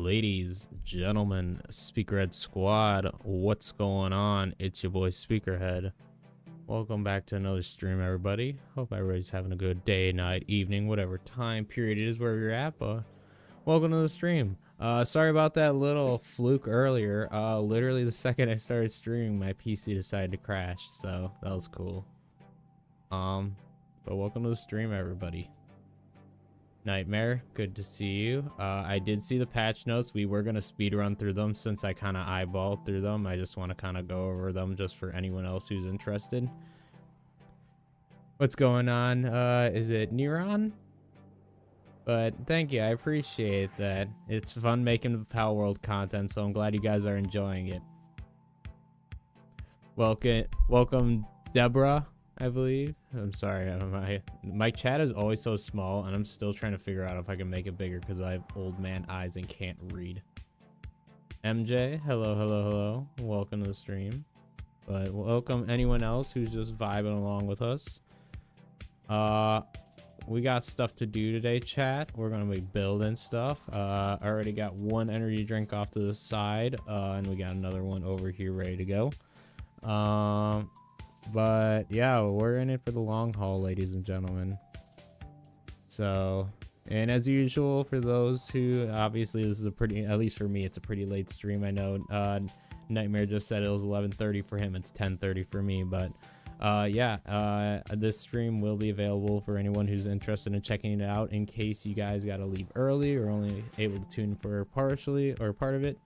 Ladies, gentlemen, Speakerhead Squad, what's going on? It's your boy Speakerhead. Welcome back to another stream, everybody. Hope everybody's having a good day, night, evening, whatever time period it is where you're at, but welcome to the stream. Sorry about that little fluke earlier. Literally the second I started streaming, my PC decided to crash, so that was cool. But welcome to the stream, everybody. Nightmare, good to see you. I did see the patch notes. We were gonna speed run through them since I kind of eyeballed through them. I just want to kind of go over them just for anyone else who's interested. What's going on? Is it Neuron? But thank you, I appreciate that. It's fun making the Palworld content, so I'm glad you guys are enjoying it. Welcome, Deborah. I believe. I'm sorry, my chat is always so small, and I'm still trying to figure out if I can make it bigger because I have old man eyes and can't read. MJ, hello. Welcome to the stream. But welcome anyone else who's just vibing along with us. We got stuff to do today, chat. We're gonna be building stuff. I already got one energy drink off to the side, and we got another one over here ready to go. But yeah, we're in it for the long haul, ladies and gentlemen. So, and as usual, for those who, obviously this is a pretty, at least for me, it's a pretty late stream. I know Nightmare just said it was 11:30 for him. It's 10:30 for me, but yeah, this stream will be available for anyone who's interested in checking it out in case you guys got to leave early or only able to tune for partially or part of it.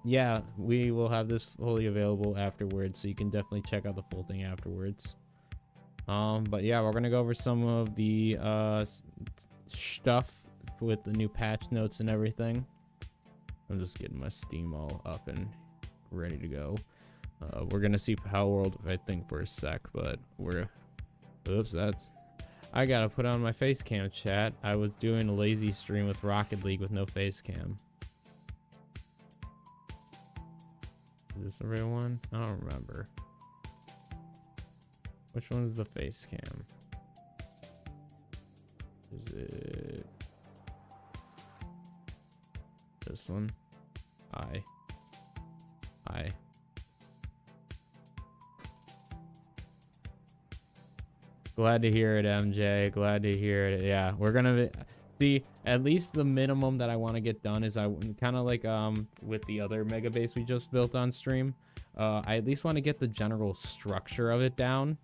Yeah, we will have this fully available afterwards, so you can definitely check out the full thing afterwards. But yeah, we're gonna go over some of the stuff with the new patch notes and everything. I'm just getting my Steam all up and ready to go. We're gonna see Palworld, I think, for a sec, but oops, I gotta put on my face cam, chat. I was doing a lazy stream with Rocket League with no face cam. Is this the real one? I don't remember. Which one is the face cam? Is it this one? Hi. Glad to hear it, MJ. Glad to hear it. Yeah, we're gonna see at least the minimum that I want to get done is I kind of like with the other mega base we just built on stream. I at least want to get the general structure of it down,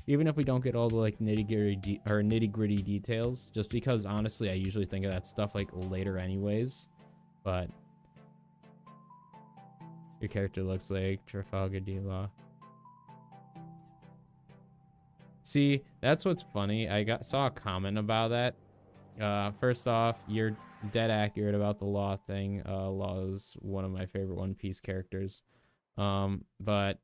even if we don't get all the like nitty gritty details, just because honestly I usually think of that stuff like later anyways. But your character looks like Trafalgar D-Law. See, that's what's funny. I saw a comment about that. First off, you're dead accurate about the Law thing. Law is one of my favorite One Piece characters. But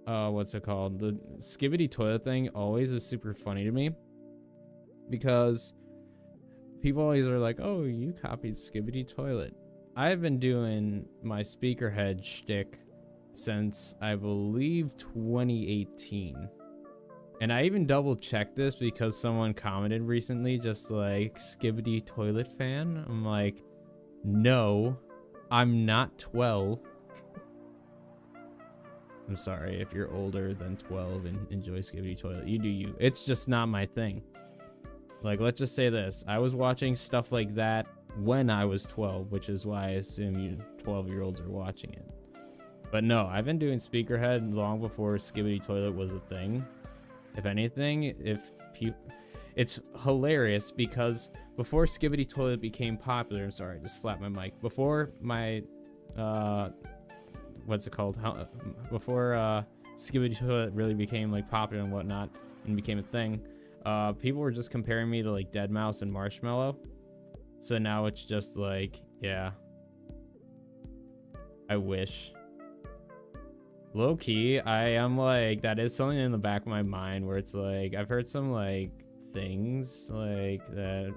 what's it called? The Skibidi Toilet thing always is super funny to me because people always are like, "Oh, you copied Skibidi Toilet." I've been doing my Speakerhead shtick since I believe 2018. And I even double checked this because someone commented recently, just like, Skibidi Toilet fan. I'm like, no, I'm not 12. I'm sorry if you're older than 12 and enjoy Skibidi Toilet. You do you. It's just not my thing. Like, let's just say this. I was watching stuff like that when I was 12, which is why I assume you 12-year-olds are watching it. But no, I've been doing Speakerhead long before Skibidi Toilet was a thing. If anything, it's hilarious because before Skibidi Toilet became popular, I'm sorry, I just slapped my mic. Before my, what's it called? Before Skibidi Toilet really became like popular and whatnot and became a thing, people were just comparing me to like Deadmau5 and Marshmallow. So now it's just like, yeah, I wish. Low key, I am like, that is something in the back of my mind where it's like, I've heard some like things like that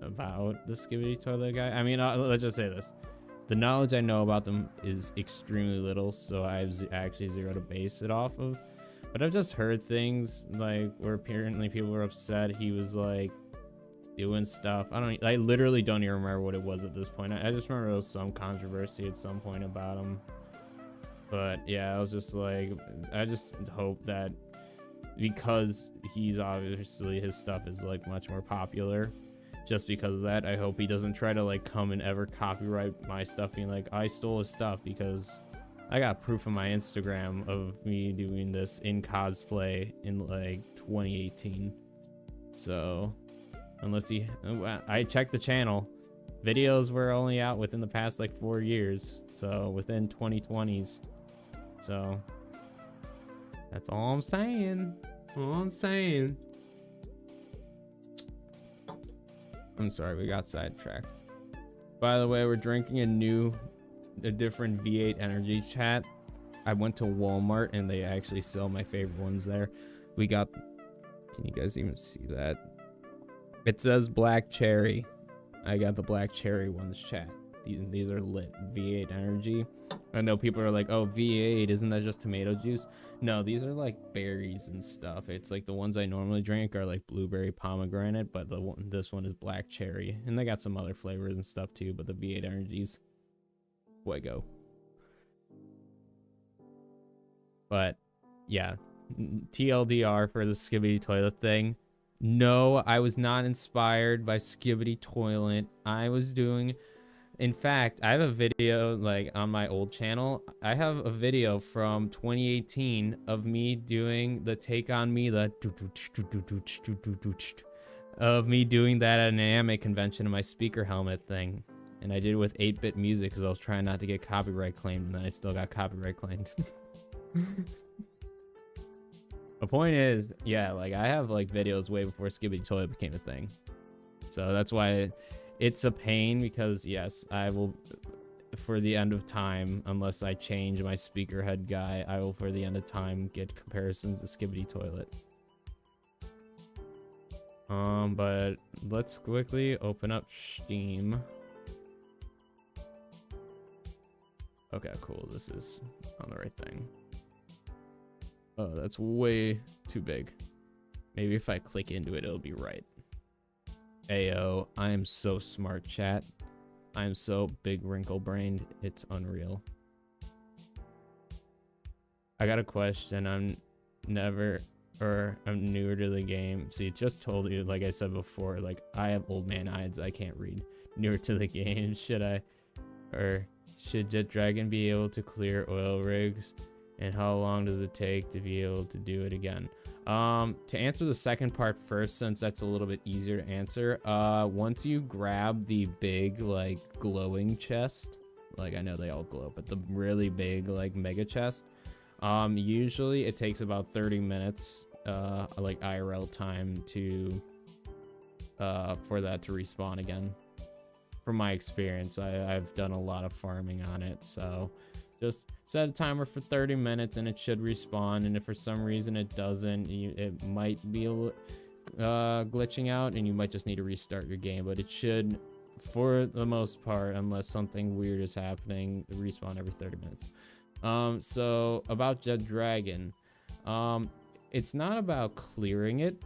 about the Skibidi Toilet guy. I mean, let's just say this. The knowledge I know about them is extremely little, so I have actually zero to base it off of. But I've just heard things like where apparently people were upset. He was like doing stuff. I literally don't even remember what it was at this point. I just remember there was some controversy at some point about him. But yeah, I was just like, I just hope that because he's obviously, his stuff is like much more popular, just because of that, I hope he doesn't try to like come and ever copyright my stuff being like, I stole his stuff, because I got proof on my Instagram of me doing this in cosplay in like 2018. So unless I checked the channel, videos were only out within the past like 4 years, so within 2020s. So that's all I'm saying. I'm sorry, we got sidetracked. By the way, we're drinking a different V8 energy, chat. I went to Walmart and they actually sell my favorite ones there. We got, can you guys even see that? It says black cherry. I got the black cherry ones, chat. These are lit. V8 energy. I know people are like, oh, V8, isn't that just tomato juice? No, these are like berries and stuff. It's like the ones I normally drink are like blueberry, pomegranate, but this one is black cherry. And they got some other flavors and stuff too, but the V8 energies, fuego. But yeah, TLDR for the Skibidi Toilet thing. No, I was not inspired by Skibidi Toilet. I was doing... In fact, I have a video like on my old channel. I have a video from 2018 of me doing the Take On Me, of me doing that at an anime convention in my speaker helmet thing. And I did it with 8-bit music because I was trying not to get copyright claimed, and then I still got copyright claimed. The point is, yeah, like I have like videos way before Skibidi Toilet became a thing. So that's why it's a pain, because yes, I will, for the end of time, unless I change my speaker head guy, I will for the end of time get comparisons to Skibidi Toilet. But let's quickly open up Steam. Okay, cool. This is on the right thing. Oh, that's way too big. Maybe if I click into it, it'll be right. Ayo, I am so smart, chat. I am so big wrinkle-brained. It's unreal. I got a question. I'm newer to the game. See, just told you, like I said before, like I have old man eyes. I can't read. Newer to the game. Should Jet Dragon be able to clear oil rigs? And how long does it take to be able to do it again? To answer the second part first, since that's a little bit easier to answer, once you grab the big like glowing chest, like I know they all glow, but the really big like mega chest, usually it takes about 30 minutes like IRL time to for that to respawn again. From my experience, I've done a lot of farming on it, so just set a timer for 30 minutes and it should respawn. And if for some reason it doesn't, it might be glitching out and you might just need to restart your game. But it should, for the most part, unless something weird is happening, respawn every 30 minutes. So about Jet Dragon, it's not about clearing it.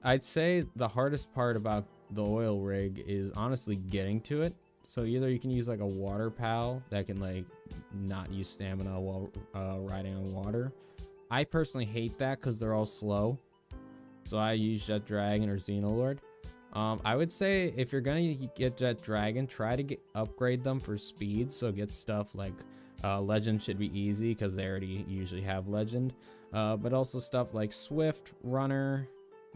I'd say the hardest part about the oil rig is honestly getting to it. So either you can use like a water pal that can like not use stamina while riding on water. I personally hate that because they're all slow. So I use Jet Dragon or Xenolord. I would say if you're gonna get Jet Dragon, try to upgrade them for speed. So get stuff like Legend should be easy because they already usually have Legend. But also stuff like Swift, Runner.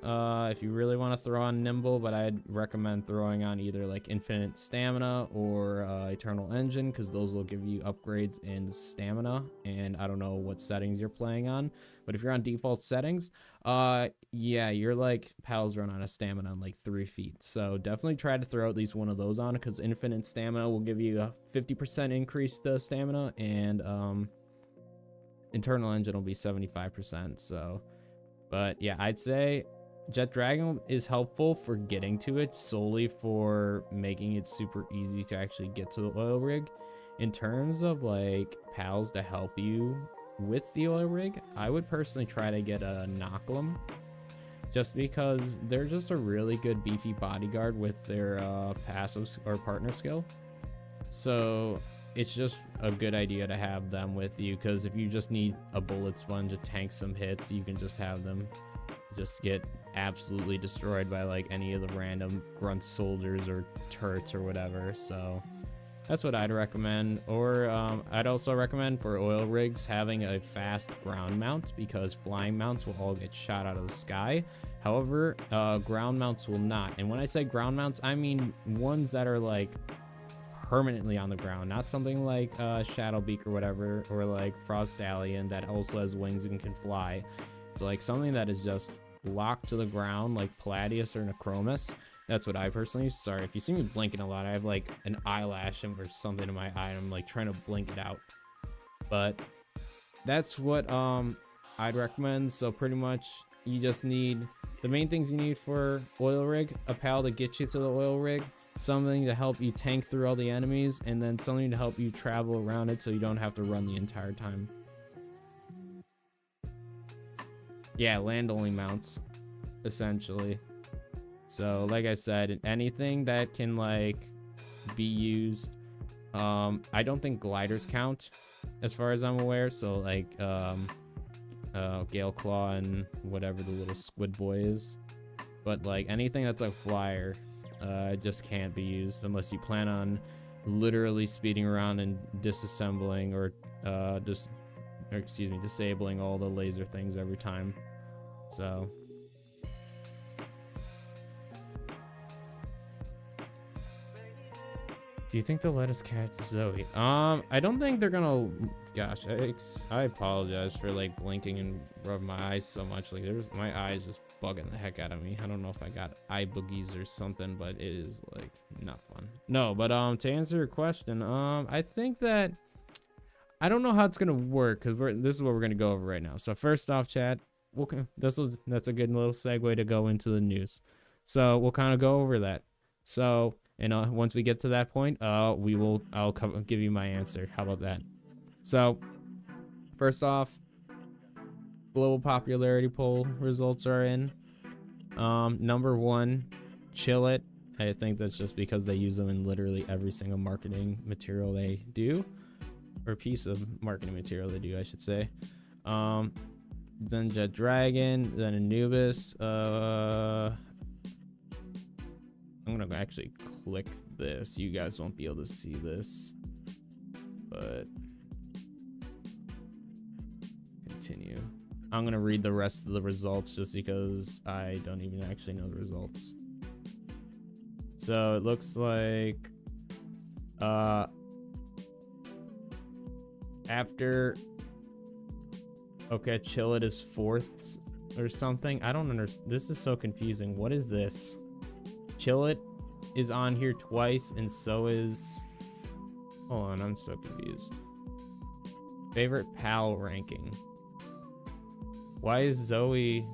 If you really want to throw on Nimble, but I'd recommend throwing on either like Infinite Stamina or Eternal Engine, because those will give you upgrades in stamina. And I don't know what settings you're playing on, but if you're on default settings, yeah, you're like pals run out of stamina in like 3 feet. So definitely try to throw at least one of those on, because Infinite Stamina will give you a 50% increase to stamina, and Eternal Engine will be 75%. So, but yeah, I'd say Jet Dragon is helpful for getting to it, solely for making it super easy to actually get to the oil rig. In terms of like pals to help you with the oil rig, I would personally try to get a Knocklem. just because they're just a really good beefy bodyguard with their passive or partner skill. So it's just a good idea to have them with you, because if you just need a bullet sponge to tank some hits, you can just have them just get absolutely destroyed by like any of the random grunt soldiers or turrets or whatever. So that's what I'd recommend. Or I'd also recommend for oil rigs having a fast ground mount, because flying mounts will all get shot out of the sky. However, ground mounts will not. And when I say ground mounts, I mean ones that are like permanently on the ground, not something like Shadowbeak or whatever, or like Frost Stallion that also has wings and can fly. It's like something that is just locked to the ground, like Palladius or Necromus. That's what I personally use. Sorry if you see me blinking a lot, I have like an eyelash or something in my eye, and I'm like trying to blink it out. But that's what I'd recommend. So pretty much you just need the main things you need for oil rig: a pal to get you to the oil rig, something to help you tank through all the enemies, and then something to help you travel around it so you don't have to run the entire time. Yeah, land only mounts, essentially. So like I said, anything that can like be used, I don't think gliders count as far as I'm aware. So like Gale Claw and whatever the little squid boy is, but like anything that's a flyer just can't be used unless you plan on literally speeding around and disassembling or disabling all the laser things every time. So do you think they'll let us catch Zoe? I don't think they're gonna. Gosh, I apologize for like blinking and rubbing my eyes so much. Like my eyes just bugging the heck out of me. I don't know if I got eye boogies or something, but it is like not fun. No, but to answer your question, I think that I don't know how it's gonna work, because this is what we're gonna go over right now. So first off, chat, that's a good little segue to go into the news. So we'll kind of go over that. So. And once we get to that point, I'll give you my answer. How about that? So, first off, global popularity poll results are in. Number 1, Chill It. I think that's just because they use them in literally every single marketing material they do, or piece of marketing material they do, I should say. Then Jet Dragon, then Anubis. I'm gonna actually click this. You guys won't be able to see this, but continue. I'm gonna read the rest of the results just because I don't even actually know the results. So it looks like after Chill It is 4th or something. I don't understand. This is so confusing. What is this? Chill It is on here twice, and so is... Hold on, I'm so confused. Favorite pal ranking. Why is Zoe...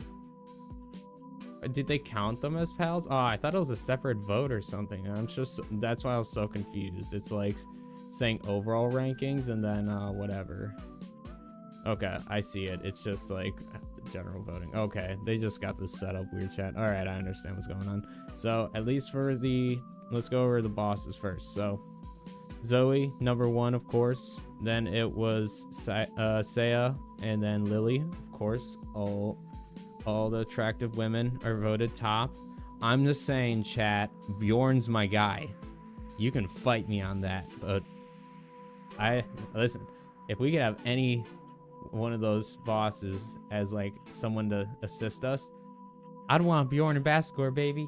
Did they count them as pals? Oh, I thought it was a separate vote or something. That's why I was so confused. It's like saying overall rankings and then whatever. Okay, I see it. It's just like general voting. Okay, they just got this set up weird, chat. All right, I understand what's going on. So at least for let's go over the bosses first. So Zoe, number 1, of course. Then it was Saya, and then Lily, of course. All the attractive women are voted top. I'm just saying, chat, Bjorn's my guy. You can fight me on that, but listen, if we could have any one of those bosses as like someone to assist us, I'd want Bjorn and Basgor, baby.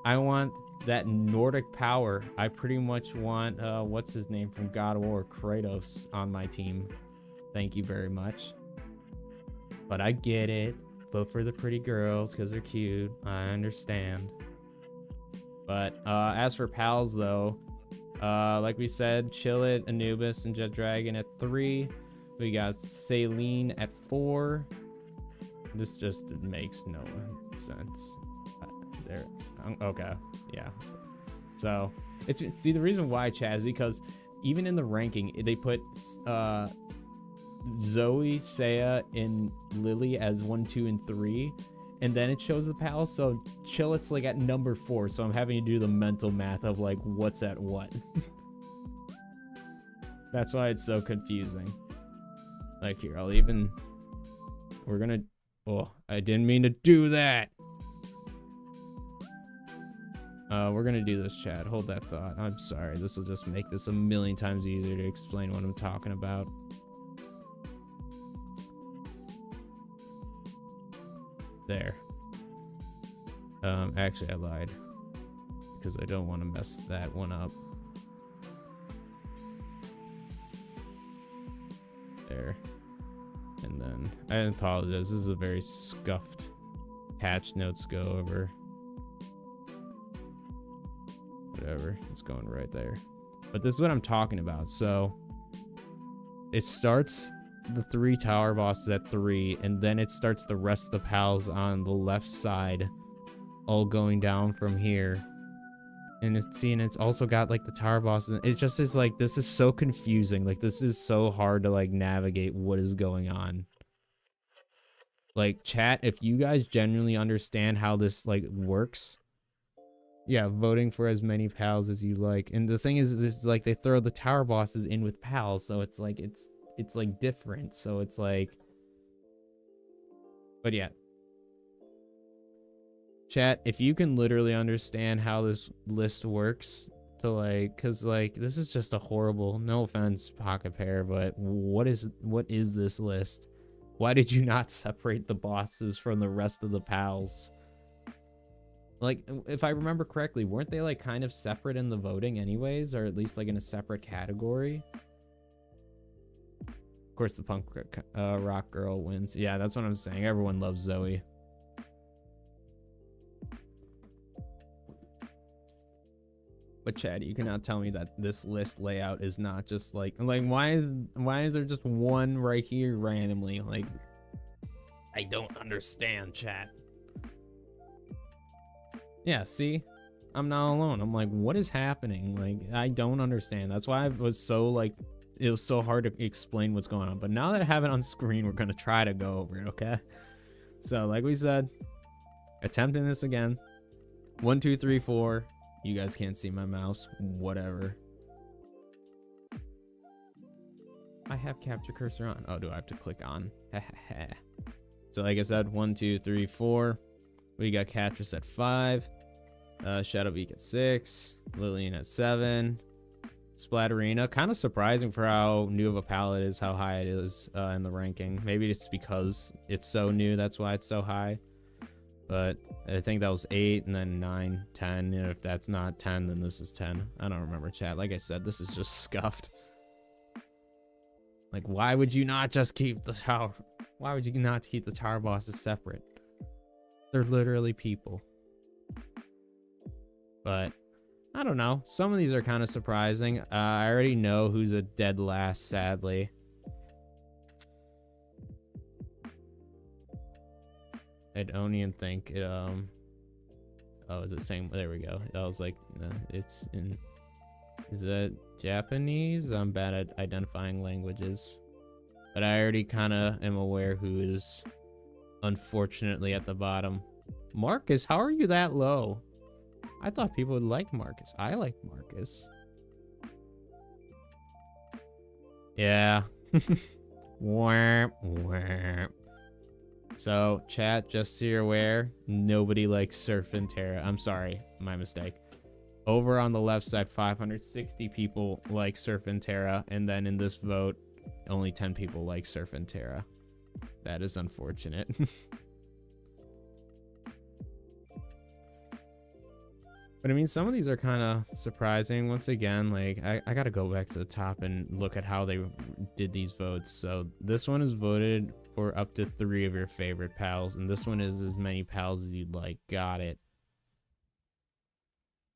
I want that Nordic power. I pretty much want what's his name from God of War, Kratos, on my team. Thank you very much. But I get it. Vote for the pretty girls because they're cute. I understand. But as for pals though, like we said, Chill It, Anubis, and Jet Dragon at 3. We got Saline at 4. This just makes no sense. There. Okay. Yeah. So see, the reason why, Chad, is because even in the ranking, they put Zoe, Saya, and Lily as 1, 2, and 3. and then it shows the pals. So Chillet's like at number 4, so I'm having to do the mental math of like what's at what. That's why it's so confusing. Like here, I'll even, we're gonna, oh, I didn't mean to do that. We're gonna do this, chat. Hold that thought. I'm sorry. This will just make this a million times easier to explain what I'm talking about. There. Actually, I lied. Because I don't want to mess that one up. There. And then, I apologize. This is a very scuffed patch notes go over. Whatever, it's going right there. But this is what I'm talking about. So it starts the 3 tower bosses at 3, and then it starts the rest of the pals on the left side, all going down from here. And it's also got like the tower bosses. It just is like, this is so confusing. Like, this is so hard to like navigate what is going on. Like, chat, if you guys genuinely understand how this like works, yeah, voting for as many pals as you like. And the thing is it's like they throw the tower bosses in with pals, so it's like it's like different. So it's like, but yeah, chat, if you can literally understand how this list works, to like, because like this is just a horrible, no offense, Pocket Pair, but what is this list? Why did you not separate the bosses from the rest of the pals? Like, if I remember correctly, weren't they like kind of separate in the voting anyways, or at least like in a separate category? Of course, the punk rock girl wins. Yeah, that's what I'm saying. Everyone loves Zoe. But Chad, you cannot tell me that this list layout is not just like why is there just one right here randomly? Like, I don't understand, chat. Yeah, see? I'm not alone. I'm like, what is happening? Like, I don't understand. That's why I was so like, it was so hard to explain what's going on. But now that I have it on screen, we're gonna try to go over it, okay? So, like we said, attempting this again. 1, 2, 3, 4. You guys can't see my mouse. Whatever. I have capture cursor on. Oh, do I have to click on? So, like I said, 1, 2, 3, 4. We got Catrice at 5, Shadowbeak at 6, Lillian at 7, Splatterina. Kind of surprising for how new of a palette is, how high it is in the ranking. Maybe it's because it's so new, that's why it's so high. But I think that was 8, and then 9, 10. And if that's not 10, then this is 10. I don't remember, chat. Like I said, this is just scuffed. Like, why would you not just keep the tower? Why would you not keep the tower bosses separate? They're literally people. But I don't know. Some of these are kind of surprising. I already know who's a dead last, sadly. I don't even think it, oh, is it same? There we go. I was like, it's in, is that Japanese? I'm bad at identifying languages. But I already kind of am aware who is unfortunately at the bottom. Marcus, how are you that low? I thought people would like Marcus. I like Marcus. Yeah. Wham, wham. So, chat, just so you're aware, nobody likes Surf and Terra. I'm sorry, my mistake. Over on the left side, 560 people like Surf and Terra, and then in this vote, only 10 people like Surf and Terra. That is unfortunate. But I mean, some of these are kind of surprising. Once again, like, I gotta go back to the top and look at how they did these votes. So this one is voted for up to 3 of your favorite pals, and this one is as many pals as you'd like. Got it.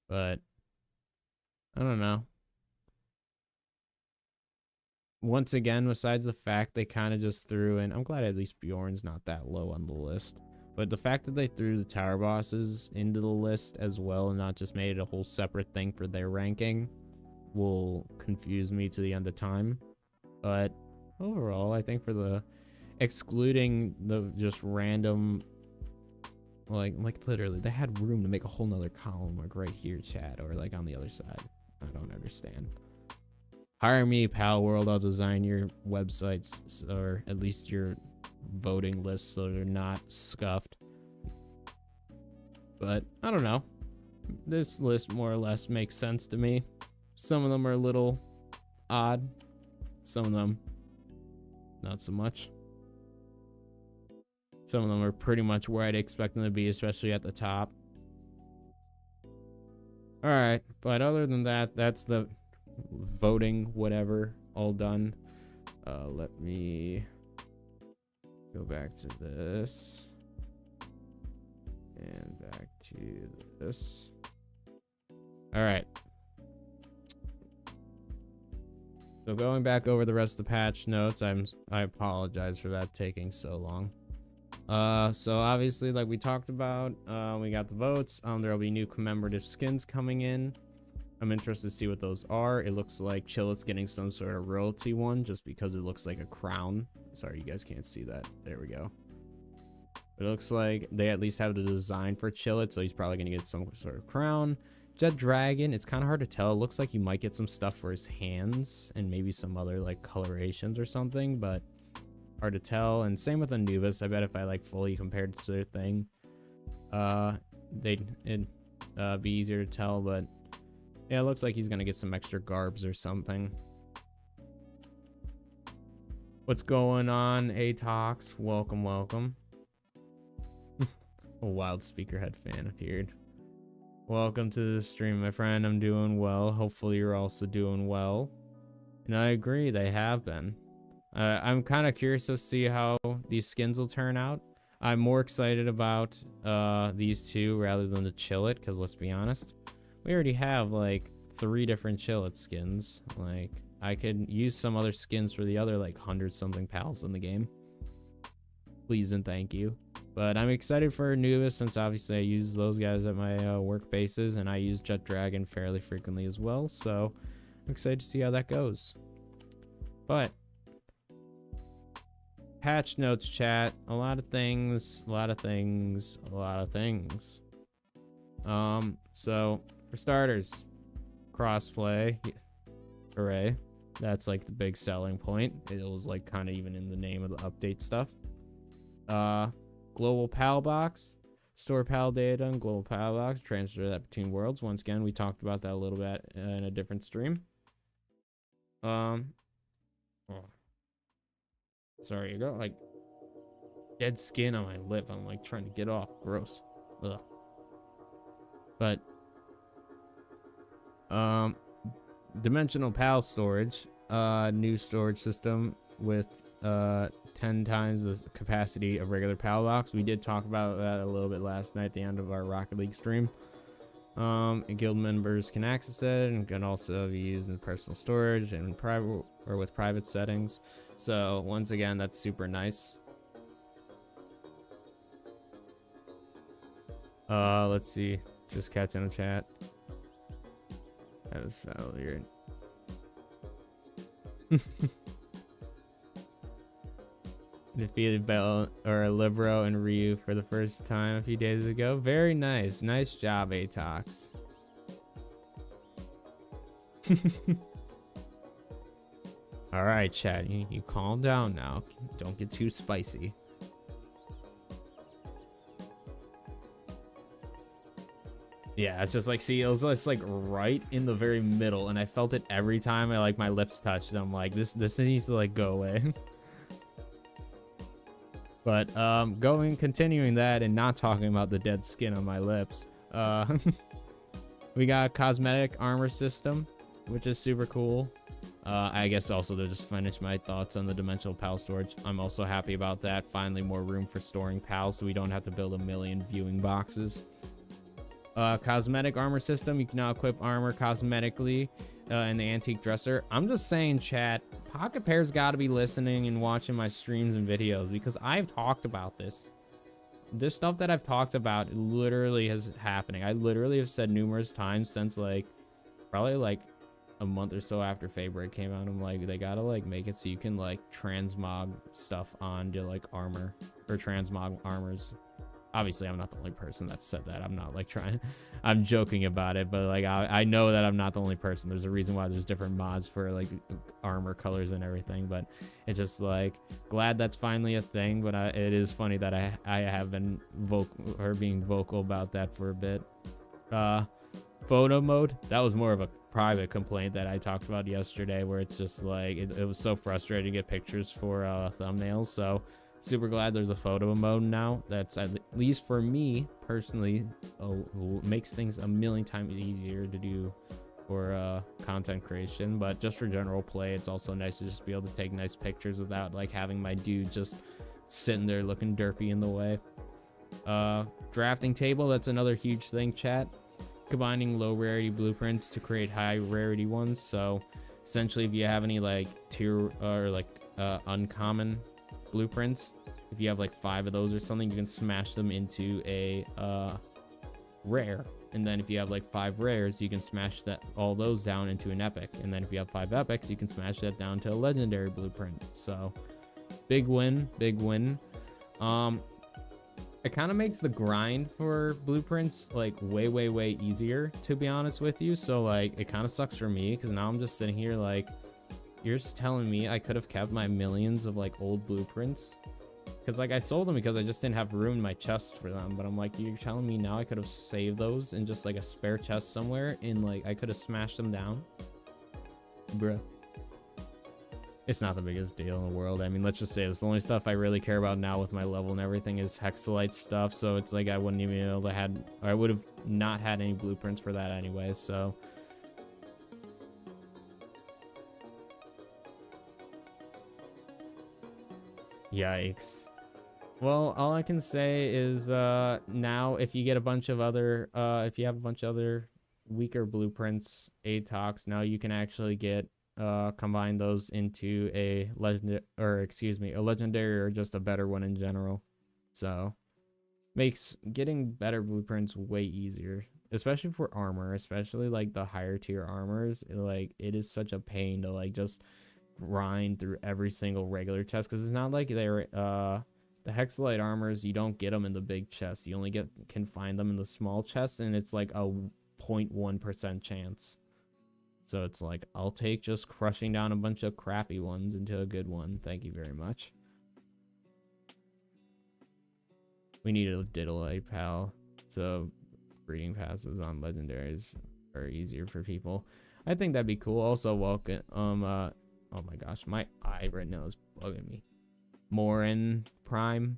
But I don't know. Once again, besides the fact they kind of just threw in, I'm glad at least Bjorn's not that low on the list. But the fact that they threw the tower bosses into the list as well and not just made it a whole separate thing for their ranking will confuse me to the end of time. But overall, I think for the excluding the just random Like literally, they had room to make a whole nother column like right here, chat, or like on the other side. I don't understand. Hire me, Palworld. I'll design your websites, or at least your voting lists, so they're not scuffed. But I don't know. This list more or less makes sense to me. Some of them are a little odd. Some of them, not so much. Some of them are pretty much where I'd expect them to be, especially at the top. All right, but other than that, that's the voting, whatever, all done. Let me go back to this and back to this. All right. So going back over the rest of the patch notes, I apologize for that taking so long. So obviously, like we talked about, we got the votes. There'll be new commemorative skins coming in. I'm interested to see what those are. It looks like Chillet's getting some sort of royalty one, just because it looks like a crown. Sorry, you guys can't see that. There we go. It looks like they at least have the design for Chillet, so he's probably gonna get some sort of crown. Jet Dragon, it's kind of hard to tell. It looks like you might get some stuff for his hands and maybe some other like colorations or something, but hard to tell. And same with Anubis. I bet if I like fully compared to their thing, it'd be easier to tell. But yeah, it looks like he's gonna get some extra garbs or something. What's going on, Atox? Welcome, welcome. A wild speakerhead fan appeared. Welcome to the stream, my friend. I'm doing well. Hopefully you're also doing well. And I agree, they have been. I'm kind of curious to see how these skins will turn out. I'm more excited about these two rather than the Chillet, because let's be honest, we already have like 3 different Chillet skins. Like, I could use some other skins for the other like 100-something pals in the game. Please and thank you. But I'm excited for Anubis, since obviously I use those guys at my work bases, and I use Jet Dragon fairly frequently as well. So I'm excited to see how that goes. But patch notes, chat. A lot of things. So for starters, crossplay. Hooray. That's like the big selling point. It was like kind of even in the name of the update stuff. Global PAL box, store PAL data and global PAL box, transfer that between worlds. Once again, we talked about that a little bit in a different stream. Sorry, I got like dead skin on my lip. I'm like trying to get off. Gross. Ugh. But dimensional PAL storage, new storage system with 10 times the capacity of regular PAL box. We did talk about that a little bit last night at the end of our Rocket League stream. And guild members can access it and can also be used in personal storage and private or with private settings. So once again, that's super nice. Let's see, just catching a chat. That was so weird. Defeated Bell or a Libero and Ryu for the first time a few days ago. Very nice. Nice job, Atox. Alright, chat. You calm down now. Don't get too spicy. Yeah, it's just like, see, it was just like right in the very middle, and I felt it every time I like my lips touched. I'm like, this needs to like go away. But continuing that and not talking about the dead skin on my lips, we got cosmetic armor system, which is super cool. I guess also to just finish my thoughts on the dimensional PAL storage, I'm also happy about that. Finally, more room for storing PALs, so we don't have to build a million viewing boxes. Cosmetic armor system, you can now equip armor cosmetically in the antique dresser. I'm just saying, chat, Pocket Pair's got to be listening and watching my streams and videos, because I've talked about this. This stuff that I've talked about literally is happening. I literally have said numerous times since like probably like a month or so after Faybreak came out. I'm like, they gotta like make it so you can like transmog stuff onto like armor or transmog armors. obviously I'm not the only person that said that. I'm not like trying, I'm joking about it, but like I know that I'm not the only person. There's a reason why there's different mods for like armor colors and everything, but it's just like glad that's finally a thing. But it is funny that I have been being vocal about that for a bit. Photo mode, that was more of a private complaint that I talked about yesterday, where it's just like it was so frustrating to get pictures for thumbnails. So super glad there's a photo mode now. That's at least for me personally, makes things a million times easier to do for content creation. But just for general play, it's also nice to just be able to take nice pictures without like having my dude just sitting there looking derpy in the way. Drafting table, that's another huge thing, chat. Combining low rarity blueprints to create high rarity ones. So essentially, if you have any like tier or like uncommon blueprints, if you have like 5 of those or something, you can smash them into a rare. And then if you have like 5 rares, you can smash all those down into an epic. And then if you have 5 epics, you can smash that down to a legendary blueprint. So big win, big win. It kind of makes the grind for blueprints like way easier, to be honest with you. So like it kind of sucks for me because now I'm just sitting here like, you're just telling me I could have kept my millions of like old blueprints, because like I sold them because I just didn't have room in my chest for them. But I'm like, you're telling me now I could have saved those in just like a spare chest somewhere, and like I could have smashed them down, bruh. It's not the biggest deal in the world. I mean, let's just say this. The only stuff I really care about now with my level and everything is Hexalite stuff. So it's like I wouldn't even be able to or I would have not had any blueprints for that anyway. So yikes. Well, all I can say is now if you get a bunch of other if you have a bunch of other weaker blueprints, ATOX, now you can actually get combine those into a legendary or just a better one in general. So makes getting better blueprints way easier, especially for armor, especially like the higher tier armors. Like it is such a pain to like just grind through every single regular chest, because it's not like they're the Hexalite armors, you don't get them in the big chest. You only can find them in the small chest, and it's like a 0.1% chance. So it's like, I'll take just crushing down a bunch of crappy ones into a good one. Thank you very much. We need a Diddleite pal. So breeding passes on legendaries are easier for people. I think that'd be cool. Also, welcome. Oh my gosh, my eye right now is bugging me. Morin Prime.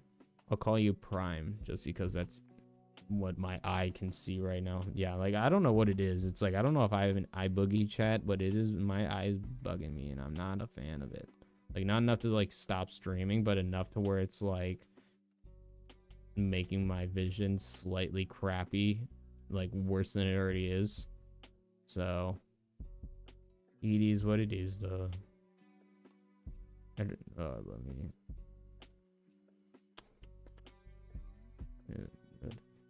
I'll call you Prime just because that's what my eye can see right now. Yeah, like I don't know what it is. It's like I don't know if I have an eye boogie, chat, but it is, my eye is bugging me and I'm not a fan of it. Like not enough to like stop streaming, but enough to where it's like making my vision slightly crappy, like worse than it already is. So it is what it is though. Let me.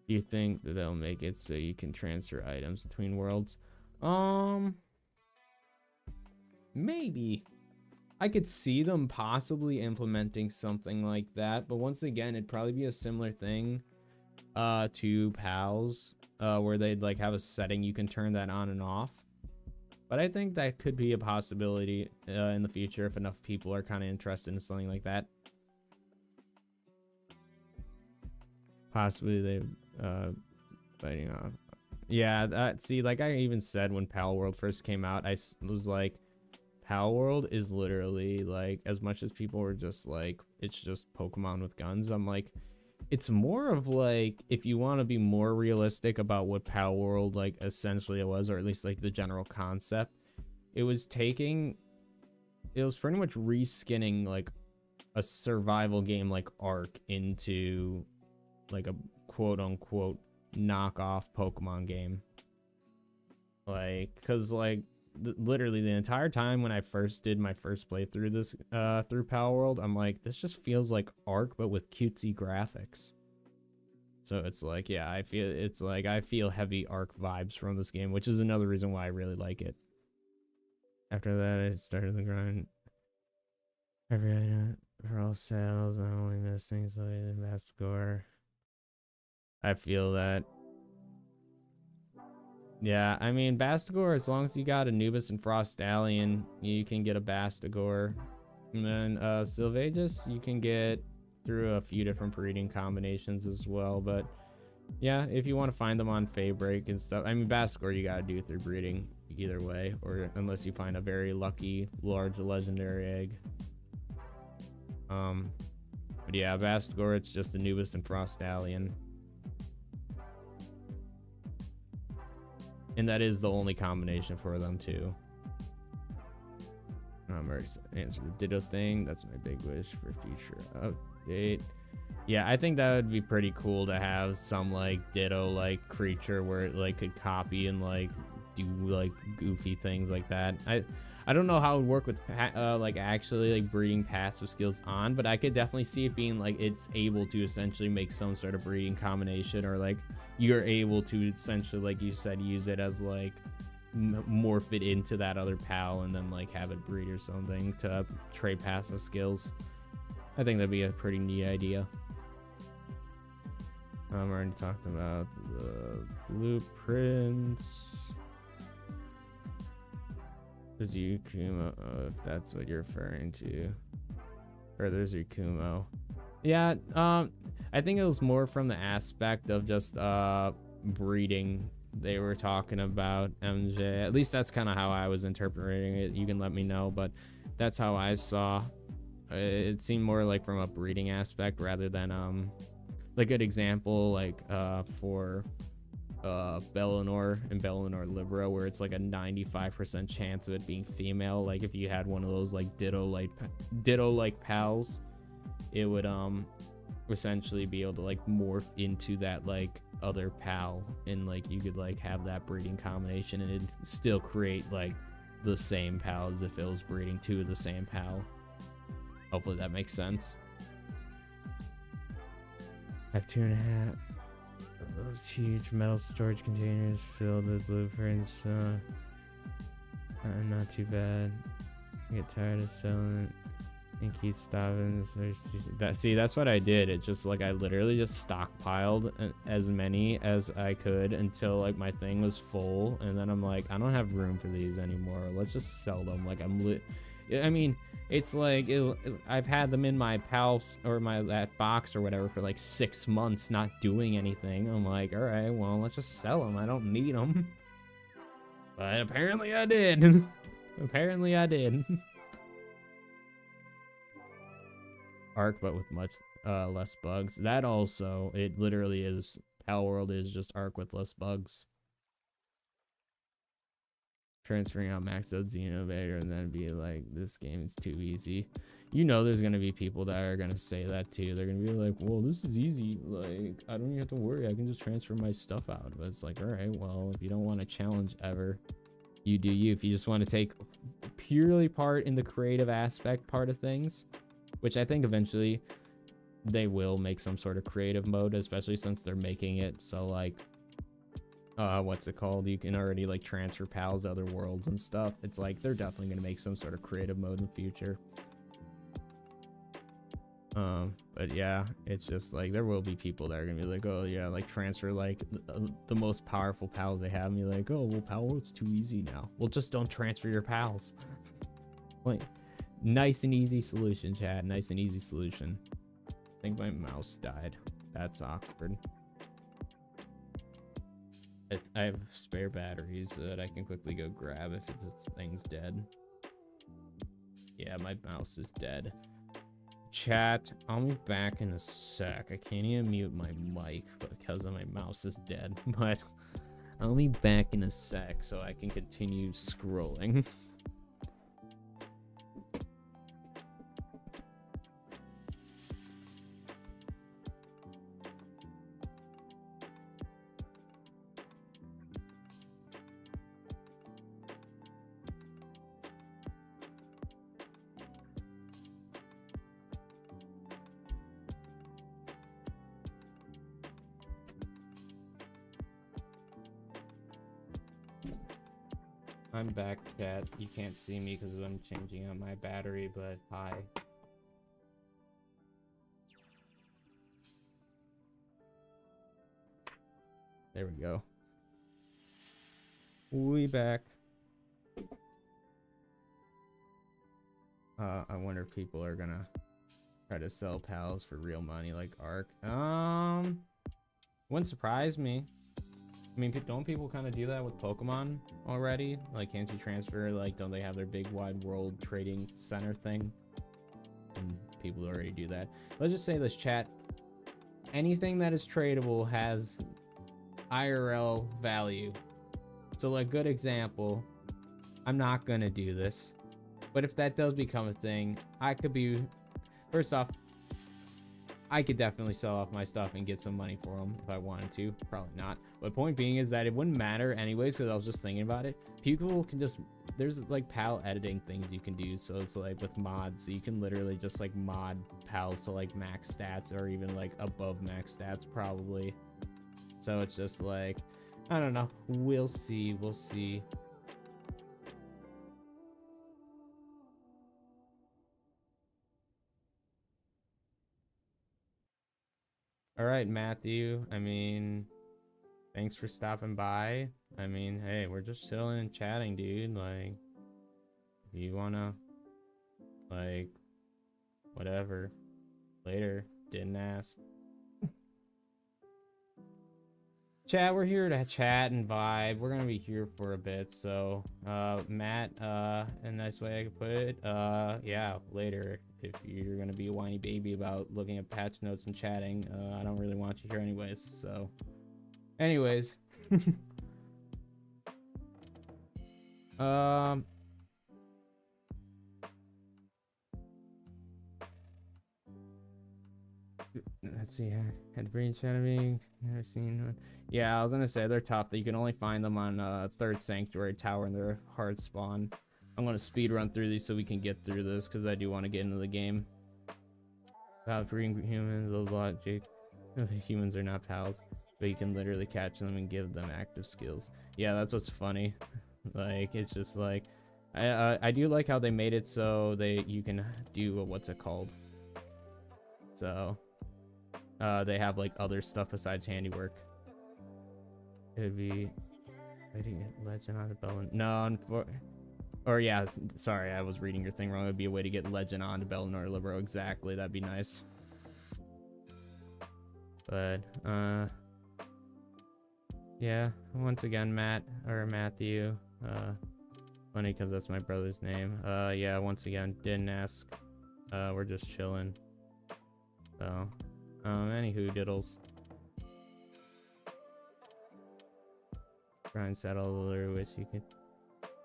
Do you think that they'll make it so you can transfer items between worlds? Maybe. I could see them possibly implementing something like that, but once again, it'd probably be a similar thing to PALs, where they'd like have a setting you can turn that on and off. But I think that could be a possibility in the future if enough people are kind of interested in something like that. Possibly they fighting off. Yeah, see, like I even said when Palworld first came out, I was like, Palworld is literally like, as much as people were just like, it's just Pokemon with guns, I'm like, it's more of like, if you want to be more realistic about what Palworld like essentially it was, or at least like the general concept, it was pretty much reskinning like a survival game like Ark into like a quote unquote knockoff Pokemon game. Like, cause like literally the entire time when I first did my first playthrough this through Palworld, I'm like, this just feels like Ark but with cutesy graphics. So it's like, yeah, I feel heavy Ark vibes from this game, which is another reason why I really like it. After that, I started the grind. Every item for all sales, not only missing so the best score. I feel that. Yeah, I mean, Bastigore, as long as you got Anubis and Frostallion, you can get a Bastigore. And then Sylvagus, you can get through a few different breeding combinations as well. But yeah, if you want to find them on Faybreak and stuff, I mean, Bastigore, you got to do through breeding either way, or unless you find a very lucky large legendary egg. But yeah, Bastigore, it's just Anubis and Frostallion. And that is the only combination for them too. I'm already answered the Ditto thing. That's my big wish for future update. Yeah, I think that would be pretty cool to have some like Ditto like creature where it like could copy and like do like goofy things like that. I don't know how it would work with like actually like breeding passive skills on, but I could definitely see it being like it's able to essentially make some sort of breeding combination, or like you're able to essentially, like you said, use it as like morph it into that other pal and then like have it breed or something to trade passive skills. I think that'd be a pretty neat idea. I'm already talked about the blueprints. There's Yukumo, if that's what you're referring to. Or there's Yukumo. Yeah, I think it was more from the aspect of just breeding they were talking about, MJ. At least that's kind of how I was interpreting it. You can let me know, but that's how I saw it. Seemed more like from a breeding aspect rather than like an example like for Bellinor and Bellinor Libra, where it's like a 95% chance of it being female. Like if you had one of those like ditto like pals, it would essentially be able to like morph into that like other pal, and like you could like have that breeding combination and it'd still create like the same pal as if it was breeding two of the same pal. Hopefully that makes sense. I have 2.5 those huge metal storage containers filled with blueprints. Not too bad. I get tired of selling it and keep stopping. See, that's what I did. It just like I literally just stockpiled as many as I could until like my thing was full, and then I'm like, I don't have room for these anymore. Let's just sell them. Like I mean, it's like I've had them in my pals or that box or whatever for like 6 months, not doing anything. I'm like, all right, well, let's just sell them. I don't need them. But apparently I did. Apparently I did. Arc, but with much less bugs. That also, it literally is. Palworld is just Arc with less bugs. Transferring out maxed out Xenovator and then be like, this game is too easy. You know there's gonna be people that are gonna say that too. They're gonna be like, well, this is easy, like I don't even have to worry, I can just transfer my stuff out. But it's like, all right, well, if you don't want to challenge ever, you do you. If you just want to take purely part in the creative aspect part of things, which I think eventually they will make some sort of creative mode, especially since they're making it so like what's it called, you can already like transfer pals to other worlds and stuff. It's like they're definitely going to make some sort of creative mode in the future. But yeah, it's just like there will be people that are gonna be like, oh yeah, like transfer like the most powerful pals they have, and you're like, oh well, Palworld's too easy now. Well, just don't transfer your pals. Like, nice and easy solution, chat. Nice and easy solution. I think my mouse died. That's awkward. I have spare batteries that I can quickly go grab if this thing's dead. Yeah, my mouse is dead. Chat, I'll be back in a sec. I can't even mute my mic because my mouse is dead, but I'll be back in a sec so I can continue scrolling. I'm back, chat. You can't see me because I'm changing out my battery, but hi. There we go. We back. I wonder if people are gonna try to sell pals for real money like Ark. Wouldn't surprise me. I mean, don't people kind of do that with Pokemon already? Like, can't you transfer, like, don't they have their big wide world trading center thing? And people already do that. Let's just say this, chat. Anything that is tradable has IRL value. So, like, good example, I'm not gonna do this. But if that does become a thing, I could be... First off, I could definitely sell off my stuff and get some money for them if I wanted to. Probably not. But point being is that it wouldn't matter anyways, because I was just thinking about it. People can just... There's, like, PAL editing things you can do. So it's, like, with mods. So you can literally just, like, mod PALs to, like, max stats or even, like, above max stats, probably. So it's just, like... I don't know. We'll see. We'll see. All right, Matthew. I mean, thanks for stopping by. I mean, hey, we're just chilling and chatting, dude. Like, if you wanna, like, whatever, later. Didn't ask. Chat, we're here to chat and vibe. We're gonna be here for a bit. So, Matt, a nice way I could put it, yeah, later. If you're gonna be a whiny baby about looking at patch notes and chatting, I don't really want you here anyways. So, anyways, let's see. Had Green Shadowing. Never seen one. Yeah, I was gonna say they're tough. You can only find them on third Sanctuary Tower, and they're hard spawn. I'm gonna speed run through these so we can get through this because I do want to get into the game. About green humans, the logic. The humans are not pals, but you can literally catch them and give them active skills. Yeah, that's what's funny. Like, it's just like, I do like how they made it so you can do what's it called. So, they have like other stuff besides handiwork. It'd be legend on the bell. No, or yeah, sorry, I was reading your thing wrong. It'd be a way to get legend on to Bellinor Libero. Exactly, that'd be nice. But yeah, once again, Matthew. Funny because that's my brother's name. Yeah, once again, didn't ask. We're just chilling. So, anywho, diddles. Try and settle the lure, which you can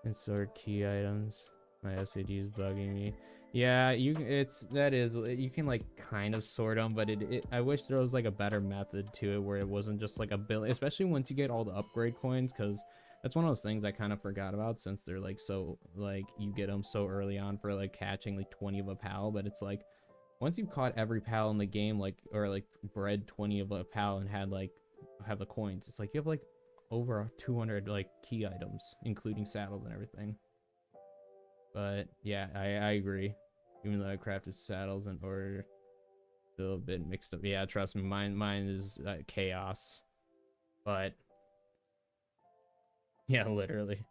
insert key items. My SAD is bugging me. Yeah, you can like kind of sort them, but I wish there was like a better method to it where it wasn't just like a bill, especially once you get all the upgrade coins, because that's one of those things I kind of forgot about since they're like so like you get them so early on for like catching like 20 of a pal, but it's like once you've caught every pal in the game, like or like bred 20 of a pal and have the coins, it's like you have like over 200 like key items, including saddles and everything. But yeah, I agree. Even though I crafted saddles in order, still a bit mixed up. Yeah, trust me, mine is chaos. But yeah, literally.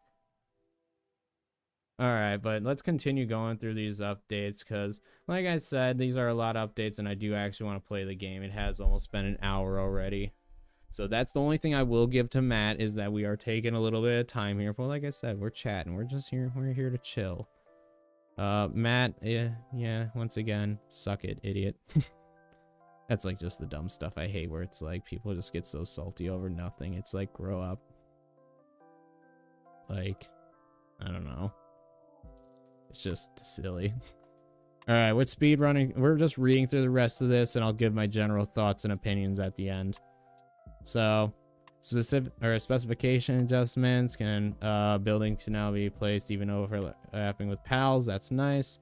All right, but let's continue going through these updates because, like I said, these are a lot of updates, and I do actually want to play the game. It has almost been an hour already. So that's the only thing I will give to Matt is that we are taking a little bit of time here. But like I said, we're chatting. We're just here. We're here to chill. Matt, yeah, once again, suck it, idiot. That's like just the dumb stuff I hate where it's like people just get so salty over nothing. It's like, grow up. Like, I don't know. It's just silly. Alright, with speed running, we're just reading through the rest of this and I'll give my general thoughts and opinions at the end. So, specification adjustments can buildings can now be placed even overlapping with pals. That's nice.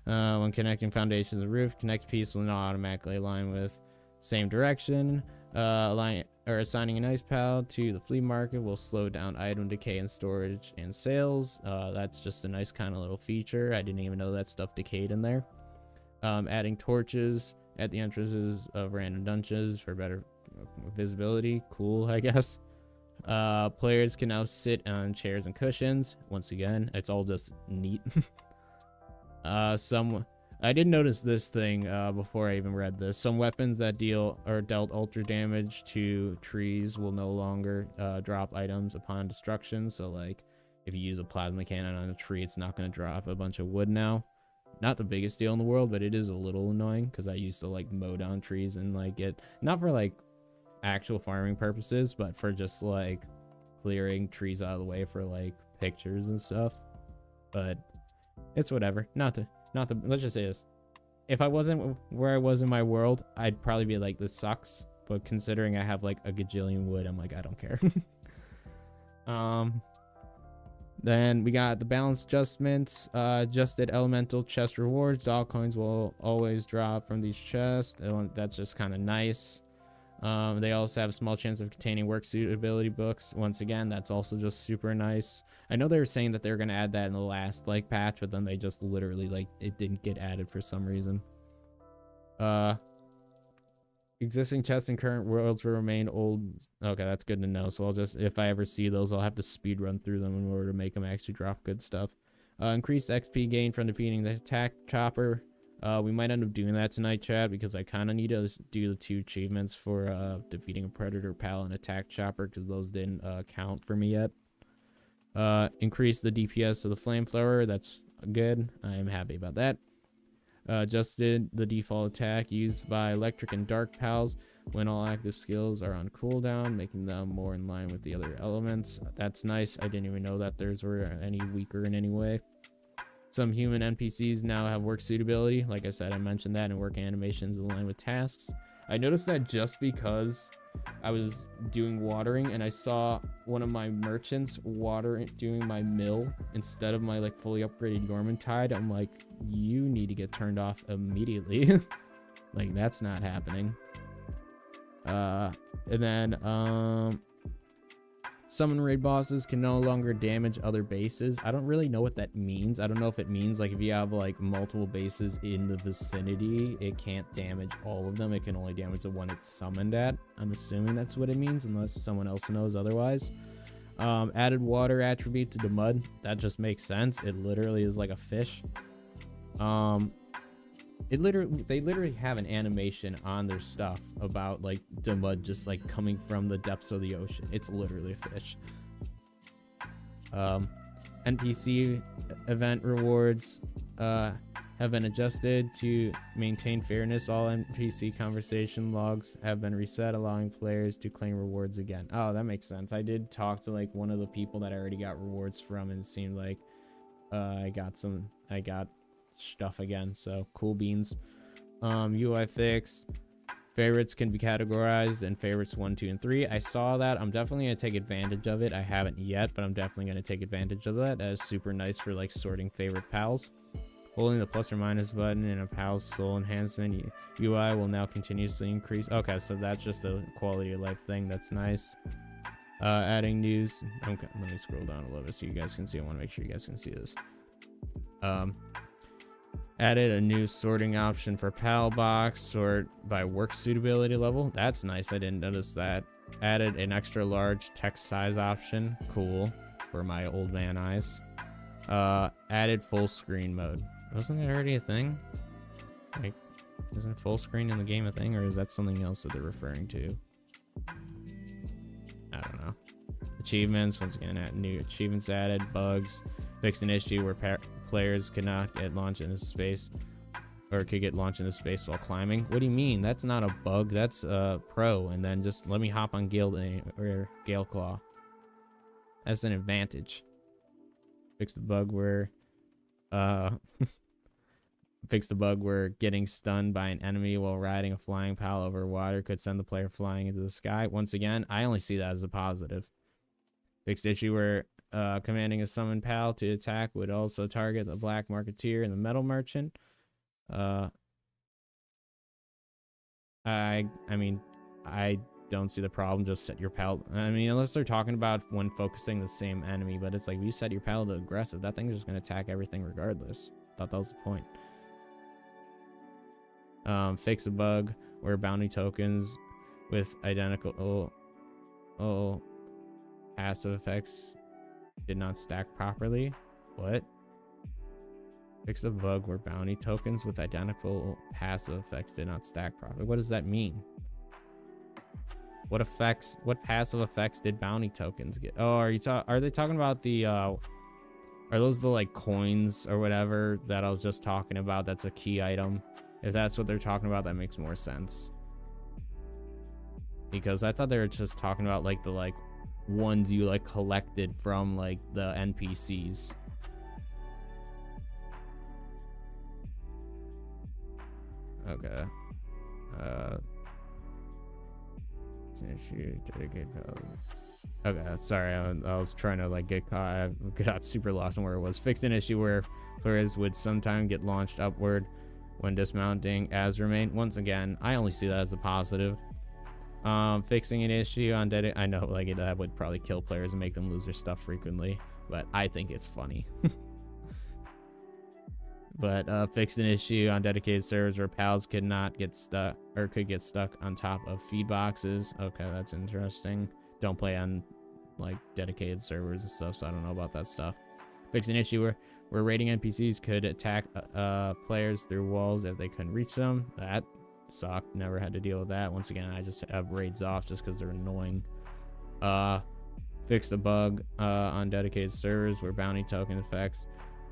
When connecting foundations and roof, connect piece will not automatically align with same direction. Assigning a nice pal to the flea market will slow down item decay and storage and sales. That's just a nice kind of little feature. I didn't even know that stuff decayed in there. Adding torches at the entrances of random dungeons for better visibility. Cool, I guess. Players can now sit on chairs and cushions. Once again, it's all just neat. I did notice this thing before I even read this. Some weapons that deal or dealt ultra damage to trees will no longer drop items upon destruction. So like if you use a plasma cannon on a tree, it's not going to drop a bunch of wood now. Not the biggest deal in the world, but it is a little annoying because I used to like mow down trees and like get, not for like actual farming purposes, but for just like clearing trees out of the way for like pictures and stuff. But it's whatever. Let's just say this. If I wasn't where I was in my world, I'd probably be like, this sucks. But considering I have like a gajillion wood, I'm like, I don't care. Then we got the balance adjustments. Adjusted elemental chest rewards. Dog coins will always drop from these chests. That's just kind of nice. They also have a small chance of containing work suitability books. Once again, that's also just super nice. I know they were saying that they were going to add that in the last like patch, but then they just literally like it didn't get added for some reason. Existing chests in current worlds will remain old. Okay, that's good to know. So I'll just, if I ever see those, I'll have to speed run through them in order to make them actually drop good stuff. Increased XP gain from defeating the attack chopper. We might end up doing that tonight, chat, because I kind of need to do the 2 achievements for defeating a predator pal and attack chopper, because those didn't count for me yet. Increase the DPS of the flamethrower. That's good. I am happy about that. Adjusted the default attack used by electric and dark pals when all active skills are on cooldown, making them more in line with the other elements. That's nice. I didn't even know that theirs were any weaker in any way. Some human NPCs now have work suitability. Like I said, I mentioned that, and work animations in line with tasks. I noticed that just because I was doing watering and I saw one of my merchants doing my mill instead of my like fully upgraded Gormantide. I'm like, you need to get turned off immediately. Like, that's not happening. And then summon raid bosses can no longer damage other bases. I don't really know what that means. I don't know if it means like if you have like multiple bases in the vicinity, it can't damage all of them. It can only damage the one it's summoned at. I'm assuming that's what it means, unless someone else knows otherwise. Added water attribute to the mud. That just makes sense. It literally is like a fish. They literally have an animation on their stuff about like the mud just like coming from the depths of the ocean. It's literally a fish. NPC event rewards have been adjusted to maintain fairness. All NPC conversation logs have been reset, allowing players to claim rewards again. Oh, that makes sense. I did talk to like one of the people that I already got rewards from, and it seemed like I got stuff again, so cool beans. UI fix. Favorites can be categorized in favorites 1, 2, and 3. I saw that. I'm definitely going to take advantage of it. I haven't yet, but I'm definitely going to take advantage of that. That is super nice for like sorting favorite pals. Holding the plus or minus button in a pal's soul enhancement UI will now continuously increase. Okay, so that's just a quality of life thing. That's nice. Adding news. Okay, let me scroll down a little bit so you guys can see. I want to make sure you guys can see this. Added a new sorting option for pal box, sort by work suitability level. That's nice. I didn't notice that. Added an extra large text size option. Cool for my old man eyes. Added full screen mode. Wasn't that already a thing? Like, isn't full screen in the game a thing, or is that something else that they're referring to? I don't know. Achievements. Once again, new achievements added. Bugs. Fixed an issue where players could not get launched into space, or could get launched into space while climbing. What do you mean? That's not a bug. That's pro. And then just let me hop on Gale Claw. That's an advantage. Fix the bug where getting stunned by an enemy while riding a flying pal over water could send the player flying into the sky. Once again, I only see that as a positive. Fixed issue where commanding a summoned pal to attack would also target the black marketeer and the metal merchant. I mean, I don't see the problem. Just set your pal. I mean, unless they're talking about when focusing the same enemy, but it's like if you set your pal to aggressive, that thing's just gonna attack everything regardless. Thought that was the point. Fix a bug where bounty tokens with identical passive effects did not stack properly. What? Fix a bug where bounty tokens with identical passive effects did not stack properly. What does that mean? What passive effects did bounty tokens get? Oh, are they talking about the are those the like coins or whatever that I was just talking about? That's a key item. If that's what they're talking about, that makes more sense. Because I thought they were just talking about like the like ones you like collected from like the NPCs. Okay. Okay, sorry, I was trying to like get caught. I got super lost on where it was. Fixed an issue where players would sometimes get launched upward when dismounting as remain. Once again, I only see that as a positive. Fixing an issue on I know like that would probably kill players and make them lose their stuff frequently, but I think it's funny. But fixed an issue on dedicated servers where pals could not get stuck or could get stuck on top of feed boxes. Okay, that's interesting. Don't play on like dedicated servers and stuff, so I don't know about that stuff. Fixed an issue where raiding NPCs could attack players through walls if they couldn't reach them. That sucked. Never had to deal with that. Once again, I just have raids off just because they're annoying. Fixed a bug on dedicated servers where bounty token effects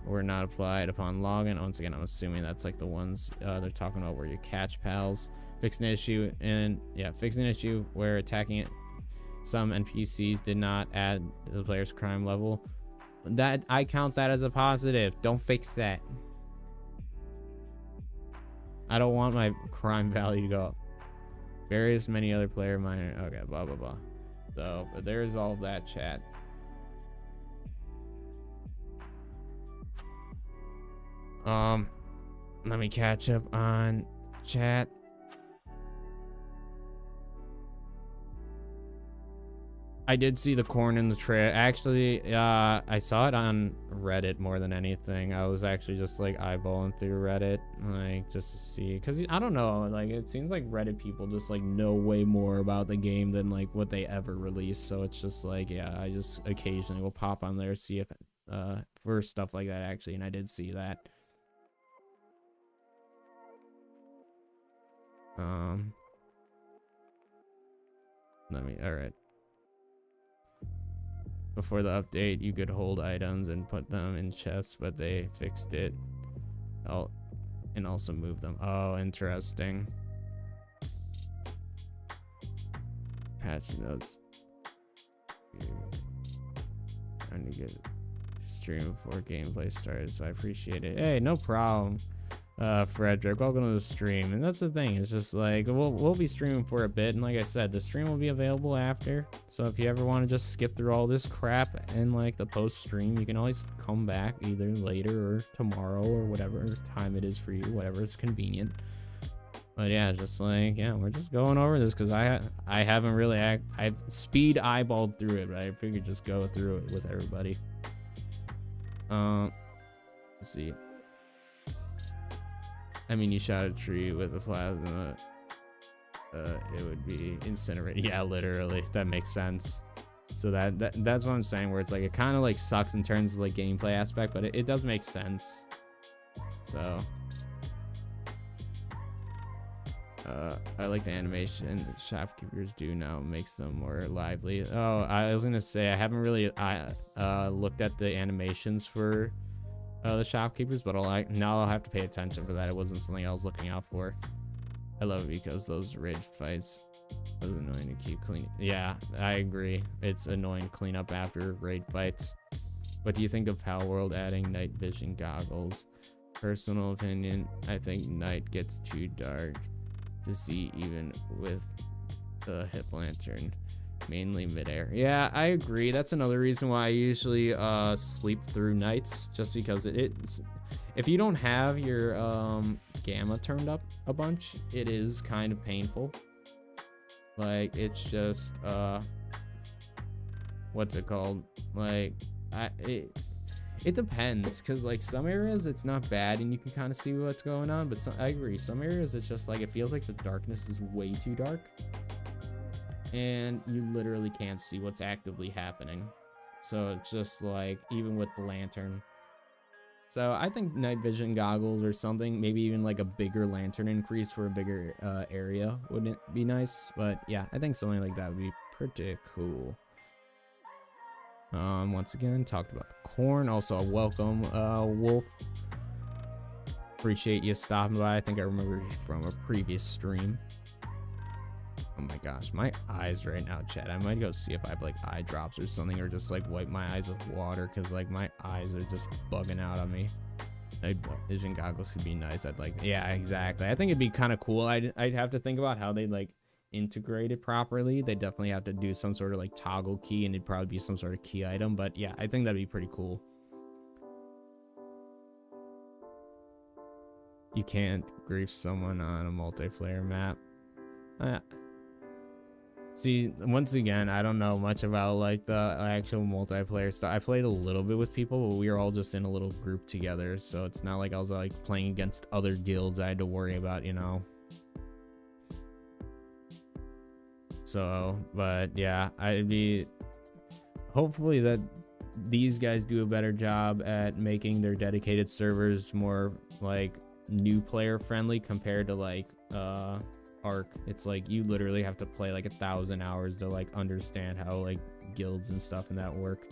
were not applied upon login. Once again, I'm assuming that's like the ones they're talking about where you catch pals. Fixed an issue where attacking some NPCs did not add to the player's crime level. That I count that as a positive. Don't fix that. I don't want my crime value to go up. Various many other player minor. Okay, blah blah blah. So but there's all of that, chat. Let me catch up on chat. I did see the corn in the tray. Actually, I saw it on Reddit more than anything. I was actually just like eyeballing through Reddit, like just to see, because I don't know, like it seems like Reddit people just like know way more about the game than like what they ever release. So it's just like, yeah, I just occasionally will pop on there, see if for stuff like that actually, and I did see that. All right. Before the update, you could hold items and put them in chests, but they fixed it. And also move them. Oh, interesting. Patch notes. Trying to get stream before gameplay started, so I appreciate it. Hey, no problem. Frederick, welcome to the stream. And that's the thing, it's just like we'll be streaming for a bit, and like I said, the stream will be available after, so if you ever want to just skip through all this crap and like the post stream, you can always come back either later or tomorrow or whatever time it is for you, whatever is convenient. But yeah, just like, yeah, we're just going over this because I haven't really I've speed eyeballed through it, but I figured just go through it with everybody. Let's see. I mean, you shot a tree with a plasma, it would be incinerated. Yeah, literally, that makes sense. So that's what I'm saying, where it's like it kind of like sucks in terms of like gameplay aspect, but it does make sense. So I like the animation that shopkeepers do now, makes them more lively. Oh, I was gonna say I haven't really looked at the animations for the shopkeepers, but now I'll have to pay attention for that. It wasn't something I was looking out for. I love it because those raid fights are annoying to keep clean. Yeah, I agree. It's annoying to clean up after raid fights. What do you think of Palworld adding night vision goggles? Personal opinion, I think night gets too dark to see even with the hip lantern. Mainly midair. Yeah, I agree. That's another reason why I usually sleep through nights, just because it's if you don't have your gamma turned up a bunch, it is kind of painful. Like it's just what's it called? Like it depends, because like some areas it's not bad and you can kind of see what's going on, but I agree, some areas it's just like it feels like the darkness is way too dark. and you literally can't see what's actively happening. So it's just like, even with the lantern. So I think night vision goggles or something, maybe even like a bigger lantern increase for a bigger area wouldn't be nice. But yeah, I think something like that would be pretty cool. Once again, talked about the corn. Also, welcome, Wolf. Appreciate you stopping by. I think I remember you from a previous stream. Oh my gosh, my eyes right now, chat. I might go see if I have like eye drops or something, or just like wipe my eyes with water, because like my eyes are just bugging out on me. Night vision goggles could be nice. I'd like, yeah, exactly. I think it'd be kind of cool. I'd have to think about how they like integrate it properly. They definitely have to do some sort of like toggle key, and it'd probably be some sort of key item. But yeah, I think that'd be pretty cool. You can't grief someone on a multiplayer map. See, once again, I don't know much about like the actual multiplayer stuff. I played a little bit with people, but we were all just in a little group together, so it's not like I was like playing against other guilds I had to worry about, you know. So, but yeah, I'd be hopefully that these guys do a better job at making their dedicated servers more like new player friendly compared to like Arc. It's like you literally have to play like 1,000 hours to like understand how like guilds and stuff and that work.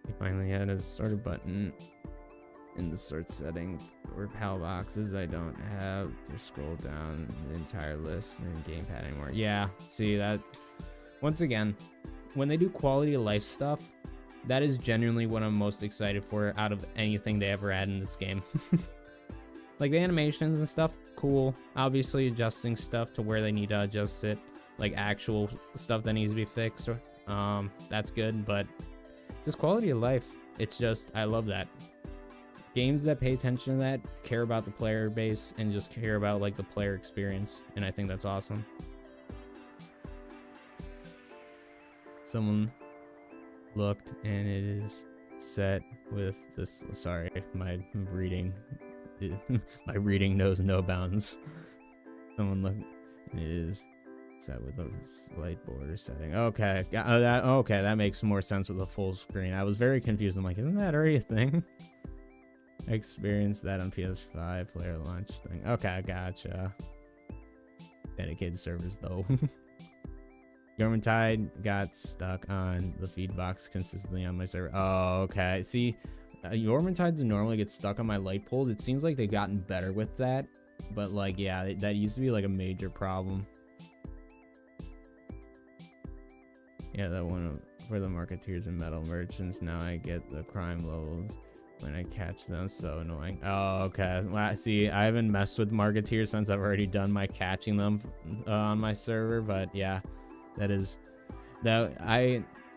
He finally had a starter button in the start setting or PAL boxes. I don't have to scroll down the entire list in gamepad anymore. Yeah, see that once again, when they do quality of life stuff, that is genuinely what I'm most excited for out of anything they ever add in this game. Like the animations and stuff, cool. Obviously adjusting stuff to where they need to adjust it, like actual stuff that needs to be fixed. That's good, but just quality of life, it's just, I love that. Games that pay attention to that, care about the player base, and just care about like the player experience, and I think that's awesome. Someone looked and it is set with this. Sorry, my reading knows no bounds. Someone looked and it is set with a slight border setting. Okay, that makes more sense with a full screen. I was very confused. I'm like, isn't that already a thing? I experienced that on PS5 player launch thing. Okay, gotcha. Dedicated servers though. Yormantide got stuck on the feed box consistently on my server. Oh, okay. See, Yormantides normally get stuck on my light poles. It seems like they've gotten better with that. But, like, yeah, that used to be, like, a major problem. Yeah, that one for the marketeers and metal merchants. Now I get the crime levels when I catch them. So annoying. Oh, okay. Well, see, I haven't messed with marketeers since I've already done my catching them on my server. But, yeah.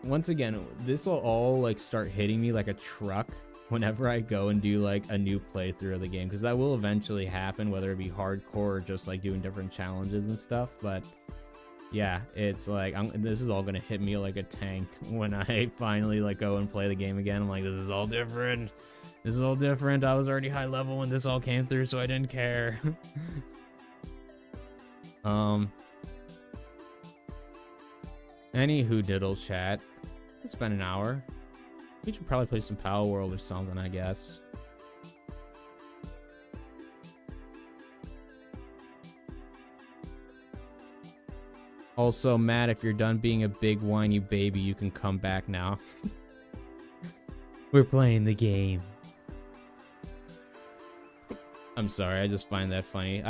Once again, this will all like start hitting me like a truck whenever I go and do like a new playthrough of the game, because that will eventually happen, whether it be hardcore or just like doing different challenges and stuff. But yeah, it's like this is all gonna hit me like a tank when I finally like go and play the game again. I'm like, this is all different. This is all different. I was already high level when this all came through, so I didn't care. Any diddle chat. It's been an hour. We should probably play some Palworld or something, I guess. Also, Matt, if you're done being a big whiny baby, you can come back now. We're playing the game. I'm sorry, I just find that funny.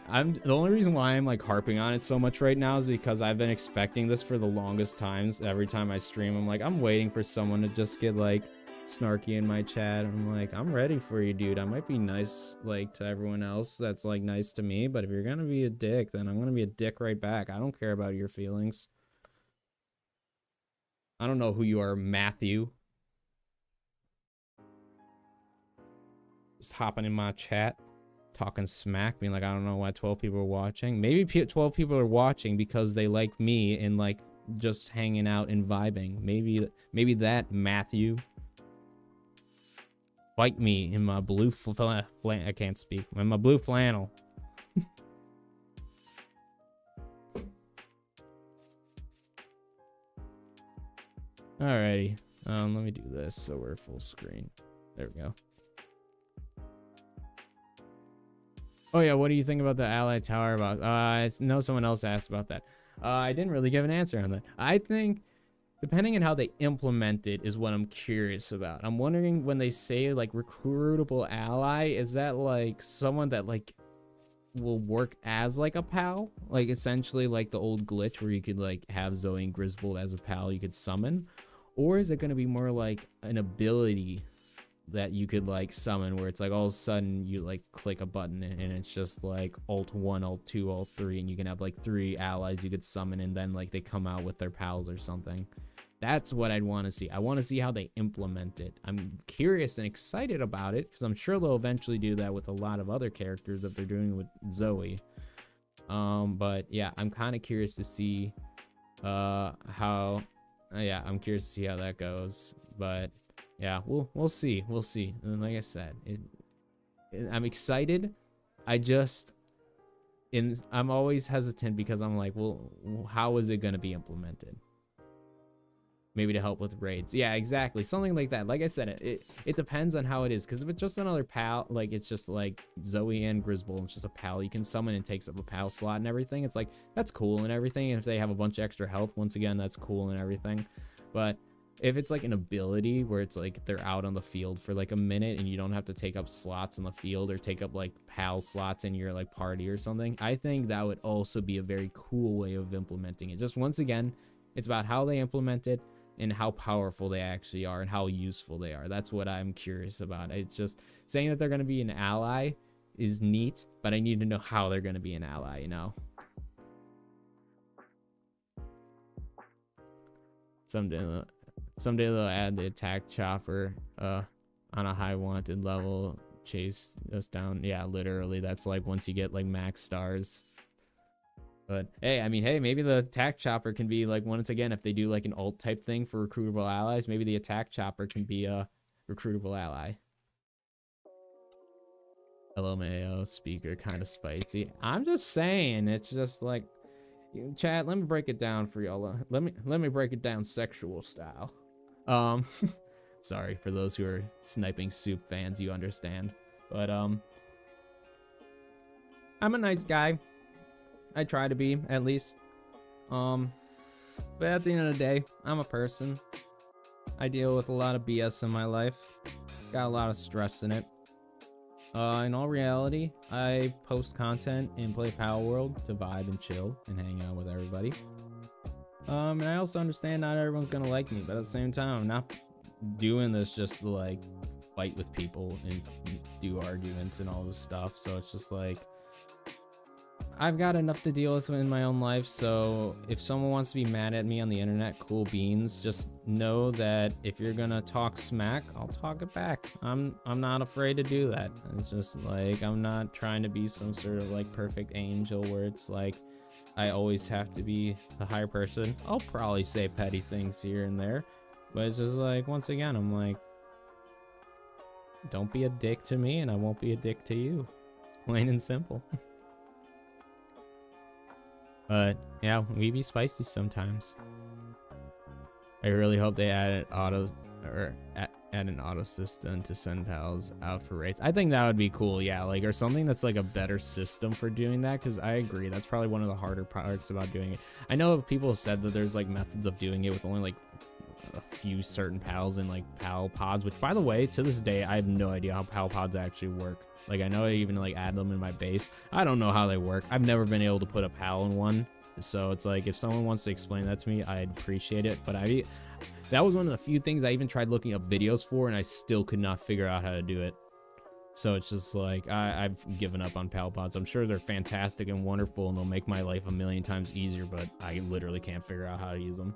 The only reason why I'm like harping on it so much right now is because I've been expecting this for the longest times. Every time I stream, I'm like, I'm waiting for someone to just get like snarky in my chat. I'm like, I'm ready for you, dude. I might be nice like to everyone else that's like nice to me, but if you're gonna be a dick, then I'm gonna be a dick right back. I don't care about your feelings. I don't know who you are, Matthew. Just hopping in my chat, talking smack, being like, I don't know why 12 people are watching. Maybe 12 people are watching because they like me and like just hanging out and vibing. Maybe that, Matthew. Fight me in my blue I can't speak. In my blue flannel. Alrighty. Let me do this so we're full screen. There we go. Oh yeah, what do you think about the Ally Tower? About I know someone else asked about that. I didn't really give an answer on that. I think depending on how they implement it is what I'm curious about. I'm wondering when they say like recruitable ally, is that like someone that like will work as like a pal, like essentially like the old glitch where you could like have Zoe and Griswold as a pal you could summon, or is it going to be more like an ability that you could like summon where it's like all of a sudden you like click a button and it's just like alt 1, alt 2, alt 3, and you can have like 3 allies you could summon and then like they come out with their pals or something. That's what I'd want to see. I want to see how they implement it. I'm curious and excited about it because I'm sure they'll eventually do that with a lot of other characters that they're doing with Zoe. But yeah, I'm kind of curious to see how I'm curious to see how that goes. But yeah, we'll see. And like I said, I'm excited. I'm always hesitant because I'm like, well, how is it going to be implemented? Maybe to help with raids. Yeah, exactly. Something like that. Like I said, it depends on how it is. Because if it's just another pal, like it's just like Zoe and Griswold, it's just a pal you can summon and takes up a pal slot and everything. It's like, that's cool and everything. And if they have a bunch of extra health, once again, that's cool and everything. But if it's like an ability where it's like they're out on the field for like a minute and you don't have to take up slots on the field or take up like pal slots in your like party or something, I think that would also be a very cool way of implementing it. Just once again, it's about how they implement it and how powerful they actually are and how useful they are. That's what I'm curious about. It's just saying that they're going to be an ally is neat, but I need to know how they're going to be an ally, you know? Someday they'll add the attack chopper on a high wanted level, chase us down. Yeah, literally. That's like once you get like max stars. But hey, I mean, hey, maybe the attack chopper can be like, once again, if they do like an ult type thing for recruitable allies, maybe the attack chopper can be a recruitable ally. Hello, Mayo. Speaker kind of spicy. I'm just saying, it's just like, chat, let me break it down for y'all. Let me break it down sexual style. Sorry for those who are sniping soup fans, you understand. But I'm a nice guy. I try to be, at least. But at the end of the day, I'm a person. I deal with a lot of BS in my life. Got a lot of stress in it. In all reality, I post content and play Palworld to vibe and chill and hang out with everybody. And I also understand not everyone's gonna like me, but at the same time, I'm not doing this just to like fight with people and do arguments and all this stuff. So it's just like, I've got enough to deal with in my own life, so if someone wants to be mad at me on the internet, cool beans. Just know that if you're gonna talk smack, I'll talk it back. I'm not afraid to do that. It's just like, I'm not trying to be some sort of like perfect angel where it's like I always have to be the higher person. I'll probably say petty things here and there, but it's just like, once again, I'm like, don't be a dick to me and I won't be a dick to you. It's plain and simple. But yeah, we be spicy sometimes. I really hope they add an auto system to send pals out for raids. I think that would be cool, yeah, like, or something that's like a better system for doing that, because I agree that's probably one of the harder parts about doing it. I know people have said that there's like methods of doing it with only like a few certain pals and like pal pods, which by the way, to this day, I have no idea how pal pods actually work. Like, I know I even like add them in my base. I don't know how they work. I've never been able to put a pal in one. So it's like, if someone wants to explain that to me, I'd appreciate it. But that was one of the few things I even tried looking up videos for, and I still could not figure out how to do it. So it's just like, I've given up on pal pods. I'm sure they're fantastic and wonderful, and they'll make my life a million times easier, but I literally can't figure out how to use them.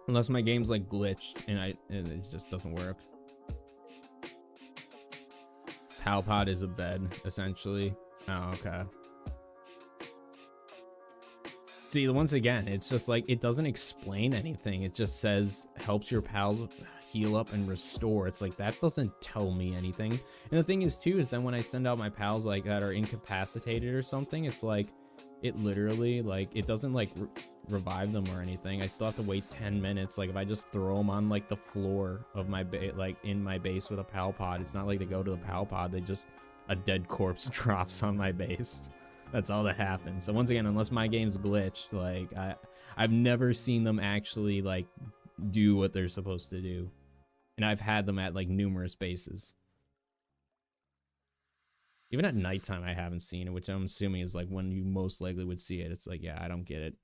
Unless my game's like glitched and it just doesn't work. Pal pod is a bed, essentially. Oh, okay. See, once again, it's just like, it doesn't explain anything. It just says helps your pals heal up and restore. It's like, that doesn't tell me anything. And the thing is too, is then when I send out my pals like that are incapacitated or something, it's like, it literally, like, it doesn't like revive them or anything. I still have to wait 10 minutes. Like, if I just throw them on like the floor of my like in my base with a pal pod, it's not like they go to the pal pod, they just, a dead corpse drops on my base. That's all that happens. So once again, unless my game's glitched, like, I've never seen them actually like do what they're supposed to do. And I've had them at like numerous bases. Even at nighttime, I haven't seen it, which I'm assuming is like when you most likely would see it. It's like, yeah, I don't get it.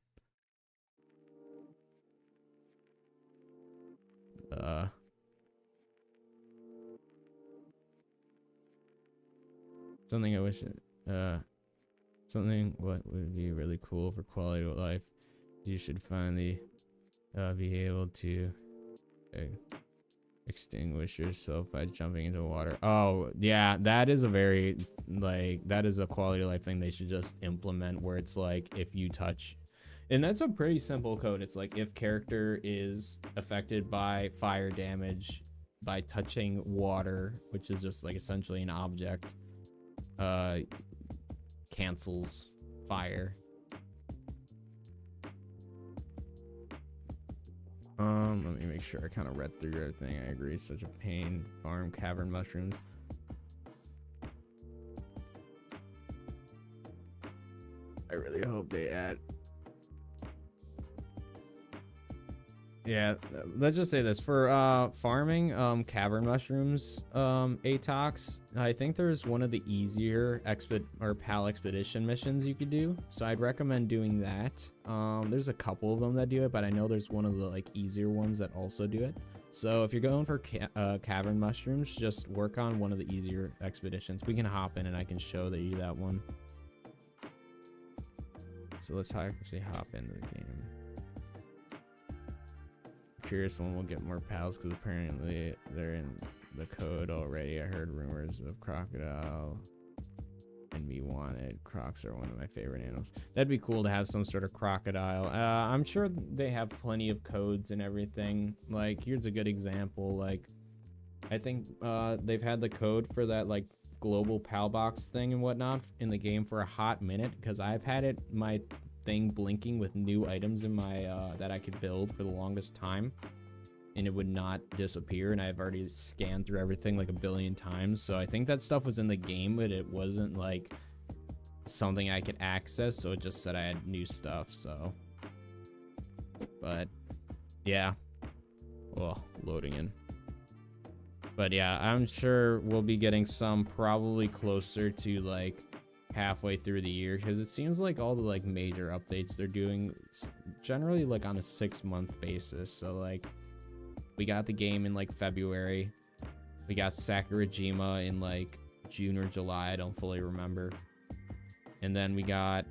Something I wish something what would be really cool for quality of life. You should finally be able to extinguish yourself by jumping into water. Oh yeah, that is a very, like, that is a quality of life thing they should just implement, where it's like, if you touch, and that's a pretty simple code. It's like, if character is affected by fire damage by touching water, which is just like essentially an object, cancels fire. Let me make sure I kind of read through everything. I agree, such a pain. Farm cavern mushrooms. I really hope they add. Yeah, let's just say this for farming cavern mushrooms atox. I think there's one of the easier pal expedition missions you could do, so I'd recommend doing that. There's a couple of them that do it, but I know there's one of the like easier ones that also do it. So if you're going for cavern mushrooms, just work on one of the easier expeditions. We can hop in and I can show you that one. So let's actually hop into the game. Curious when we'll get more pals, because apparently they're in the code already. I heard rumors of crocodile and me wanted. Crocs are one of my favorite animals. That'd be cool to have some sort of crocodile. I'm sure they have plenty of codes and everything. Like, here's a good example. Like, I think they've had the code for that like global pal box thing and whatnot in the game for a hot minute, because I've had it my thing blinking with new items in my that I could build for the longest time, and it would not disappear, and I've already scanned through everything like a billion times. So I think that stuff was in the game, but it wasn't like something I could access, so it just said I had new stuff. So, but yeah, well, loading in. But yeah, I'm sure we'll be getting some probably closer to like halfway through the year, because it seems like all the like major updates they're doing generally like on a 6-month basis. So like, we got the game in like February, we got Sakurajima in like June or July, I don't fully remember, and then we got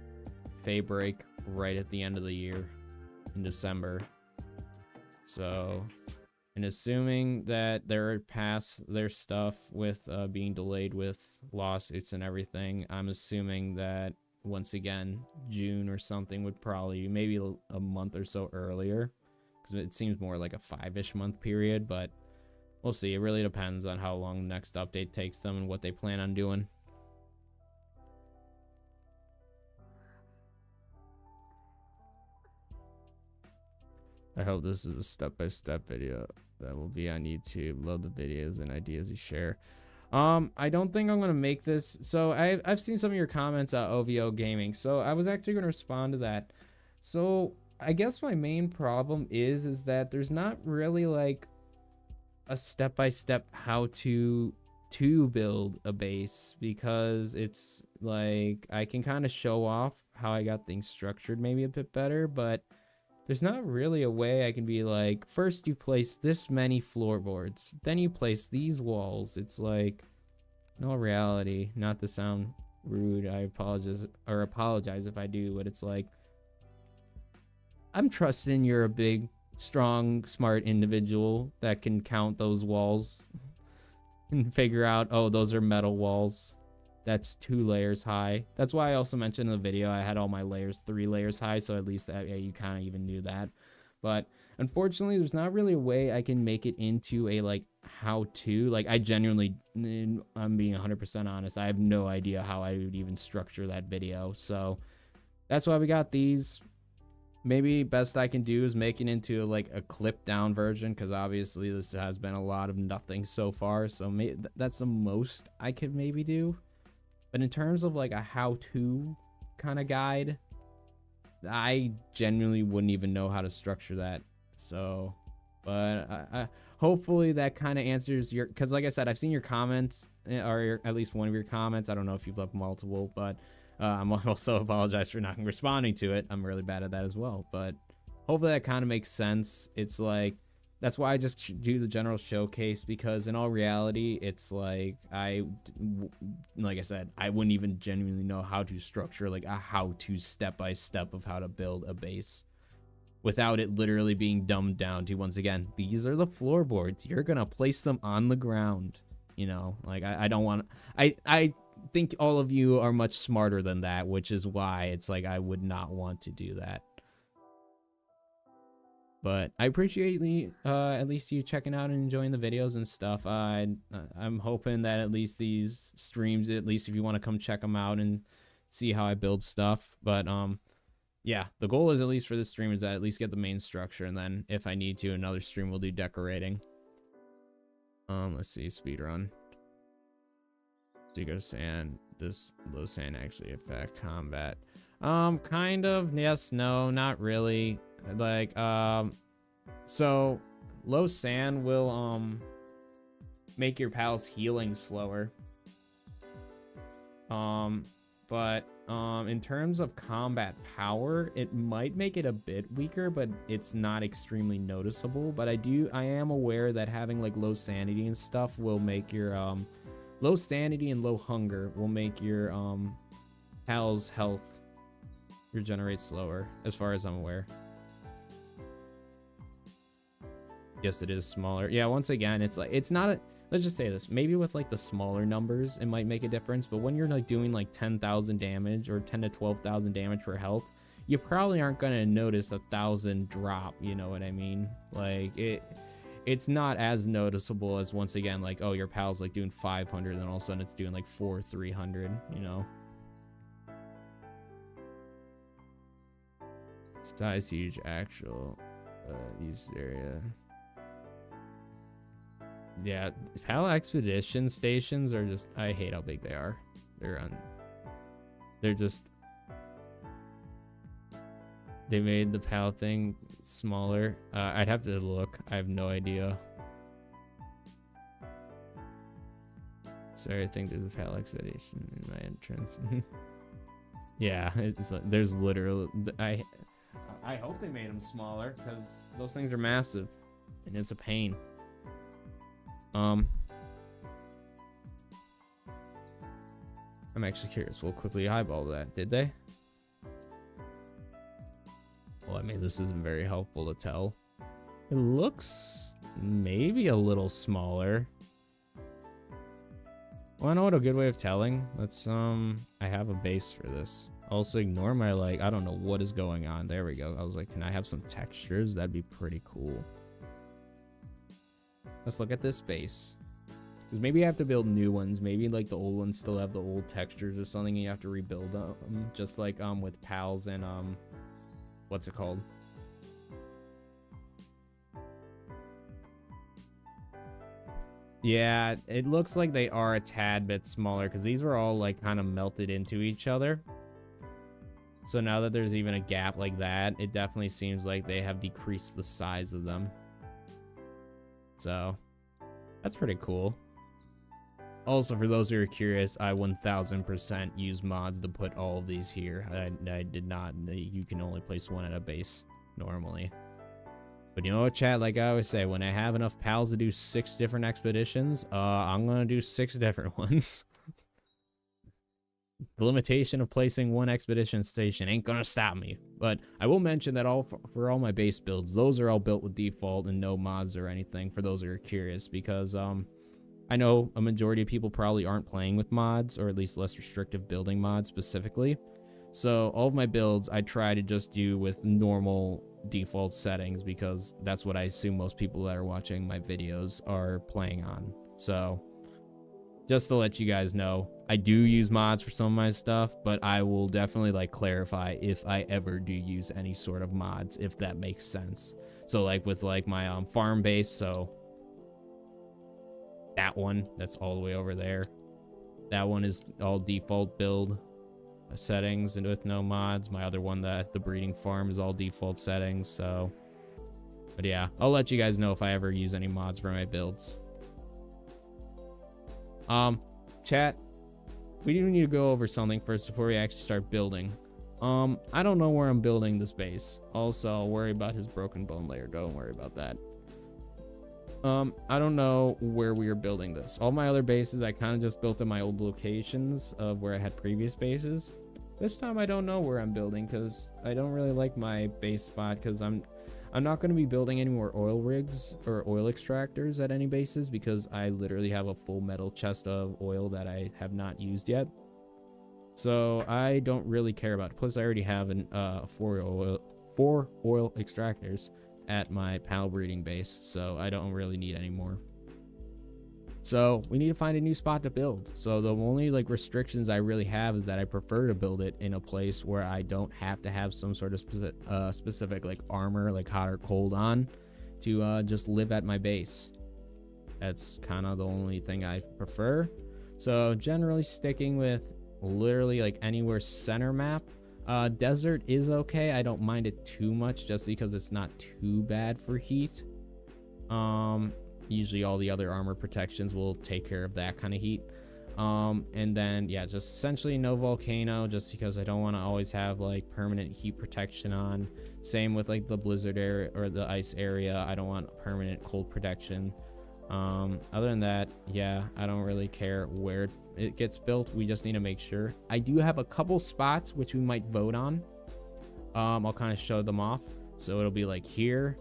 Faybreak right at the end of the year in December. So, and assuming that they're past their stuff with being delayed with lawsuits and everything, I'm assuming that once again, June or something would probably maybe a month or so earlier, because it seems more like a 5-ish month period, but we'll see. It really depends on how long the next update takes them and what they plan on doing. I hope this is a step-by-step video that will be on YouTube. Love the videos and ideas you share. I don't think I'm gonna make this. So I've seen some of your comments at OVO Gaming, so I was actually gonna respond to that. So I guess my main problem is that there's not really like a step-by-step how to build a base, because it's like I can kind of show off how I got things structured maybe a bit better, but there's not really a way I can be like, first you place this many floorboards, then you place these walls. It's like, in all reality, not to sound rude, I apologize if I do, but it's like, I'm trusting you're a big, strong, smart individual that can count those walls and figure out, oh, those are metal walls. That's 2 layers high. That's why I also mentioned in the video I had all my layers 3 layers high, so at least that, yeah, you kind of even knew that. But unfortunately, there's not really a way I can make it into a like how-to. Like, I genuinely, I'm being 100% honest, I have no idea how I would even structure that video. So that's why we got these. Maybe best I can do is make it into like a clip down version, because obviously this has been a lot of nothing so far. So that's the most I could maybe do. But in terms of like a how-to kind of guide, I genuinely wouldn't even know how to structure that. So, but I hopefully that kind of answers your, because like I said, I've seen your comments, or at least one of your comments. I don't know if you've left multiple, but I'm also apologize for not responding to it. I'm really bad at that as well. But hopefully that kind of makes sense. It's like, that's why I just do the general showcase, because in all reality, it's like like I said, I wouldn't even genuinely know how to structure like a how-to step-by-step of how to build a base without it literally being dumbed down to, once again, these are the floorboards. You're gonna place them on the ground. You know, like I don't want. I think all of you are much smarter than that, which is why it's like I would not want to do that. But I appreciate at least you checking out and enjoying the videos and stuff. I'm hoping that at least these streams, at least if you want to come check them out and see how I build stuff. But yeah, the goal is, at least for this stream, is that at least get the main structure, and then if I need to, another stream will do decorating. Let's see, speedrun. Digger sand. This low sand actually affect combat? Kind of. Yes, no, not really. Like, so low sand will make your pals healing slower. But in terms of combat power, it might make it a bit weaker, but it's not extremely noticeable. But I am aware that having like low sanity and stuff will make your low sanity and low hunger will make your pals health regenerate slower, as far as I'm aware. Yes, it is smaller. Yeah, once again, it's like, it's not a, let's just say this, maybe with like the smaller numbers it might make a difference, but when you're like doing like 10,000 damage or 10 to 12,000 damage per health, you probably aren't going to notice 1,000 drop, you know what I mean? Like it's not as noticeable as, once again, like, oh, your pal's like doing 500 and all of a sudden it's doing like 300, you know. Size huge actual use area. Yeah, PAL expedition stations are just, I hate how big they are. They're just, they made the PAL thing smaller. I'd have to look. I have no idea. Sorry, I think there's a PAL expedition in my entrance. Yeah, it's like, there's literally, I hope they made them smaller, because those things are massive and it's a pain. I'm actually curious. We'll quickly eyeball that. Did they? Well, I mean, this isn't very helpful to tell. It looks maybe a little smaller. Well, I know what a good way of telling. Let's, I have a base for this. Also ignore my, like, I don't know what is going on. There we go. I was like, can I have some textures? That'd be pretty cool. Let's look at this base. Because maybe I have to build new ones. Maybe like the old ones still have the old textures or something, and you have to rebuild them. Just like with PALs and what's it called? Yeah, it looks like they are a tad bit smaller, because these were all like kind of melted into each other. So now that there's even a gap like that, it definitely seems like they have decreased the size of them. So that's pretty cool. Also, for those who are curious, I 1000% use mods to put all of these here. I did not. You can only place one at a base normally. But you know what, chat? Like I always say, when I have enough pals to do 6 different expeditions, I'm gonna do 6 different ones. The limitation of placing one expedition station ain't gonna stop me. But I will mention that for all my base builds, those are all built with default and no mods or anything, for those who are curious, because I know a majority of people probably aren't playing with mods, or at least less restrictive building mods specifically. So all of my builds I try to just do with normal default settings, because that's what I assume most people that are watching my videos are playing on. So just to let you guys know, I do use mods for some of my stuff, but I will definitely like clarify if I ever do use any sort of mods, if that makes sense. So like with like my farm base, so that one that's all the way over there, that one is all default build settings and with no mods. My other one, the breeding farm, is all default settings. So but yeah, I'll let you guys know if I ever use any mods for my builds. Chat, we do need to go over something first before we actually start building. I don't know where I'm building this base. Also, I'll worry about his broken bone layer. Don't worry about that. I don't know where we are building this. All my other bases I kind of just built in my old locations of where I had previous bases. This time I don't know where I'm building, because I don't really like my base spot, because I'm not going to be building any more oil rigs or oil extractors at any bases, because I literally have a full metal chest of oil that I have not used yet. So I don't really care about it. Plus I already have four oil extractors at my pal breeding base, so I don't really need any more. So we need to find a new spot to build. So the only like restrictions I really have is that I prefer to build it in a place where I don't have to have some sort of specific like armor, like hot or cold on, to just live at my base. That's kind of the only thing I prefer. So generally sticking with literally like anywhere center map. Desert is okay. I don't mind it too much, just because it's not too bad for heat. Usually all the other armor protections will take care of that kind of heat. And then yeah, just essentially no volcano, just because I don't want to always have like permanent heat protection on. Same with like the blizzard area or the ice area. I don't want permanent cold protection. Other than that, yeah, I don't really care where it gets built. We just need to make sure. I do have a couple spots which we might vote on. I'll kind of show them off. So it'll be like here.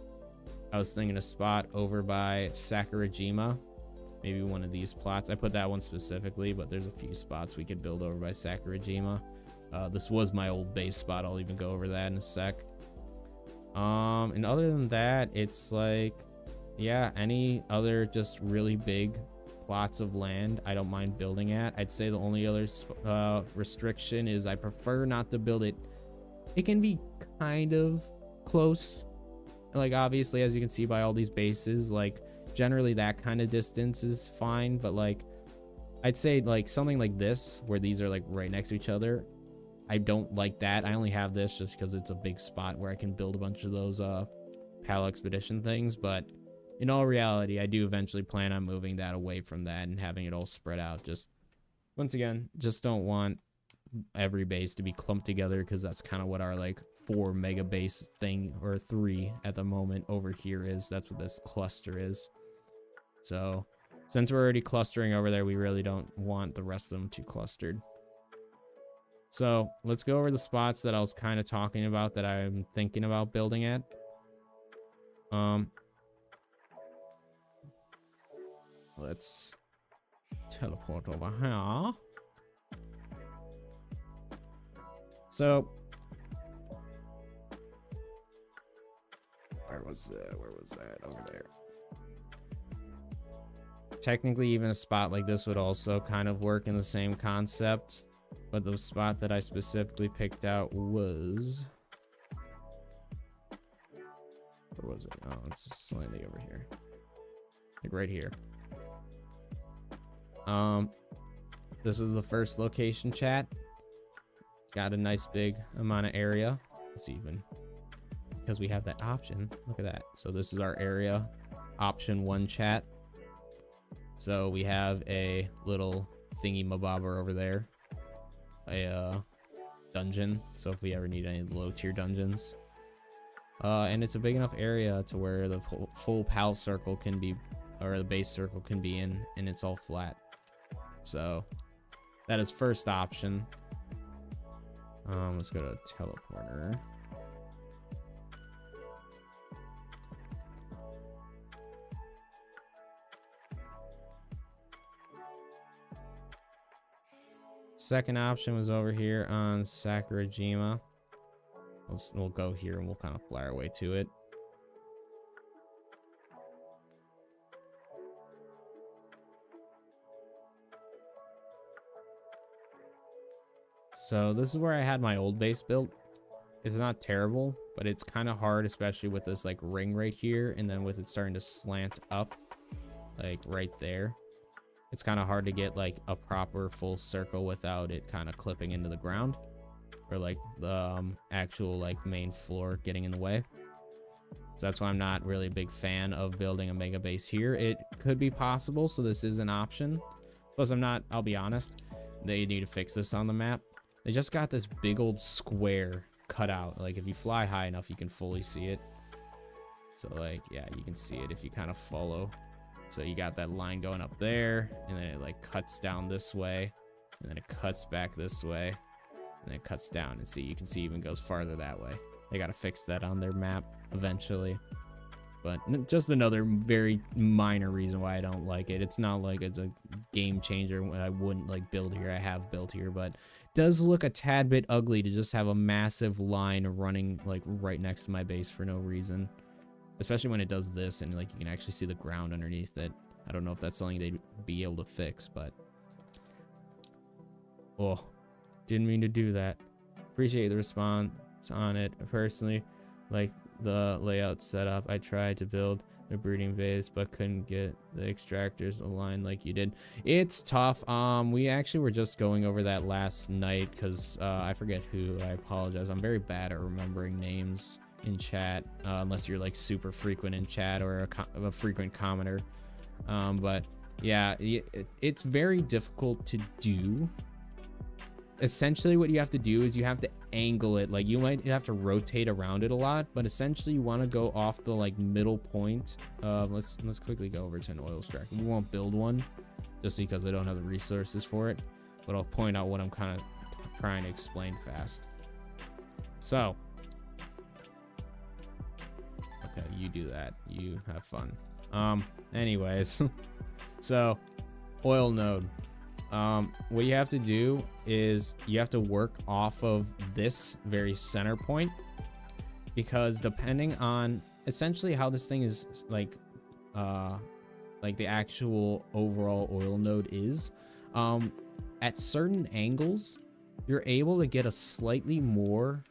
I was thinking a spot over by Sakurajima, maybe one of these plots. I put that one specifically, but there's a few spots we could build over by Sakurajima. This was my old base spot. I'll even go over that in a sec. And other than that, it's like, yeah, any other just really big plots of land I don't mind building at. I'd say the only other restriction is I prefer not to build it. It can be kind of close. Like obviously, as you can see by all these bases, like generally that kind of distance is fine, but like I'd say like something like this where these are like right next to each other, I don't like that. I only have this just because it's a big spot where I can build a bunch of those PAL expedition things, but in all reality, I do eventually plan on moving that away from that and having it all spread out. Just once again, just don't want every base to be clumped together, because that's kind of what our like 4 mega base thing, or 3 at the moment over here is. That's what this cluster is. So since we're already clustering over there, we really don't want the rest of them too clustered. So let's go over the spots that I was kind of talking about that I'm thinking about building at. Let's teleport over here. So where was that? Over there. Technically, even a spot like this would also kind of work in the same concept, but the spot that I specifically picked out was, where was it? Oh, it's just slightly over here, like right here. This was the first location, chat. Got a nice big amount of area. Let's even, because we have that option. Look at that. So this is our area, option 1, chat. So we have a little thingy mabobber over there, a dungeon. So if we ever need any low tier dungeons, and it's a big enough area to where the full PAL circle can be, or the base circle can be in, and it's all flat. So that is first option. Let's go to teleporter. Second option was over here on Sakurajima. We'll go here and we'll kind of fly our way to it. So this is where I had my old base built. It's not terrible, but it's kind of hard, especially with this like ring right here, and then with it starting to slant up, like right there. It's kind of hard to get like a proper full circle without it kind of clipping into the ground, or like the actual like main floor getting in the way. So that's why I'm not really a big fan of building a mega base here. It could be possible, so this is an option. Plus, I'll be honest, they need to fix this on the map. They just got this big old square cut out. Like, if you fly high enough, you can fully see it. So, like, yeah, you can see it if you kind of follow. So you got that line going up there, and then it, like, cuts down this way, and then it cuts back this way, and then it cuts down. And see, you can see it even goes farther that way. They got to fix that on their map eventually. But just another very minor reason why I don't like it. It's not like it's a game changer. I wouldn't like build here. I have built here, but it does look a tad bit ugly to just have a massive line running like right next to my base for no reason. Especially when it does this and like you can actually see the ground underneath it. I don't know if that's something they'd be able to fix, but oh, didn't mean to do that. Appreciate the response on it. Personally, like the layout setup. I tried to build a breeding base but couldn't get the extractors aligned like you did. It's tough. We actually were just going over that last night because I forget who. I apologize. I'm very bad at remembering names in chat, unless you're like super frequent in chat or a frequent commenter. But yeah, it's very difficult to do. Essentially what you have to do is you have to angle it. Like you might have to rotate around it a lot, but essentially you want to go off the like middle point. Let's quickly go over to an oil extractor. We won't build one just because I don't have the resources for it, but I'll point out what I'm kind of trying to explain fast. So okay, you do that, you have fun. Anyways, so oil node. What you have to do is you have to work off of this very center point, because depending on essentially how this thing is like the actual overall oil node is, at certain angles you're able to get a slightly more,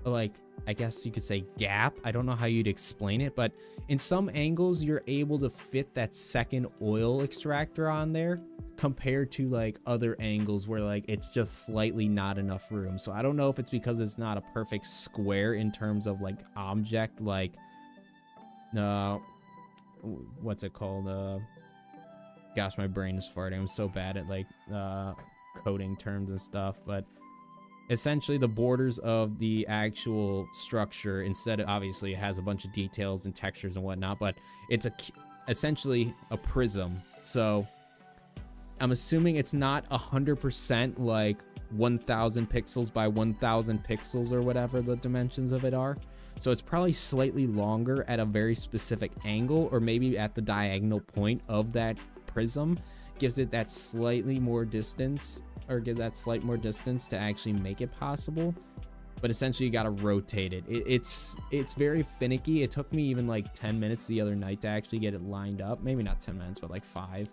like, I guess you could say gap. I don't know how you'd explain it, but in some angles you're able to fit that second oil extractor on there compared to like other angles where like it's just slightly not enough room. So I don't know if it's because it's not a perfect square in terms of like object, like what's it called, gosh, my brain is farting. I'm so bad at like coding terms and stuff, but essentially the borders of the actual structure, instead of, obviously it has a bunch of details and textures and whatnot, but it's essentially a prism. So I'm assuming it's not 100% like 1000 pixels by 1000 pixels or whatever the dimensions of it are. So it's probably slightly longer at a very specific angle, or maybe at the diagonal point of that prism gives it that slightly more distance, or give that slight more distance to actually make it possible. But essentially you got to rotate it. It's very finicky. It took me even like 10 minutes the other night to actually get it lined up. Maybe not 10 minutes, but like 5.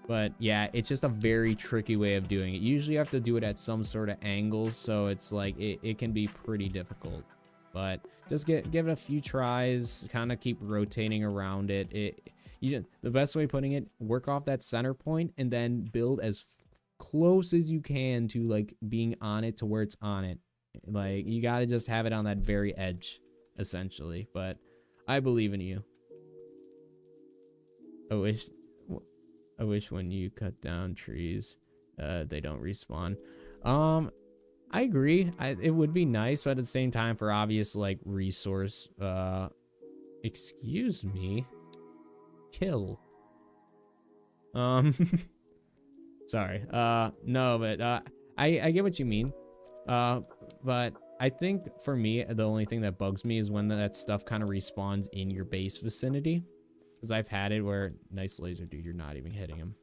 But yeah, it's just a very tricky way of doing it. Usually you have to do it at some sort of angles, so it's like it can be pretty difficult. But just give it a few tries, kind of keep rotating around it. The best way of putting it, work off that center point and then build as close as you can to like being on it to where it's on it. Like you got to just have it on that very edge essentially. But I believe in you. I wish when you cut down trees, they don't respawn. I agree. It would be nice, but at the same time, for obvious like resource, excuse me, kill. Sorry. No, but I get what you mean. But I think for me, the only thing that bugs me is when that stuff kind of respawns in your base vicinity. Because I've had it where, nice laser, dude, you're not even hitting him.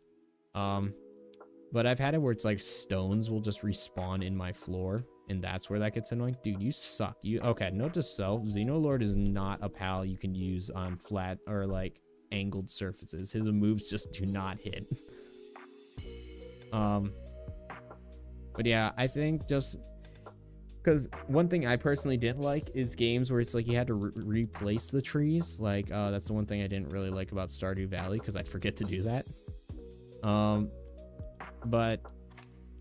But But I've had it where it's like stones will just respawn in my floor, and that's where that gets annoying. Dude, you suck. You okay? Note to self: Xenoloord is not a pal you can use on flat or like angled surfaces. His moves just do not hit. But yeah, I think just because one thing I personally didn't like is games where it's like you had to replace the trees. Like that's the one thing I didn't really like about Stardew Valley, because I'd forget to do that. But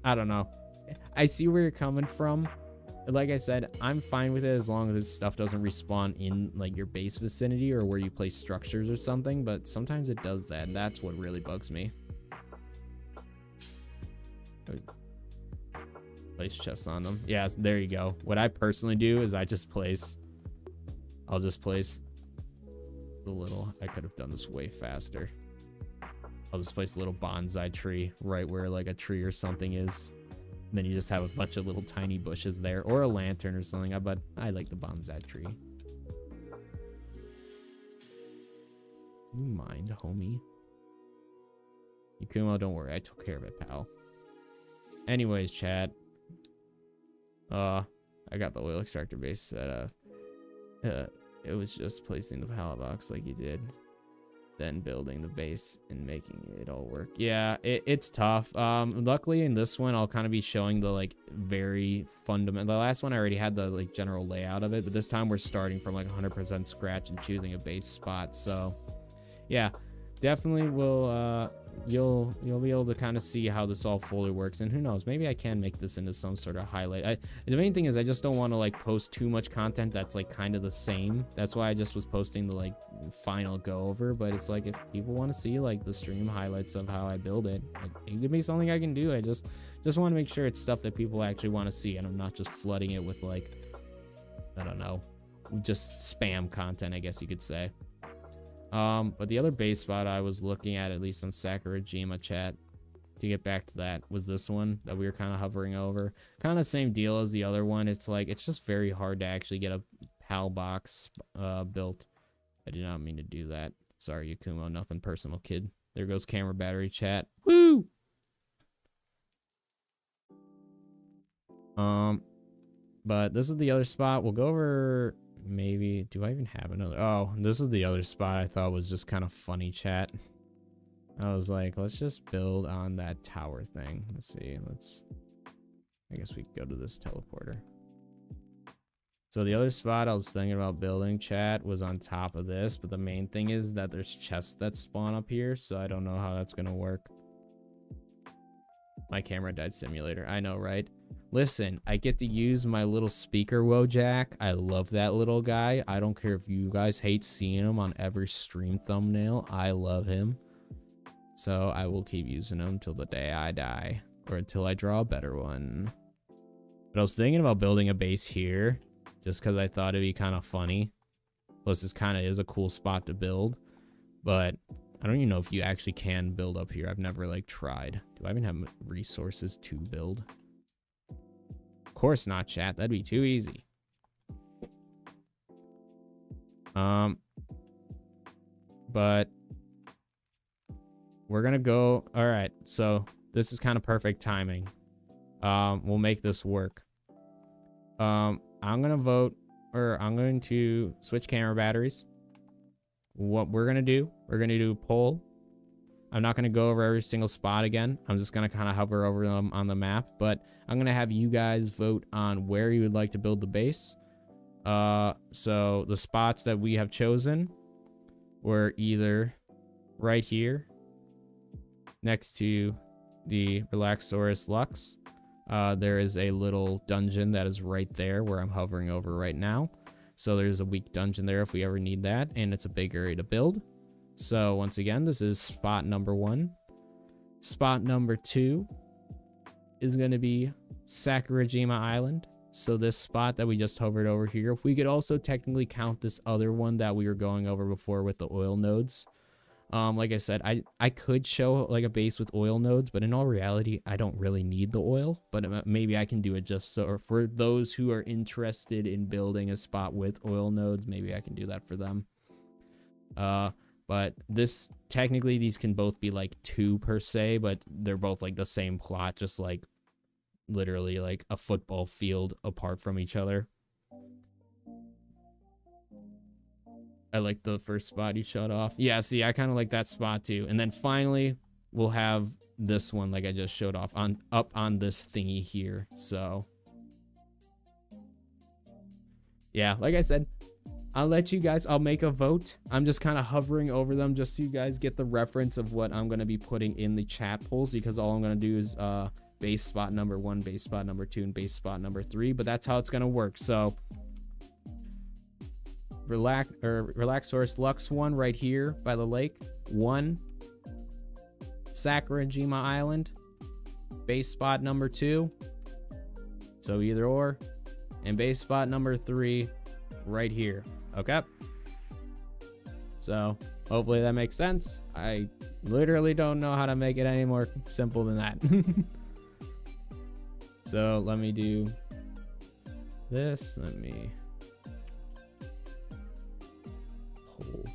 I don't know. I see where you're coming from. Like I said, I'm fine with it as long as this stuff doesn't respawn in like your base vicinity or where you place structures or something, but sometimes it does that, and that's what really bugs me. Place chests on them. Yeah, there you go. What I personally do is I'll just place the little, I could have done this way faster. I'll just place a little bonsai tree right where like a tree or something is. And then you just have a bunch of little tiny bushes there, or a lantern or something. But I like the bonsai tree. Do you mind, homie? Yakumo, don't worry. I took care of it, pal. Anyways, chat. I got the oil extractor base set up. It was just placing the pallet box like you did, then building the base and making it all work. Yeah, it's tough. Luckily in this one I'll kind of be showing the like very fundamental. The last one I already had the like general layout of it, but this time we're starting from like 100% scratch and choosing a base spot. So yeah, definitely will you'll be able to kind of see how this all fully works, and who knows, maybe I can make this into some sort of highlight. The main thing is I just don't want to like post too much content that's like kind of the same. That's why I just was posting the like final go over. But it's like, if people want to see like the stream highlights of how I build it, it could be something I can do. I just want to make sure it's stuff that people actually want to see, and I'm not just flooding it with like, I don't know, just spam content, I guess you could say. But the other base spot I was looking at least on Sakurajima chat, to get back to that, was this one that we were kind of hovering over. Kind of same deal as the other one. It's like, it's just very hard to actually get a PAL box built. I did not mean to do that. Sorry, Yakumo, nothing personal, kid. There goes camera battery chat. Woo! But this is the other spot. We'll go over... Maybe, do I even have another? Oh, this is the other spot I thought was just kind of funny, chat. I was like, let's just build on that tower thing. Let's see, I guess we could go to this teleporter. So the other spot I was thinking about building, chat, was on top of this, but the main thing is that there's chests that spawn up here, so I don't know how that's gonna work. My camera died simulator, I know, right? Listen, I get to use my little speaker Wojak. I love that little guy. I don't care if you guys hate seeing him on every stream thumbnail. I love him. So I will keep using him till the day I die, or until I draw a better one. But I was thinking about building a base here, just because I thought it'd be kind of funny. Plus, this kind of is a cool spot to build. But I don't even know if you actually can build up here. I've never like tried. Do I even have resources to build? Of course not, chat. That'd be too easy. But we're gonna go. All right, so this is kind of perfect timing. We'll make this work. I'm gonna vote, or I'm going to switch camera batteries. What we're gonna do a poll. I'm not gonna go over every single spot again. I'm just gonna kind of hover over them on the map, but I'm gonna have you guys vote on where you would like to build the base. So the spots that we have chosen were either right here next to the Relaxaurus Lux. There is a little dungeon that is right there where I'm hovering over right now. So there's a weak dungeon there if we ever need that, and it's a big area to build. So once again, this is spot number 1. Spot number 2 is going to be Sakurajima Island. So this spot that we just hovered over here, we could also technically count this other one that we were going over before with the oil nodes. Like I said, I could show like a base with oil nodes, but in all reality, I don't really need the oil. But maybe I can do it just so for those who are interested in building a spot with oil nodes, maybe I can do that for them. But this, technically, these can both be like 2 per se, but they're both like the same plot, just like literally like a football field apart from each other. I like the first spot you showed off. Yeah, see, I kind of like that spot too. And then finally, we'll have this one like I just showed off on up on this thingy here. So yeah, like I said, I'll let you guys, I'll make a vote. I'm just kind of hovering over them just so you guys get the reference of what I'm going to be putting in the chat polls, because all I'm going to do is base spot number 1, base spot number 2, and base spot number 3. But that's how it's going to work. So Relaxorus Lux 1 right here by the lake. 1, Sakurajima Island, base spot number 2. So either or. And base spot number 3 right here. Okay, so hopefully that makes sense. I literally don't know how to make it any more simple than that. So let me do this. Let me pull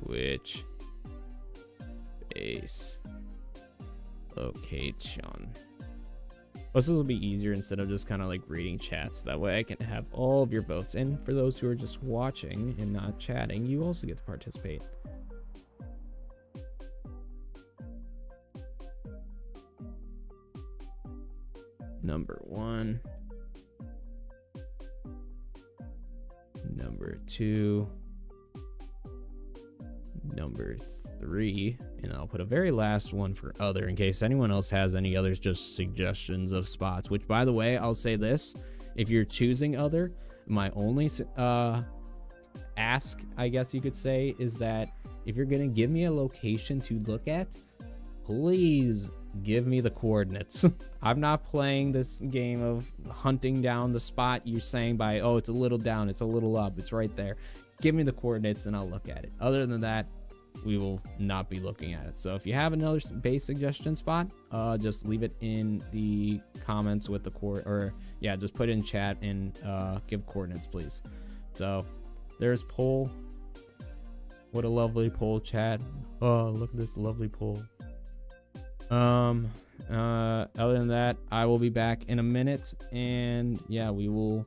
which base location. This will be easier instead of just kind of like reading chats. That way I can have all of your votes. And for those who are just watching and not chatting, you also get to participate. Number 1. Number 2. Number 3, and I'll put a very last one for other in case anyone else has any others, just suggestions of spots. Which, by the way, I'll say this: if you're choosing other, my only ask, I guess you could say, is that if you're gonna give me a location to look at, please give me the coordinates. I'm not playing this game of hunting down the spot you're saying by, oh, it's a little down, it's a little up, it's right there. Give me the coordinates and I'll look at it. Other than that, we will not be looking at it. So if you have another base suggestion spot, just leave it in the comments with the or yeah, just put it in chat and give coordinates, please. So there's poll. What a lovely poll, chat. Oh, look at this lovely poll. Other than that, I will be back in a minute, and yeah, we'll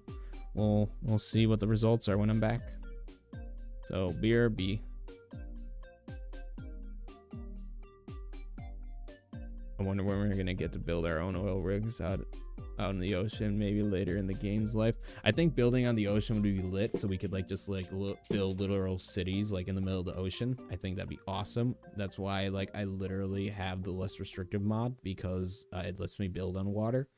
see what the results are when I'm back. So BRB. I wonder when we're gonna get to build our own oil rigs out in the ocean, maybe later in the game's life. I think building on the ocean would be lit, so we could like just like build literal cities like in the middle of the ocean. I think that'd be awesome. That's why like I literally have the less restrictive mod, because it lets me build on water.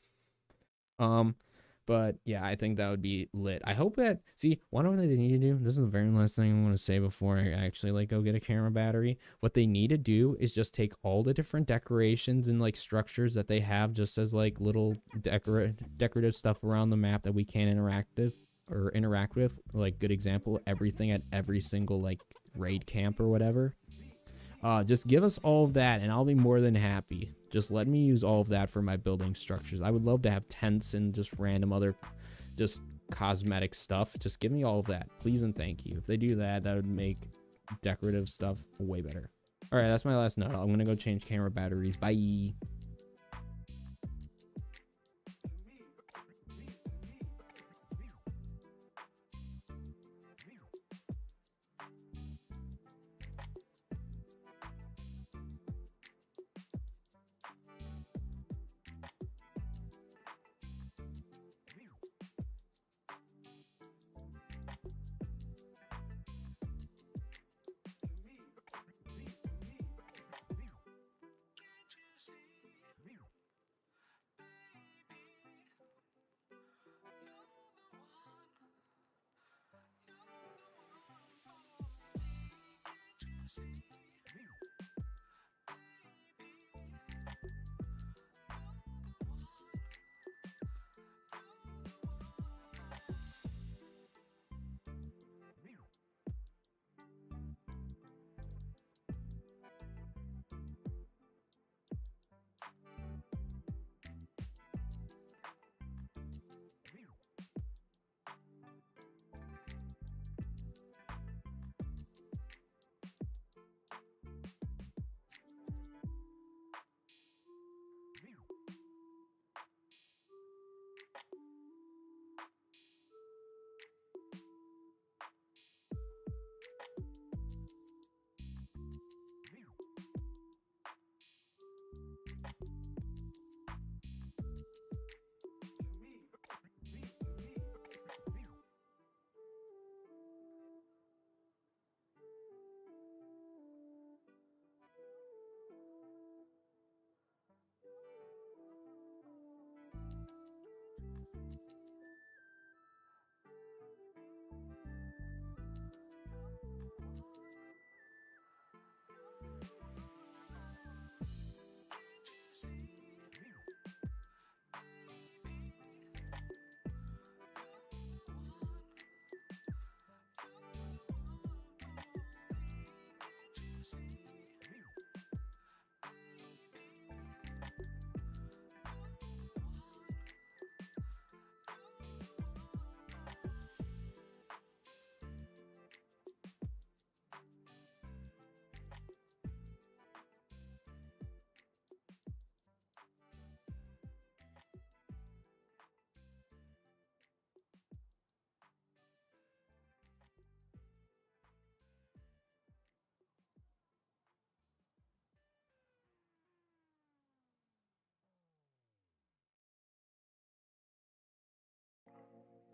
But yeah, I think that would be lit. I hope that, see, one of what they need to do, this is the very last thing I want to say before I actually like go get a camera battery. What they need to do is just take all the different decorations and like structures that they have just as like little decorative stuff around the map that we can interact with. Like, good example, everything at every single like raid camp or whatever. Just give us all of that and I'll be more than happy. Just let me use all of that for my building structures. I would love to have tents and just random other just cosmetic stuff. Just give me all of that, please and thank you. If they do that, that would make decorative stuff way better. All right, that's my last note. I'm gonna go change camera batteries. Bye.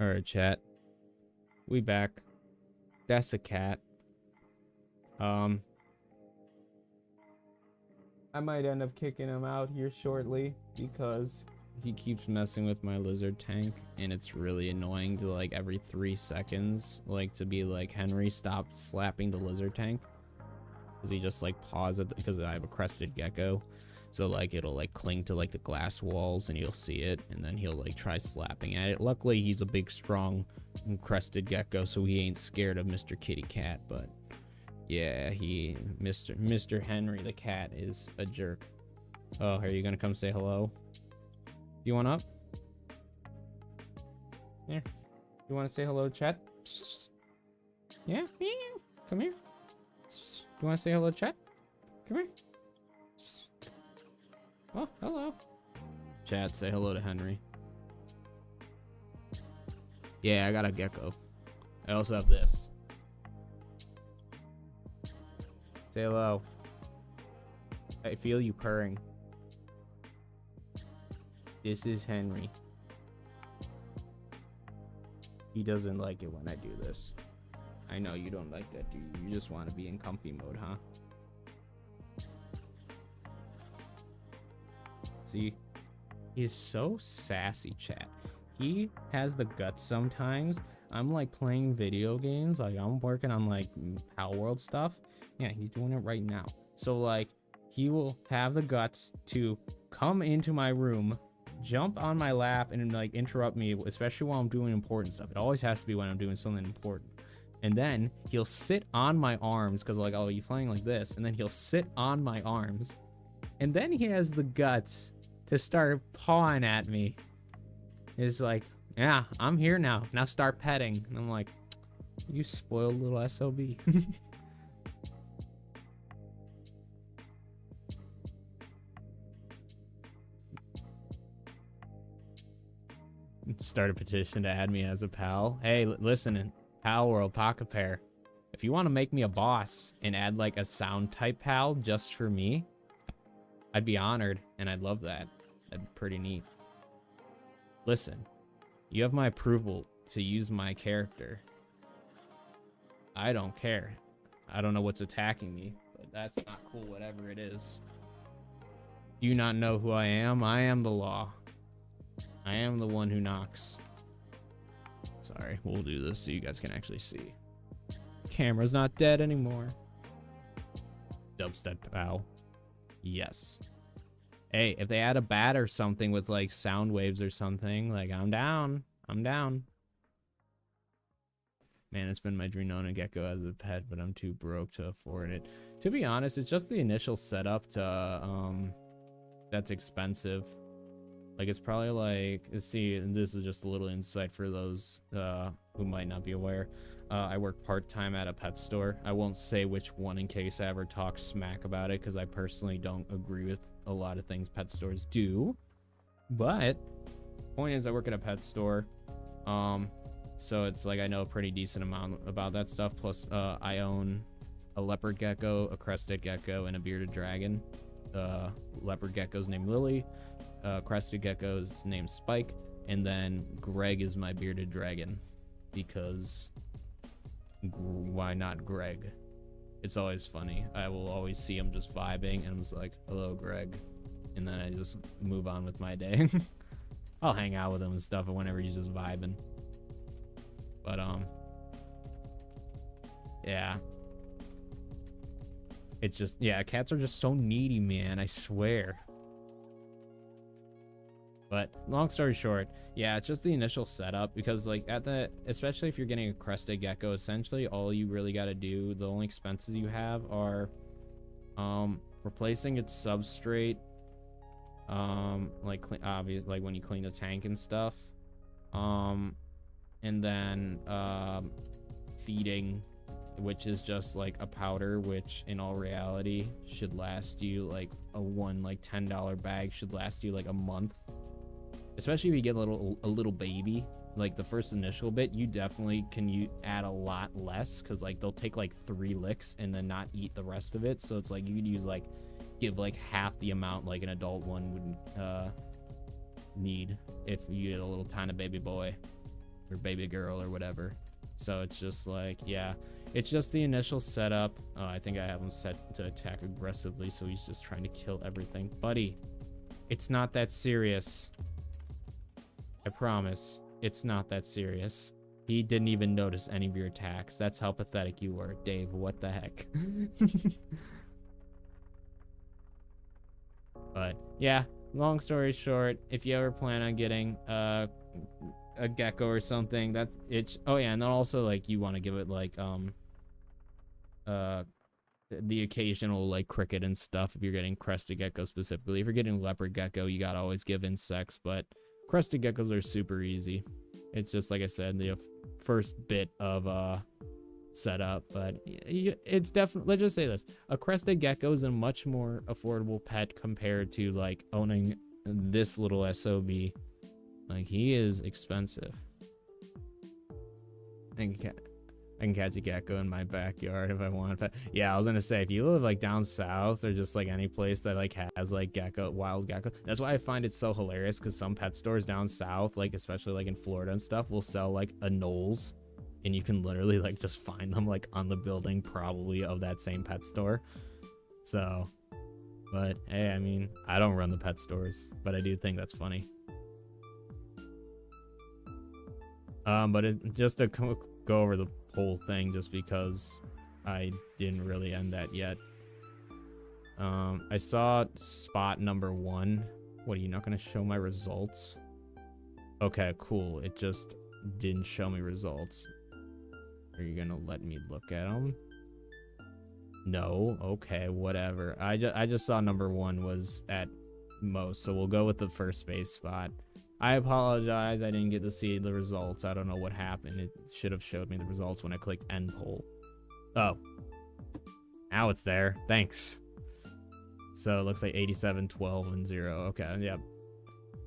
All right, chat. We back. That's a cat. I might end up kicking him out here shortly because he keeps messing with my lizard tank, and it's really annoying to, like, every 3 seconds, like, to be like, Henry, stop slapping the lizard tank. Because he just, like, paws it, because I have a crested gecko. So, like, it'll, like, cling to, like, the glass walls, and you'll see it, and then he'll, like, try slapping at it. Luckily, he's a big, strong, crested gecko, so he ain't scared of Mr. Kitty Cat, but yeah, Mr. Henry the cat is a jerk. Oh, are you gonna come say hello? You want up? Here. You want to say hello, chat? Yeah? Come here. You want to say hello, chat? Come here. Oh, hello. Chat, say hello to Henry. Yeah, I got a gecko. I also have this. Say hello. I feel you purring. This is Henry. He doesn't like it when I do this. I know you don't like that, do you? You just want to be in comfy mode, huh? See? He's so sassy, chat. He has the guts sometimes. I'm like playing video games. Like I'm working on like Palworld stuff. Yeah, he's doing it right now. So like he will have the guts to come into my room, jump on my lap, and like interrupt me, especially while I'm doing important stuff. It always has to be when I'm doing something important. And then he'll sit on my arms because like, oh, you're playing like this. And then he'll sit on my arms. And then he has the guts to start pawing at me. It's like, yeah, I'm here now. Now start petting. And I'm like, you spoiled little SOB. Start a petition to add me as a pal. Hey, listen, Palworld Pocket Pair. If you want to make me a boss and add like a sound type pal just for me, I'd be honored and I'd love that. That'd be pretty neat. Listen, you have my approval to use my character. I don't care. I don't know what's attacking me, but that's not cool, whatever it is. Do you not know who I am? I am the law. I am the one who knocks. Sorry, we'll do this so you guys can actually see. Camera's not dead anymore. Dubstep pal. Yes. Hey, if they add a bat or something with like sound waves or something, like I'm down. I'm down. Man, it's been my dream to own a gecko as a pet, but I'm too broke to afford it. To be honest, it's just the initial setup to that's expensive. Like it's probably like, let's see, and this is just a little insight for those who might not be aware. I work part-time at a pet store. I won't say which one in case I ever talk smack about it, because I personally don't agree with a lot of things pet stores do. But point is, I work at a pet store, so it's like I know a pretty decent amount about that stuff. Plus, I own a leopard gecko, a crested gecko, and a bearded dragon. Leopard gecko's named Lily. Crested gecko's named Spike, and then Greg is my bearded dragon, because why not Greg? It's always funny. I will always see him just vibing, and I'm just like, hello, Greg, and then I just move on with my day. I'll hang out with him and stuff whenever he's just vibing. But yeah, it's just, yeah, cats are just so needy, man, I swear. But long story short, yeah, it's just the initial setup, because like especially if you're getting a crested gecko, essentially all you really got to do, the only expenses you have are replacing its substrate, like obvious, like when you clean the tank and stuff, and then feeding, which is just like a powder, which in all reality should last you like one $10 bag should last you like a month. Especially if you get a little baby, like the first initial bit, you definitely can add a lot less, because like they'll take like 3 licks and then not eat the rest of it. So it's like you could use give like half the amount like an adult one would need if you get a little tiny baby boy. or baby girl or whatever. So it's just like, yeah, it's just the initial setup. I think I have him set to attack aggressively, so he's just trying to kill everything. Buddy, it's not that serious. I promise, it's not that serious. He didn't even notice any of your attacks. That's how pathetic you were, Dave. What the heck? But yeah, long story short, if you ever plan on getting a gecko or something, that's it. Oh yeah, and then also like you want to give it like the occasional like cricket and stuff if you're getting crested gecko specifically. If you're getting leopard gecko, you gotta always give insects, but crested geckos are super easy. It's just like I said, the first bit of setup, but it's definitely, let's just say this, a crested gecko is a much more affordable pet compared to like owning this little SOB. Like, he is expensive. I can catch a gecko in my backyard if I want. But yeah, I was gonna say, if you live like down south or just like any place that like has like wild gecko, that's why I find it so hilarious, because some pet stores down south, like especially like in Florida and stuff, will sell like anoles, and you can literally like just find them like on the building probably of that same pet store. So, but hey, I mean, I don't run the pet stores, but I do think that's funny. But just to go over the whole thing, just because I didn't really end that yet. I saw spot number 1. What, are you not going to show my results? Okay, cool. It just didn't show me results. Are you going to let me look at them? No. Okay, whatever. I just saw number 1 was at most, so we'll go with the first space spot. I apologize, I didn't get to see the results. I don't know what happened. It should have showed me the results when I clicked end poll. Oh. Now it's there. Thanks. So it looks like 87, 12, and 0. Okay, yep.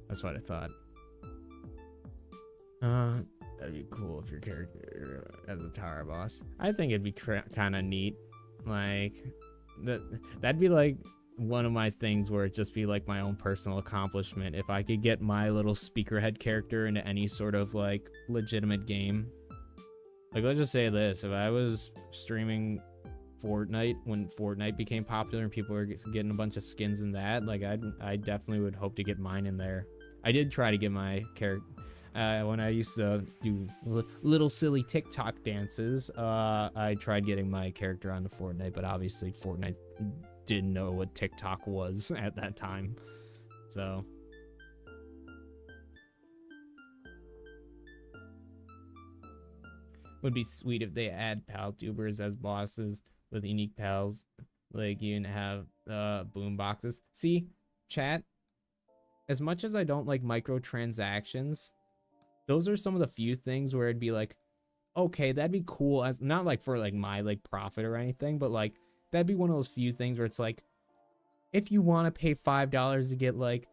That's what I thought. That'd be cool if your character as a tower boss. I think it'd be kind of neat. Like, that'd be like one of my things where it just be like my own personal accomplishment if I could get my little speakerhead character into any sort of like legitimate game. Like, let's just say this, if I was streaming Fortnite when Fortnite became popular and people were getting a bunch of skins in that, like I definitely would hope to get mine in there. I did try to get my character when I used to do little silly TikTok dances. I tried getting my character onto Fortnite, but obviously Fortnite didn't know what TikTok was at that time. So would be sweet if they add pal tubers as bosses with unique pals, like you can have boom boxes. See, chat, as much as I don't like microtransactions, those are some of the few things where it'd be like, okay, that'd be cool, as not like for like my like profit or anything, but like that'd be one of those few things where it's like, if you want to pay $5 to get like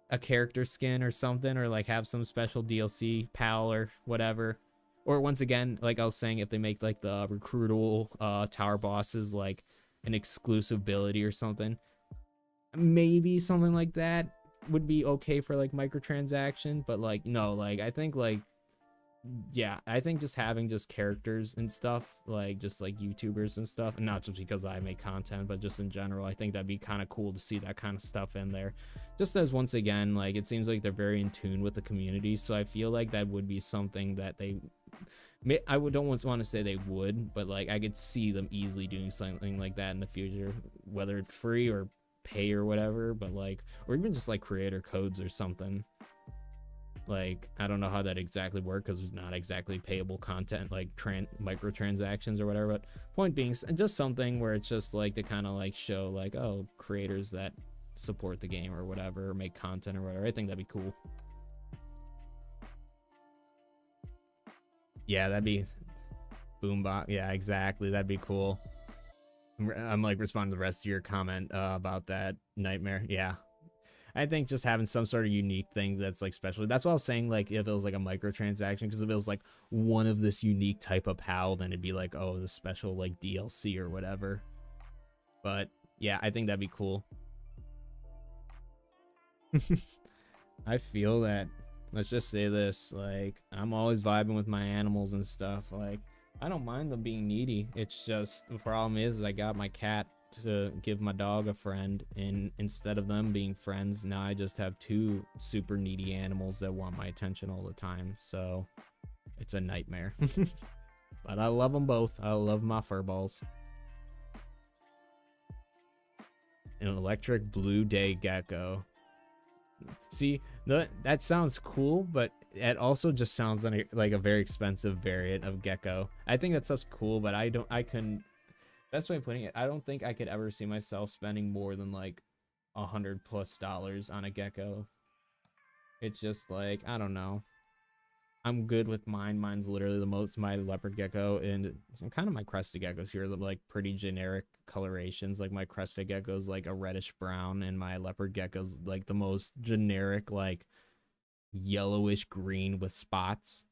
a character skin or something, or like have some special DLC pal or whatever, or once again, like I was saying, if they make like the recruitable tower bosses like an exclusive ability or something, maybe something like that would be okay for like microtransaction. But like, no, like I think like, yeah, I think just having just characters and stuff, like just like YouTubers and stuff, and not just because I make content, but just in general, I think that'd be kind of cool to see that kind of stuff in there. Just as, once again, like it seems like they're very in tune with the community, so I feel like that would be something that they don't want to say they would, but like I could see them easily doing something like that in the future, whether it's free or pay or whatever, but like, or even just like creator codes or something. Like, I don't know how that exactly works, because there's not exactly payable content like microtransactions or whatever, but point being, just something where it's just like to kind of like show like, oh, creators that support the game or whatever, or make content or whatever. I think that'd be cool. Yeah, that'd be boombox. Yeah, exactly, that'd be cool. I'm like responding to the rest of your comment about that nightmare. Yeah, I think just having some sort of unique thing that's like special. That's what I was saying, like if it was like a microtransaction, because if it was like one of this unique type of PAL, then it'd be like, oh, the special like DLC or whatever. But yeah, I think that'd be cool. I feel that let's just say this, like, I'm always vibing with my animals and stuff. Like, I don't mind them being needy. It's just the problem is I got my cat to give my dog a friend, and instead of them being friends, now I just have two super needy animals that want my attention all the time. So it's a nightmare. But I love them both. I love my fur balls. An electric blue day gecko. See, that sounds cool, but it also just sounds like a very expensive variant of gecko. I think that stuff's cool, but best way of putting it, I don't think I could ever see myself spending more than like $100+ on a gecko. It's just like, I don't know. I'm good with mine. Mine's literally the most, my leopard gecko and kind of my crested geckos here, like pretty generic colorations. Like my crested gecko's like a reddish brown, and my leopard gecko's like the most generic, like yellowish green with spots.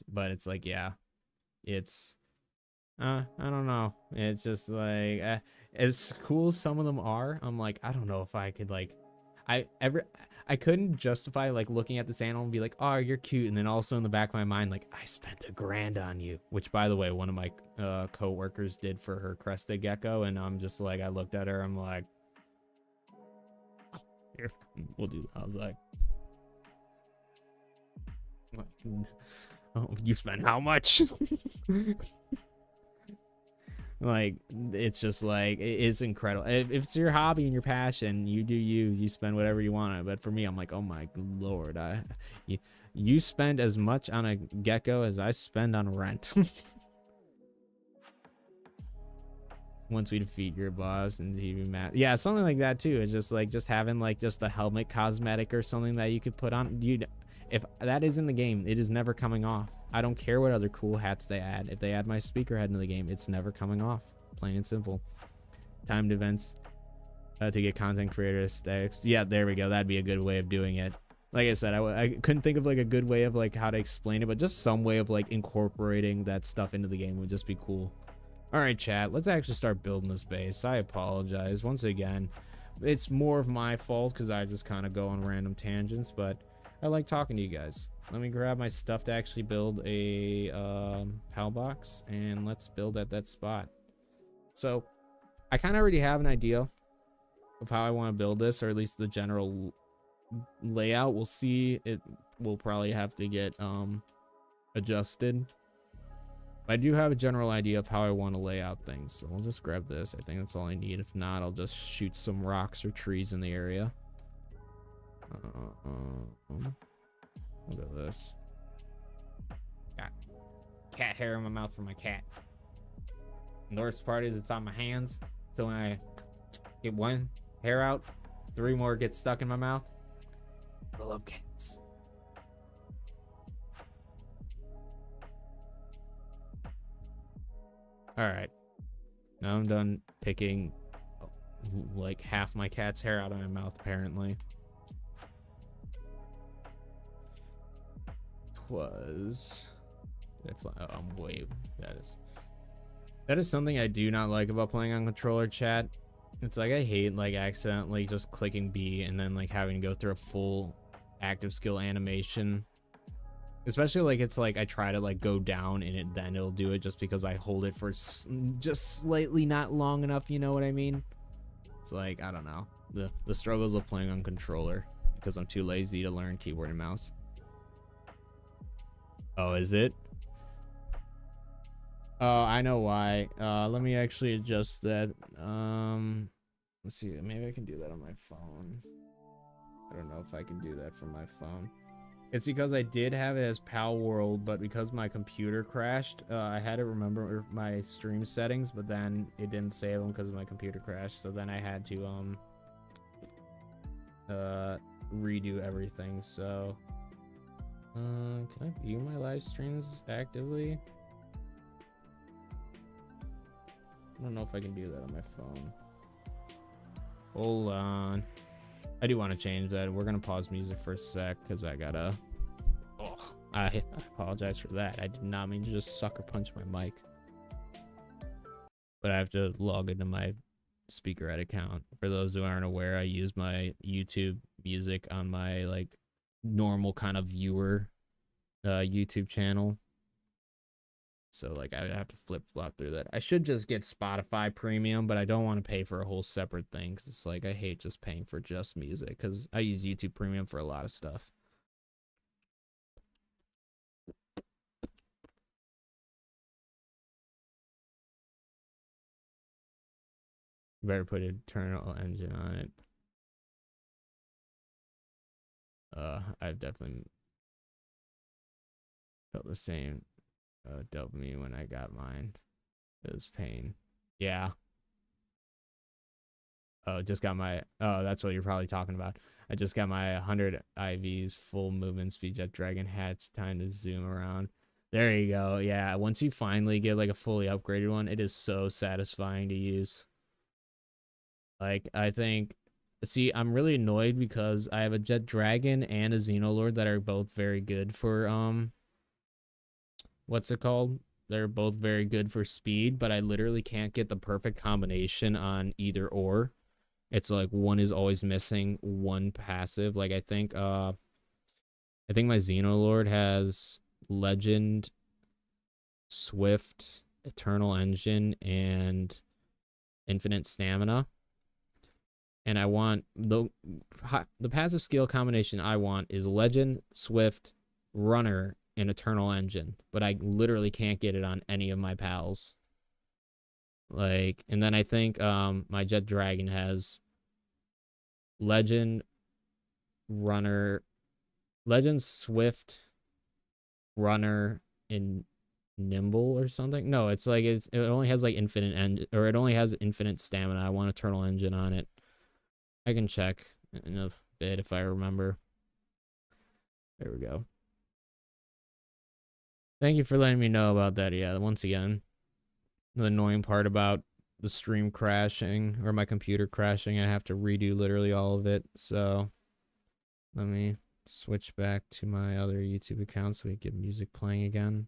But it's like, yeah, it's I don't know. It's just like as cool as some of them are, I'm like, I don't know if I could like I couldn't justify like looking at this animal and be like, oh, you're cute, and then also in the back of my mind, like, I spent $1,000 on you, which by the way, one of my co-workers did for her crested gecko, and I'm just like, I looked at her, I'm like, here, we'll do that. I was like, oh, you spent how much? Like, it's just like, it's incredible. If it's your hobby and your passion, you do you spend whatever you want on it. But for me, I'm like, oh my lord, you spend as much on a gecko as I spend on rent. Once we defeat your boss and TV mat, yeah, something like that too. It's just like having like just a helmet cosmetic or something that you could put on. If that is in the game, it is never coming off. I don't care what other cool hats they add. If they add my speaker head into the game, it's never coming off. Plain and simple. Timed events to get content creator aesthetics. Yeah, there we go. That'd be a good way of doing it. Like I said, I couldn't think of like a good way of like how to explain it, but just some way of like incorporating that stuff into the game would just be cool. All right, chat. Let's actually start building this base. I apologize once again. It's more of my fault because I just kind of go on random tangents, but I like talking to you guys. Let me grab my stuff to actually build a PAL box, and let's build at that spot. So I kind of already have an idea of how I want to build this, or at least the general layout. We'll see. It will probably have to get adjusted. But I do have a general idea of how I want to lay out things. So we'll just grab this. I think that's all I need. If not, I'll just shoot some rocks or trees in the area. Look at this. Got cat hair in my mouth for my cat. And the worst part is it's on my hands. So when I get one hair out, 3 more get stuck in my mouth. I love cats. Alright. Now I'm done picking like half my cat's hair out of my mouth, apparently. Was I'm way that is something I do not like about playing on controller, chat. It's like I hate like accidentally just clicking B and then like having to go through a full active skill animation, especially like it's like I try to like go down and then it'll do it just because I hold it for just slightly not long enough, you know what I mean? It's like, I don't know, the struggles of playing on controller because I'm too lazy to learn keyboard and mouse. Oh, is it? Oh, I know why. Let me actually adjust that. Let's see. Maybe I can do that on my phone. I don't know if I can do that from my phone. It's because I did have it as Palworld, but because my computer crashed, I had to remember my stream settings, but then it didn't save them because my computer crashed. So then I had to redo everything. So. Can I view my live streams actively? I don't know if I can do that on my phone. Hold on. I do want to change that. We're gonna pause music for a sec because I gotta. Oh, I apologize for that. I did not mean to just sucker punch my mic. But I have to log into my speakerhead account. For those who aren't aware, I use my YouTube music on my like normal kind of viewer YouTube channel. So like I have to flip flop through that. I should just get Spotify Premium, but I don't want to pay for a whole separate thing because it's like I hate just paying for just music because I use YouTube Premium for a lot of stuff. Better put an internal engine on it. I've definitely felt the same dopamine when I got mine. It was pain. Yeah. Oh, just got my. Oh, that's what you're probably talking about. I just got my 100 IVs full movement speed jet dragon hatch. Time to zoom around. There you go. Yeah, once you finally get like a fully upgraded one, it is so satisfying to use. Like, I think. See, I'm really annoyed because I have a jet dragon and a xenoloord that are both very good for what's it called? They're both very good for speed, but I literally can't get the perfect combination on either or. It's like one is always missing one passive. Like I think my Xenoloord has Legend, Swift, Eternal Engine, and Infinite Stamina. And I want the passive skill combination I want is Legend, Swift, Runner, and Eternal Engine. But I literally can't get it on any of my pals. Like, and then I think my Jet Dragon has Legend, Runner, Legend, Swift, Runner, and Nimble or something. No, it's like it only has like infinite engine, or it only has infinite stamina. I want Eternal Engine on it. I can check in a bit if I remember. There we go. Thank you for letting me know about that. Yeah, once again, the annoying part about the stream crashing or my computer crashing, I have to redo literally all of it. So let me switch back to my other YouTube account so we get music playing again.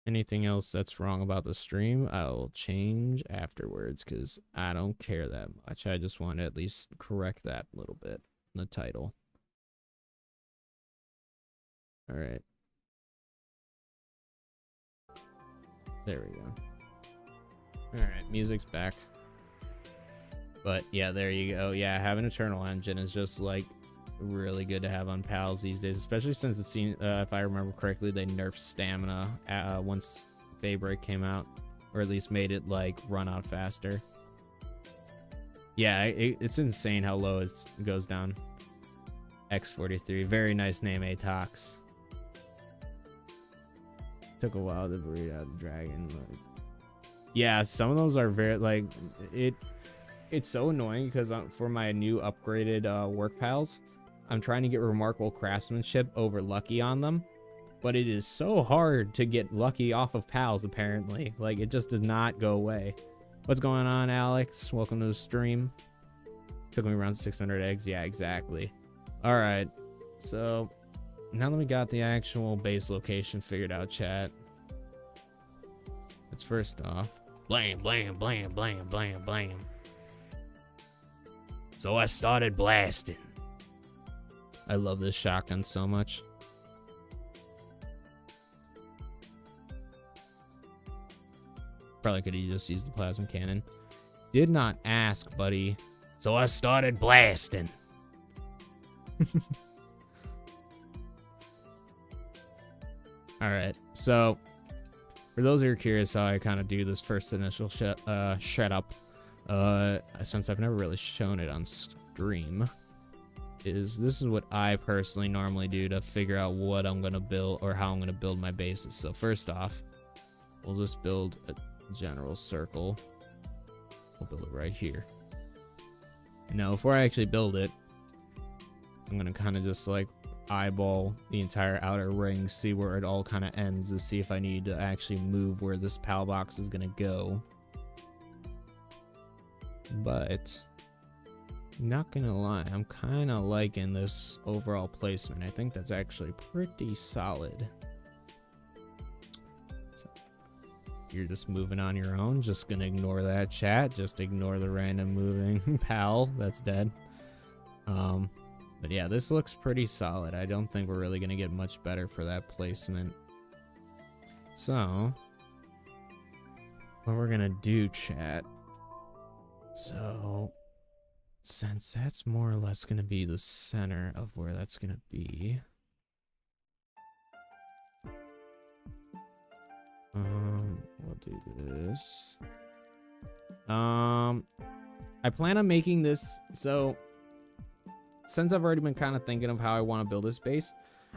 Anything else that's wrong about the stream, I'll change afterwards because I don't care that much. I just want to at least correct that a little bit in the title. All right. There we go. All right, music's back. But yeah, there you go. Yeah, having Eternal Engine is just like really good to have on pals these days, especially since it seems, if I remember correctly, they nerfed stamina once Daybreak came out, or at least made it like run out faster. Yeah, it's insane how low it goes down. X43, very nice name, Atox. Took a while to breed out the dragon. Like, yeah, some of those are very like it's so annoying because for my new upgraded work pals, I'm trying to get remarkable craftsmanship over lucky on them, but it is so hard to get lucky off of pals apparently. Like it just does not go away. What's going on, Alex? Welcome to the stream. Took me around 600 eggs. Yeah, exactly. All right, so now that we got the actual base location figured out, chat, let's first off blam blam blam blam blam blam. So I started blasting. I love this shotgun so much. Probably could have just used the plasma cannon. Did not ask, buddy. So I started blasting. All right. So for those who are curious how I kind of do this first initial shut up, since I've never really shown it on stream, this is what I personally normally do to figure out what I'm going to build or how I'm going to build my bases. So first off, we'll just build a general circle. We'll build it right here. Now, before I actually build it, I'm going to kind of just like eyeball the entire outer ring, see where it all kind of ends, to see if I need to actually move where this PAL box is going to go. But not gonna lie, I'm kind of liking this overall placement. I think that's actually pretty solid. So, you're just moving on your own. Just gonna ignore that chat. Just ignore the random moving pal that's dead. But yeah, this looks pretty solid. I don't think we're really gonna get much better for that placement. So, what we're gonna do, chat. So, since that's more or less gonna be the center of where that's gonna be. We'll do this. I plan on making this, so since I've already been kind of thinking of how I want to build this base,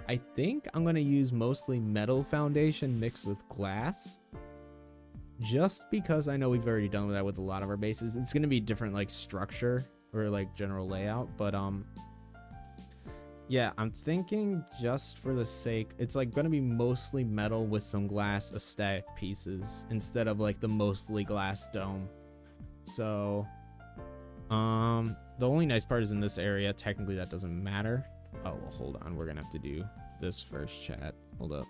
I think I'm going to use mostly metal foundation mixed with glass, just because I know we've already done that with a lot of our bases. It's going to be different like structure or like general layout, but yeah, I'm thinking just for the sake, it's like going to be mostly metal with some glass aesthetic pieces instead of like the mostly glass dome. So, the only nice part is in this area, technically that doesn't matter. Oh, well, hold on. We're going to have to do this first, chat. Hold up.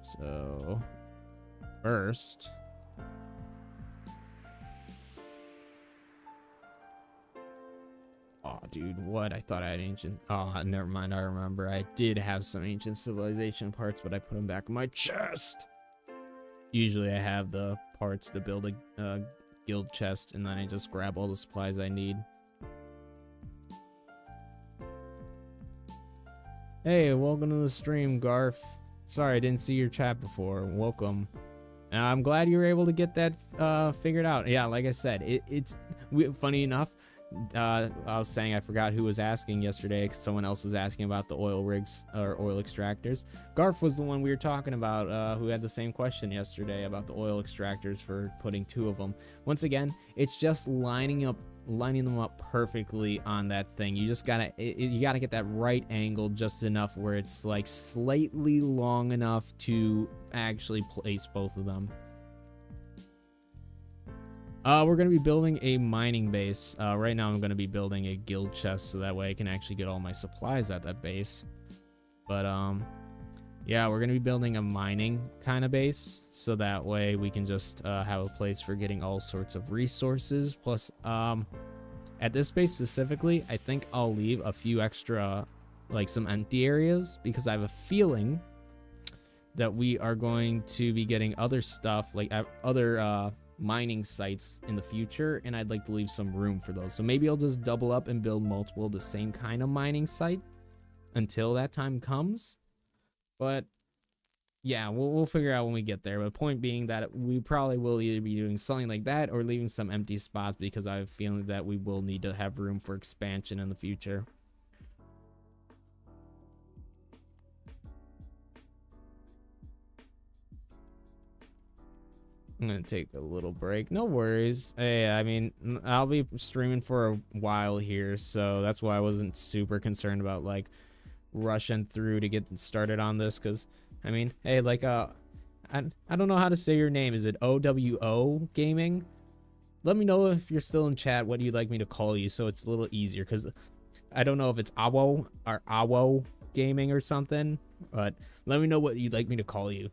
So, first, oh, dude, what? I thought I had ancient. Oh, never mind. I remember. I did have some ancient civilization parts, but I put them back in my chest. Usually I have the parts to build a guild chest, and then I just grab all the supplies I need. Hey, welcome to the stream, Garf. Sorry, I didn't see your chat before. Welcome. I'm glad you were able to get that figured out. Yeah, like I said, it's funny enough. I was saying I forgot who was asking yesterday because someone else was asking about the oil rigs or oil extractors. Garf was the one we were talking about who had the same question yesterday about the oil extractors for putting 2 of them. Once again, it's just lining them up perfectly on that thing. You just gotta get that right angle just enough where it's like slightly long enough to actually place both of them. We're going to be building a mining base. Right now I'm going to be building a guild chest so that way I can actually get all my supplies at that base. But, yeah, we're going to be building a mining kind of base so that way we can just have a place for getting all sorts of resources. Plus, at this base specifically, I think I'll leave a few extra, like some empty areas because I have a feeling that we are going to be getting other stuff, like other, mining sites in the future, and I'd like to leave some room for those. So maybe I'll just double up and build multiple of the same kind of mining site until that time comes. But yeah, we'll figure out when we get there. But the point being that we probably will either be doing something like that or leaving some empty spots because I have a feeling that we will need to have room for expansion in the future. I'm gonna take a little break. No worries. Hey, I mean, I'll be streaming for a while here, so that's why I wasn't super concerned about like rushing through to get started on this. Cause I mean, hey, like I don't know how to say your name. Is it OWO Gaming? Let me know if you're still in chat. What do you like me to call you? So it's a little easier. Cause I don't know if it's Awo or Awo Gaming or something. But let me know what you'd like me to call you.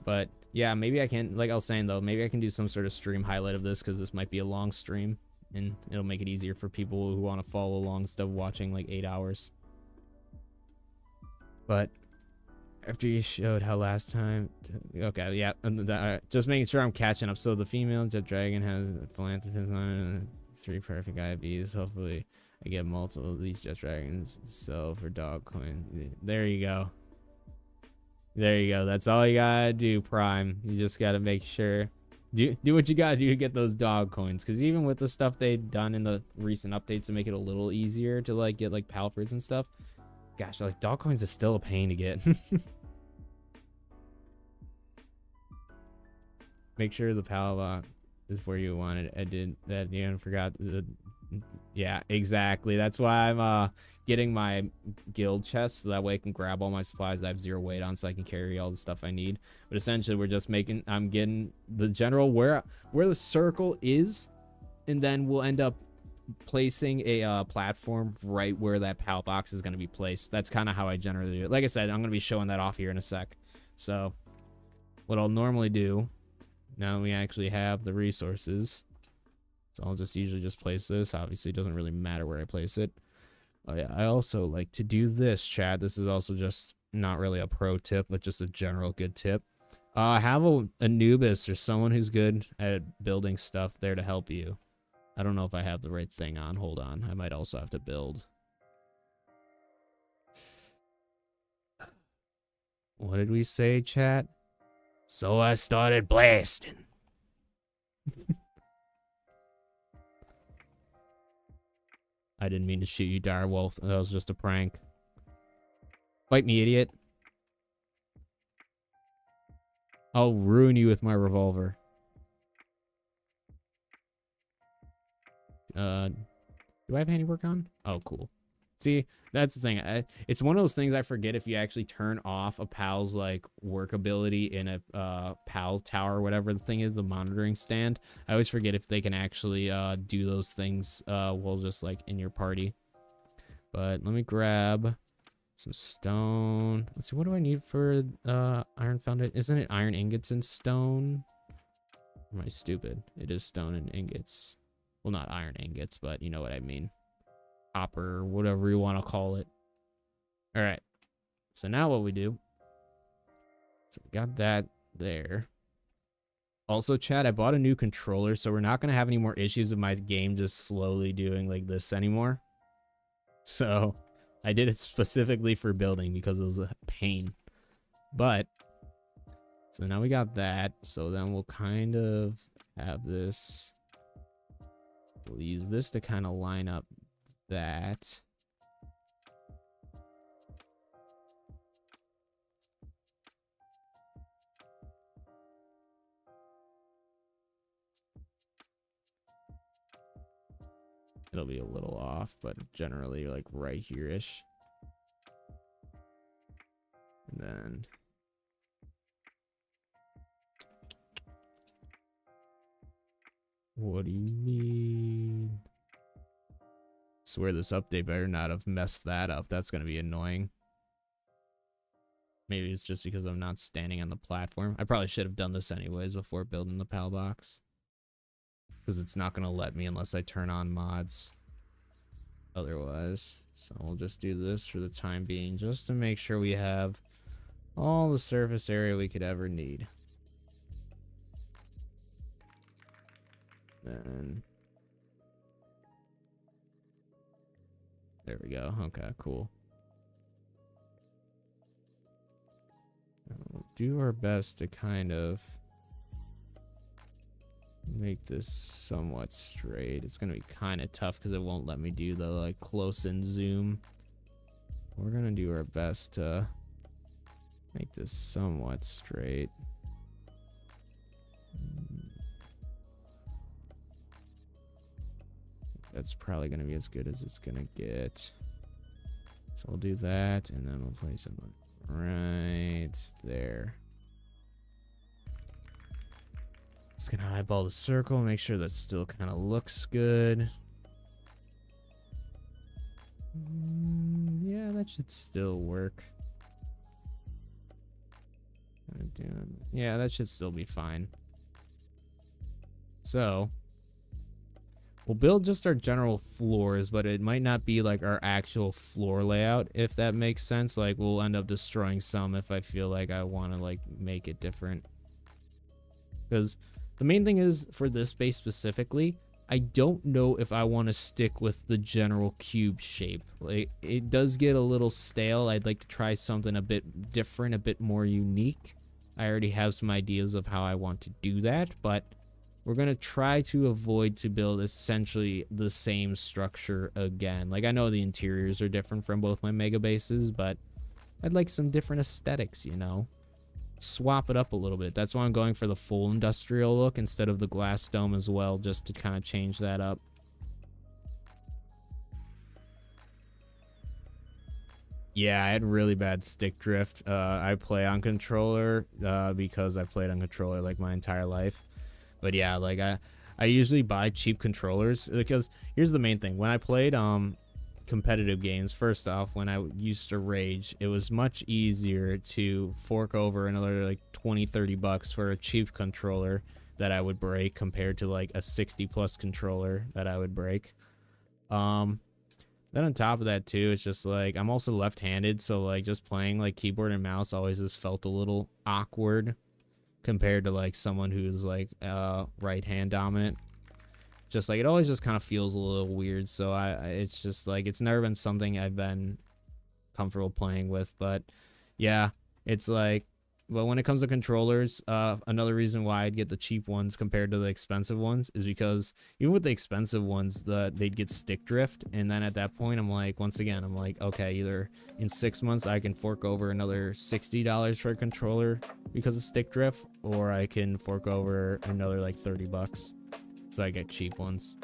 But yeah, maybe I can, like I was saying though, maybe I can do some sort of stream highlight of this because this might be a long stream and it'll make it easier for people who want to follow along instead of watching like 8 hours. But after you showed how last time, okay, yeah, just making sure I'm catching up. So the female jet dragon has a philanthropist on 3 perfect IVs. Hopefully I get multiple of these jet dragons to sell for dog coin. There you go. There you go. That's all you gotta do, Prime. You just gotta make sure. Do what you gotta do to get those dog coins. Because even with the stuff they've done in the recent updates to make it a little easier to like get like Palworld and stuff. Gosh, like dog coins is still a pain to get. Make sure the Palworld is where you want it. I did that. You forgot the. Yeah, exactly. That's why I'm getting my guild chest so that way I can grab all my supplies that I have 0 weight on so I can carry all the stuff I need. But essentially we're just making, I'm getting the general where the circle is, and then we'll end up placing a platform right where that PAL box is going to be placed. That's kind of how I generally do it. Like I said, I'm going to be showing that off here in a sec. So what I'll normally do, now that we actually have the resources, so I'll just usually just place this. Obviously, it doesn't really matter where I place it. Oh yeah, I also like to do this, Chad. This is also just not really a pro tip, but just a general good tip. Have a Anubis or someone who's good at building stuff there to help you. I don't know if I have the right thing on. Hold on. I might also have to build. What did we say, chat? So I started blasting. I didn't mean to shoot you, Direwolf. That was just a prank. Fight me, idiot. I'll ruin you with my revolver. Do I have handiwork on? Oh, cool. See, that's the thing. It's one of those things I forget if you actually turn off a PAL's like workability in a PAL tower or whatever the thing is, the monitoring stand. I always forget if they can actually do those things while just like in your party. But let me grab some stone. Let's see, what do I need for iron foundation? Isn't it iron ingots and stone? Or am I stupid? It is stone and ingots. Well, not iron ingots, but you know what I mean. Copper, whatever you want to call it. All right. So now what we do. So we got that there. Also, chat, I bought a new controller, so we're not going to have any more issues of my game just slowly doing like this anymore. So I did it specifically for building because it was a pain. But, so now we got that. So then we'll kind of have this. We'll use this to kind of line up that. It'll be a little off, but generally like right here-ish. And then what do you mean? Swear this update better not have messed that up. That's gonna be annoying. Maybe it's just because I'm not standing on the platform. I probably should have done this anyways before building the PAL box. Because it's not going to let me unless I turn on mods otherwise. So we'll just do this for the time being just to make sure we have all the surface area we could ever need. Then there we go. Okay, cool. We'll do our best to kind of make this somewhat straight. It's gonna be kind of tough because it won't let me do the like close in zoom. We're gonna do our best to make this somewhat straight. That's probably gonna be as good as it's gonna get. So we'll do that, and then we'll place it right there. Just gonna eyeball the circle, make sure that still kind of looks good. Yeah, that should still work. Yeah, that should still be fine. So we'll build just our general floors, but it might not be like our actual floor layout, if that makes sense. Like we'll end up destroying some if I feel like I want to like make it different. Because the main thing is, for this base specifically, I don't know if I want to stick with the general cube shape. Like, it does get a little stale. I'd like to try something a bit different, a bit more unique. I already have some ideas of how I want to do that, but we're going to try to avoid to build essentially the same structure again. Like, I know the interiors are different from both my mega bases, but I'd like some different aesthetics, you know? Swap it up a little bit. That's why I'm going for the full industrial look instead of the glass dome as well, just to kind of change that up. Yeah, I had really bad stick drift. I play on controller because I played on controller like my entire life. But yeah, like I usually buy cheap controllers because here's the main thing. When I played competitive games, first off, when I used to rage, it was much easier to fork over another like 20-30 bucks for a cheap controller that I would break compared to like a 60 plus controller that I would break. Then on top of that too, it's just like I'm also left-handed, so like just playing like keyboard and mouse always just felt a little awkward compared to like someone who's like right hand dominant. Just like it always just kind of feels a little weird. So it's just like it's never been something I've been comfortable playing with. But yeah, it's like, but when it comes to controllers, another reason why I'd get the cheap ones compared to the expensive ones is because even with the expensive ones, they'd get stick drift, and then at that point, I'm like, once again, I'm like, okay, either in 6 months I can fork over another $60 for a controller because of stick drift, or I can fork over another like 30 bucks, so I get cheap ones.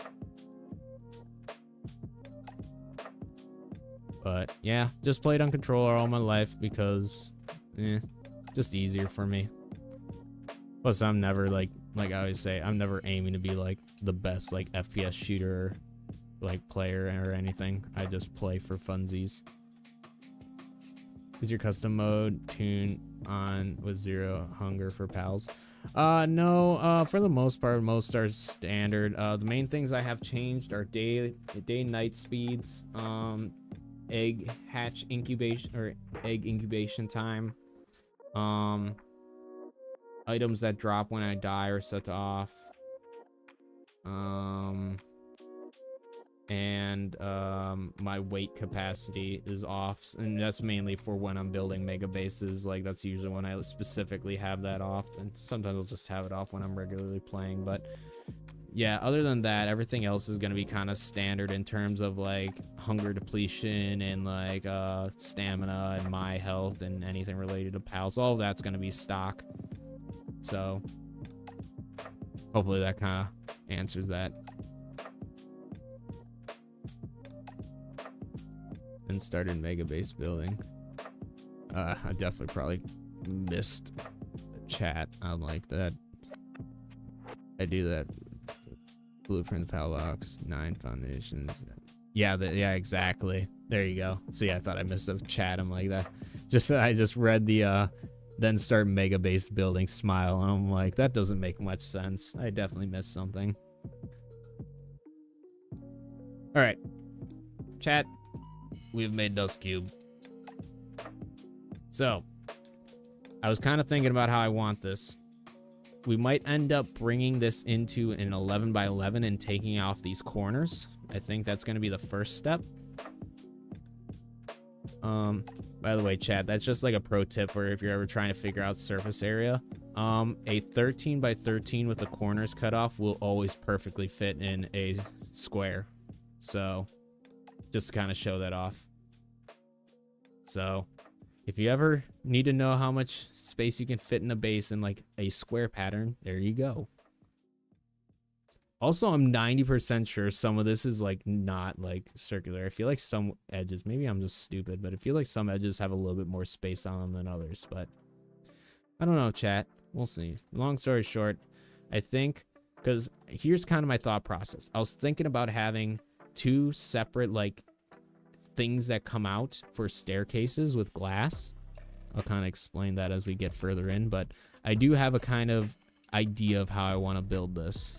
But yeah, just played on controller all my life because, just easier for me. Plus, I'm never like I always say, I'm never aiming to be like the best like FPS shooter like player or anything. I just play for funsies. Is your custom mode tune on with zero hunger for pals? No, for the most part, most are standard. The main things I have changed are day night speeds, egg hatch incubation or egg incubation time, items that drop when I die are set to off, and my weight capacity is off, and that's mainly for when I'm building mega bases. Like that's usually when I specifically have that off, and sometimes I'll just have it off when I'm regularly playing. But yeah, other than that, everything else is going to be kind of standard in terms of like hunger depletion and like stamina and my health and anything related to pals. All of that's going to be stock. So hopefully that kind of answers that. And started mega base building. I definitely probably missed the chat on like that. I do that. Blueprint pal box, 9 foundations. Yeah, yeah, exactly. There you go. So yeah, I thought I missed a chat. I'm like that. I just read the then start mega base building smile, and I'm like, that doesn't make much sense. I definitely missed something. All right, chat. We've made Dust Cube. So I was kind of thinking about how I want this. We might end up bringing this into an 11 by 11 and taking off these corners. I think that's going to be the first step. By the way, chat, that's just like a pro tip for if you're ever trying to figure out surface area. A 13 by 13 with the corners cut off will always perfectly fit in a square. So just to kind of show that off. So if you ever need to know how much space you can fit in a base in like a square pattern, there you go. Also, I'm 90% sure some of this is like not like circular. I feel like some edges, maybe I'm just stupid, but I feel like some edges have a little bit more space on them than others. But I don't know, chat. We'll see. Long story short, I think, because here's kind of my thought process. I was thinking about having 2 separate like things that come out for staircases with glass. I'll kind of explain that as we get further in, but I do have a kind of idea of how I want to build this.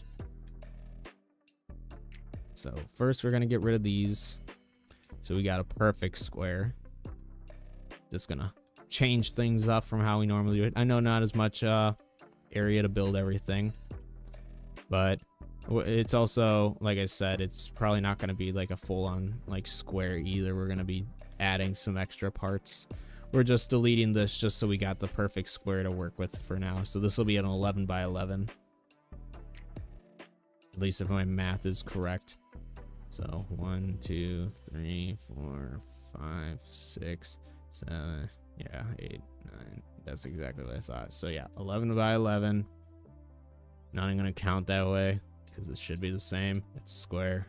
So first we're going to get rid of these. So we got a perfect square. Just going to change things up from how we normally do it. I know not as much area to build everything, but it's also, like I said, it's probably not going to be like a full-on like square either. We're going to be adding some extra parts. We're just deleting this just so we got the perfect square to work with for now. So this will be an 11 by 11. At least if my math is correct. So 1, 2, 3, 4, 5, 6, 7, yeah, 8, 9. That's exactly what I thought. So yeah, 11 by 11. Not even going to count that way because it should be the same. It's a square.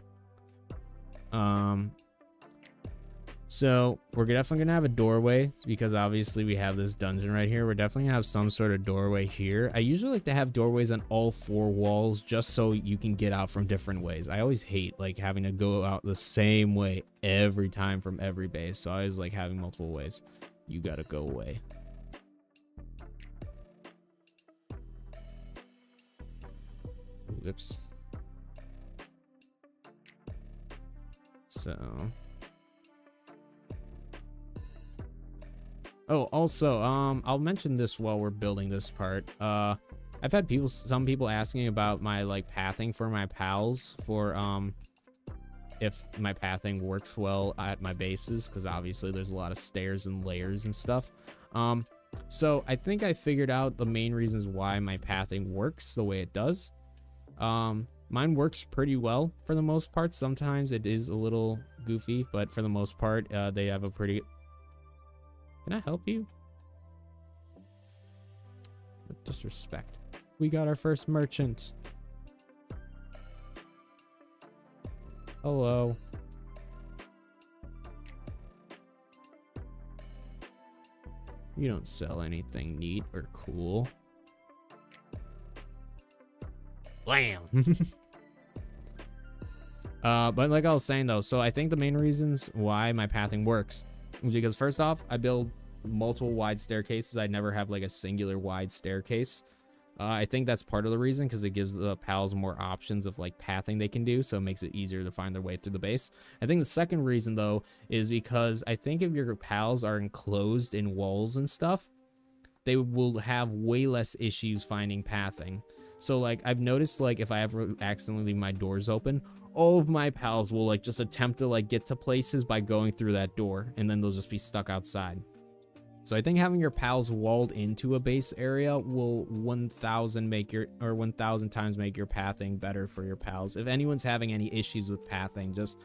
So we're definitely gonna have a doorway because obviously we have this dungeon right here. We're definitely gonna have some sort of doorway here. I usually like to have doorways on all 4 walls just so you can get out from different ways. I always hate like having to go out the same way every time from every base. So I always like having multiple ways. You gotta go away. Oops. So. Oh, also, I'll mention this while we're building this part. I've had some people asking about my like pathing for my pals for if my pathing works well at my bases, because obviously there's a lot of stairs and layers and stuff. So I think I figured out the main reasons why my pathing works the way it does. Mine works pretty well for the most part. Sometimes it is a little goofy, but for the most part, they have a pretty... Can I help you? With disrespect. We got our first merchant. Hello. You don't sell anything neat or cool. Blam! But like I was saying though, so I think the main reasons why my pathing works is because first off, I build multiple wide staircases. I never have like a singular wide staircase. I think that's part of the reason, because it gives the pals more options of like pathing they can do, so it makes it easier to find their way through the base. I think the second reason though is because I think if your pals are enclosed in walls and stuff, they will have way less issues finding pathing. So like I've noticed, like if I ever accidentally leave my doors open, all of my pals will like just attempt to like get to places by going through that door, and then they'll just be stuck outside. So I think having your pals walled into a base area will 1,000 times make your pathing better for your pals. If anyone's having any issues with pathing, just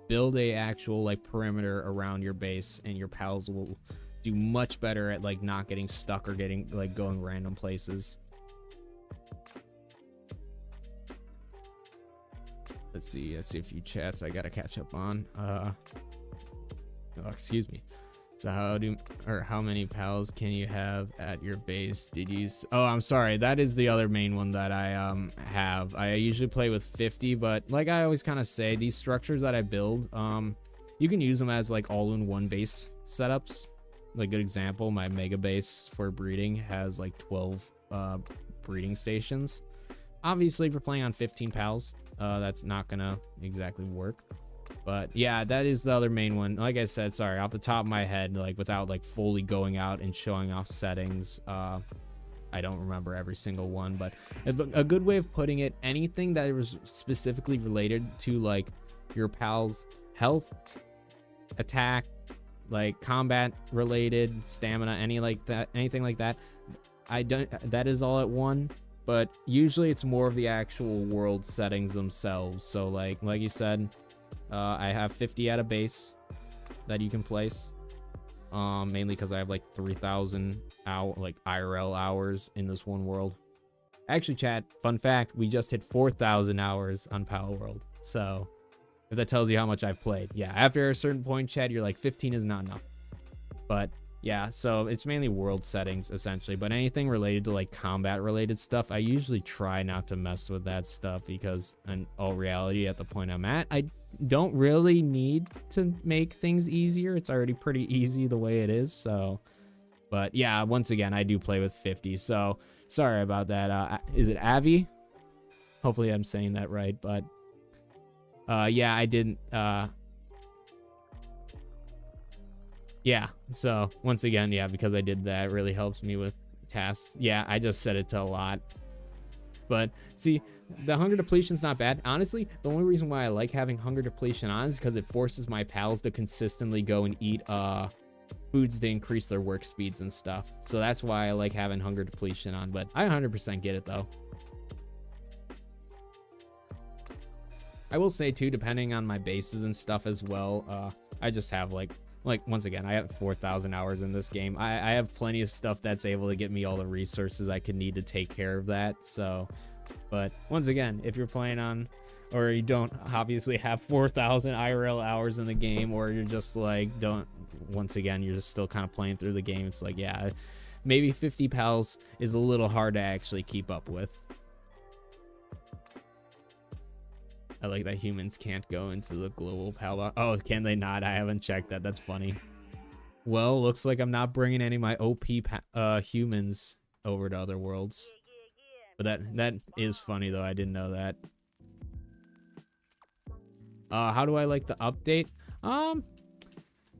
build a actual like perimeter around your base, and your pals will do much better at like not getting stuck or getting like going random places. Let's see. I see a few chats I gotta catch up on. Oh, excuse me. So how many pals can you have at your base? Oh, I'm sorry. That is the other main one that I have. I usually play with 50, but like I always kind of say, these structures that I build, you can use them as like all-in-one base setups. Like good example, my mega base for breeding has like 12 breeding stations. Obviously, if you're playing on 15 pals, that's not gonna exactly work. But yeah, that is the other main one. Like I said, sorry, off the top of my head, like without like fully going out and showing off settings, I don't remember every single one. But a good way of putting it, anything that was specifically related to like your pal's health, attack, like combat related, stamina, anything like that, that is all at one. But usually it's more of the actual world settings themselves. So like you said, I have 50 at a base that you can place, mainly because I have like 3,000 IRL hours in this one world. Actually, chat, fun fact, we just hit 4,000 hours on Palworld. So if that tells you how much I've played, yeah, after a certain point, chat, you're like 15 is not enough. But yeah, so it's mainly world settings essentially, but anything related to like combat related stuff, I usually try not to mess with that stuff, because in all reality, at the point I'm at, I don't really need to make things easier. It's already pretty easy the way it is. So, but yeah, once again, I do play with 50. So sorry about that. Is it Avi? Hopefully I'm saying that right, but yeah, I didn't. Yeah, so once again, yeah, because I did that, it really helps me with tasks. Yeah, I just set it to a lot. But see, the hunger depletion's not bad. Honestly, the only reason why I like having hunger depletion on is because it forces my pals to consistently go and eat foods to increase their work speeds and stuff. So that's why I like having hunger depletion on, but I 100% get it though. I will say too, depending on my bases and stuff as well, I just have like once again, I have 4,000 hours in this game. I have plenty of stuff that's able to get me all the resources I could need to take care of that. So, but once again, if you're playing on, or you don't obviously have 4,000 IRL hours in the game, or you're just like, once again, you're just still kind of playing through the game. It's like, yeah, maybe 50 pals is a little hard to actually keep up with. I like that humans can't go into the global pal box. Oh, can they not? I haven't checked that. That's funny. Well, looks like I'm not bringing any of my OP humans over to other worlds. But that is funny, though. I didn't know that. How do I like the update?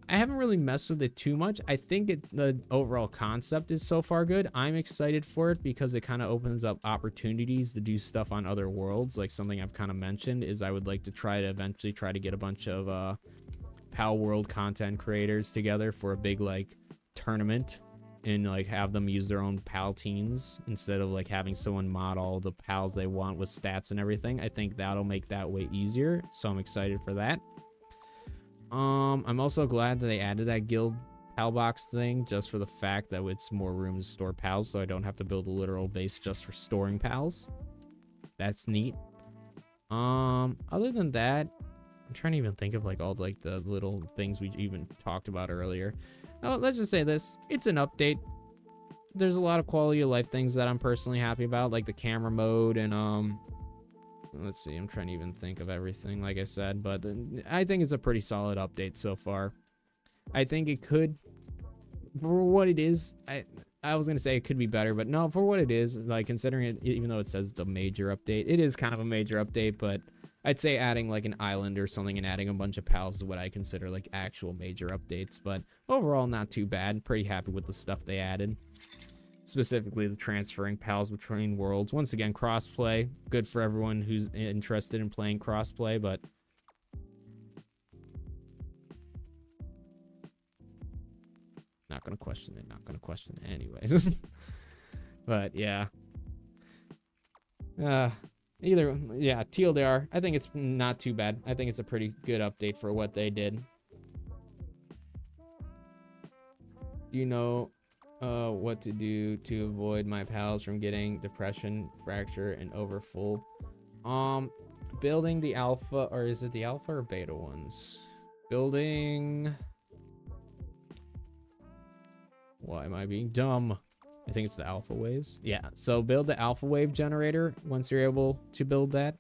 I haven't really messed with it too much. I think the overall concept is so far good. I'm excited for it because it kind of opens up opportunities to do stuff on other worlds. Like something I've kind of mentioned is I would like to eventually try to get a bunch of Palworld content creators together for a big like tournament and like have them use their own pal teams instead of like having someone mod all the pals they want with stats and everything. I think that'll make that way easier. So I'm excited for that. I'm also glad that they added that guild pal box thing just for the fact that it's more room to store pals, so I don't have to build a literal base just for storing pals. That's neat. Other than that, I'm trying to even think of like all like the little things we even talked about earlier. Oh, let's just say this. It's an update. There's a lot of quality of life things that I'm personally happy about, like the camera mode and let's see, I'm trying to even think of everything, like I said, but I think it's a pretty solid update so far. I think it could, for what it is, I was going to say it could be better, but no, for what it is, like considering it, even though it says it's a major update, it is kind of a major update, but I'd say adding like an island or something and adding a bunch of pals is what I consider like actual major updates, but overall not too bad. Pretty happy with the stuff they added. Specifically the transferring pals between worlds. Once again, crossplay, good for everyone who's interested in playing crossplay, but not gonna question it, anyways. But yeah. TLDR, I think it's not too bad. I think it's a pretty good update for what they did. Do you know what to do to avoid my pals from getting depression, fracture, and overfull? Building the alpha, or is it the alpha or beta ones? Building... Why am I being dumb? I think it's the alpha waves. Yeah, so build the alpha wave generator once you're able to build that.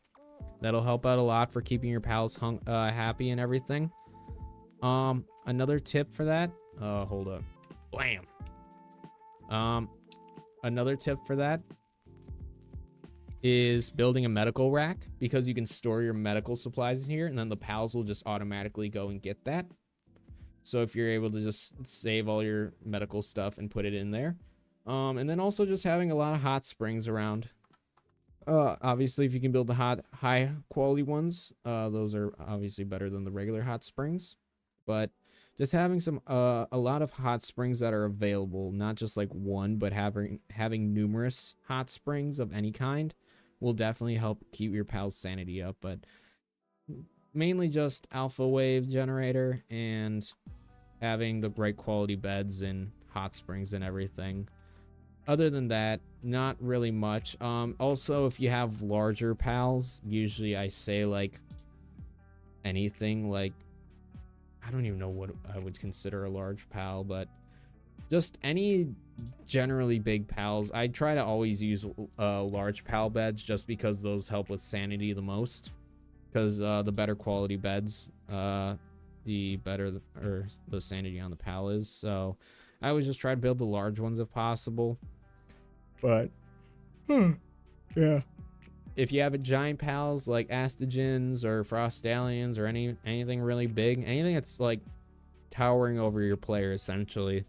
That'll help out a lot for keeping your pals happy and everything. Another tip for that. Hold up. Blam. Another tip for that is building a medical rack, because you can store your medical supplies in here and then the pals will just automatically go and get that. So if you're able to just save all your medical stuff and put it in there. And then also just having a lot of hot springs around. Obviously, if you can build the high quality ones, those are obviously better than the regular hot springs. But just having a lot of hot springs that are available, not just like one, but having numerous hot springs of any kind will definitely help keep your pal's sanity up. But mainly just alpha wave generator and having the right quality beds and hot springs and everything. Other than that, not really much. Also, if you have larger pals, usually I say like anything like, I don't even know what I would consider a large pal, but just any generally big pals. I try to always use large pal beds just because those help with sanity the most. Because the better quality beds, the better the sanity on the pal is. So I always just try to build the large ones if possible. But yeah, if you have a giant pals like Astagens or Frostallions or anything really big, anything that's like towering over your player essentially,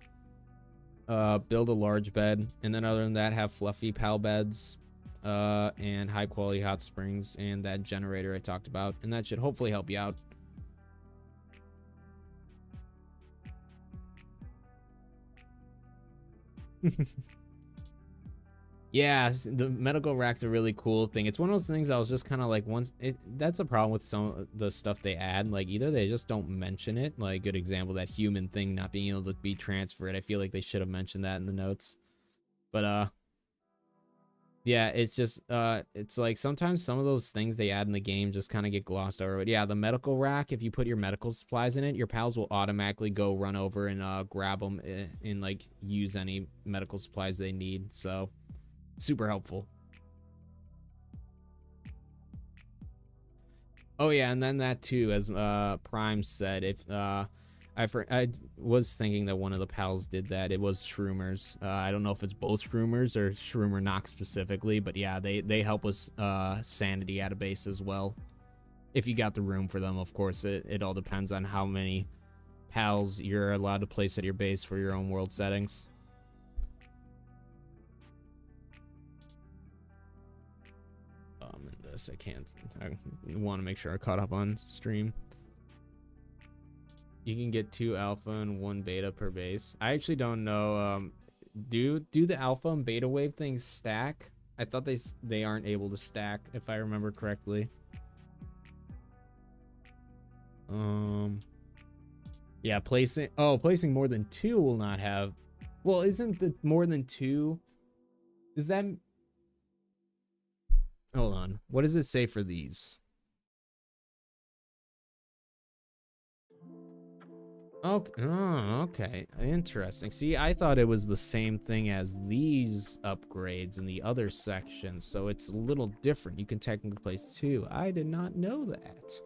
build a large bed. And then other than that, have fluffy pal beds and high quality hot springs and that generator I talked about, and that should hopefully help you out. Yeah, the medical rack's a really cool thing. It's one of those things I was just kind of like, that's a problem with some of the stuff they add. Like, either they just don't mention it. Like, good example, that human thing not being able to be transferred. I feel like they should have mentioned that in the notes. But, Yeah, it's just it's like sometimes some of those things they add in the game just kind of get glossed over. But yeah, the medical rack, if you put your medical supplies in it, your pals will automatically go run over and grab them and like use any medical supplies they need. So super helpful. Oh yeah, and then that too, as Prime said, if I was thinking that one of the pals did that. It was Shroomers. I don't know if it's both Shroomers or Shroomer Knock specifically, but yeah, they help with sanity at a base as well. If you got the room for them, of course. It all depends on how many pals you're allowed to place at your base for your own world settings. In this, I want to make sure I caught up on stream. You can get 2 alpha and 1 beta per base. I actually don't know. Do the alpha and beta wave things stack? I thought they aren't able to stack, if I remember correctly. Yeah, placing more than 2 will not have. Well, isn't the more than 2? Is that? Hold on. What does it say for these? Okay. Oh, okay. Interesting. See, I thought it was the same thing as these upgrades in the other sections, so it's a little different. You can technically place 2. I did not know that.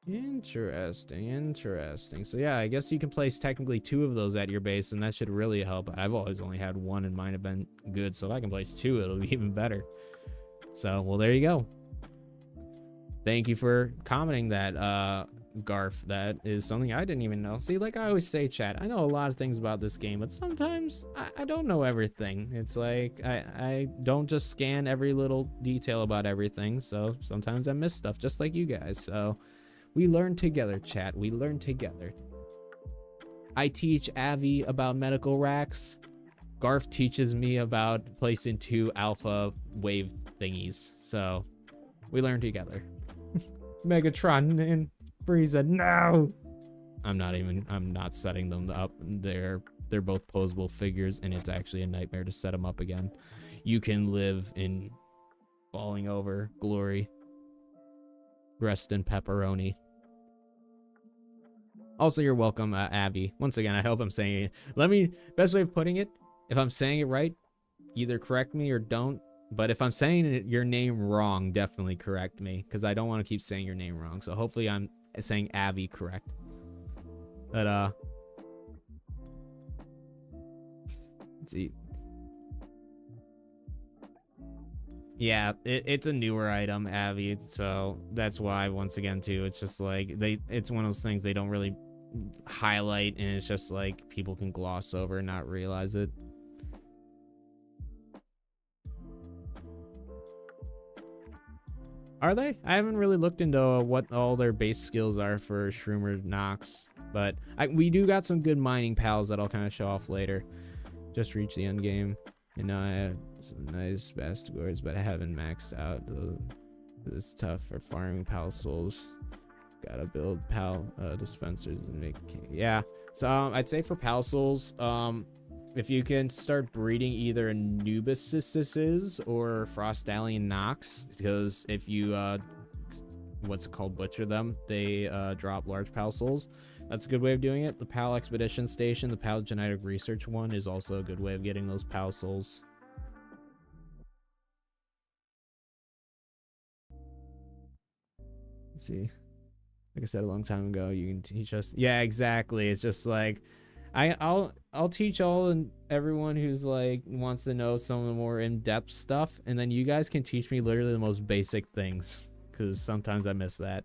Interesting. So yeah, I guess you can place technically 2 of those at your base, and that should really help. I've always only had 1, and mine have been good, so if I can place 2, it'll be even better. So, well, there you go. Thank you for commenting that, Garf. That is something I didn't even know. See, like I always say, chat, I know a lot of things about this game, but sometimes I don't know everything. It's like I don't just scan every little detail about everything, so sometimes I miss stuff, just like you guys. So we learn together, chat. We learn together. I teach Avi about medical racks. Garf teaches me about placing 2 alpha wave thingies. So we learn together. Megatron and Frieza, no! I'm not setting them up. They're both posable figures, and it's actually a nightmare to set them up again. You can live in falling over glory. Rest in pepperoni. Also, you're welcome, Abby. Once again, I hope I'm saying it. Best way of putting it, if I'm saying it right, either correct me or don't. But if I'm saying your name wrong, definitely correct me, because I don't want to keep saying your name wrong. So hopefully I'm saying Abby correct. But let's see. Yeah, it's a newer item, Abby. So that's why, once again, too, it's just like it's one of those things they don't really highlight, and it's just like people can gloss over and not realize it. Are they? I haven't really looked into what all their base skills are for Shroomer Nox, but we do got some good mining pals that I'll kind of show off later. Just reached the end game, and now I have some nice best scores, but I haven't maxed out. It's tough for farming pal souls. Gotta build pal dispensers and make. Yeah, so I'd say for pal souls, if you can start breeding either Anubises or Frostallion Nox, because if you butcher them, they drop large pal souls. That's a good way of doing it. The pal expedition station, the pal genetic research one, is also a good way of getting those pal souls. Let's see. Like I said a long time ago, you can teach us. Yeah, exactly. It's just like I'll teach all and everyone who's like wants to know some of the more in-depth stuff, and then you guys can teach me literally the most basic things, because sometimes I miss that.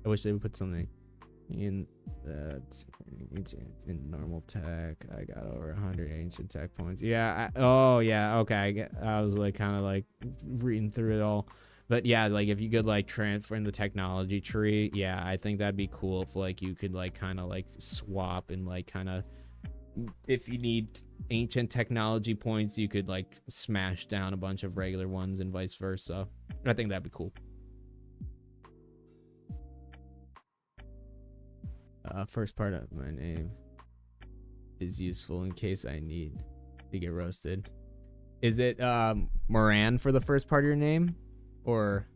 I wish they would put something in that in normal tech. I got over 100 ancient tech points. Yeah. Oh yeah. Okay. I was like kind of like reading through it all. But yeah, like if you could like transfer in the technology tree, yeah, I think that'd be cool if like you could like kind of like swap and like kind of, if you need ancient technology points, you could like smash down a bunch of regular ones and vice versa. I think that'd be cool. First part of my name is useful in case I need to get roasted. Is it Moran for the first part of your name? Or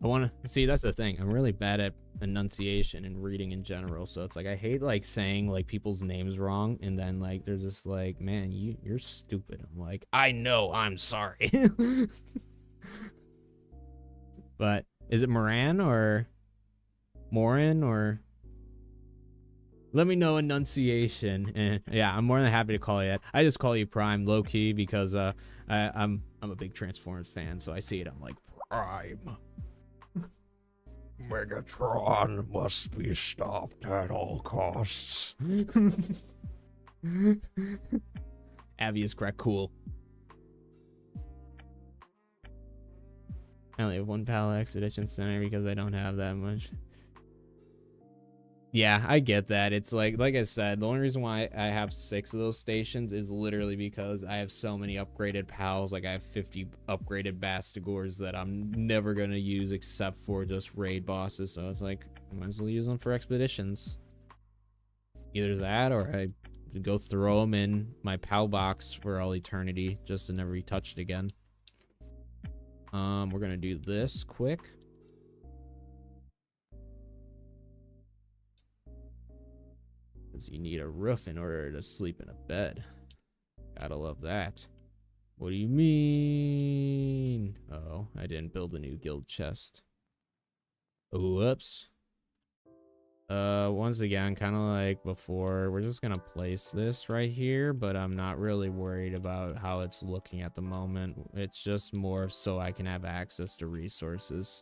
I want to see, that's the thing. I'm really bad at enunciation and reading in general. So it's like I hate like saying like people's names wrong and then like they're just like, "Man, you're stupid." I'm like, "I know, I'm sorry." But is it Moran or Morin or let me know enunciation. And yeah, I'm more than happy to call you that. I just call you Prime low key because I'm a big Transformers fan, so I see it. I'm like, Prime. Megatron must be stopped at all costs. Abby is correct. Cool. I only have one PAL Expedition Center because I don't have that much. Yeah, I get that. It's like I said, the only reason why I have 6 of those stations is literally because I have so many upgraded pals. Like I have 50 upgraded Bastigors that I'm never going to use except for just raid bosses. So it's like, I might as well use them for expeditions. Either that or I go throw them in my pal box for all eternity just to never be touched again. We're going to do this quick. You need a roof in order to sleep in a bed. Gotta love that. What do you mean? Oh, I didn't build a new guild chest. Whoops. Once again, kind of like before, we're just gonna place this right here, but I'm not really worried about how it's looking at the moment. It's just more so I can have access to resources.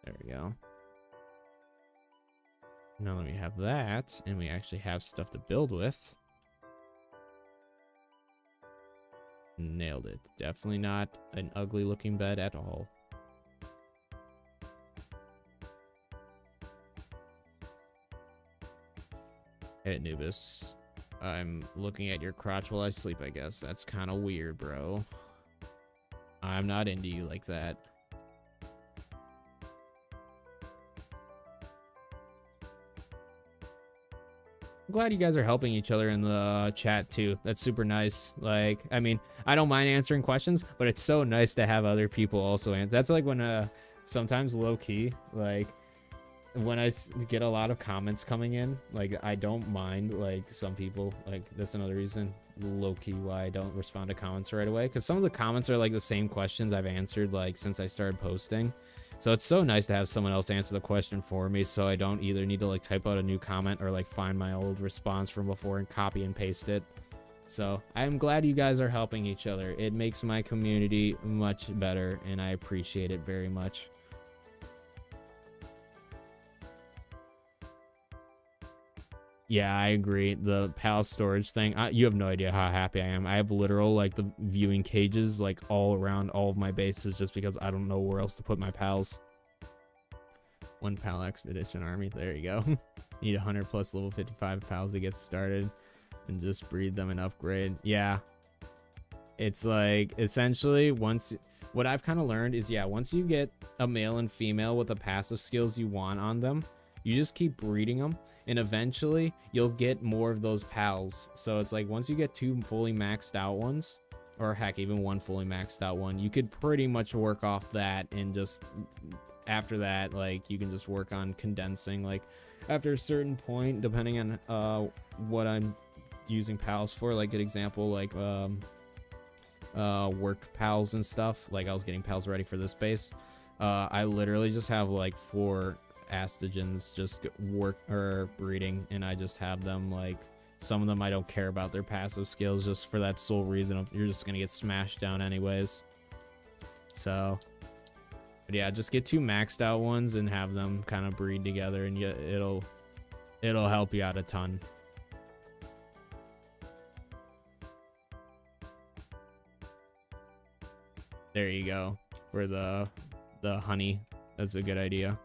There we go. Now let me have that, and we actually have stuff to build with. Nailed it. Definitely not an ugly looking bed at all. Hey, Anubis. I'm looking at your crotch while I sleep, I guess. That's kind of weird, bro. I'm not into you like that. I'm glad you guys are helping each other in the chat too. That's super nice. Like, I mean, I don't mind answering questions, but it's so nice to have other people also answer. That's like when sometimes low key, like when I get a lot of comments coming in, like I don't mind like some people, like that's another reason low key why I don't respond to comments right away, because some of the comments are like the same questions I've answered like since I started posting. So it's so nice to have someone else answer the question for me, so I don't either need to like type out a new comment or like find my old response from before and copy and paste it. So I'm glad you guys are helping each other. It makes my community much better and I appreciate it very much. Yeah, I agree. The PAL storage thing, you have no idea how happy I am. I have literal like the viewing cages like all around all of my bases just because I don't know where else to put my pals. One PAL expedition army. There you go. Need 100 plus level 55 pals to get started and just breed them and upgrade. Yeah. It's like essentially what I've kind of learned is, yeah, once you get a male and female with the passive skills you want on them, you just keep breeding them. And eventually you'll get more of those pals. So it's like once you get 2 fully maxed out ones, or heck, even 1 fully maxed out one, you could pretty much work off that. And just after that, like you can just work on condensing. Like after a certain point, depending on what I'm using pals for, like good example, like work pals and stuff. Like I was getting pals ready for this base. I literally just have like 4 astagens just work or breeding, and I just have them like, some of them I don't care about their passive skills just for that sole reason of you're just gonna get smashed down anyways. So but yeah, just get 2 maxed out ones and have them kind of breed together, and it'll help you out a ton. There you go. For the honey, that's a good idea.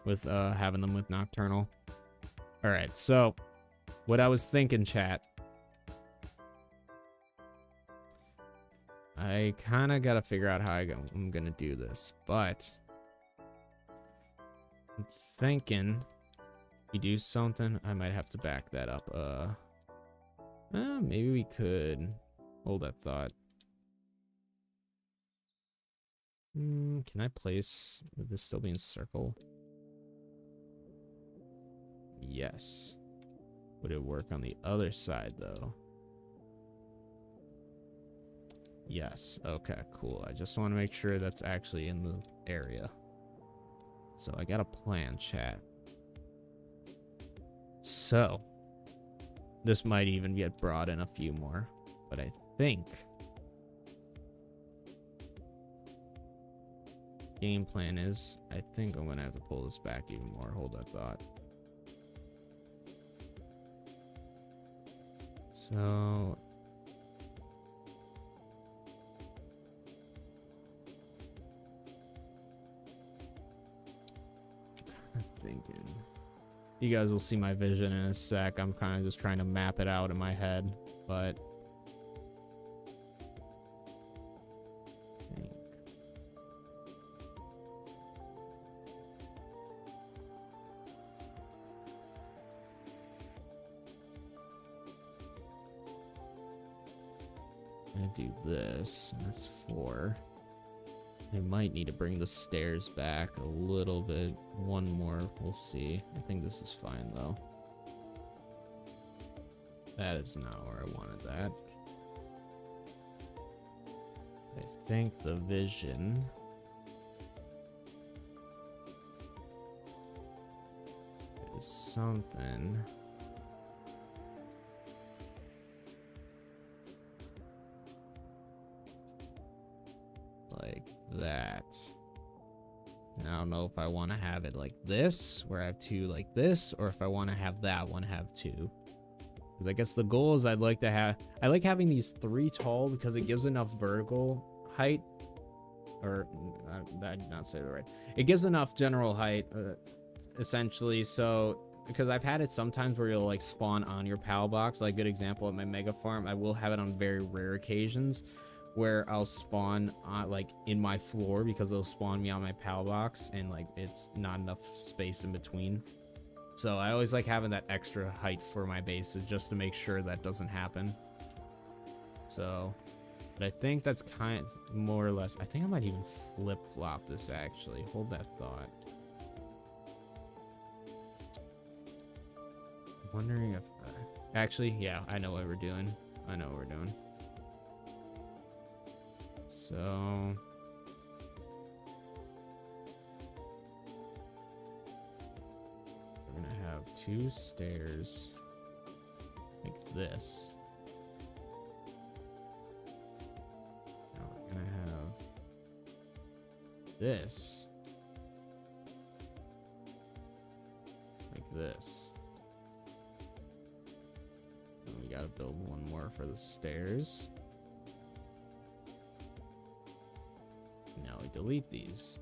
With having them with Nocturnal. All right, so what I was thinking, chat, I kind of got to figure out how I'm gonna do this, but I'm thinking We do something. I might have to back that up. Maybe we could hold that thought. Can I place, would this still be in circle? Yes. Would it work on the other side though? Yes. Okay, cool. I just want to make sure that's actually in the area. So I got a plan, chat. So this might even get brought in a few more, but I think game plan is, I think I'm gonna have to pull this back even more. Hold that thought. So I'm thinking you guys will see my vision in a sec. I'm kind of just trying to map it out in my head, but do this. That's 4. I might need to bring the stairs back a little bit. One more. We'll see. I think this is fine, though. That is not where I wanted that. I think the vision is something like that. And I don't know if I want to have it like this, where I have 2 like this, or if I want to have that one have 2. Because I guess the goal is I like having these 3 tall because it gives enough vertical height, or I did not say that right. It gives enough general height, essentially. So because I've had it sometimes where you'll like spawn on your PAL box. Like, good example at my mega farm, I will have it on very rare occasions where I'll spawn like in my floor because it'll spawn me on my PAL box and like it's not enough space in between. So I always like having that extra height for my bases just to make sure that doesn't happen. So, but I think that's kind of more or less, I think I might even flip-flop this actually. Hold that thought. I'm wondering if, actually, yeah, I know what we're doing. I know what we're doing. So we're gonna have 2 stairs like this. Now we're gonna have this like this. And we gotta build one more for the stairs. Now we delete these.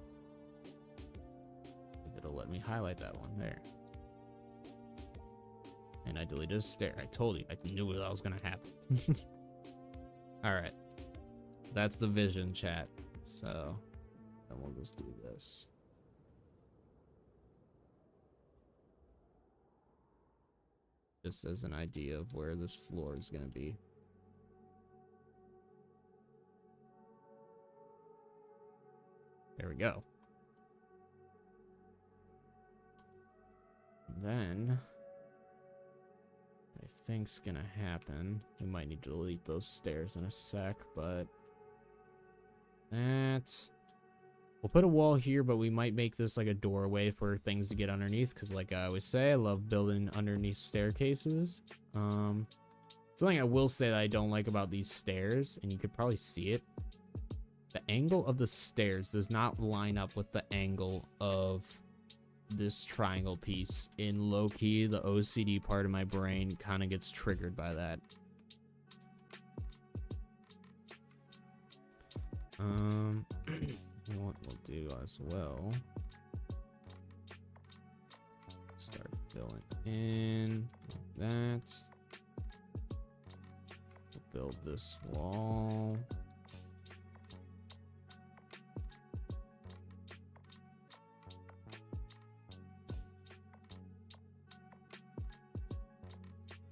If it'll let me highlight that one there. And I deleted a stair. I told you, I knew that was gonna happen. Alright. That's the vision, chat. So then we'll just do this. Just as an idea of where this floor is gonna be. There we go. Then I think's gonna happen. We might need to delete those stairs in a sec, but that we'll put a wall here, but we might make this like a doorway for things to get underneath, because like I always say, I love building underneath staircases. Something I will say that I don't like about these stairs, and you could probably see it, the angle of the stairs does not line up with the angle of this triangle piece. In low-key, the OCD part of my brain kind of gets triggered by that. What we'll do as well, start filling in like that. We'll build this wall.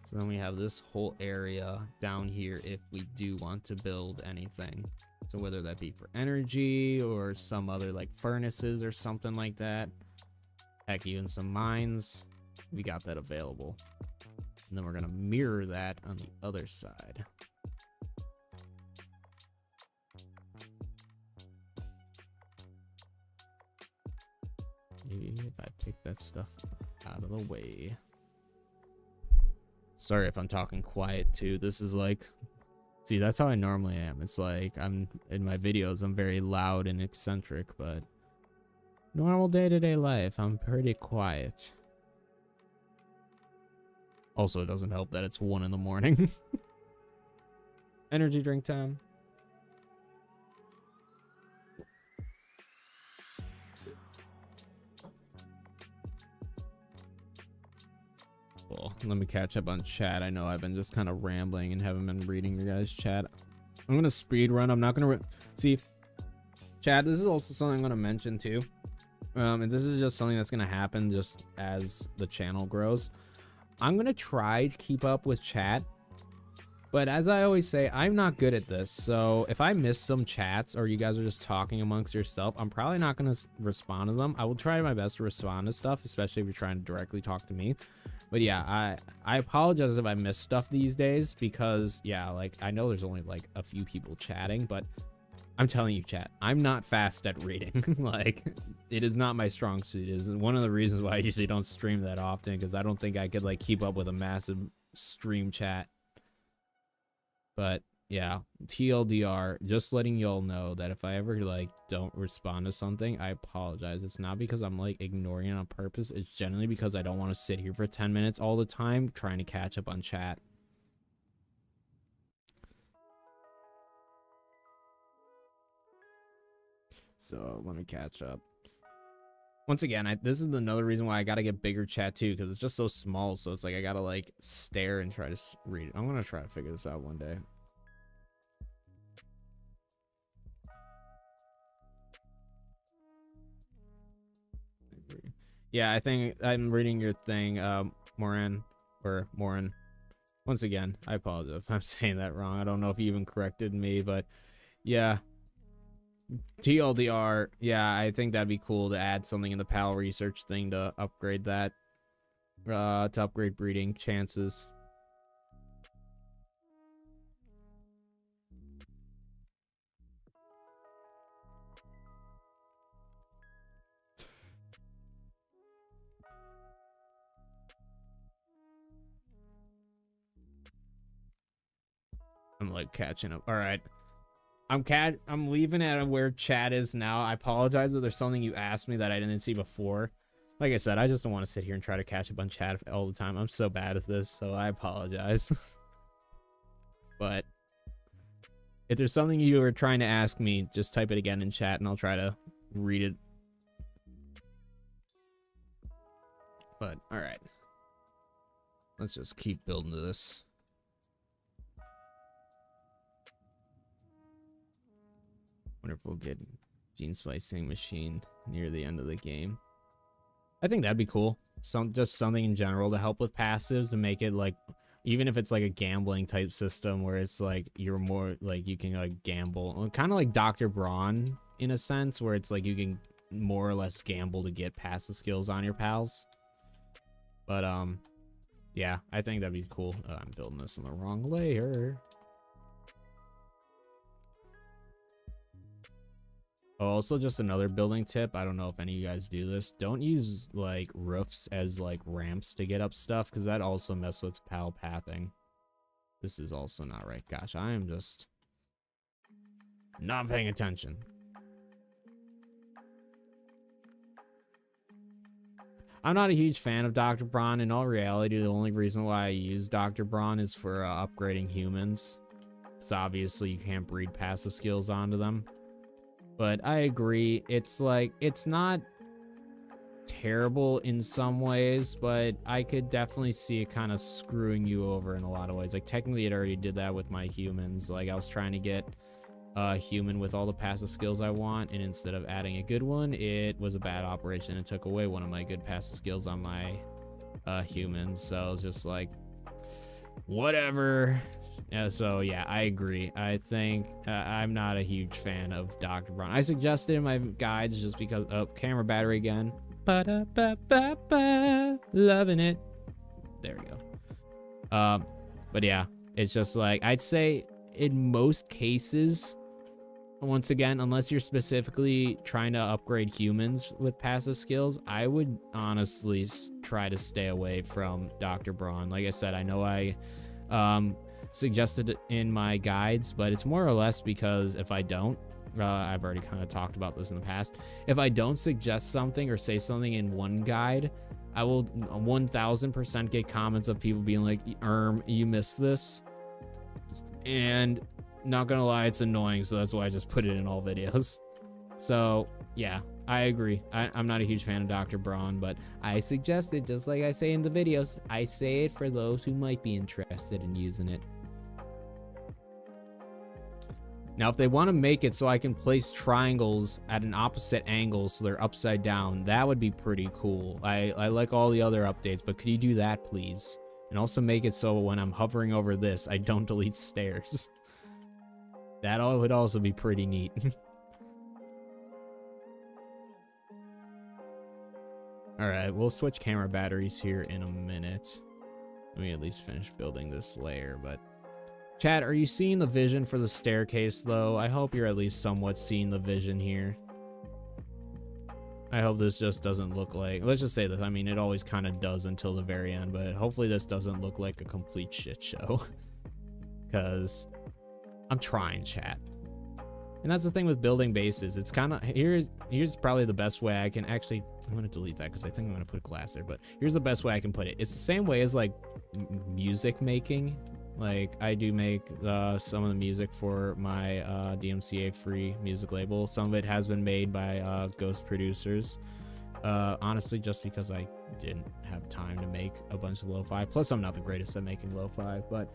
So then we have this whole area down here if we do want to build anything. So whether that be for energy or some other like furnaces or something like that. Heck, even some mines. We got that available. And then we're going to mirror that on the other side. Maybe if I pick that stuff out of the way. Sorry if I'm talking quiet too. This is like, see, that's how I normally am. It's like I'm in my videos, I'm very loud and eccentric, but normal day-to-day life, I'm pretty quiet. Also, it doesn't help that it's 1 in the morning. Energy drink time. Well, let me catch up on chat. I know I've been just kind of rambling and haven't been reading your guys' chat. I'm going to speed run. I'm not going to... See, chat, this is also something I'm going to mention too. And this is just something that's going to happen just as the channel grows. I'm going to try to keep up with chat. But as I always say, I'm not good at this. So if I miss some chats or you guys are just talking amongst yourself, I'm probably not going to respond to them. I will try my best to respond to stuff, especially if you're trying to directly talk to me. But yeah, I apologize if I miss stuff these days because, yeah, like, I know there's only, like, a few people chatting, but I'm telling you, chat, I'm not fast at reading. Like, it is not my strong suit. It is one of the reasons why I usually don't stream that often because I don't think I could, like, keep up with a massive stream chat. But, yeah, TLDR, just letting y'all know that if I ever, like, don't respond to something, I apologize. It's not because I'm, like, ignoring it on purpose. It's generally because I don't want to sit here for 10 minutes all the time trying to catch up on chat. So, let me catch up. Once again, this is another reason why I gotta get bigger chat, too, because it's just so small, so it's like I gotta, like, stare and try to read it. I'm gonna try to figure this out one day. Yeah, I think I'm reading your thing, Moran. Once again, I apologize if I'm saying that wrong. I don't know if you even corrected me, but yeah. TLDR, yeah, I think that'd be cool to add something in the PAL research thing to upgrade that. To upgrade breeding chances. I'm like catching up. All right. I'm leaving at where chat is now. I apologize if there's something you asked me that I didn't see before. Like I said, I just don't want to sit here and try to catch up on chat all the time. I'm so bad at this, so I apologize. But if there's something you were trying to ask me, just type it again in chat and I'll try to read it. But, alright. Let's just keep building to this. Wonder if we'll get gene splicing machine near the end of the game. I think that'd be cool. Just something in general to help with passives to make it like, even if it's like a gambling type system where it's like you're more like you can like gamble, kind of like Dr. Braun in a sense, where it's like you can more or less gamble to get passive skills on your pals. But yeah, I think that'd be cool. I'm building this in the wrong layer. Oh, also just another building tip. I don't know if any of you guys do this. Don't use like roofs as like ramps to get up stuff because that also messes with PAL pathing. This is also not right. Gosh, I am just not paying attention. I'm not a huge fan of Dr. Braun. In all reality, the only reason why I use Dr. Braun is for upgrading humans. Because obviously you can't breed passive skills onto them. But I agree, it's like, it's not terrible in some ways, but I could definitely see it kind of screwing you over in a lot of ways. Like, technically it already did that with my humans. Like, I was trying to get a human with all the passive skills I want, and instead of adding a good one, it was a bad operation. It took away one of my good passive skills on my humans. So I was just like, whatever. So yeah, I agree. I think I'm not a huge fan of Dr. Braun. I suggested in my guides just because camera battery again. Ba-da-ba-ba-ba, loving it. There we go. But yeah, it's just like, I'd say in most cases, once again, unless you're specifically trying to upgrade humans with passive skills, I would honestly try to stay away from Dr. Braun. Like I said, I know I suggested it in my guides, but it's more or less because if I don't, I've already kind of talked about this in the past, if I don't suggest something or say something in one guide, I will 1000% get comments of people being like, you missed this. And not gonna lie, it's annoying, so that's why I just put it in all videos. So yeah, I agree. I'm not a huge fan of Dr. Braun, but I suggest it just like I say in the videos. I say it for those who might be interested in using it. Now, if they want to make it so I can place triangles at an opposite angle so they're upside down, that would be pretty cool. I like all the other updates, but could you do that, please? And also make it so when I'm hovering over this, I don't delete stairs. That would also be pretty neat. Alright, we'll switch camera batteries here in a minute. Let me at least finish building this layer, but... Chat, are you seeing the vision for the staircase, though? I hope you're at least somewhat seeing the vision here. I hope this just doesn't look like... Let's just say this. I mean, it always kind of does until the very end, but hopefully this doesn't look like a complete shit show. Because I'm trying, chat. And that's the thing with building bases. It's kind of... Here's probably the best way I can actually... I'm going to delete that because I think I'm going to put glass there, but here's the best way I can put it. It's the same way as, like, music making. Like, I do make some of the music for my DMCA free music label. Some of it has been made by ghost producers. Honestly, just because I didn't have time to make a bunch of lo-fi. Plus, I'm not the greatest at making lo-fi, but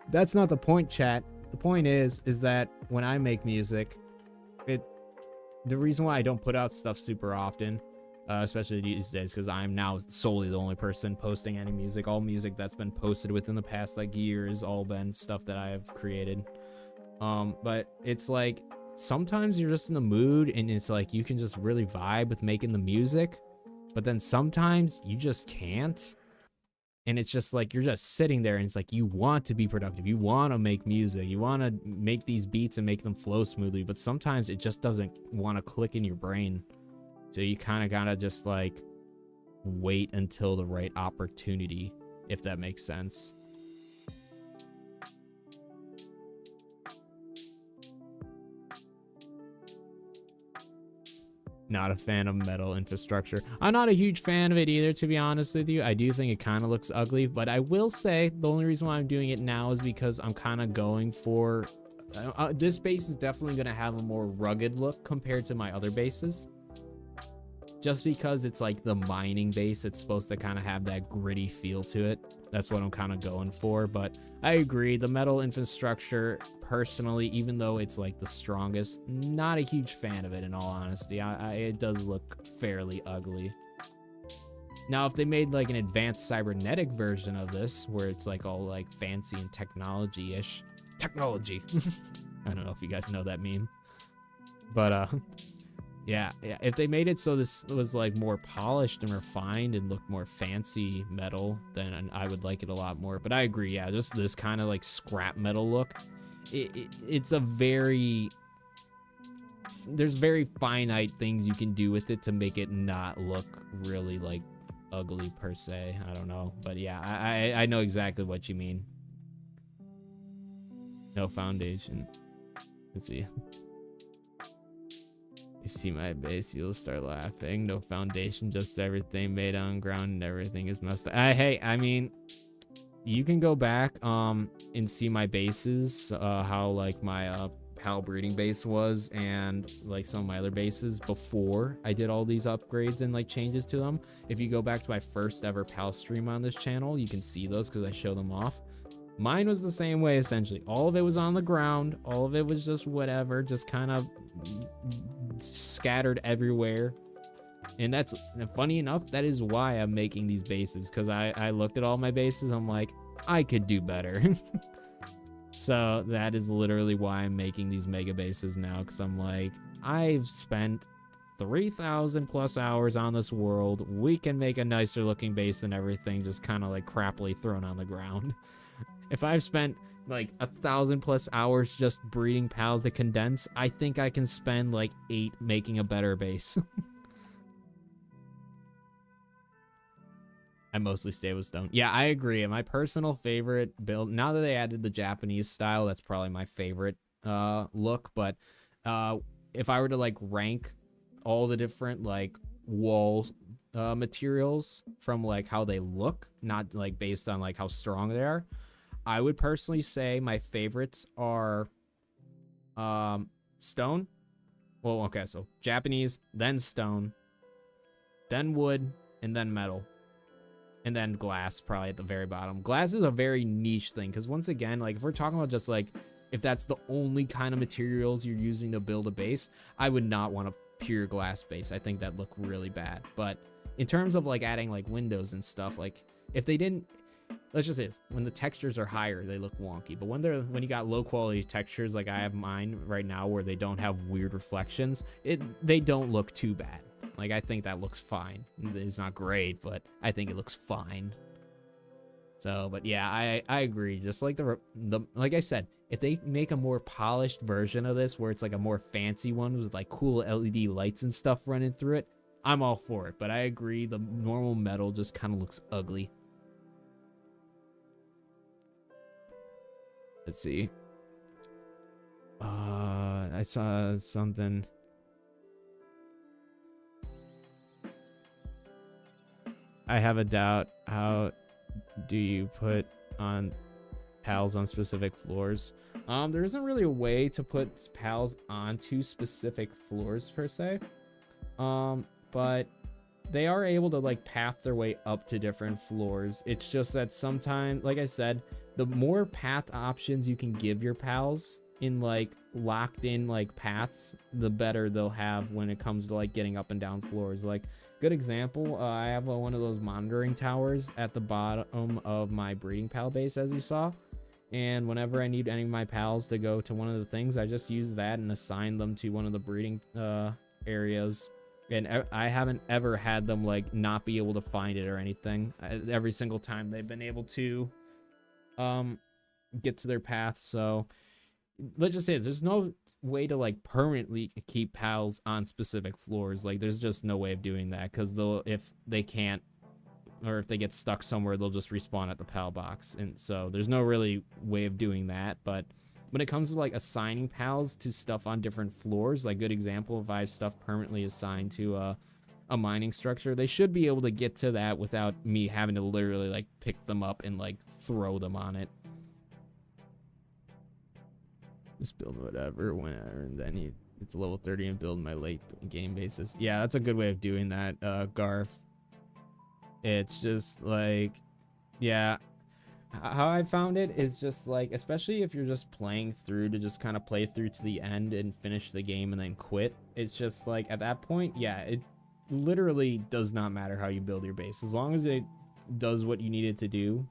that's not the point, chat. The point is that when I make music, the reason why I don't put out stuff super often, especially these days, because I'm now solely the only person posting any music. All music that's been posted within the past like year has all been stuff that I have created. But it's like sometimes you're just in the mood and it's like you can just really vibe with making the music, but then sometimes you just can't. And it's just like you're just sitting there and it's like you want to be productive, you want to make music, you want to make these beats and make them flow smoothly, but sometimes it just doesn't want to click in your brain. So you kind of gotta just like wait until the right opportunity, if that makes sense. Not a fan of metal infrastructure. I'm not a huge fan of it either, to be honest with you. I do think it kind of looks ugly, but I will say the only reason why I'm doing it now is because I'm kind of going for... this base is definitely going to have a more rugged look compared to my other bases. Just because it's like the mining base, it's supposed to kind of have that gritty feel to it. That's what I'm kind of going for. But I agree, the metal infrastructure, personally, even though it's like the strongest, not a huge fan of it in all honesty. It does look fairly ugly. Now, if they made like an advanced cybernetic version of this, where it's like all like fancy and technology-ish. Technology! I don't know if you guys know that meme. But, yeah, if they made it so this was like more polished and refined and looked more fancy metal, then I would like it a lot more. But I agree, yeah, just this kind of like scrap metal look, it's a very... There's very finite things you can do with it to make it not look really like ugly per se. I don't know, but yeah, I know exactly what you mean. No foundation. Let's see. You see my base, you'll start laughing. No foundation, just everything made on ground and everything is messed up. Hey, I mean, you can go back and see my bases, how like my PAL breeding base was, and like some of my other bases before I did all these upgrades and like changes to them. If you go back to my first ever PAL stream on this channel, you can see those because I show them off. Mine was the same way, essentially. All of it was on the ground. All of it was just whatever, just kind of scattered everywhere. And that's funny enough, that is why I'm making these bases, because I looked at all my bases. I'm like, I could do better. So that is literally why I'm making these mega bases now, because I'm like, I've spent 3,000 plus hours on this world. We can make a nicer looking base than everything just kind of like crappily thrown on the ground. If I've spent like 1,000 plus hours just breeding pals to condense, I think I can spend like 8 making a better base. I mostly stay with stone. Yeah, I agree. And my personal favorite build, now that they added the Japanese style, that's probably my favorite look. But if I were to like rank all the different like wall materials from like how they look, not like based on like how strong they are, I would personally say my favorites are stone. Well, okay, so Japanese, then stone, then wood, and then metal. And then glass probably at the very bottom. Glass is a very niche thing, because once again, like if we're talking about just like if that's the only kind of materials you're using to build a base, I would not want a pure glass base. I think that look really bad. But in terms of like adding like windows and stuff, like if they didn't, let's just say when the textures are higher, they look wonky. But when you got low quality textures like I have mine right now, where they don't have weird reflections, they don't look too bad. Like, I think that looks fine. It's not great, but I think it looks fine. So, but yeah, I agree. Just like like I said, if they make a more polished version of this, where it's like a more fancy one with like cool LED lights and stuff running through it, I'm all for it. But I agree, the normal metal just kind of looks ugly. Let's see. I saw something. I have a doubt. How do you put on pals on specific floors? There isn't really a way to put pals onto specific floors per se. But they are able to like path their way up to different floors. It's just that sometimes, like I said, the more path options you can give your pals in like locked in like paths, the better they'll have when it comes to like getting up and down floors. Like, good example, I have one of those monitoring towers at the bottom of my breeding pal base, as you saw. And whenever I need any of my pals to go to one of the things, I just use that and assign them to one of the breeding areas. And I haven't ever had them like not be able to find it or anything. Every single time they've been able to get to their path. So let's just say there's no way to like permanently keep pals on specific floors. Like, there's just no way of doing that, because if they can't, or if they get stuck somewhere, they'll just respawn at the pal box. And so there's no really way of doing that. But when it comes to like assigning pals to stuff on different floors, like, good example, if I have stuff permanently assigned to a mining structure, they should be able to get to that without me having to literally like pick them up and like throw them on it. Just build whatever whenever, and then it's level 30 and build my late game bases. Yeah, that's a good way of doing that, Garth. It's just like, yeah, how I found it is just like, especially if you're just playing through to just kind of play through to the end and finish the game and then quit. It's just like, at that point, yeah, it literally does not matter how you build your base. As long as it does what you need it to do,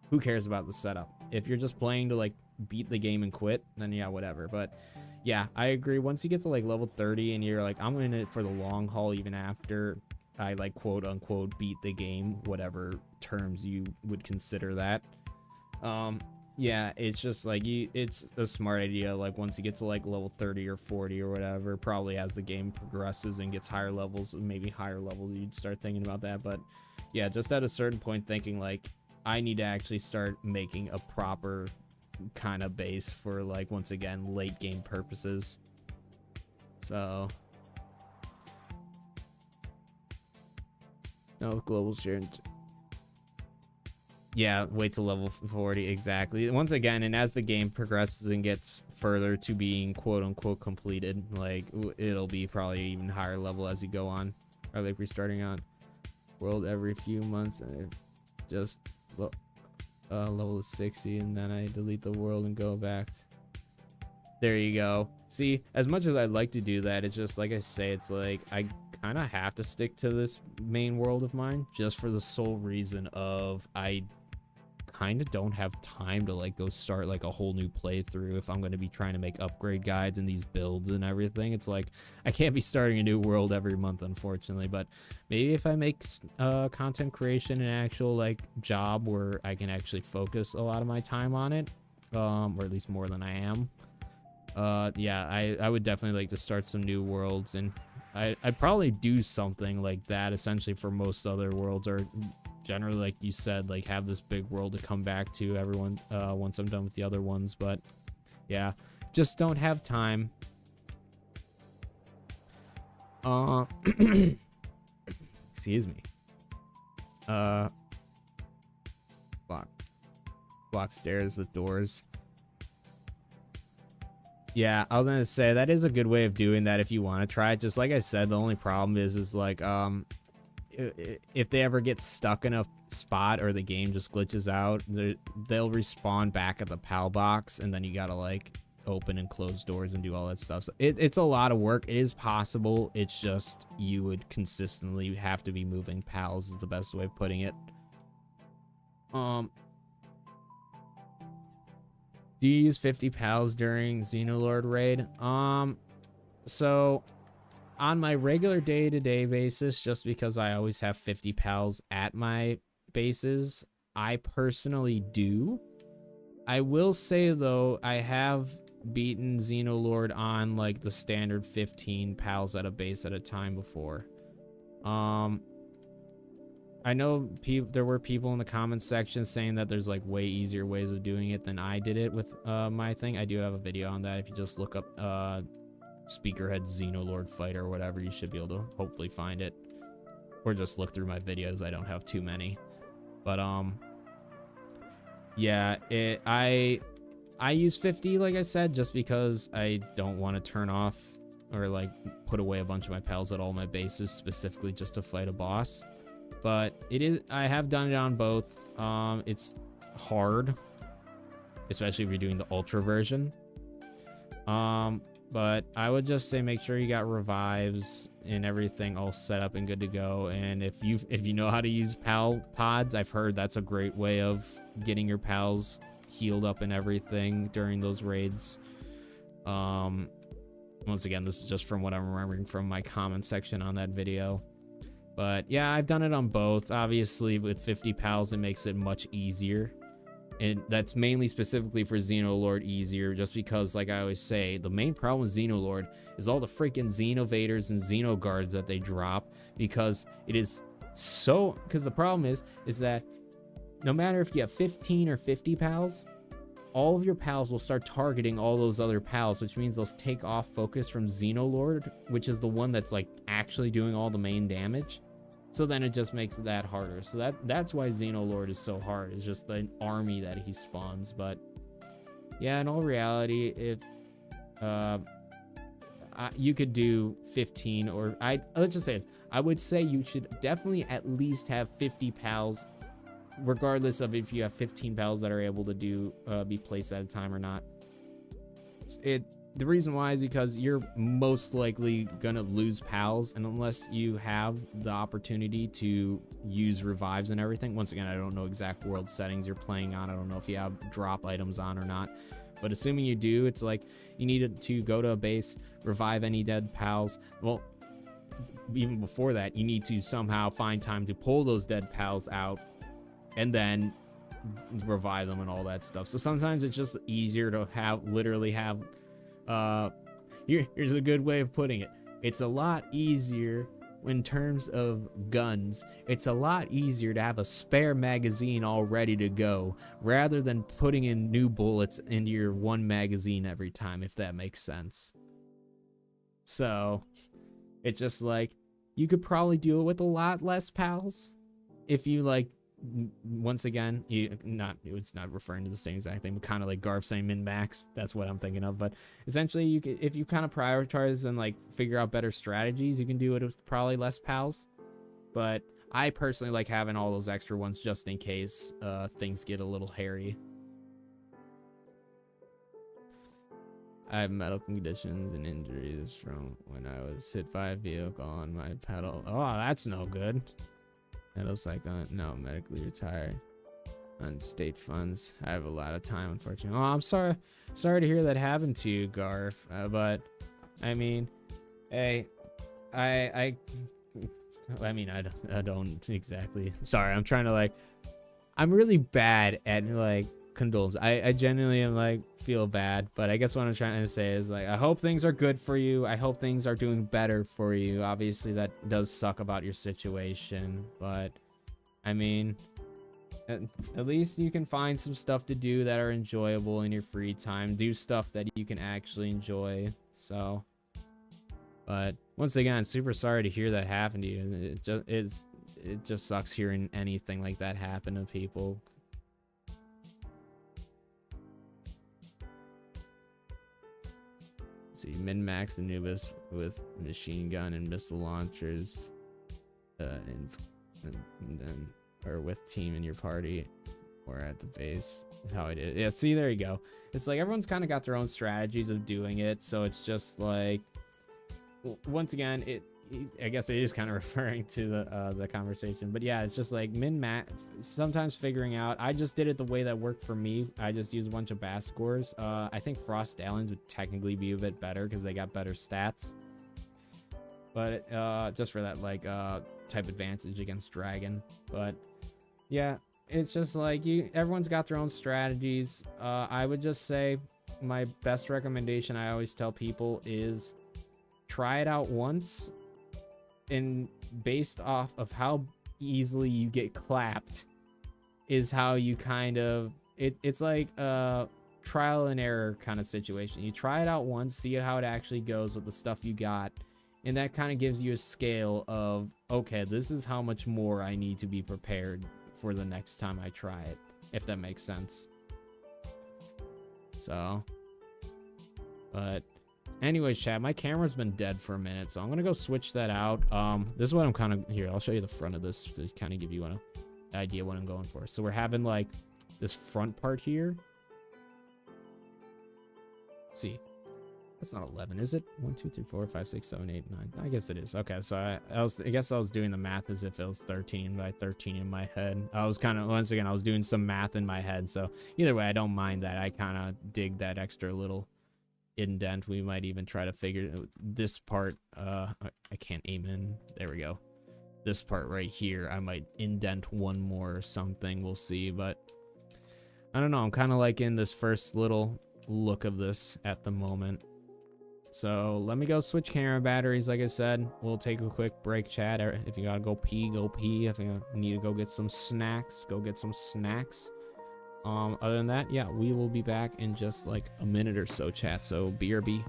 who cares about the setup? If you're just playing to like beat the game and quit, then yeah, whatever. But yeah, I agree. Once you get to like level 30 and you're like, I'm in it for the long haul, even after I like quote unquote beat the game, whatever terms you would consider that, yeah, it's just like it's a smart idea. Like, once you get to like level 30 or 40 or whatever, probably as the game progresses and gets higher levels, maybe higher levels, you'd start thinking about that. But yeah, just at a certain point thinking like, I need to actually start making a proper kind of base for like, once again, late game purposes. So no global share. Yeah, wait till level 40, exactly. Once again, and as the game progresses and gets further to being quote unquote completed, like, it'll be probably even higher level as you go on. Or like restarting on world every few months, and just level 60, and then I delete the world and go back. There you go. See, as much as I'd like to do that, it's just like I say, it's like I kind of have to stick to this main world of mine, just for the sole reason of I kind of don't have time to like go start like a whole new playthrough if I'm going to be trying to make upgrade guides and these builds and everything. It's like I can't be starting a new world every month, unfortunately. But maybe if I make content creation an actual like job where I can actually focus a lot of my time on it, or at least more than I am, yeah, I would definitely like to start some new worlds. And I'd probably do something like that essentially for most other worlds, or generally, like you said, like have this big world to come back to everyone once I'm done with the other ones. But yeah, just don't have time. Excuse me. Block stairs with doors. Yeah, I was gonna say that is a good way of doing that if you want to try it. Just like I said, the only problem is like if they ever get stuck in a spot or the game just glitches out, they'll respawn back at the PAL box, and then you gotta like open and close doors and do all that stuff. So it's a lot of work. It is possible. It's just you would consistently have to be moving PALs is the best way of putting it. Do you use 50 PALs during Xenolord raid? So on my regular day-to-day basis, just because I always have 50 PALs at my bases, I personally do. I will say though, I have beaten Xenolord on like the standard 15 PALs at a base at a time before. I know there were people in the comments section saying that there's like way easier ways of doing it than I did it with my thing. I do have a video on that. If you just look up Speakerhead Xenolord fight or whatever, you should be able to hopefully find it, or just look through my videos. I don't have too many, but yeah, I use 50 like I said, just because I don't want to turn off or like put away a bunch of my pals at all my bases specifically just to fight a boss. But I have done it on both. It's hard, especially if you're doing the ultra version. But I would just say make sure you got revives and everything all set up and good to go. And if you know how to use pal pods, I've heard that's a great way of getting your pals healed up and everything during those raids. Once again, this is just from what I'm remembering from my comment section on that video. But yeah, I've done it on both. Obviously, with 50 pals, it makes it much easier. And that's mainly specifically for Xenolord easier, just because, like I always say, the main problem with Xenolord is all the freaking Xenovaders and Xenoguards that they drop, because it is so... Because the problem is that no matter if you have 15 or 50 pals, all of your pals will start targeting all those other pals, which means they'll take off focus from Xenolord, which is the one that's like actually doing all the main damage. So then it just makes that harder. So that's why Xenolord is so hard. It's just the army that he spawns. But yeah, in all reality, if you could do 15, or let's just say this. I would say you should definitely at least have 50 pals, regardless of if you have 15 pals that are able to do be placed at a time or not. The reason why is because you're most likely gonna lose pals, and unless you have the opportunity to use revives and everything. Once again, I don't know exact world settings you're playing on. I don't know if you have drop items on or not, but assuming you do, it's like you need to go to a base, revive any dead pals. Well, even before that, you need to somehow find time to pull those dead pals out and then revive them and all that stuff. So sometimes it's just easier to literally have here's a good way of putting it. It's a lot easier in terms of guns. It's a lot easier to have a spare magazine all ready to go rather than putting in new bullets into your one magazine every time, if that makes sense. So it's just like you could probably do it with a lot less pals if you like. Once again, it's not referring to the same exact thing, but kind of like Garf saying min max. That's what I'm thinking of. But essentially, you could, if you kind of prioritize and like figure out better strategies, you can do it with probably less pals. But I personally like having all those extra ones just in case things get a little hairy. I have medical conditions and injuries from when I was hit by a vehicle on my pedal. Oh, that's no good. It looks like no, medically retired. on state funds. I have a lot of time, unfortunately. Oh, I'm sorry to hear that happened to you, Garth. But I mean, hey, I mean, I don't exactly. Sorry, I'm trying to like. I'm really bad at like condolences. I genuinely am like feel bad, but I guess what I'm trying to say is like I hope things are good for you. I hope things are doing better for you. Obviously, that does suck about your situation, but I mean, at least you can find some stuff to do that are enjoyable in your free time. Do stuff that you can actually enjoy. So, but once again, super sorry to hear that happen to you. It just sucks hearing anything like that happen to people. So you min-max Anubis with machine gun and missile launchers, and then or with team in your party or at the base. That's how I did it. Yeah, see, there you go. It's like everyone's kind of got their own strategies of doing it, so it's just like once again, I guess it is kind of referring to the conversation, but yeah, it's just like min-max. Sometimes figuring out. I just did it the way that worked for me. I just used a bunch of bass scores. I think Frost Stallions would technically be a bit better because they got better stats. But just for that like type advantage against Dragon. But yeah, it's just like everyone's got their own strategies. I would just say my best recommendation I always tell people is try it out once. And based off of how easily you get clapped is how you kind of it's like a trial and error kind of situation. You try it out once, see how it actually goes with the stuff you got, and that kind of gives you a scale of, okay, this is how much more I need to be prepared for the next time I try it, if that makes sense. So, but anyways, chat, my camera's been dead for a minute, so I'm gonna go switch that out. This is what I'm kind of here. I'll show you the front of this to kind of give you an idea what I'm going for. So we're having like this front part here. Let's see, that's not 11, is it? 1, 2, 3, 4, 5, 6, 7, 8, 9. I guess it is. Okay, so I guess I was doing the math as if it was 13 by 13 in my head. I was kind of, once again, I was doing some math in my head. So either way, I don't mind that. I kind of dig that extra little indent. We might even try to figure this part. I can't aim in. There we go. This part right here, I might indent one more or something. We'll see, but I don't know. I'm kind of like in this first little look of this at the moment. So let me go switch camera batteries. Like I said, we'll take a quick break, chat. If you gotta go pee, go pee. If you need to go get some snacks, go get some snacks. Other than that, yeah, we will be back in just like a minute or so, chat. So BRB.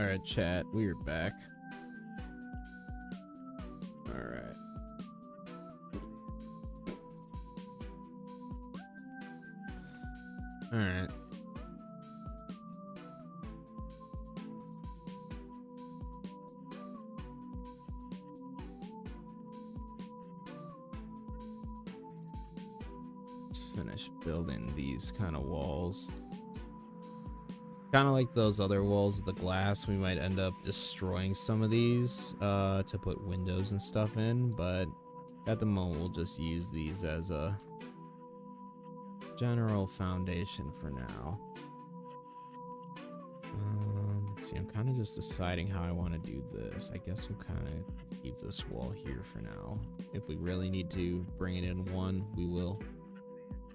All right, chat, we are back. All right. All right. Let's finish building these kind of walls. Kind of like those other walls of the glass, we might end up destroying some of these to put windows and stuff in, but at the moment we'll just use these as a general foundation for now. Let's see, I'm kind of just deciding how I want to do this. I guess we'll kind of keep this wall here for now. If we really need to bring it in one, we will.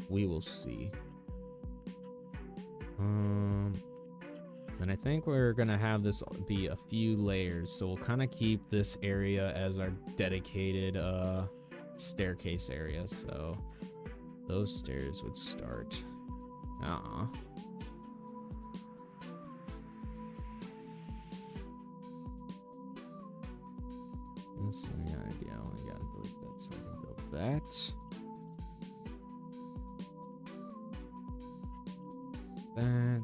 We will see. And I think we're gonna have this be a few layers, so we'll kind of keep this area as our dedicated staircase area. So those stairs would start. This idea, I only gotta build that, so I can build that. That.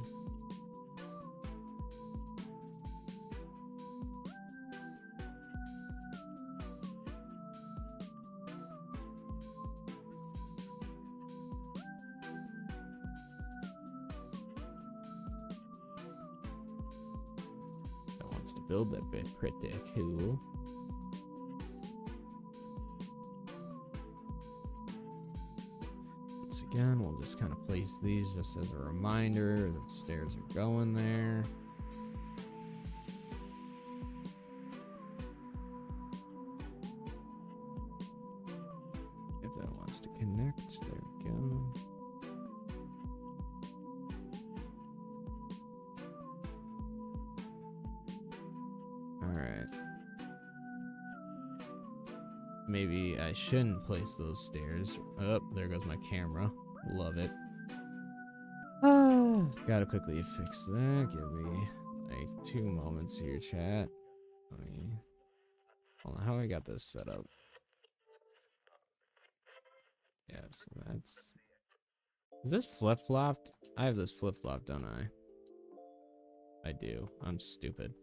That wants to build that bit pretty cool. Again, we'll just kind of place these just as a reminder that stairs are going there. If that wants to connect, there we go. All right. Maybe I shouldn't place those stairs. Oh, there goes my camera. Love it. Gotta quickly fix that. Give me like 2 moments here, chat. Hold on, how I got this set up? Yeah, so that's... Is this flip-flopped? I have this flip-flopped, don't I? I do. I'm stupid.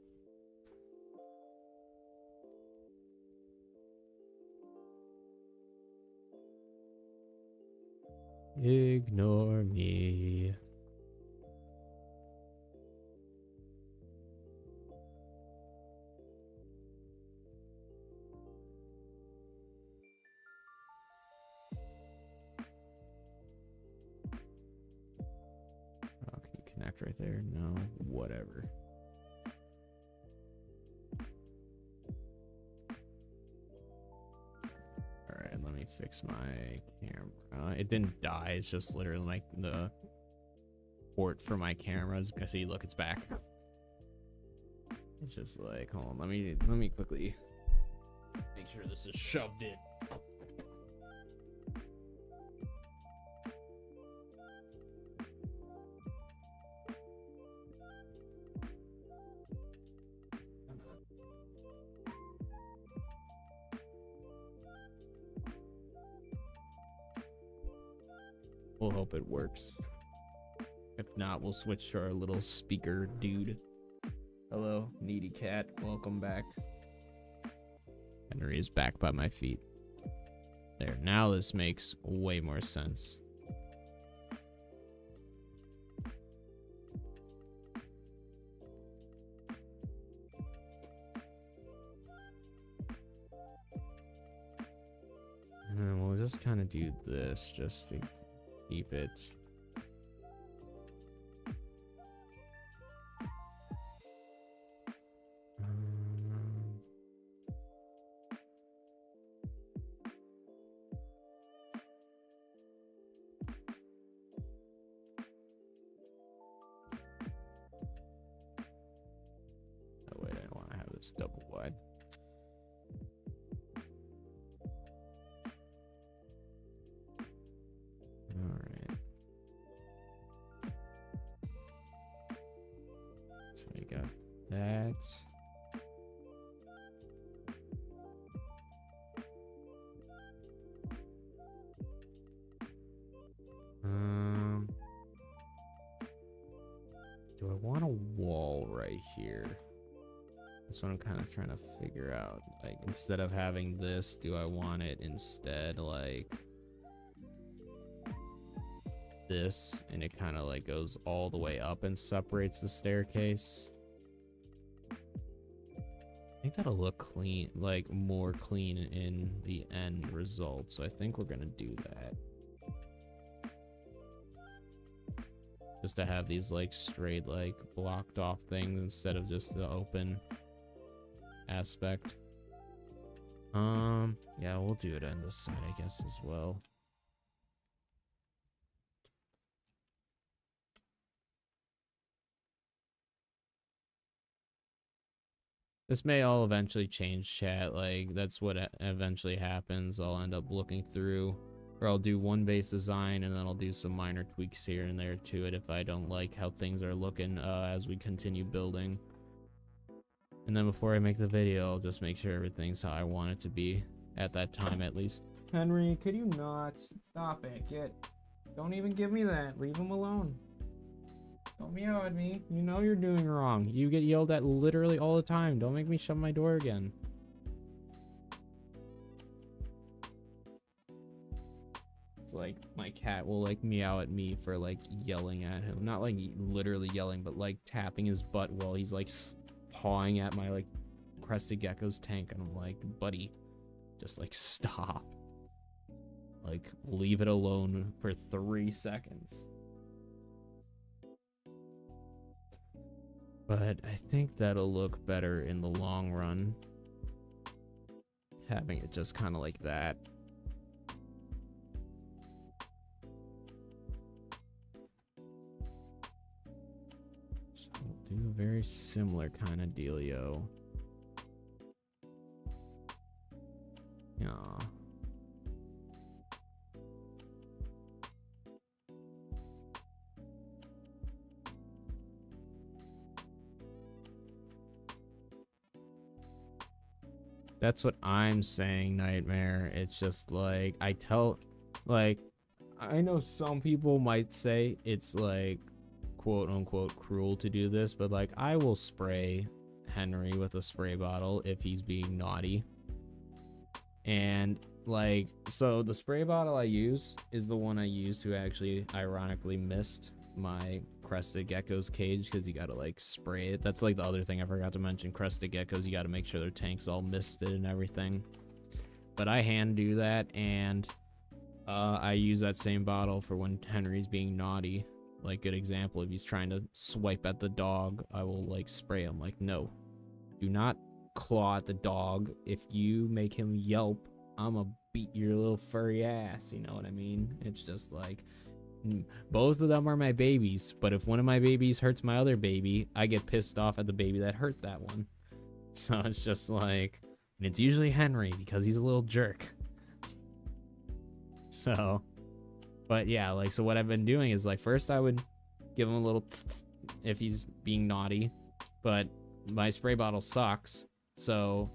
Ignore me. Oh, can you connect right there? No, whatever. Alright, let me fix my camera. It didn't die, it's just literally like the port for my cameras. See, look, it's back. It's just like, hold on, let me quickly make sure this is shoved in. We'll hope it works. If not, we'll switch to our little speaker dude. Hello, needy cat. Welcome back. Henry is back by my feet. There, now this makes way more sense. And we'll just kind of do this just to keep it. Oh wait, I don't want to have this double wide. Alright. So we got that. Do I want a wall right here? That's what I'm kind of trying to figure out. Like, instead of having this, do I want it instead like this, and it kind of like goes all the way up and separates the staircase? I think that'll look clean, like more clean in the end result. So I think we're gonna do that. Just to have these like straight, like blocked off things instead of just the open aspect. Yeah, we'll do it on this side, I guess, as well. This may all eventually change, chat. Like, that's what eventually happens. I'll end up looking through, or I'll do one base design and then I'll do some minor tweaks here and there to it if I don't like how things are looking as we continue building. And then before I make the video, I'll just make sure everything's how I want it to be at that time, at least. Henry, could you not? Stop it. Don't even give me that. Leave him alone. Don't meow at me. You know you're doing wrong. You get yelled at literally all the time. Don't make me shut my door again. It's like my cat will like meow at me for like yelling at him. Not like literally yelling, but like tapping his butt while he's like pawing at my like crested gecko's tank. And I'm like, buddy, just like stop. Like, leave it alone for 3 seconds. But I think that'll look better in the long run. Having it just kind of like that. So we'll do a very similar kind of dealio. Yeah. That's what I'm saying, Nightmare. It's just like, I know some people might say it's like, quote unquote, cruel to do this, but like, I will spray Henry with a spray bottle if he's being naughty. And like, so the spray bottle I use is the one I used to actually ironically missed my crested gecko's cage, because you gotta like spray it. That's like the other thing I forgot to mention. Crested geckos, you gotta make sure their tank's all misted and everything. But I hand do that, and I use that same bottle for when Henry's being naughty. Like, good example, if he's trying to swipe at the dog, I will like spray him. Like, no, do not claw at the dog. If you make him yelp, I'ma beat your little furry ass. You know what I mean? It's just like, both of them are my babies, but if one of my babies hurts my other baby, I get pissed off at the baby that hurt that one. So it's just like, and it's usually Henry because he's a little jerk. So, but yeah, like, so what I've been doing is like, first I would give him a little tss if he's being naughty, but my spray bottle sucks. So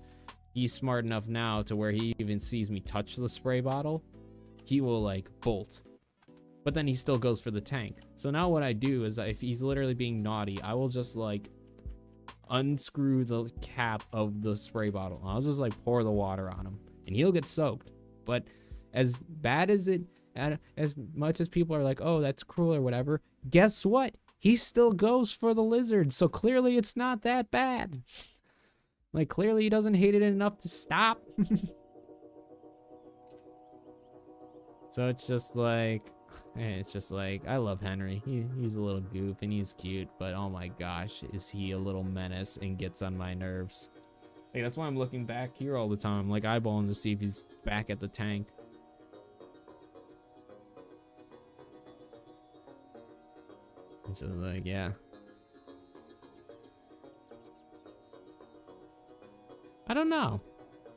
he's smart enough now to where he even sees me touch the spray bottle, he will like bolt. But then he still goes for the tank. So now what I do is that if he's literally being naughty, I will just like unscrew the cap of the spray bottle. I'll just like pour the water on him and he'll get soaked. But as bad as it, as much as people are like, oh, that's cruel or whatever, guess what? He still goes for the lizard. So clearly it's not that bad. Like, clearly he doesn't hate it enough to stop. So it's just like, I love Henry. He's a little goof and he's cute, but oh my gosh, is he a little menace and gets on my nerves. Like, that's why I'm looking back here all the time, like eyeballing to see if he's back at the tank. It's just like, yeah. I don't know.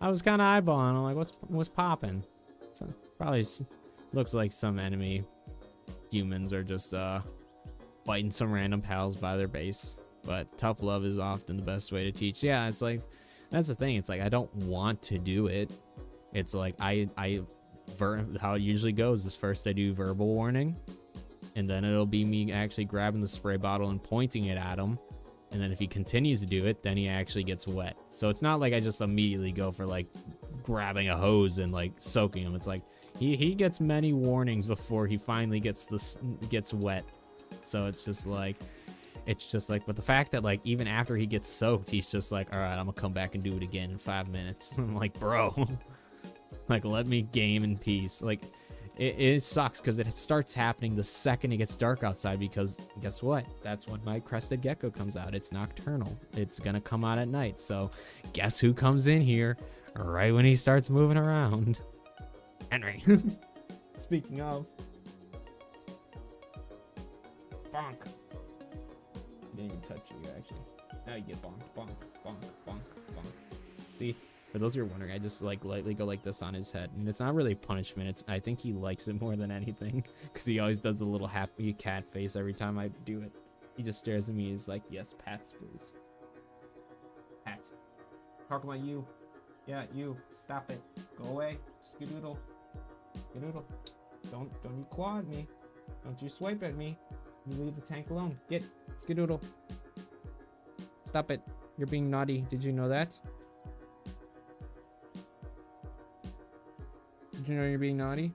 I was kind of eyeballing. I'm like, what's popping? So probably looks like some enemy humans are just biting some random pals by their base. But tough love is often the best way to teach. Yeah, it's like, that's the thing. It's like, I don't want to do it. It's like, how it usually goes is first I do verbal warning, and then it'll be me actually grabbing the spray bottle and pointing it at him. And then if he continues to do it, then he actually gets wet. So it's not like I just immediately go for like grabbing a hose and like soaking him. It's like he gets many warnings before he finally gets wet. So it's just like, but the fact that like even after he gets soaked, he's just like, all right, I'm gonna come back and do it again in 5 minutes. I'm like, bro, like, let me game in peace. Like, it sucks because it starts happening the second it gets dark outside, because guess what? That's when my crested gecko comes out. It's nocturnal. It's gonna come out at night. So guess who comes in here right when he starts moving around? Henry. Speaking of. Bonk. Didn't even touch you, actually. Now you get bonk, bonk, bonk, bonk, bonk. See? For those who are wondering, I just like lightly go like this on his head, and it's not really punishment. I think he likes it more than anything, because he always does a little happy cat face every time I do it. He just stares at me. He's like, "Yes, pats, please." Pat. Talk about you. Yeah, you. Stop it. Go away. Skadoodle. Skadoodle. Don't you claw at me. Don't you swipe at me. You leave the tank alone. Get. Skadoodle. Stop it. You're being naughty. Did you know that? Did you know you're being naughty?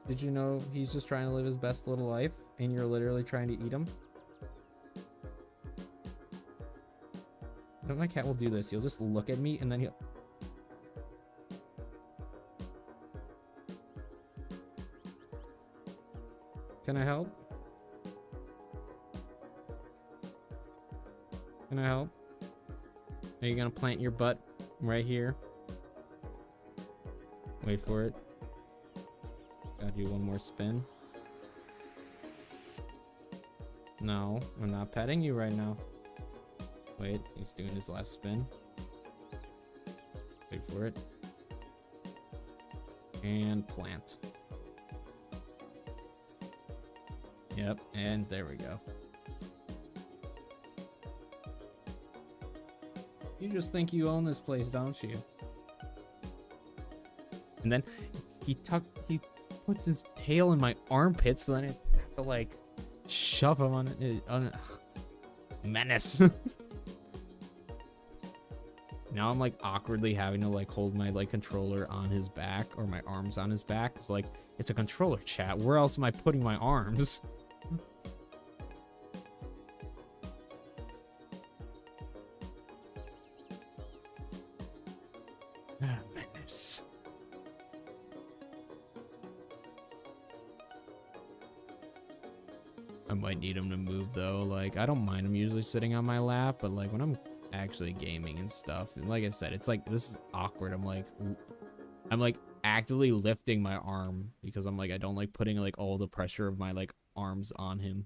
Did you know he's just trying to live his best little life and you're literally trying to eat him? I know my cat will do this. He'll just look at me and then he'll... Can I help? Can I help? Are you gonna plant your butt right here? Wait for it. Gotta do one more spin. No, I'm not petting you right now. Wait, he's doing his last spin. Wait for it. And plant. Yep, and there we go. You just think you own this place, don't you? And then he puts his tail in my armpit, so then I have to like shove him on menace. Now I'm like awkwardly having to like hold my like controller on his back, or my arms on his back. It's like, it's a controller, chat. Where else am I putting my arms? Menace. I might need him to move though. Like, I don't mind him usually sitting on my lap, but like when I'm actually gaming and stuff, and like I said, it's like, this is awkward. I'm like actively lifting my arm because I'm like, I don't like putting like all the pressure of my like arms on him.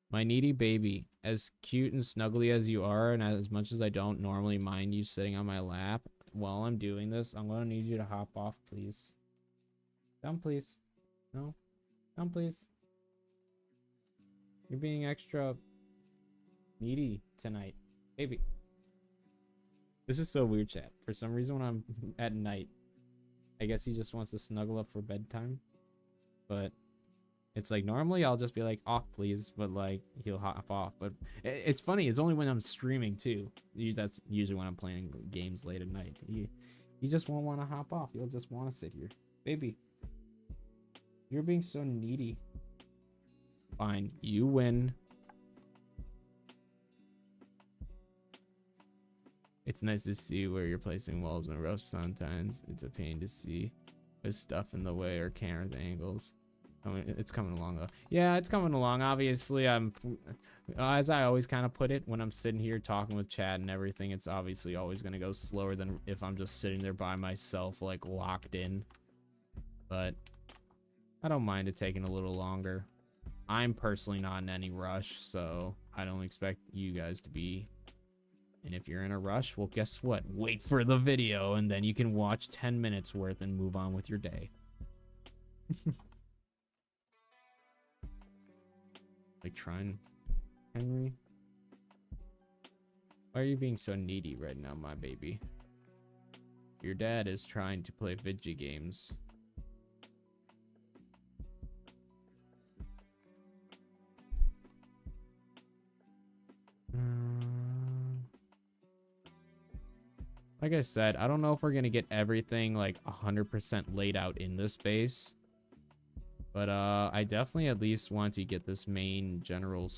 My needy baby, as cute and snuggly as you are, and as much as I don't normally mind you sitting on my lap while I'm doing this, I'm gonna need you to hop off, please. Down, please. No. Down, please. You're being extra needy tonight, baby. This is so weird, chat. For some reason, when I'm at night, I guess he just wants to snuggle up for bedtime. But it's like, normally I'll just be like, off please, but like he'll hop off. But it's funny, it's only when I'm streaming too. That's usually when I'm playing games late at night. He just won't want to hop off. He'll just want to sit here. Baby, you're being so needy. Fine, you win. It's nice to see where you're placing walls and rough sometimes. It's a pain to see. There's stuff in the way or camera angles. I mean, it's coming along though. Yeah, it's coming along. Obviously, I'm, as I always kind of put it, when I'm sitting here talking with chat and everything, it's obviously always going to go slower than if I'm just sitting there by myself, like locked in. But I don't mind it taking a little longer. I'm personally not in any rush, so I don't expect you guys to be. And if you're in a rush, well, guess what? Wait for the video, and then you can watch 10 minutes worth and move on with your day. Like trying, Henry. Why are you being so needy right now, my baby? Your dad is trying to play video games. Like I said, I don't know if we're gonna get everything like 100% laid out in this base, but I definitely at least want to get this main general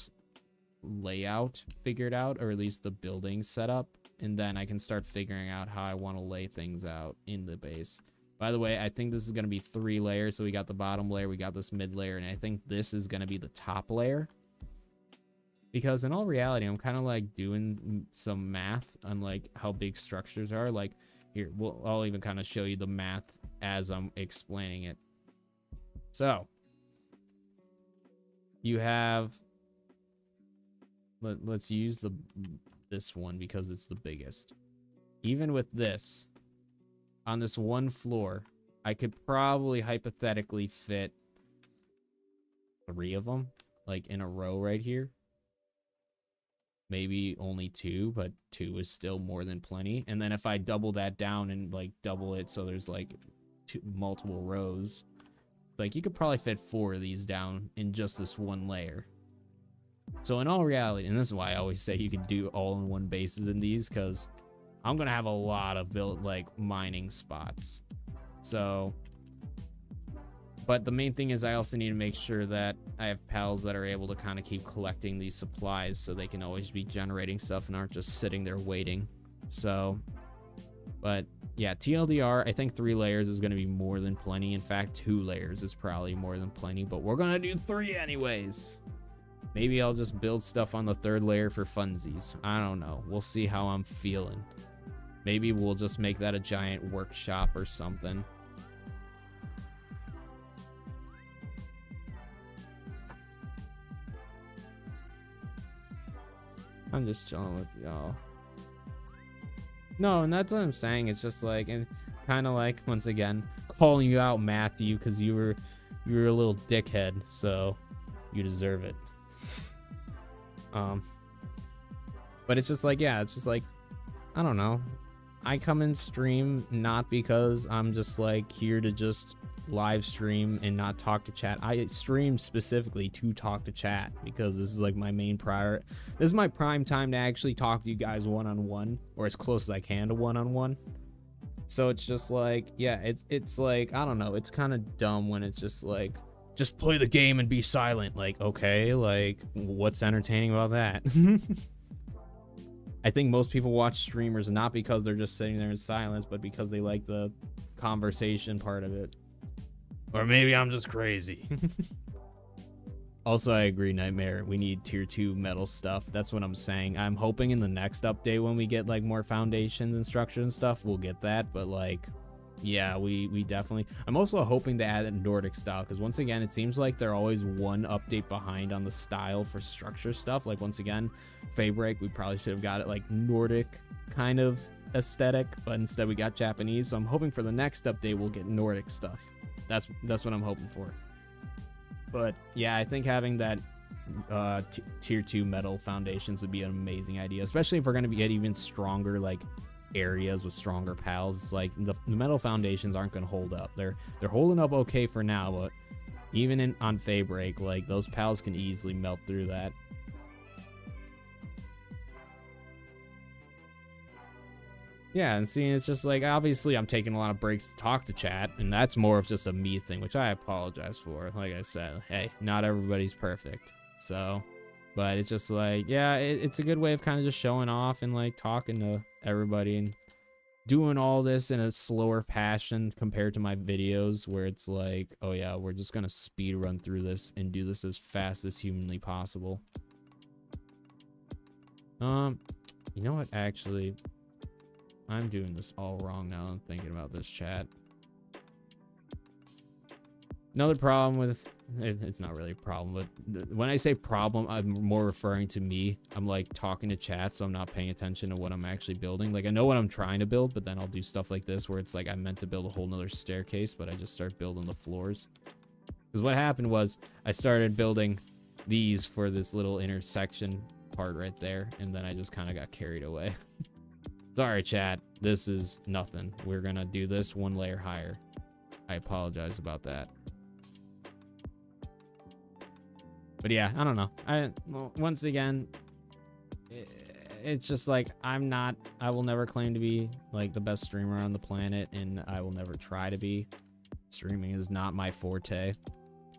layout figured out, or at least the building set up, and then I can start figuring out how I want to lay things out in the base. By the way, I think this is gonna be 3 layers. So we got the bottom layer, we got this mid layer, and I think this is gonna be the top layer. Because in all reality, I'm kind of like doing some math on like how big structures are. Like here, I'll even kind of show you the math as I'm explaining it. So you have, let's use this one because it's the biggest. Even with this, on this one floor, I could probably hypothetically fit 3 of them, like in a row right here. Maybe only 2, but 2 is still more than plenty. And then if I double that down and like double it so there's like multiple rows, like you could probably fit 4 of these down in just this one layer. So in all reality, and this is why I always say you can do all-in-one bases in these, because I'm gonna have a lot of mining spots. So, but the main thing is I also need to make sure that I have pals that are able to kind of keep collecting these supplies so they can always be generating stuff and aren't just sitting there waiting. So, but yeah, TLDR, I think 3 layers is going to be more than plenty. In fact, 2 layers is probably more than plenty, but we're going to do 3 anyways. Maybe I'll just build stuff on the 3rd layer for funsies. I don't know. We'll see how I'm feeling. Maybe we'll just make that a giant workshop or something. I'm just chilling with y'all. No, and that's what I'm saying. It's just like, and kind of like, once again, calling you out, Matthew, because you were a little dickhead, so you deserve it. But it's just like, yeah, it's just like, I don't know. I come and stream not because I'm just like here to just live stream and not talk to chat. I stream specifically to talk to chat because this is like my main priority. This is my prime time to actually talk to you guys one-on-one, or as close as I can to one-on-one. So it's just like, yeah, it's like, I don't know, it's kind of dumb when it's just like, just play the game and be silent. Like, okay, like what's entertaining about that? I think most people watch streamers not because they're just sitting there in silence, but because they like the conversation part of it. Or maybe I'm just crazy. Also, I agree, Nightmare. We need tier 2 metal stuff. That's what I'm saying. I'm hoping in the next update when we get like more foundations and structures and stuff, we'll get that. But like, yeah, we definitely. I'm also hoping to add a Nordic style because once again, it seems like they're always one update behind on the style for structure stuff. Like once again, Faybreak, we probably should have got it like Nordic kind of aesthetic, but instead we got Japanese. So I'm hoping for the next update we'll get Nordic stuff. That's what I'm hoping for. But yeah, I think having that tier 2 metal foundations would be an amazing idea, especially if we're going to get even stronger like areas with stronger pals. Like the metal foundations aren't going to hold up. They're holding up okay for now, but even on Faybreak, like those pals can easily melt through that. Yeah, and seeing it's just like, obviously I'm taking a lot of breaks to talk to chat, and that's more of just a me thing, which I apologize for. Like I said, hey, not everybody's perfect. So, but it's just like, yeah, it's a good way of kind of just showing off and like talking to everybody and doing all this in a slower passion compared to my videos where it's like, oh yeah, we're just gonna speed run through this and do this as fast as humanly possible. You know what, actually, I'm doing this all wrong now. I'm thinking about this, chat. Another problem with it's not really a problem, but when I say problem, I'm more referring to me. I'm like talking to chat, so I'm not paying attention to what I'm actually building. Like I know what I'm trying to build, but then I'll do stuff like this where it's like I meant to build a whole nother staircase, but I just start building the floors. Because what happened was I started building these for this little intersection part right there, and then I just kind of got carried away. Sorry, chat. This is nothing. We're gonna do this one layer higher. I apologize about that. But yeah, I don't know. Well, once again, it's just like I will never claim to be like the best streamer on the planet, and I will never try to be. Streaming is not my forte.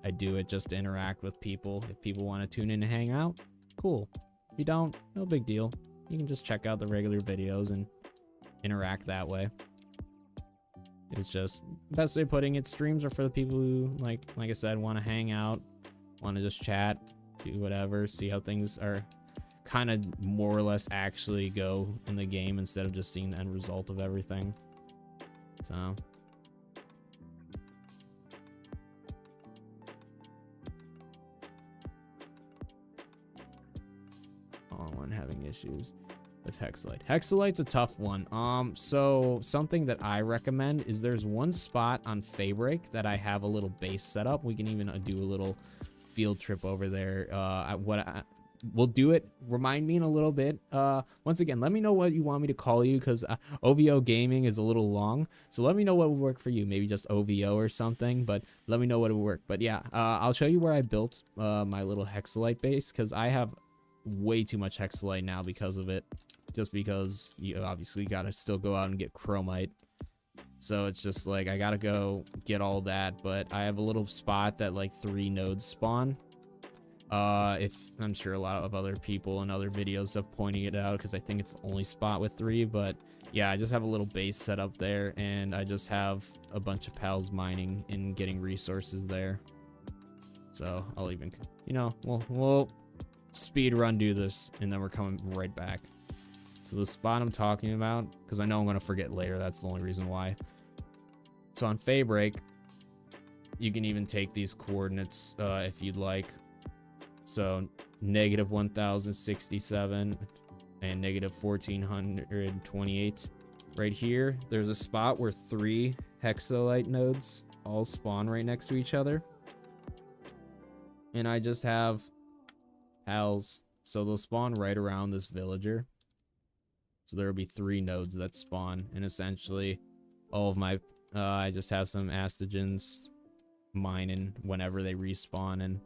I do it just to interact with people. If people want to tune in and hang out, cool. If you don't, no big deal. You can just check out the regular videos and interact that way. It's just best way of putting it. Streams are for the people who, like I said, want to hang out, want to just chat, do whatever, see how things are kind of more or less actually go in the game instead of just seeing the end result of everything. So one having issues with Hexalite. Hexalite's a tough one. So something that I recommend is there's one spot on Fabric that I have a little base set up. We can even do a little field trip over there. We'll do it. Remind me in a little bit. Once again, let me know what you want me to call you, because OVO gaming is a little long. So let me know what would work for you. Maybe just OVO or something, but let me know what would work. But yeah, I'll show you where I built my little Hexalite base, because I have way too much Hexalite now because of it. Just because you obviously got to still go out and get Chromite. So it's just like I got to go get all that. But I have a little spot that like 3 nodes spawn. If I'm sure a lot of other people in other videos have pointed it out, because I think it's the only spot with 3. But yeah, I just have a little base set up there, and I just have a bunch of pals mining and getting resources there. So I'll even, we'll speed run do this, and then we're coming right back. So the spot I'm talking about, because I know I'm going to forget later, that's the only reason why. So on Fabric, you can even take these coordinates if you'd like. So negative 1067 and negative 1428. Right here, there's a spot where 3 Hexalite nodes all spawn right next to each other. And I just have pals, so they'll spawn right around this villager. So there will be 3 nodes that spawn, and essentially all of my I just have some astagens mining whenever they respawn. And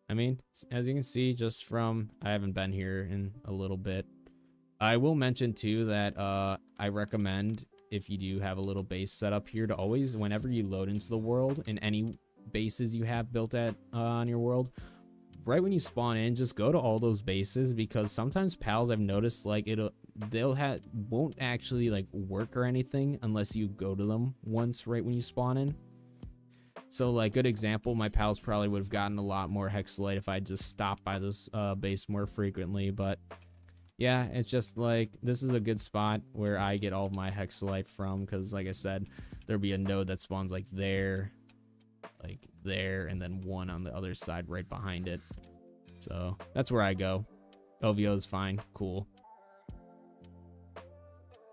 I mean, as you can see, just from I haven't been here in a little bit. I will mention too that I recommend, if you do have a little base set up here, to always, whenever you load into the world, in any bases you have built at on your world, right when you spawn in, just go to all those bases, because sometimes pals, I've noticed, like won't actually like work or anything unless you go to them once right when you spawn in. So like, good example, my pals probably would have gotten a lot more Hexalite if I just stopped by this base more frequently. But yeah, it's just like, this is a good spot where I get all of my Hexalite from, because like I said, there'll be a node that spawns like there, and then one on the other side right behind it. So that's where I go. OVO is fine. Cool.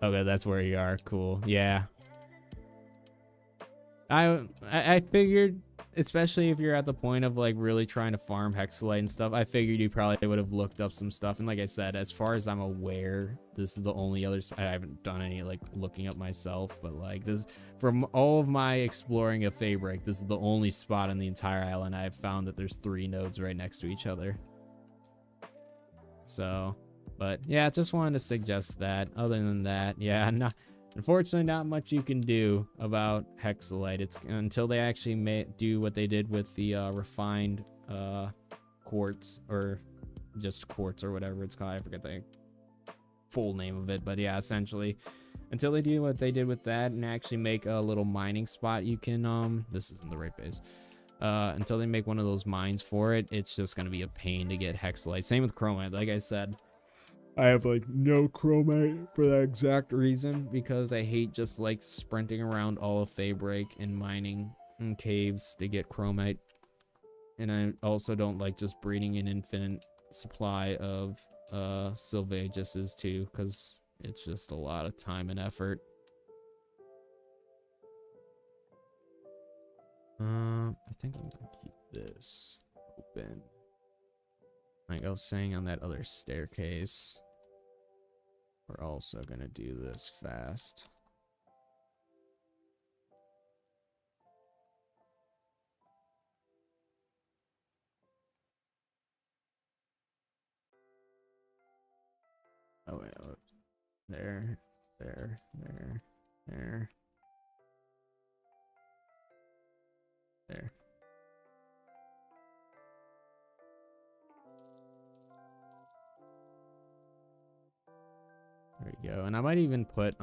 Okay, that's where you are. Cool. Yeah. I figured, especially if you're at the point of like really trying to farm Hexalite and stuff, I figured you probably would have looked up some stuff. And like I said, as far as I'm aware, this is the only other, I haven't done any like looking up myself, but like this, from all of my exploring of Fabric, this is the only spot on the entire island I've found that there's 3 nodes right next to each other. So, but yeah, just wanted to suggest that. Other than that, yeah, unfortunately, not much you can do about Hexalite. It's until they actually do what they did with the refined quartz, or just quartz, or whatever it's called. I forget the full name of it, but yeah, essentially, until they do what they did with that and actually make a little mining spot, you can this isn't the right base. Until they make one of those mines for it, it's just gonna be a pain to get Hexalite. Same with Chromite. Like I said, I have like no Chromite for that exact reason, because I hate just like sprinting around all of Fabric and mining in caves to get Chromite. And I also don't like just breeding an infinite supply of Sylvagises too, because it's just a lot of time and effort. I think I'm gonna keep this open. Like I was saying on that other staircase, we're also gonna do this fast. Oh wait, oh, there, there, there, there, there. There we go. And I might even put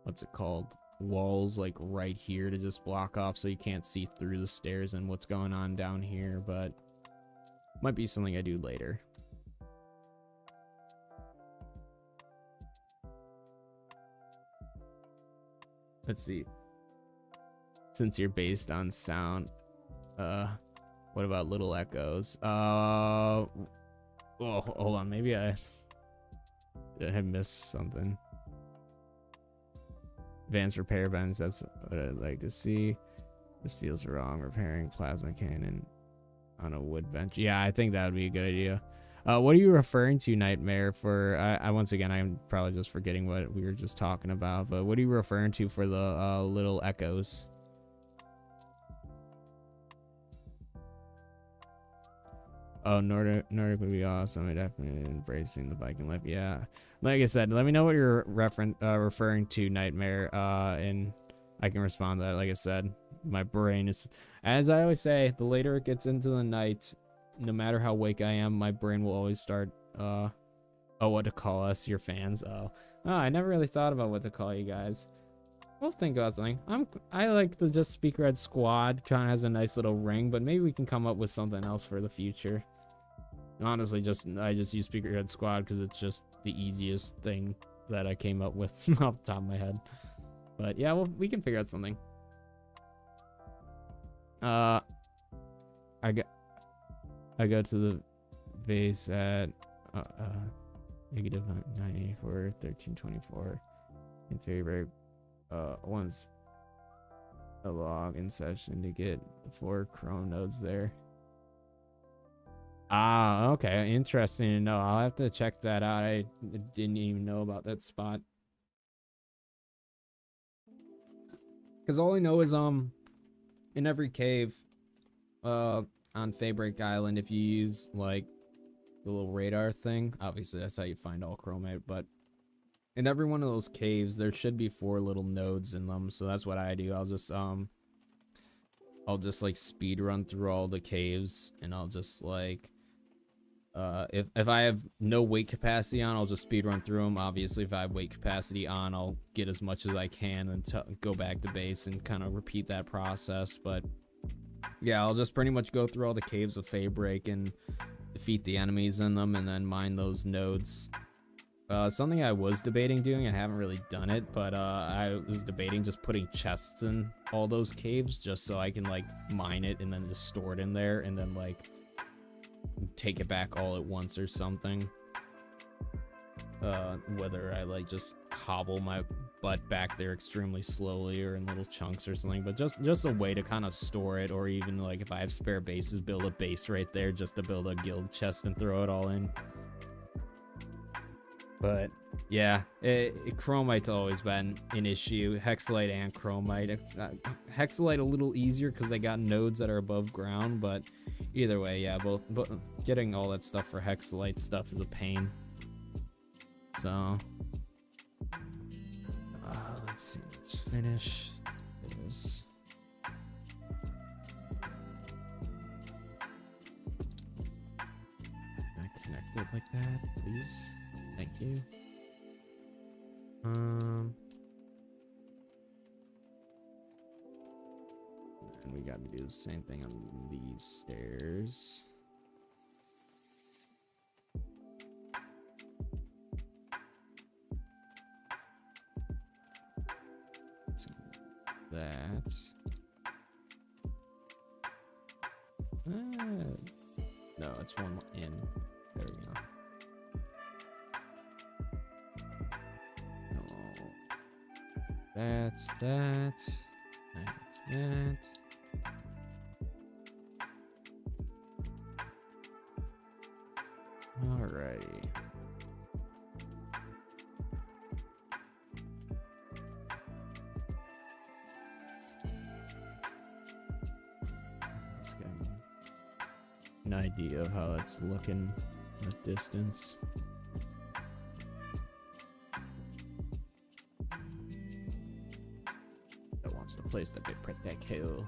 what's it called? Walls like right here to just block off so you can't see through the stairs and what's going on down here, but might be something I do later. Let's see. Since you're based on sound, what about little echoes? Oh, hold on, maybe I missed something. Advanced repair bench, that's what I'd like to see. This feels wrong. Repairing plasma cannon on a wood bench. Yeah, I think that would be a good idea. What are you referring to, Nightmare? For I once again, I'm probably just forgetting what we were just talking about, but what are you referring to for the little echoes? Oh, Nordic would be awesome. I definitely embracing the Viking life. Yeah, like I said, let me know what you're referring to, Nightmare, and I can respond to that. Like I said, my brain is, as I always say, the later it gets into the night, no matter how awake I am, my brain will always start, oh, what to call us, your fans. Oh, I never really thought about what to call you guys. We'll think about something. I like the Just Speak Red squad. Kind of has a nice little ring, but maybe we can come up with something else for the future. Honestly, I just use Speak Red squad because it's just the easiest thing that I came up with off the top of my head. But yeah, well, we can figure out something. I go to the base at negative 984 1324 in favor. Once a login session to get 4 Chrome nodes there. Ah, okay, interesting to know. I'll have to check that out. I didn't even know about that spot. Because all I know is in every cave on Fabric Island, if you use like the little radar thing, obviously that's how you find all chromate, but in every one of those caves there should be 4 little nodes in them. So that's what I do. I'll just like speed run through all the caves, and I'll just like if I have no weight capacity on, I'll just speed run through them. Obviously, if I have weight capacity on, I'll get as much as I can and go back to base and kind of repeat that process. But yeah, I'll just pretty much go through all the caves of Fabric and defeat the enemies in them, and then mine those nodes. Something I was debating doing, I haven't really done it, but I was debating just putting chests in all those caves just so I can like mine it and then just store it in there and then like take it back all at once or something. Whether I like just hobble my butt back there extremely slowly or in little chunks or something, but just a way to kind of store it, or even like if I have spare bases, build a base right there just to build a guild chest and throw it all in. But yeah, chromite's always been an issue. Hexalite and chromite. Hexalite a little easier because they got nodes that are above ground, but either way, yeah, both. But getting all that stuff for hexalite stuff is a pain. So let's see. Let's finish this. Can I connect it like that, please? Thank you. And we got to do the same thing on these stairs. So that. No, it's one in. There we go. That's that. That's that. Alrighty. Let's get an idea of how that's looking at a distance. That wants to place the big pretty kill.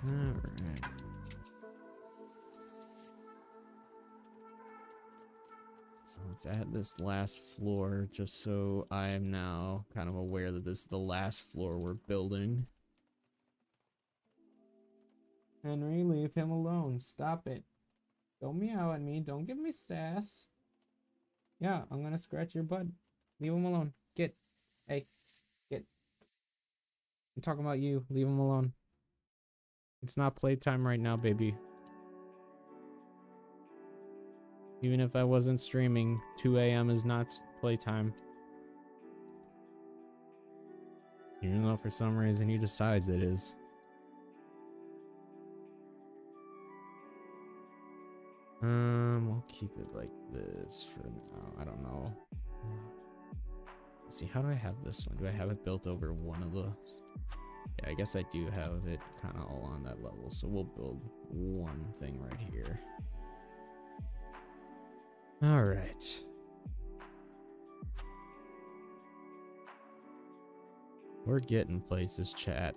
Alright. So let's add this last floor just so I am now kind of aware that this is the last floor we're building. Henry, leave him alone. Stop it. Don't meow at me. Don't give me sass. Yeah, I'm gonna scratch your butt. Leave him alone. Get. Hey. Get. I'm talking about you. Leave him alone. It's not playtime right now, baby. Even if I wasn't streaming, 2 a.m. is not playtime. Even though for some reason he decides it is. We'll keep it like this for now. I don't know. Let's see, how do I have this one? Do I have it built over one of those? Yeah, I guess I do have it kind of all on that level. So we'll build one thing right here. All right. We're getting places, chat.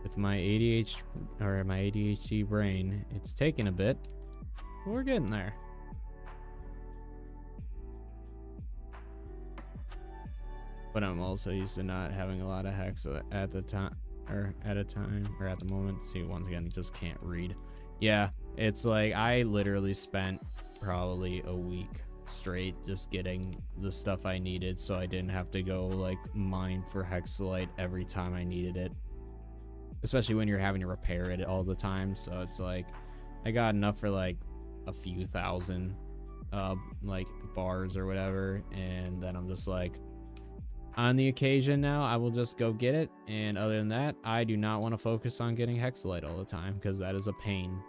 With my ADHD brain, it's taking a bit. We're getting there. But I'm also used to not having a lot of hex at the time, or at the moment. See, once again, you just can't read. Yeah, it's like I literally spent probably a week straight just getting the stuff I needed, so I didn't have to go like mine for hexalite every time I needed it. Especially when you're having to repair it all the time. So it's like I got enough for like a few thousand like bars or whatever, and then I'm just like, on the occasion now I will just go get it, and other than that I do not want to focus on getting hexalite all the time because that is a pain.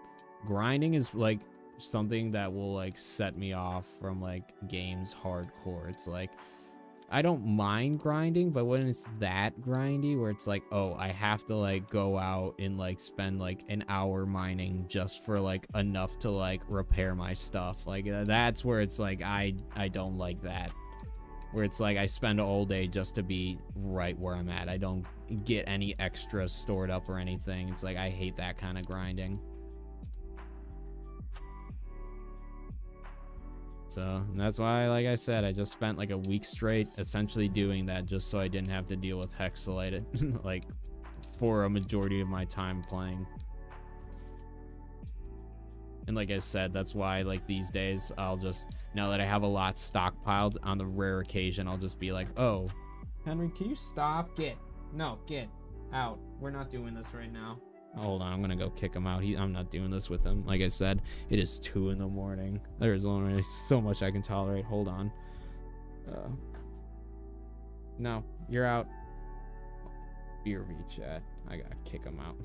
Grinding is like something that will like set me off from like games hardcore. It's like I don't mind grinding, but when it's that grindy where it's like, oh, I have to like go out and like spend like an hour mining just for like enough to like repair my stuff, like that's where it's like I don't like that. Where it's like I spend all day just to be right where I'm at. I don't get any extras stored up or anything. It's like I hate that kind of grinding. So that's why, like I said, I just spent like a week straight essentially doing that just so I didn't have to deal with hexalite like for a majority of my time playing. And like I said, that's why like these days I'll just, now that I have a lot stockpiled, on the rare occasion I'll just be like, oh, Henry, can you stop? Get out. We're not doing this right now. Hold on, I'm gonna go kick him out. I'm not doing this with him. Like I said, it is 2 in the morning. There's only so much I can tolerate. Hold on. No, you're out. BRB chat. I gotta kick him out.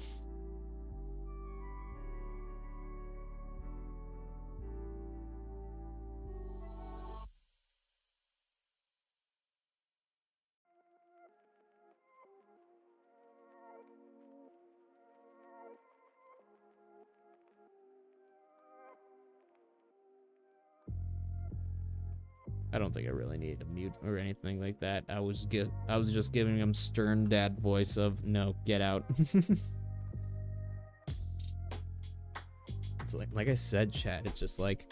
I don't think I really needed to mute or anything like that. I was just giving him stern dad voice of no, get out. It's like I said, chat, it's just like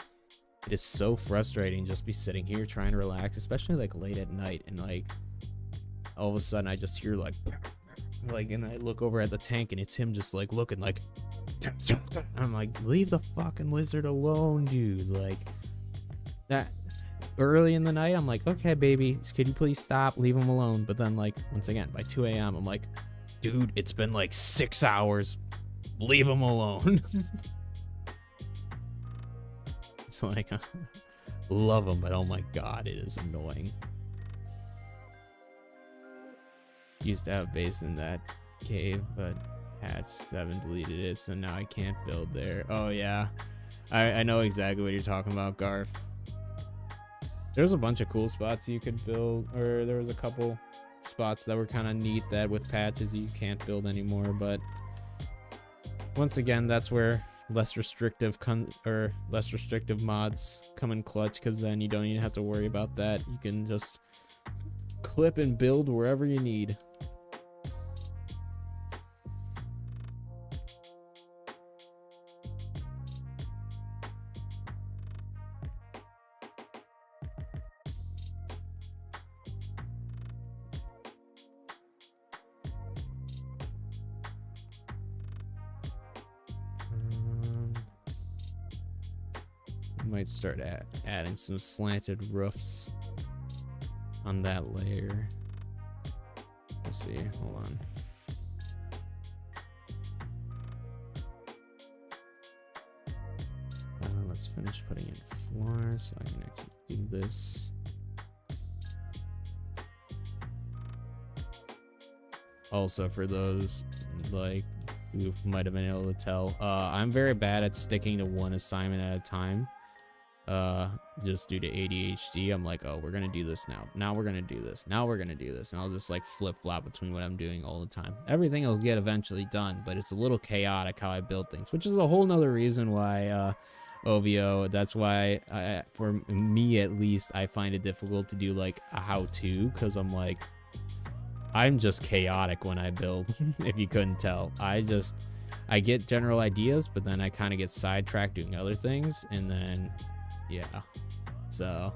it is so frustrating just be sitting here trying to relax, especially like late at night, and like all of a sudden I just hear like and I look over at the tank and it's him just like looking like I'm like, leave the fucking lizard alone, dude. Like that early in the night, I'm like, okay, baby, could you please stop? Leave him alone. But then, like, once again, by 2 a.m., I'm like, dude, it's been like 6 hours. Leave him alone. It's like, love him, but oh my god, it is annoying. Used to have base in that cave, but patch 7 deleted it, so now I can't build there. Oh yeah, I know exactly what you're talking about, Garth. There's a bunch of cool spots you could build, or there was a couple spots that were kind of neat that with patches you can't build anymore, but once again, that's where less restrictive mods come in clutch, because then you don't even have to worry about that. You can just clip and build wherever you need. Might start adding some slanted roofs on that layer. Let's see, hold on. Let's finish putting in floors so I can actually do this. Also, for those like who might have been able to tell, I'm very bad at sticking to one assignment at a time. Just due to ADHD. I'm like, oh, we're gonna do this now we're gonna do this, now we're gonna do this, and I'll just like flip-flop between what I'm doing all the time. Everything will get eventually done, but it's a little chaotic how I build things, which is a whole nother reason why OVO, that's why for me at least, I find it difficult to do like a how-to, because I'm just chaotic when I build. If you couldn't tell, I get general ideas, but then I kind of get sidetracked doing other things, and then yeah, so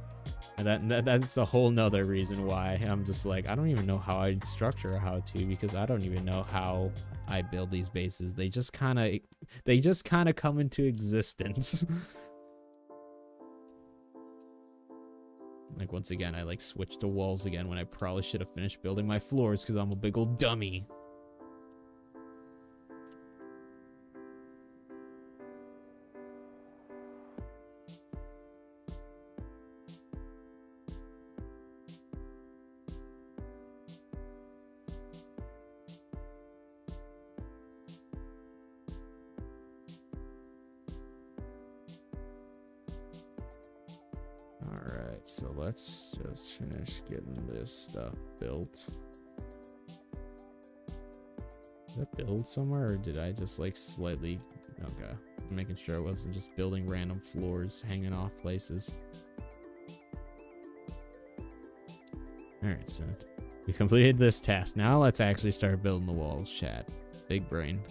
that's a whole nother reason why I'm just like, I don't even know how I'd structure a how-to, because I don't even know how I build these bases. They just kind of come into existence. Like, once again, I like switched to walls again when I probably should have finished building my floors, because I'm a big old dummy. So let's just finish getting this stuff built. Did I build somewhere, or did I just like slightly... Okay, I'm making sure I wasn't just building random floors hanging off places. Alright, so we completed this task. Now let's actually start building the walls, chat. Big brain.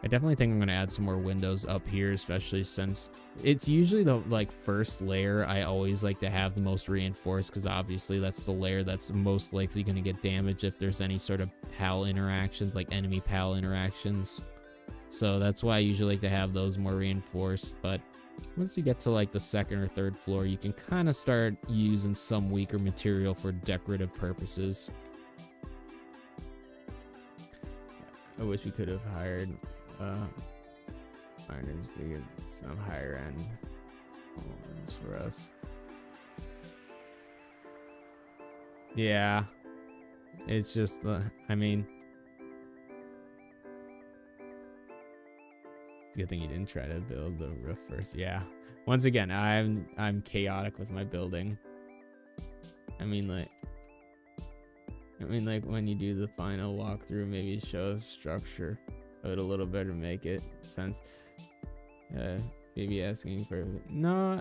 I definitely think I'm going to add some more windows up here, especially since it's usually the like first layer I always like to have the most reinforced, because obviously that's the layer that's most likely going to get damaged if there's any sort of PAL interactions, like enemy PAL interactions. So that's why I usually like to have those more reinforced. But once you get to like the second or third floor, you can kind of start using some weaker material for decorative purposes. I wish we could have hired miners to get some higher end ones for us. Yeah, it's just I mean, it's a good thing you didn't try to build the roof first. Yeah, once again, I'm chaotic with my building. I mean like when you do the final walkthrough, maybe show structure of it a little better, make it sense. Maybe asking for no,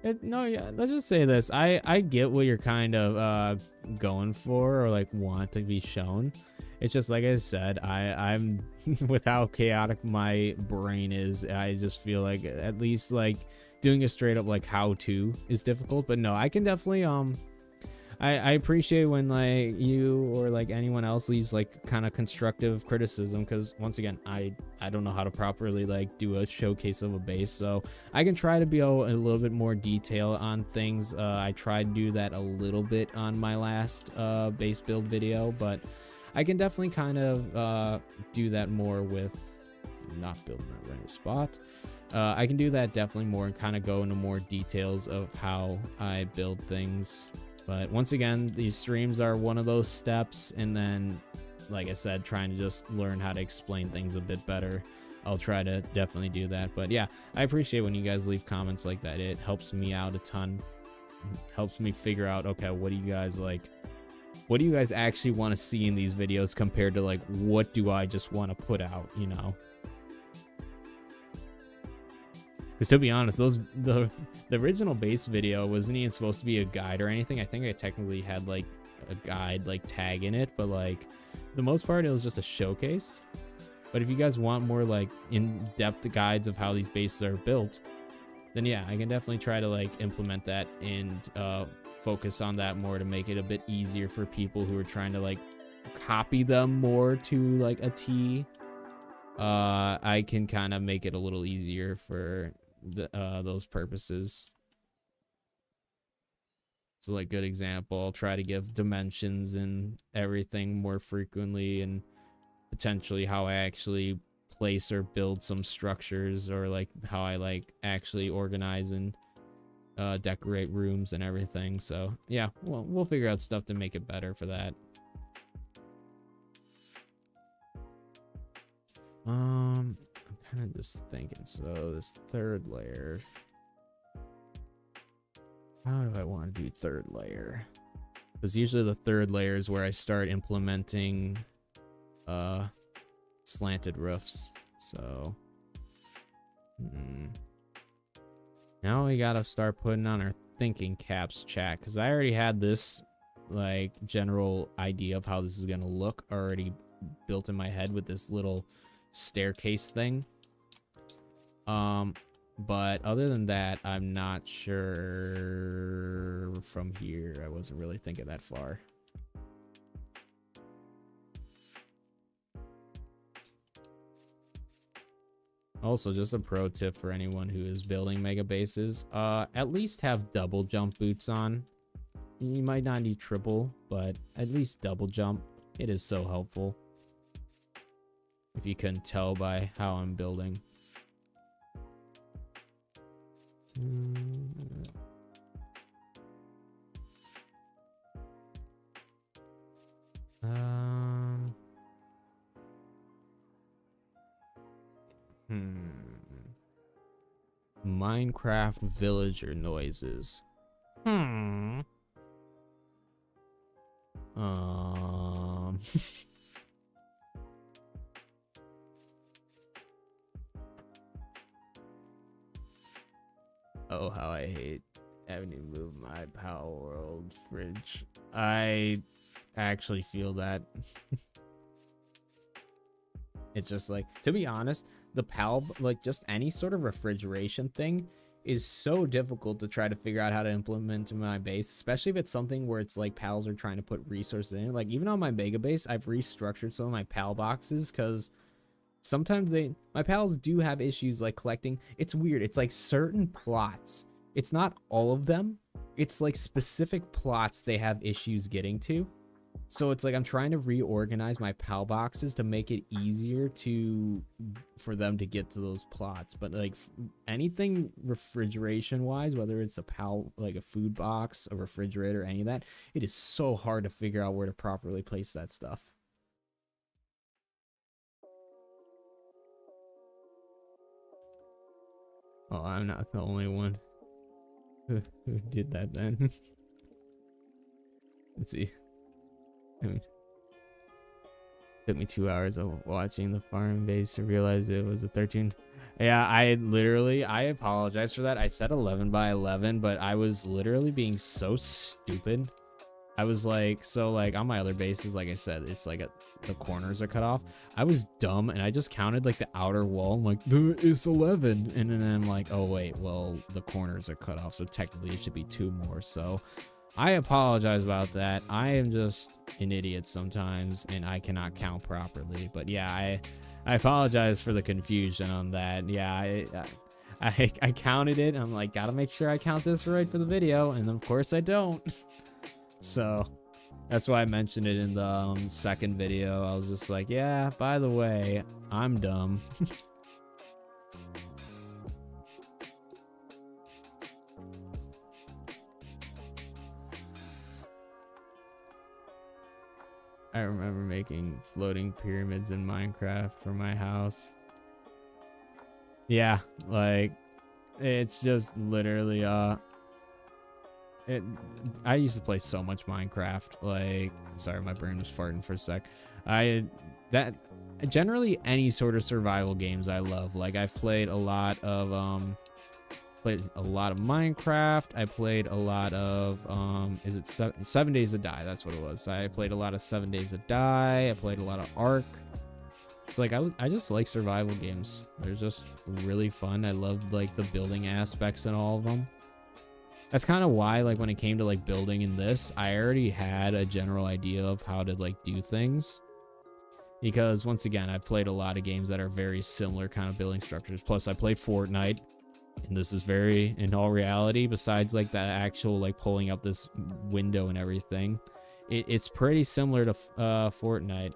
yeah. Let's just say this. I get what you're kind of going for, or like want to be shown. It's just like I said, I'm with how chaotic my brain is. I just feel like at least like doing a straight up like how to is difficult. But no, I can definitely I appreciate when like you or like anyone else leaves like kind of constructive criticism, because once again, I don't know how to properly like do a showcase of a base, so I can try to be a little bit more detailed on things. I tried to do that a little bit on my last base build video, but I can definitely kind of do that more with not building that random spot. I can do that definitely more and kind of go into more details of how I build things. But once again, these streams are one of those steps, and then, like I said, trying to just learn how to explain things a bit better. I'll try to definitely do that. But yeah, I appreciate when you guys leave comments like that. It helps me out a ton. It helps me figure out, okay, what do you guys like? What do you guys actually want to see in these videos compared to like what do I just want to put out, you know? Because to be honest, the original base video wasn't even supposed to be a guide or anything. I think I technically had like a guide like tag in it, but like the most part it was just a showcase. But if you guys want more like in-depth guides of how these bases are built, then yeah, I can definitely try to like implement that and focus on that more to make it a bit easier for people who are trying to like copy them more to like a T. I can kind of make it a little easier for those purposes. So like good example, I'll try to give dimensions and everything more frequently, and potentially how I actually place or build some structures, or like how I like actually organize and decorate rooms and everything. So yeah, we'll figure out stuff to make it better for that. I'm kind of just thinking, so this third layer, how do I want to do third layer? Because usually the third layer is where I start implementing slanted roofs. So now we gotta start putting on our thinking caps, chat, because I already had this like general idea of how this is gonna look already built in my head with this little staircase thing. But other than that, I'm not sure from here. I wasn't really thinking that far. Also, just a pro tip for anyone who is building mega bases, at least have double jump boots on. You might not need triple, but at least double jump. It is so helpful. If you couldn't tell by how I'm building. Minecraft villager noises. Oh, how I hate having to move my Palworld fridge. I actually feel that. It's just like, to be honest, the like just any sort of refrigeration thing is so difficult to try to figure out how to implement in my base, especially if it's something where it's like pals are trying to put resources in. Like even on my mega base, I've restructured some of my pal boxes because sometimes my pals do have issues like collecting. It's weird. It's like certain plots. It's not all of them. It's like specific plots they have issues getting to. So it's like I'm trying to reorganize my pal boxes to make it easier for them to get to those plots. But like anything refrigeration wise, whether it's a pal, like a food box, a refrigerator, any of that, it is so hard to figure out where to properly place that stuff. Oh, I'm not the only one who did that then. Let's see. Took me 2 hours of watching the farm base to realize it was a 13. Yeah, I apologize for that. I said 11 by 11, but I was literally being so stupid. I was like, so like on my other bases, like I said, it's like the corners are cut off. I was dumb and I just counted like the outer wall. I'm like, it's 11. And then I'm like, oh wait, well the corners are cut off. So technically it should be 2 more. So I apologize about that. I am just an idiot sometimes and I cannot count properly. But yeah, I apologize for the confusion on that. Yeah, I counted it. I'm like, gotta make sure I count this right for the video. And of course I don't. So that's why I mentioned it in the second video. I was just like, yeah, by the way, I'm dumb. I remember making floating pyramids in Minecraft for my house. Yeah, like it's just literally I used to play so much Minecraft. Like, sorry, my brain was farting for a sec. That generally any sort of survival games I love. Like I've played a lot of Minecraft. I played a lot of is it 7 Days to Die? That's what it was. I played a lot of 7 Days to Die. I played a lot of Ark. It's like I just like survival games. They're just really fun. I love like the building aspects in all of them. That's kind of why, like, when it came to like building in this, I already had a general idea of how to like do things. Because once again, I've played a lot of games that are very similar kind of building structures. Plus, I played Fortnite, and this is very, in all reality, besides like that actual like pulling up this window and everything, it's pretty similar to Fortnite,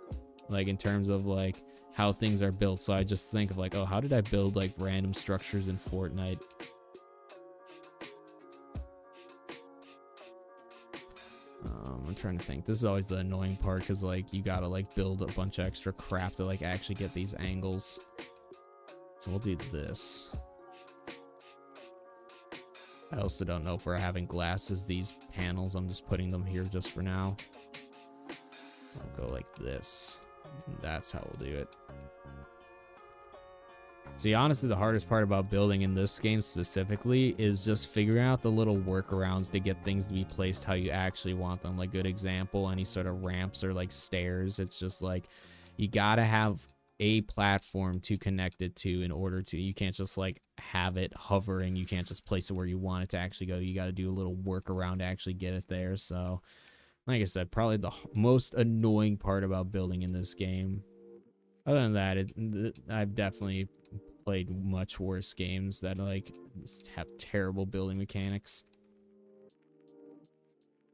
like in terms of like how things are built. So I just think of like, oh, how did I build like random structures in Fortnite? I'm trying to think. This is always the annoying part because like you gotta like build a bunch of extra crap to like actually get these angles. So we'll do this. I also don't know if we're having glasses, these panels. I'm just putting them here just for now. I'll go like this. And that's how we'll do it. See, honestly, the hardest part about building in this game specifically is just figuring out the little workarounds to get things to be placed how you actually want them. Like, good example, any sort of ramps or like stairs. It's just like you gotta have a platform to connect it to in order to, you can't just like have it hovering. You can't just place it where you want it to actually go. You got to do a little workaround to actually get it there. So like I said, probably the most annoying part about building in this game. Other than that, I've definitely played much worse games that like have terrible building mechanics.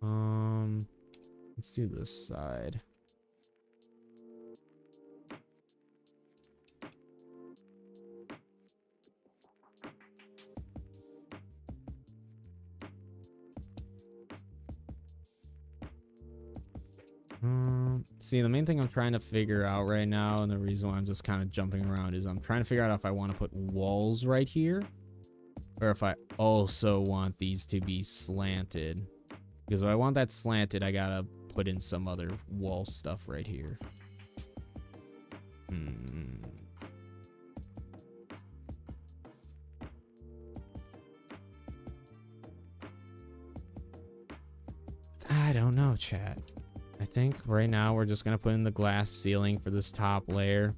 Let's do this side. See, the main thing I'm trying to figure out right now, and the reason why I'm just kind of jumping around, is I'm trying to figure out if I want to put walls right here, or if I also want these to be slanted. Because if I want that slanted, I gotta put in some other wall stuff right here. I don't know, chat. I think right now we're just gonna put in the glass ceiling for this top layer.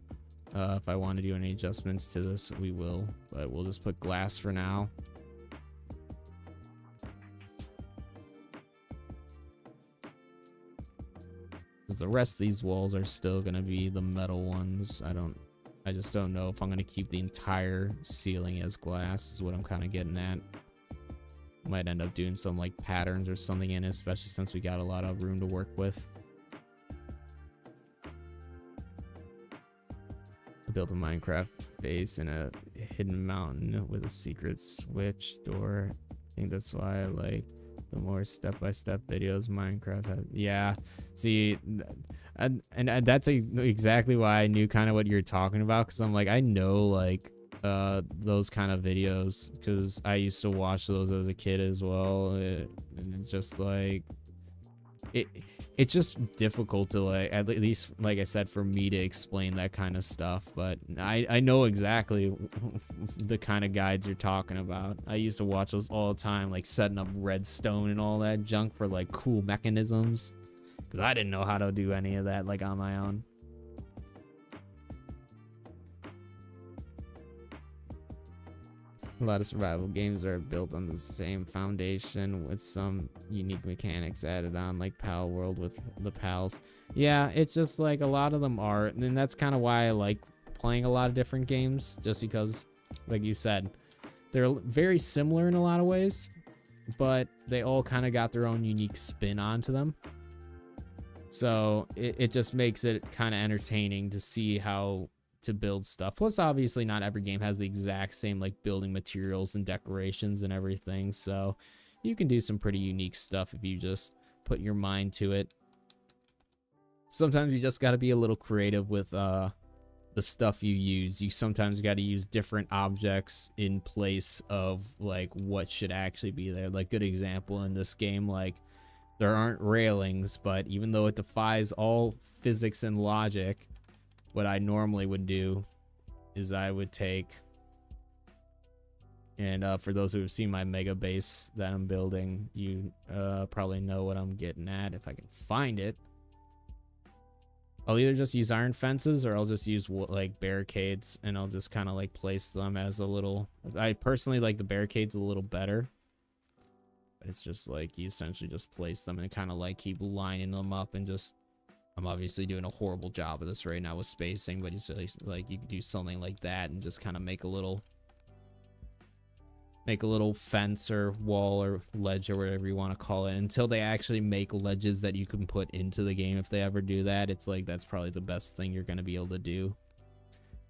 If I want to do any adjustments to this, we will, but we'll just put glass for now. Because the rest of these walls are still gonna be the metal ones. I just don't know if I'm gonna keep the entire ceiling as glass, is what I'm kind of getting at. Might end up doing some like patterns or something in it, especially since we got a lot of room to work with. I built a Minecraft base in a hidden mountain with a secret switch door. I think that's why I like the more step-by-step videos Minecraft has. Yeah, see, and that's exactly why I knew kind of what you're talking about, because I'm like, I know like those kind of videos because I used to watch those as a kid as well, and it's just like it's just difficult to like, at least like I said, for me to explain that kind of stuff. But I know exactly the kind of guides you're talking about. I used to watch those all the time, like setting up redstone and all that junk for like cool mechanisms, because I didn't know how to do any of that like on my own. A lot of survival games are built on the same foundation with some unique mechanics added on, like Palworld with the pals. Yeah, it's just like a lot of them are, and that's kind of why I like playing a lot of different games, just because, like you said, they're very similar in a lot of ways, but they all kind of got their own unique spin onto them. So it just makes it kind of entertaining to see how to build stuff. Plus, obviously, not every game has the exact same like building materials and decorations and everything, so you can do some pretty unique stuff if you just put your mind to it. sometimes you just got to be a little creative with the stuff you use. You sometimes got to use different objects in place of like what should actually be there. Like, good example in this game, like there aren't railings, but even though it defies all physics and logic, what I normally would do is I would take, and for those who have seen my mega base that I'm building, you probably know what I'm getting at if I can find it. I'll either just use iron fences or I'll just use like barricades, and I'll just kind of like place them as a little, I personally like the barricades a little better, but it's just like you essentially just place them and kind of like keep lining them up, and just, I'm obviously doing a horrible job of this right now with spacing, but it's like you could do something like that and just kind of make a little fence or wall or ledge or whatever you want to call it, until they actually make ledges that you can put into the game. If they ever do that, it's like that's probably the best thing you're going to be able to do.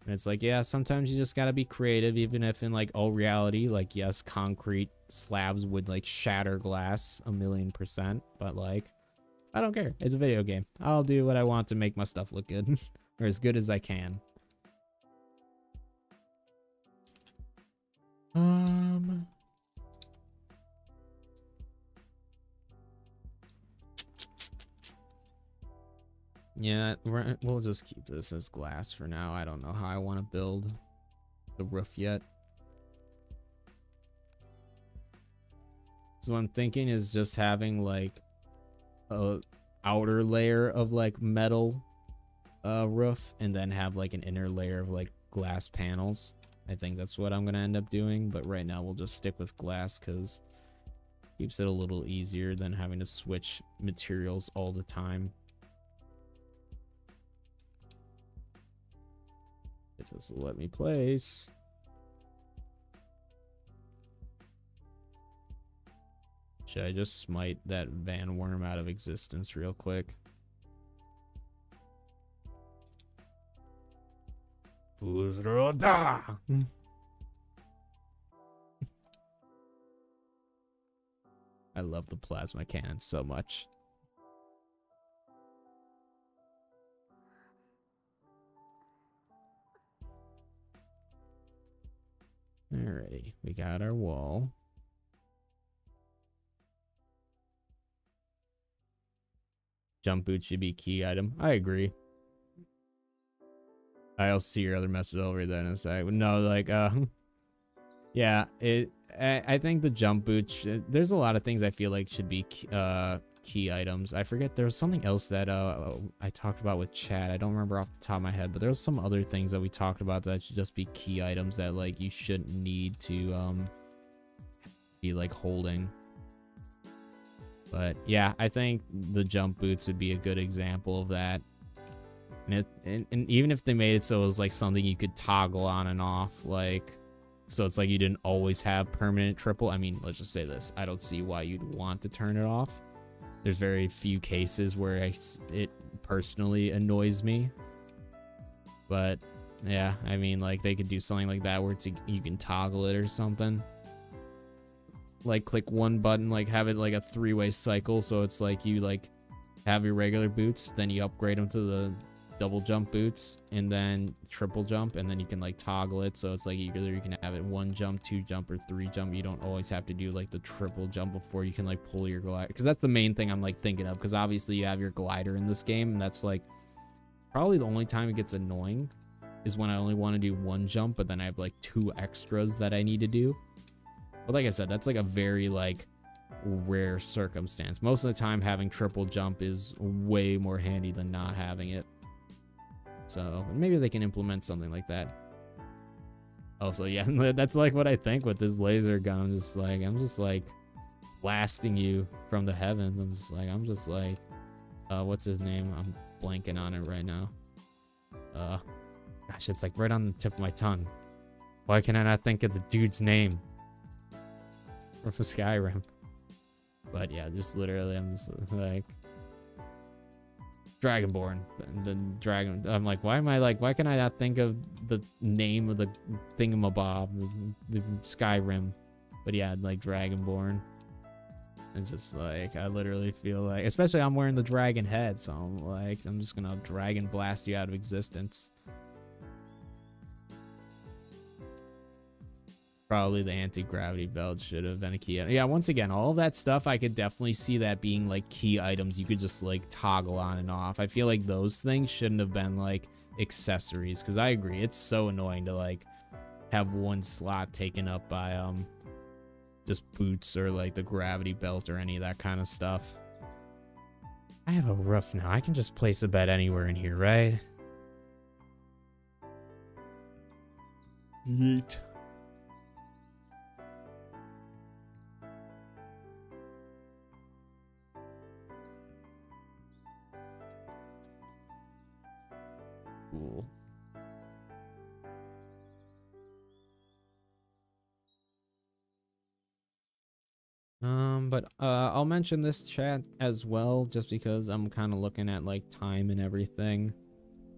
And it's like, yeah, sometimes you just got to be creative, even if in like all reality, like, yes, concrete slabs would like shatter glass 1,000,000%, but like, I don't care. It's a video game. I'll do what I want to make my stuff look good or as good as I can. Yeah, we'll just keep this as glass for now. I don't know how I want to build the roof yet. So what I'm thinking is just having like a outer layer of like metal roof, and then have like an inner layer of like glass panels. I think that's what I'm gonna end up doing, but right now we'll just stick with glass because it keeps it a little easier than having to switch materials all the time. If this will let me place. Should I just smite that Van Worm out of existence real quick? I love the plasma cannon so much. Alrighty, we got our wall. Jump boots should be key item. I agree. I'll see your other message over then in a sec. No, like, yeah, I think the jump boots, there's a lot of things I feel like should be key items. I forget, there was something else that I talked about with chat. I don't remember off the top of my head, but there was some other things that we talked about that should just be key items that like you shouldn't need to be like holding. But yeah, I think the jump boots would be a good example of that. And even if they made it so it was like something you could toggle on and off, like, so it's like you didn't always have permanent triple. I mean, let's just say this, I don't see why you'd want to turn it off. There's very few cases where it personally annoys me, but yeah, I mean, like they could do something like that where it's you can toggle it or something. Like click one button, like have it like a 3-way cycle, so it's like you like have your regular boots, then you upgrade them to the double jump boots, and then triple jump, and then you can like toggle it, so it's like either you can have it 1 jump, 2 jump, or 3 jump. You don't always have to do like the triple jump before you can like pull your glider, because that's the main thing I'm like thinking of, because obviously you have your glider in this game, and that's like probably the only time it gets annoying is when I only want to do 1 jump, but then I have like 2 extras that I need to do. But like I said, that's like a very like rare circumstance. Most of the time having triple jump is way more handy than not having it. So maybe they can implement something like that. Also, yeah, that's like what I think with this laser gun. I'm just like blasting you from the heavens. I'm just like what's his name? I'm blanking on it right now. Gosh, it's like right on the tip of my tongue. Why can I not think of the dude's name? Or for Skyrim. But yeah, just literally, I'm just like Dragonborn. The dragon. I'm like, why can I not think of the name of the thingamabob, the Skyrim? But yeah, like Dragonborn. It's just like, I literally feel like, especially I'm wearing the dragon head, so I'm like, I'm just gonna dragon blast you out of existence. Probably the anti-gravity belt should have been a key item. Yeah, once again, all of that stuff, I could definitely see that being like key items you could just like toggle on and off. I feel like those things shouldn't have been like accessories, because I agree, it's so annoying to like have one slot taken up by just boots or like the gravity belt or any of that kind of stuff. I have a roof now. I can just place a bed anywhere in here, right? Yeet. Cool. But I'll mention this chat as well, just because I'm kind of looking at like time and everything.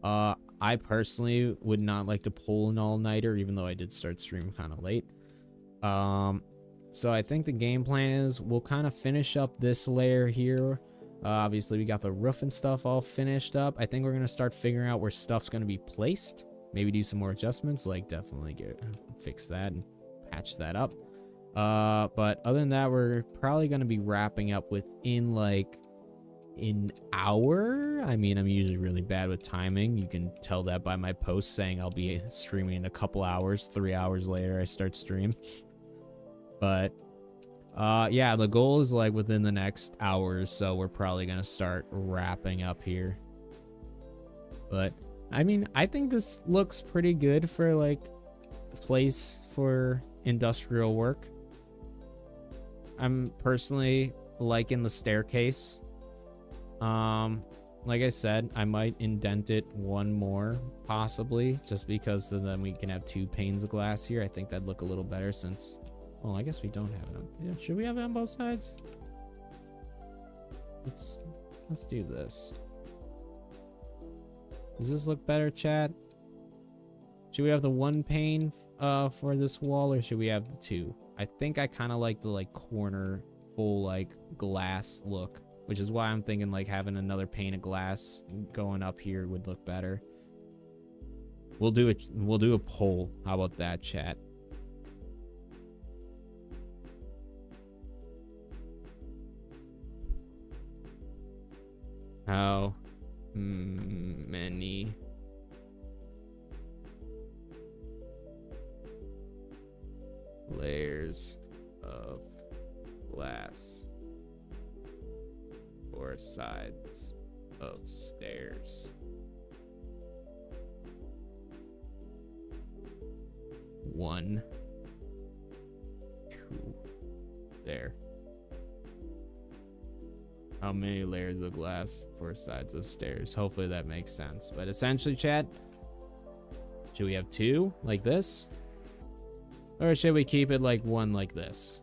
I personally would not like to pull an all-nighter, even though I did start stream kind of late. So I think the game plan is we'll kind of finish up this layer here. Obviously we got the roof and stuff all finished up. I think we're gonna start figuring out where stuff's gonna be placed. Maybe do some more adjustments, like definitely fix that and patch that up. But other than that, we're probably gonna be wrapping up within like an hour. I mean, I'm usually really bad with timing. You can tell that by my post saying I'll be streaming in a couple hours. 3 hours later I start stream. But yeah, the goal is like within the next hour or so we're probably gonna start wrapping up here. But I mean, I think this looks pretty good for like a place for industrial work. I'm personally liking the staircase. Like I said, I might indent it one more, possibly, just because then we can have 2 panes of glass here. I think that'd look a little better since, well, I guess we don't have it on. Yeah, should we have it on both sides? Let's do this. Does this look better, chat? Should we have the 1 pane for this wall, or should we have the 2? I think I kind of like the like corner full like glass look, which is why I'm thinking like having another pane of glass going up here would look better. We'll do a poll. How about that, chat? How many layers of glass or sides of stairs? 1, 2. There. How many layers of glass for sides of stairs? Hopefully that makes sense. But essentially, chat, should we have 2 like this? Or should we keep it like 1 like this?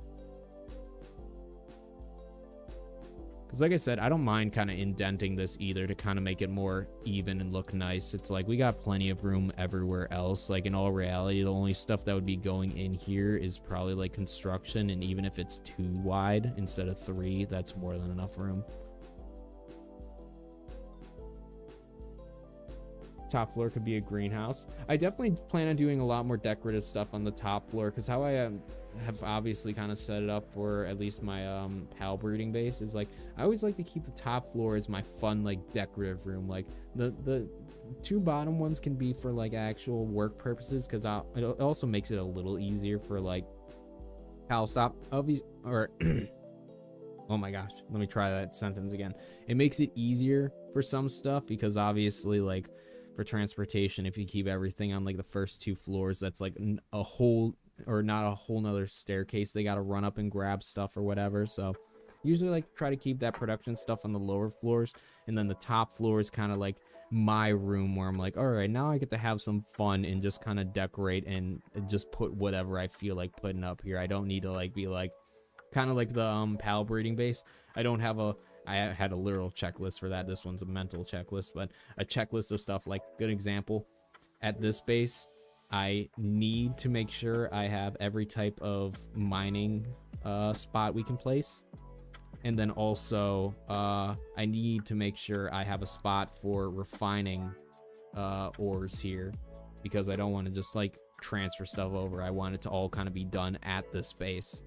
Because like I said, I don't mind kind of indenting this either to kind of make it more even and look nice. It's like we got plenty of room everywhere else. Like in all reality, the only stuff that would be going in here is probably like construction. And even if it's 2 wide instead of 3, that's more than enough room. Top floor could be a greenhouse. I definitely plan on doing a lot more decorative stuff on the top floor, because how I have obviously kind of set it up for at least my pal breeding base is like I always like to keep the top floor as my fun like decorative room. Like the 2 bottom ones can be for like actual work purposes, because it also makes it a little easier for like pal stop or oh my gosh, let me try that sentence again. It makes it easier for some stuff, because obviously like for transportation, if you keep everything on like the first 2 floors, that's like a whole, or not a whole nother staircase they got to run up and grab stuff or whatever. So usually like try to keep that production stuff on the lower floors, and then the top floor is kind of like my room where I'm like, all right, now I get to have some fun and just kind of decorate and just put whatever I feel like putting up here. I don't need to like be like kind of like the pal breeding base. I had a literal checklist for that. This one's a mental checklist, but a checklist of stuff. Like, good example, at this base, I need to make sure I have every type of mining spot we can place. And then also I need to make sure I have a spot for refining ores here, because I don't want to just like transfer stuff over. I want it to all kind of be done at this base.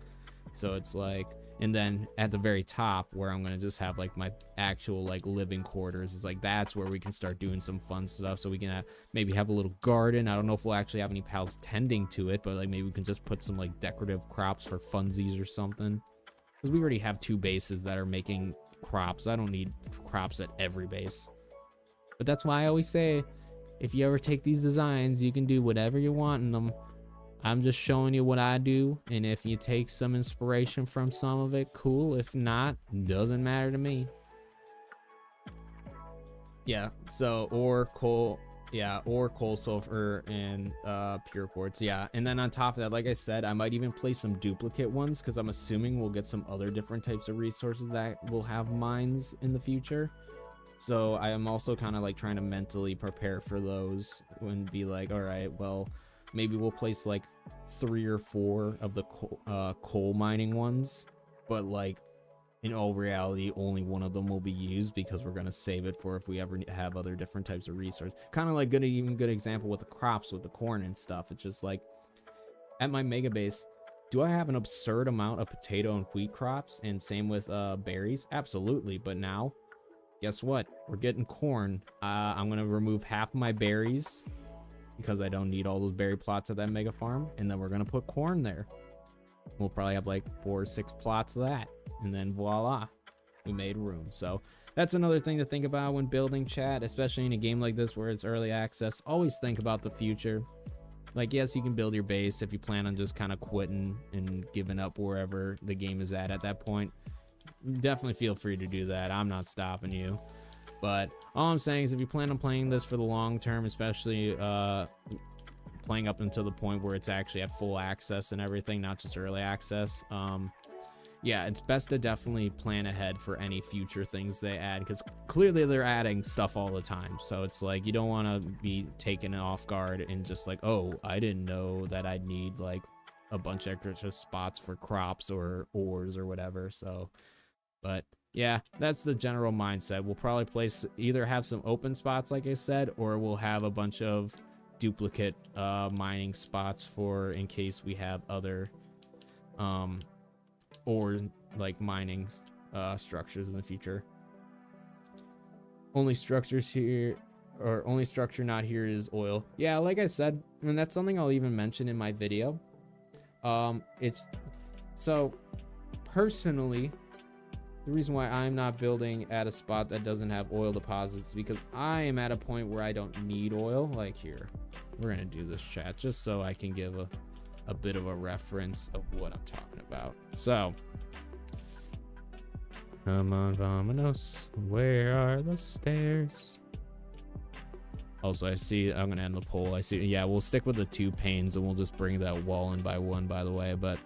So it's like, and then at the very top where I'm gonna just have like my actual like living quarters, is like that's where we can start doing some fun stuff. So we can maybe have a little garden. I don't know if we'll actually have any pals tending to it, but like maybe we can just put some like decorative crops for funsies or something, because we already have 2 bases that are making crops. I don't need crops at every base. But that's why I always say, if you ever take these designs, you can do whatever you want in them. I'm just showing you what I do, and if you take some inspiration from some of it, cool. If not, doesn't matter to me. Yeah, so ore, coal, yeah, ore, coal, sulfur, and pure quartz. Yeah, and then on top of that, like I said, I might even place some duplicate ones, because I'm assuming we'll get some other different types of resources that will have mines in the future. So I am also kind of like trying to mentally prepare for those and be like, all right, well, maybe we'll place like 3 or 4 of the coal mining ones, but like in all reality, only one of them will be used, because we're going to save it for if we ever have other different types of resources. Kind of like good example with the crops, with the corn and stuff. It's just like at my mega base, do I have an absurd amount of potato and wheat crops? And same with berries? Absolutely. But now, guess what? We're getting corn. I'm going to remove half of my berries, because I don't need all those berry plots at that mega farm. And then we're going to put corn there. We'll probably have like 4 or 6 plots of that. And then voila, we made room. So that's another thing to think about when building, chat, especially in a game like this where it's early access. Always think about the future. Like, yes, you can build your base if you plan on just kind of quitting and giving up wherever the game is at that point. Definitely feel free to do that. I'm not stopping you. But all I'm saying is, if you plan on playing this for the long term, especially playing up until the point where it's actually at full access and everything, not just early access, yeah, it's best to definitely plan ahead for any future things they add, because clearly they're adding stuff all the time. So it's like, you don't want to be taken off guard and just like, oh, I didn't know that I'd need like a bunch of extra spots for crops or ores or whatever. So, but yeah, that's the general mindset. We'll probably either have some open spots, like I said, or we'll have a bunch of duplicate mining spots for in case we have other or like mining structures in the future. Only structures here, or only structure not here, is oil. Yeah, like I said, and that's something I'll even mention in my video. It's so personally, the reason why I'm not building at a spot that doesn't have oil deposits is because I am at a point where I don't need oil. Like here, we're gonna do this, chat, just so I can give a bit of a reference of what I'm talking about. So, come on, vamonos. Where are the stairs? Also, I see, I'm gonna end the poll. I see, yeah, we'll stick with the 2 panes and we'll just bring that wall in by 1, by the way. But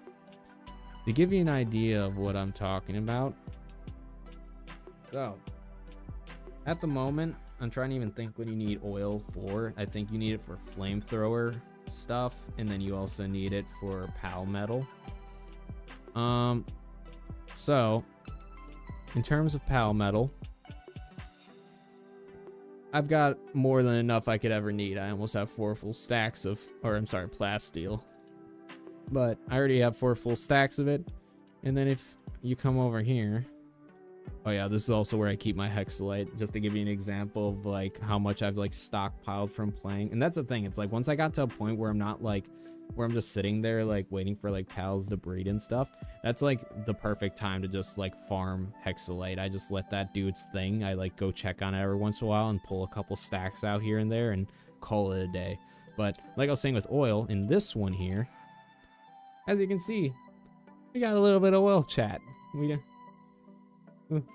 to give you an idea of what I'm talking about, so at the moment, I'm trying to even think what you need oil for. I think you need it for flamethrower stuff, and then you also need it for pal metal. So in terms of pal metal, I've got more than enough I could ever need. I almost have 4 full stacks of, or I'm sorry, plasteel, but I already have 4 full stacks of it. And then if you come over here, oh yeah, this is also where I keep my hexalite, just to give you an example of like how much I've like stockpiled from playing. And that's the thing, it's like once I got to a point where I'm not like, where I'm just sitting there like waiting for like pals to breed and stuff, that's like the perfect time to just like farm hexalite. I just let that do its thing. I like go check on it every once in a while and pull a couple stacks out here and there and call it a day. But like I was saying with oil, in this one here, as you can see, we got a little bit of oil, chat.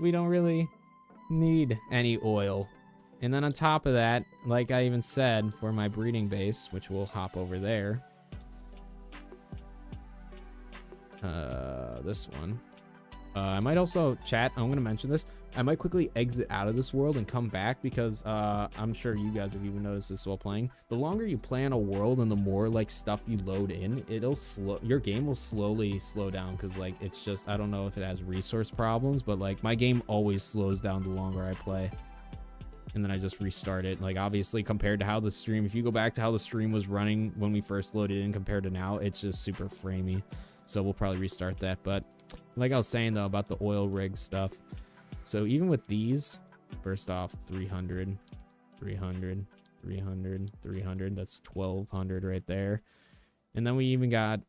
We don't really need any oil. And then on top of that, like I even said, for my breeding base, which we'll hop over there, this one, I might also, chat, I'm gonna mention this, I might quickly exit out of this world and come back because I'm sure you guys have even noticed this while playing. The longer you play on a world and the more like stuff you load in, your game will slowly slow down because like it's just, I don't know if it has resource problems, but like my game always slows down the longer I play. And then I just restart it. Like obviously compared to how the stream, if you go back to how the stream was running when we first loaded in compared to now, it's just super framey. So we'll probably restart that. But like I was saying though about the oil rig stuff. So even with these, first off, 300, 300, 300, 300, that's 1200 right there. And then we even got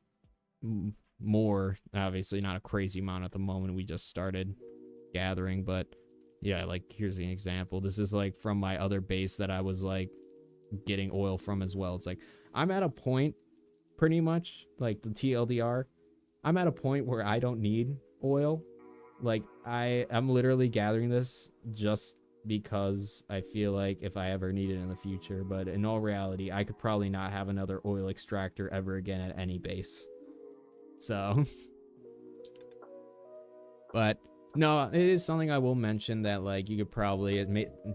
more, obviously not a crazy amount at the moment. We just started gathering, but yeah, like here's an example. This is like from my other base that I was like getting oil from as well. It's like I'm at a point pretty much like the TLDR. I'm at a point where I don't need oil. Like I'm literally gathering this just because I feel like if I ever need it in the future, but in all reality, I could probably not have another oil extractor ever again at any base. So, but no, it is something I will mention that like you could probably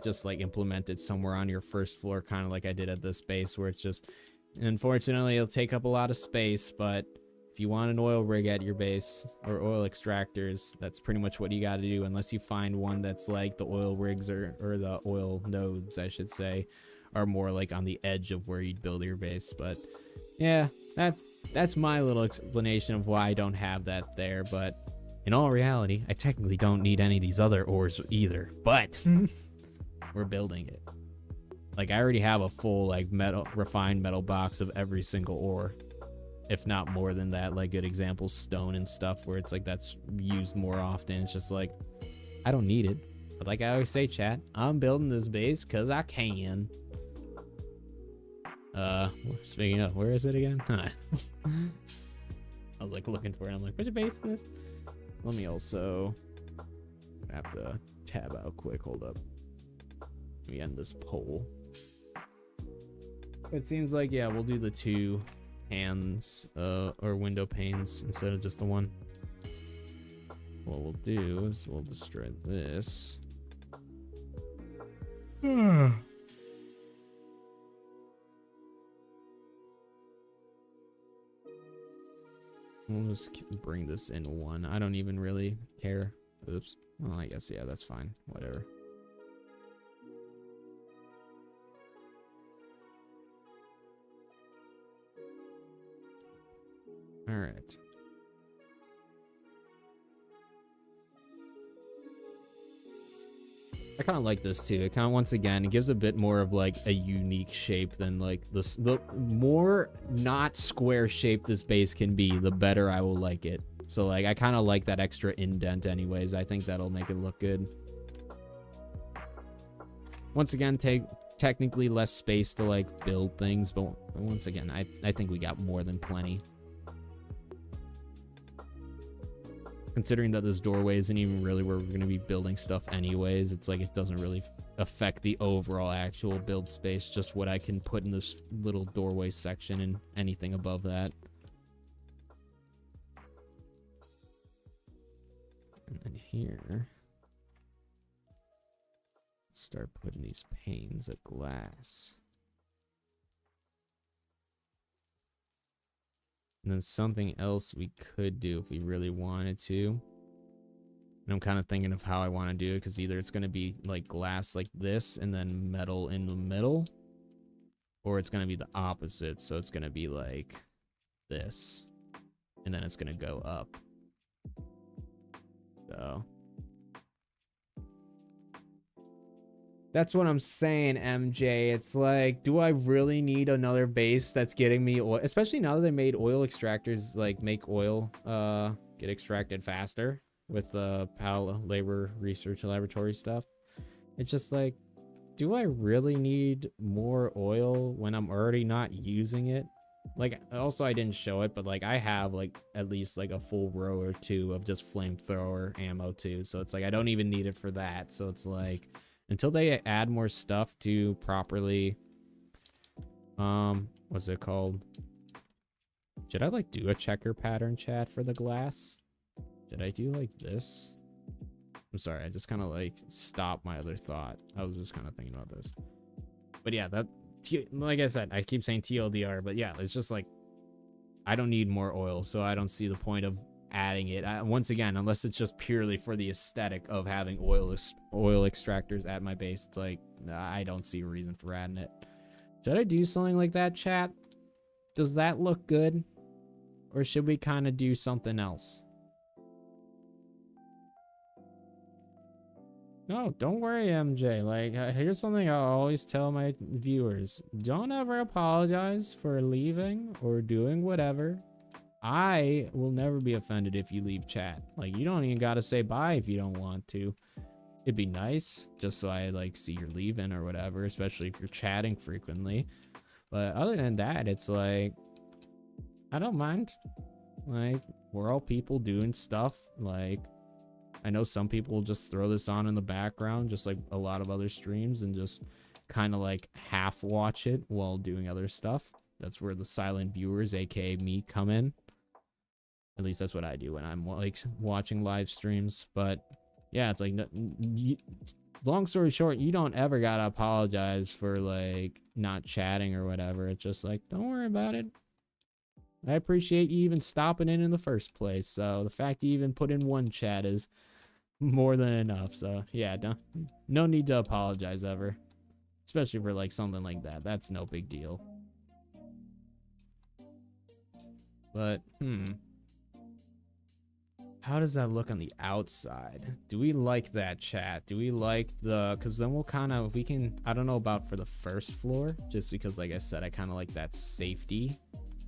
just like implement it somewhere on your first floor, kind of like I did at this base, where it's just, unfortunately, it'll take up a lot of space, but if you want an oil rig at your base or oil extractors, that's pretty much what you got to do, unless you find one that's like the oil rigs or the oil nodes, I should say, are more like on the edge of where you'd build your base. But yeah, that's my little explanation of why I don't have that there. But in all reality, I technically don't need any of these other ores either, but we're building it. Like I already have a full like refined metal box of every single ore. If not more than that, like good examples, stone and stuff, where it's like that's used more often. It's just like, I don't need it. But like I always say, chat, I'm building this base because I can. Speaking of, where is it again? I was like looking for it. I'm like, which base is this? Let me also have to tab out quick. Hold up. Let me end this poll. It seems like, yeah, we'll do the 2 hands or window panes instead of just the one. What we'll do is we'll destroy this. We'll just bring this in 1. I don't even really care. Oops. Well, I guess, yeah, that's fine. Whatever. All right. I kind of like this too. It kind of, once again, it gives a bit more of like a unique shape than like this. The more not square shape this base can be, the better I will like it. So like I kind of like that extra indent anyways. I think that'll make it look good. Once again, technically less space to like build things, but once again, I think we got more than plenty. Considering that this doorway isn't even really where we're going to be building stuff anyways, it's like it doesn't really affect the overall actual build space, just what I can put in this little doorway section and anything above that. And then here, start putting these panes of glass. And then something else we could do if we really wanted to. And I'm kind of thinking of how I want to do it, because either it's going to be like glass like this and then metal in the middle, or it's going to be the opposite. So it's going to be like this, and then it's going to go up. So that's what I'm saying, MJ. It's like, do I really need another base that's getting me oil? Especially now that they made oil extractors, like make oil get extracted faster with the PAL labor research laboratory stuff. It's just like, do I really need more oil when I'm already not using it? Like, also I didn't show it, but like I have like at least like a full row or 2 of just flamethrower ammo too. So it's like I don't even need it for that. So it's like, until they add more stuff to properly, what's it called? Should I like do a checker pattern, chat, for the glass? Should I do like this? I'm sorry, I just kind of like stopped my other thought. I was just kind of thinking about this. But yeah, like I said, I keep saying TLDR, but yeah, it's just like, I don't need more oil, so I don't see the point of adding it. Once again, unless it's just purely for the aesthetic of having oil extractors at my base, it's like, I don't see a reason for adding it. Should I do something like that, chat? Does that look good? Or should we kind of do something else? No, don't worry, MJ. Like, here's something I always tell my viewers. Don't ever apologize for leaving or doing whatever. I will never be offended if you leave chat. Like, you don't even gotta say bye if you don't want to. It'd be nice, just so I, like, see you're leaving or whatever, especially if you're chatting frequently. But other than that, it's like, I don't mind. Like, we're all people doing stuff. Like, I know some people will just throw this on in the background, just like a lot of other streams, and just kind of like half watch it while doing other stuff. That's where the silent viewers, aka me, come in. At least that's what I do when I'm like watching live streams. But yeah, it's like, long story short, you don't ever gotta apologize for like not chatting or whatever. It's just like, don't worry about it. I appreciate you even stopping in the first place. So the fact you even put in one chat is more than enough. So yeah, no need to apologize ever, especially for like something like that. That's no big deal. But how does that look on the outside? Do we like that, chat? Do we like because then we'll kind of, I don't know about for the first floor, just because like I said, I kind of like that safety.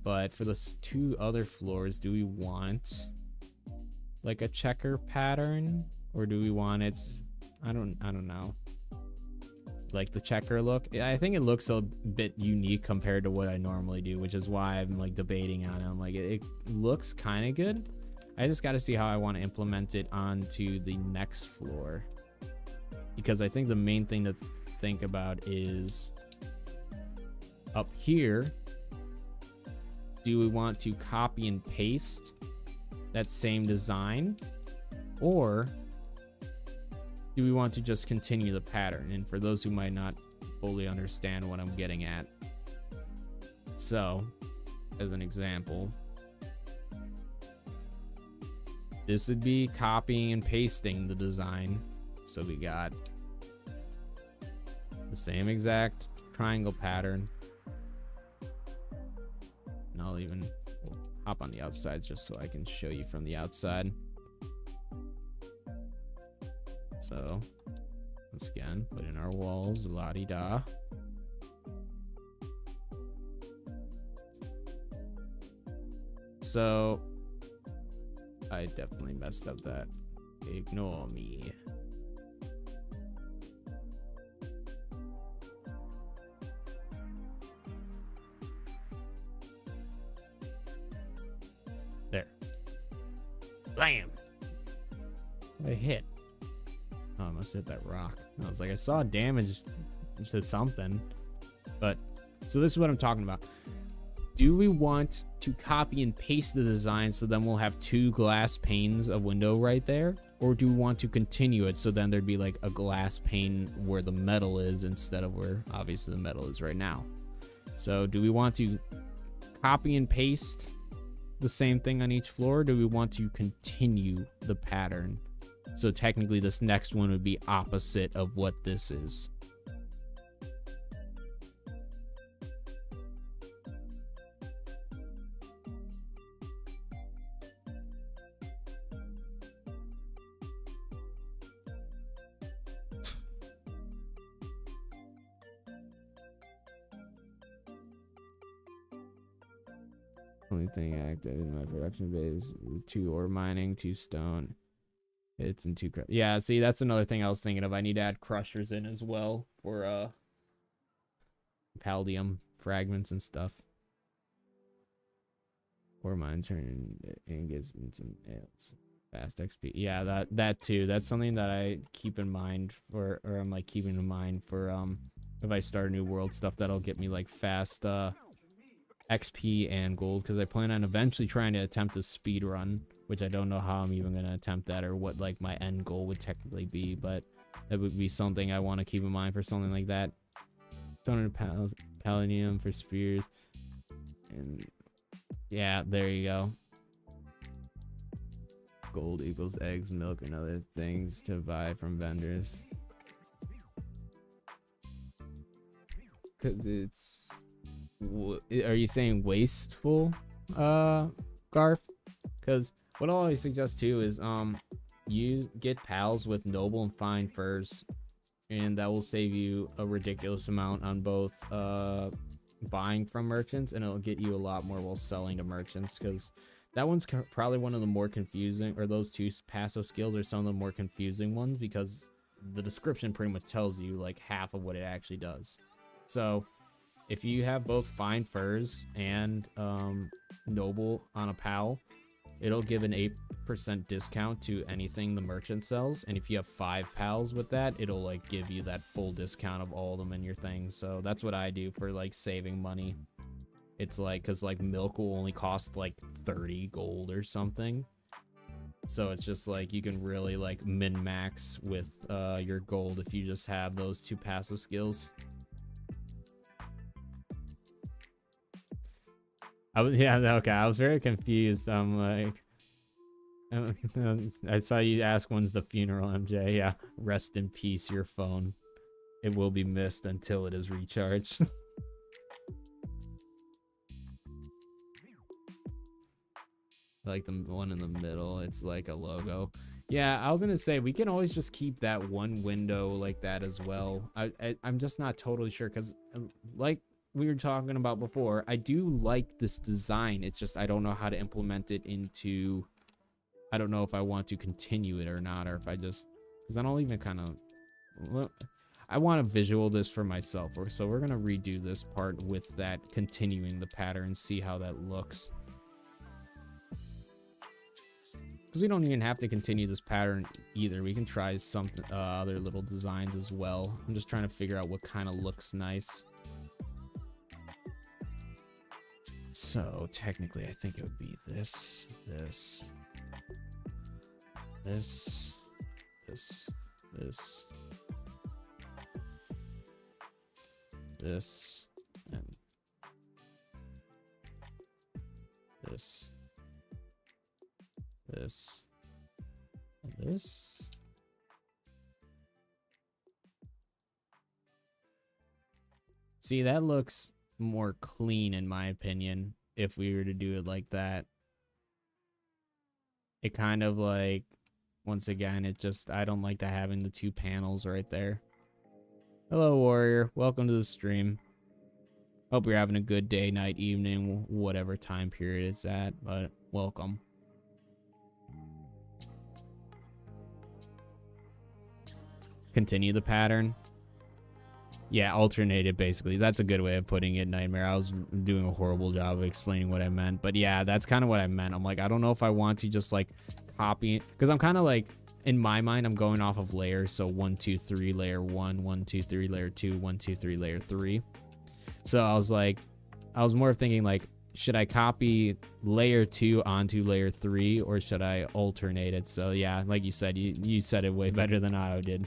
But for the 2 other floors, do we want like a checker pattern, or do we want it? I don't know. Like the checker look. I think it looks a bit unique compared to what I normally do, which is why I'm like debating on it. I'm like, it looks kind of good. I just got to see how I want to implement it onto the next floor, because I think the main thing to think about is up here. Do we want to copy and paste that same design, or do we want to just continue the pattern? And for those who might not fully understand what I'm getting at, so as an example, this would be copying and pasting the design. So we got the same exact triangle pattern. And I'll even hop on the outside just so I can show you from the outside. So once again, put in our walls, la-di-da. So I definitely messed up that. Ignore me. There. Blam! I hit. Oh, I must have hit that rock. I was like, I saw damage to something. But, so this is what I'm talking about. Do we want to copy and paste the design so then we'll have 2 glass panes of window right there? Or do we want to continue it so then there'd be like a glass pane where the metal is instead of where obviously the metal is right now? So do we want to copy and paste the same thing on each floor? Or do we want to continue the pattern? So technically this next one would be opposite of what this is. Only thing active in my production base is 2 ore mining, 2 stone hits, and 2 yeah, see, that's another thing I was thinking of. I need to add crushers in as well for palladium fragments and stuff. Ore mine turn ingots into fast XP. Yeah, that too. That's something that I keep in mind for, or I'm like keeping in mind for if I start a new world stuff that'll get me like fast XP and gold, because I plan on eventually trying to attempt a speed run, which I don't know how I'm even going to attempt that or what like my end goal would technically be, but that would be something I want to keep in mind for something like that. 200 pounds palladium for spears, and yeah, there you go. Gold equals eggs, milk, and other things to buy from vendors. Because it's... Are you saying wasteful, Garth? Because what I'll always suggest too is you get pals with noble and fine furs, and that will save you a ridiculous amount on both buying from merchants, and it'll get you a lot more while selling to merchants, because that one's probably one of the more confusing, or those two passive skills are some of the more confusing ones, because the description pretty much tells you like half of what it actually does. So if you have both fine furs and noble on a pal, it'll give an 8% discount to anything the merchant sells, and if you have 5 pals with that, it'll like give you that full discount of all of them in your thing. So that's what I do for like saving money. It's like, because like milk will only cost like 30 gold or something, so it's just like you can really like min-max with your gold if you just have those 2 passive skills. Yeah, okay, I was very confused. I'm like, I saw you ask when's the funeral, MJ. Yeah, rest in peace, your phone. It will be missed until it is recharged. Like the one in the middle, it's like a logo. Yeah, I was gonna say we can always just keep that one window like that as well. I'm just not totally sure, because like we were talking about before, I do like this design. It's just I don't know how to implement it into... I don't know if I want to continue it or not, or if I just... Because I don't even kind of... Well, I want to visual this for myself, so we're going to redo this part with that continuing the pattern, see how that looks. Because we don't even have to continue this pattern either. We can try some other little designs as well. I'm just trying to figure out what kind of looks nice. So technically, I think it would be this, this, this, this, this, this, and this, this, and this. See, that looks more clean in my opinion if we were to do it like that. It kind of like, once again, it just, I don't like having the 2 panels right there. Hello, Warrior. Welcome to the stream. Hope you're having a good day, night, evening, whatever time period it's at, but welcome. Continue the pattern. Yeah, alternated, basically. That's a good way of putting it, Nightmare. I was doing a horrible job of explaining what I meant. But yeah, that's kind of what I meant. I'm like, I don't know if I want to just like copy it. Because I'm kind of like, in my mind, I'm going off of layers. So 1, 2, 3, layer 1, 1, 2, 3, layer 2, 1, 2, 3, layer 3. So I was like, I was more thinking like, should I copy layer 2 onto layer 3, or should I alternate it? So yeah, like you said, you said it way better than I did.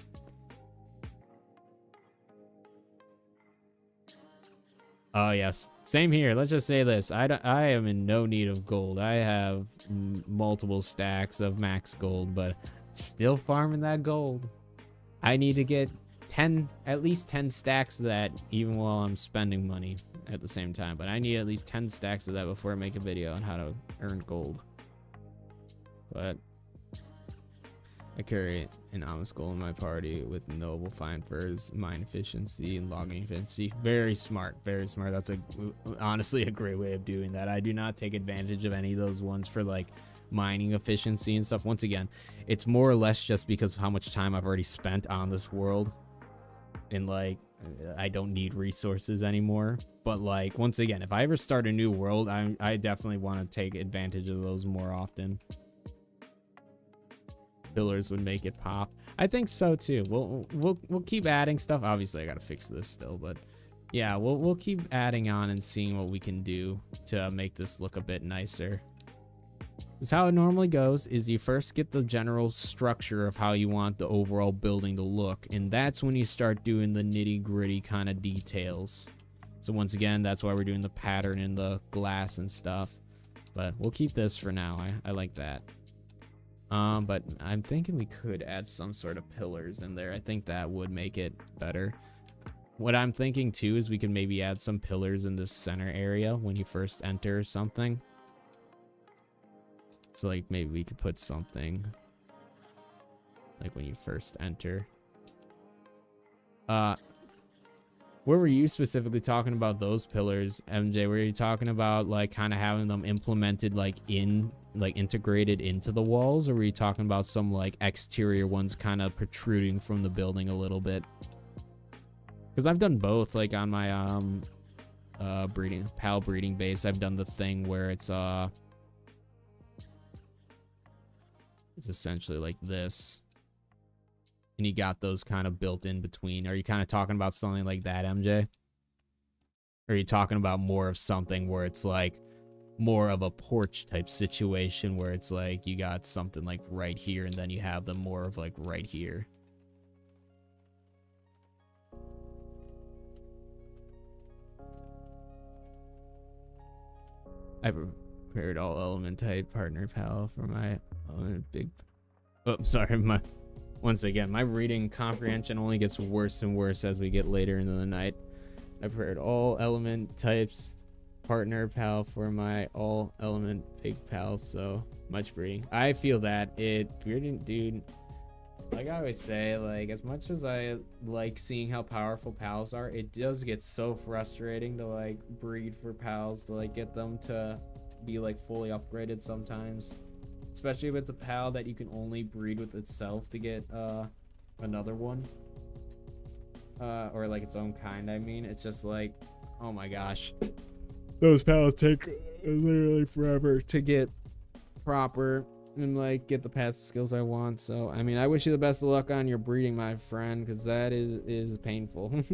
Oh, yes. Same here. Let's just say this. I am in no need of gold. I have multiple stacks of max gold, but still farming that gold. I need to get at least 10 stacks of that, even while I'm spending money at the same time. But I need at least 10 stacks of that before I make a video on how to earn gold. But I carry an honest gold in my party with noble fine furs, mine efficiency, and logging efficiency. Very smart, very smart. That's honestly a great way of doing that. I do not take advantage of any of those ones for like mining efficiency and stuff. Once again, it's more or less just because of how much time I've already spent on this world, and like I don't need resources anymore. But like, once again, if I ever start a new world, I definitely want to take advantage of those more often. Pillars would make it pop. I think so too. We'll keep adding stuff. Obviously I gotta fix this still, but Yeah, we'll keep adding on and seeing what we can do to make this look a bit nicer. Because how it normally goes is you first get the general structure of how you want the overall building to look, and that's when you start doing the nitty-gritty kind of details. So once again, that's why we're doing the pattern in the glass and stuff. But we'll keep this for now. I like that. But I'm thinking we could add some sort of pillars in there. I think that would make it better. What I'm thinking too is we could maybe add some pillars in this center area when you first enter or something. So like maybe we could put something like when you first enter. Where were you specifically talking about those pillars, MJ? Were you talking about like kind of having them implemented like integrated into the walls, or were you talking about some like exterior ones kind of protruding from the building a little bit? Because I've done both, like on my PAL breeding base. I've done the thing where it's essentially like this. And you got those kind of built in between. Are you kind of talking about something like that, MJ? Or are you talking about more of something where it's like more of a porch type situation where it's like you got something like right here and then you have them more of like right here? I prepared all element type partner PAL for my big... Oh, sorry, once again, my reading comprehension only gets worse and worse as we get later into the night. I prepared all element types partner PAL for my all element pig PAL, so much breeding. I feel that breeding, dude, like I always say, like as much as I like seeing how powerful PALs are, it does get so frustrating to like breed for PALs, to like get them to be like fully upgraded sometimes. Especially if it's a PAL that you can only breed with itself to get another one. Or like its own kind, I mean. It's just like, oh my gosh. Those PALs take literally forever to get proper and like get the passive skills I want. So, I mean, I wish you the best of luck on your breeding, my friend, because that is painful.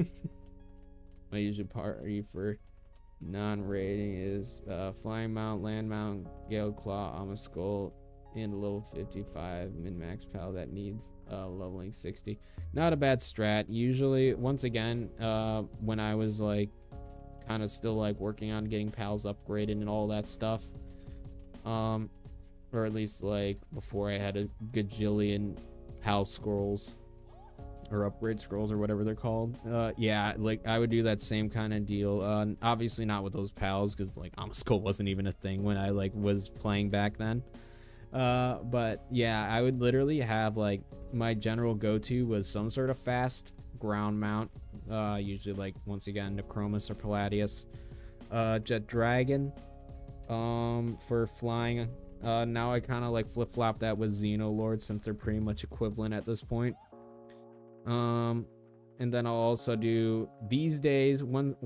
My usual party for non-rating is Flying Mount, Land Mount, Gale Claw, Alma Skull, and a level 55 min-max PAL that needs leveling 60. Not a bad strat. Usually, once again, when I was like kind of still like working on getting PALs upgraded and all that stuff, or at least like before I had a gajillion PAL scrolls or upgrade scrolls or whatever they're called, yeah, like I would do that same kind of deal. Obviously not with those PALs because like Alma Skull wasn't even a thing when I like was playing back then. But yeah, I would literally have like my general go-to was some sort of fast ground mount, usually like once again Necromus or Palladius, Jet Dragon, for flying. Now I kind of like flip-flop that with Xenolord since they're pretty much equivalent at this point. And then I'll also do these days when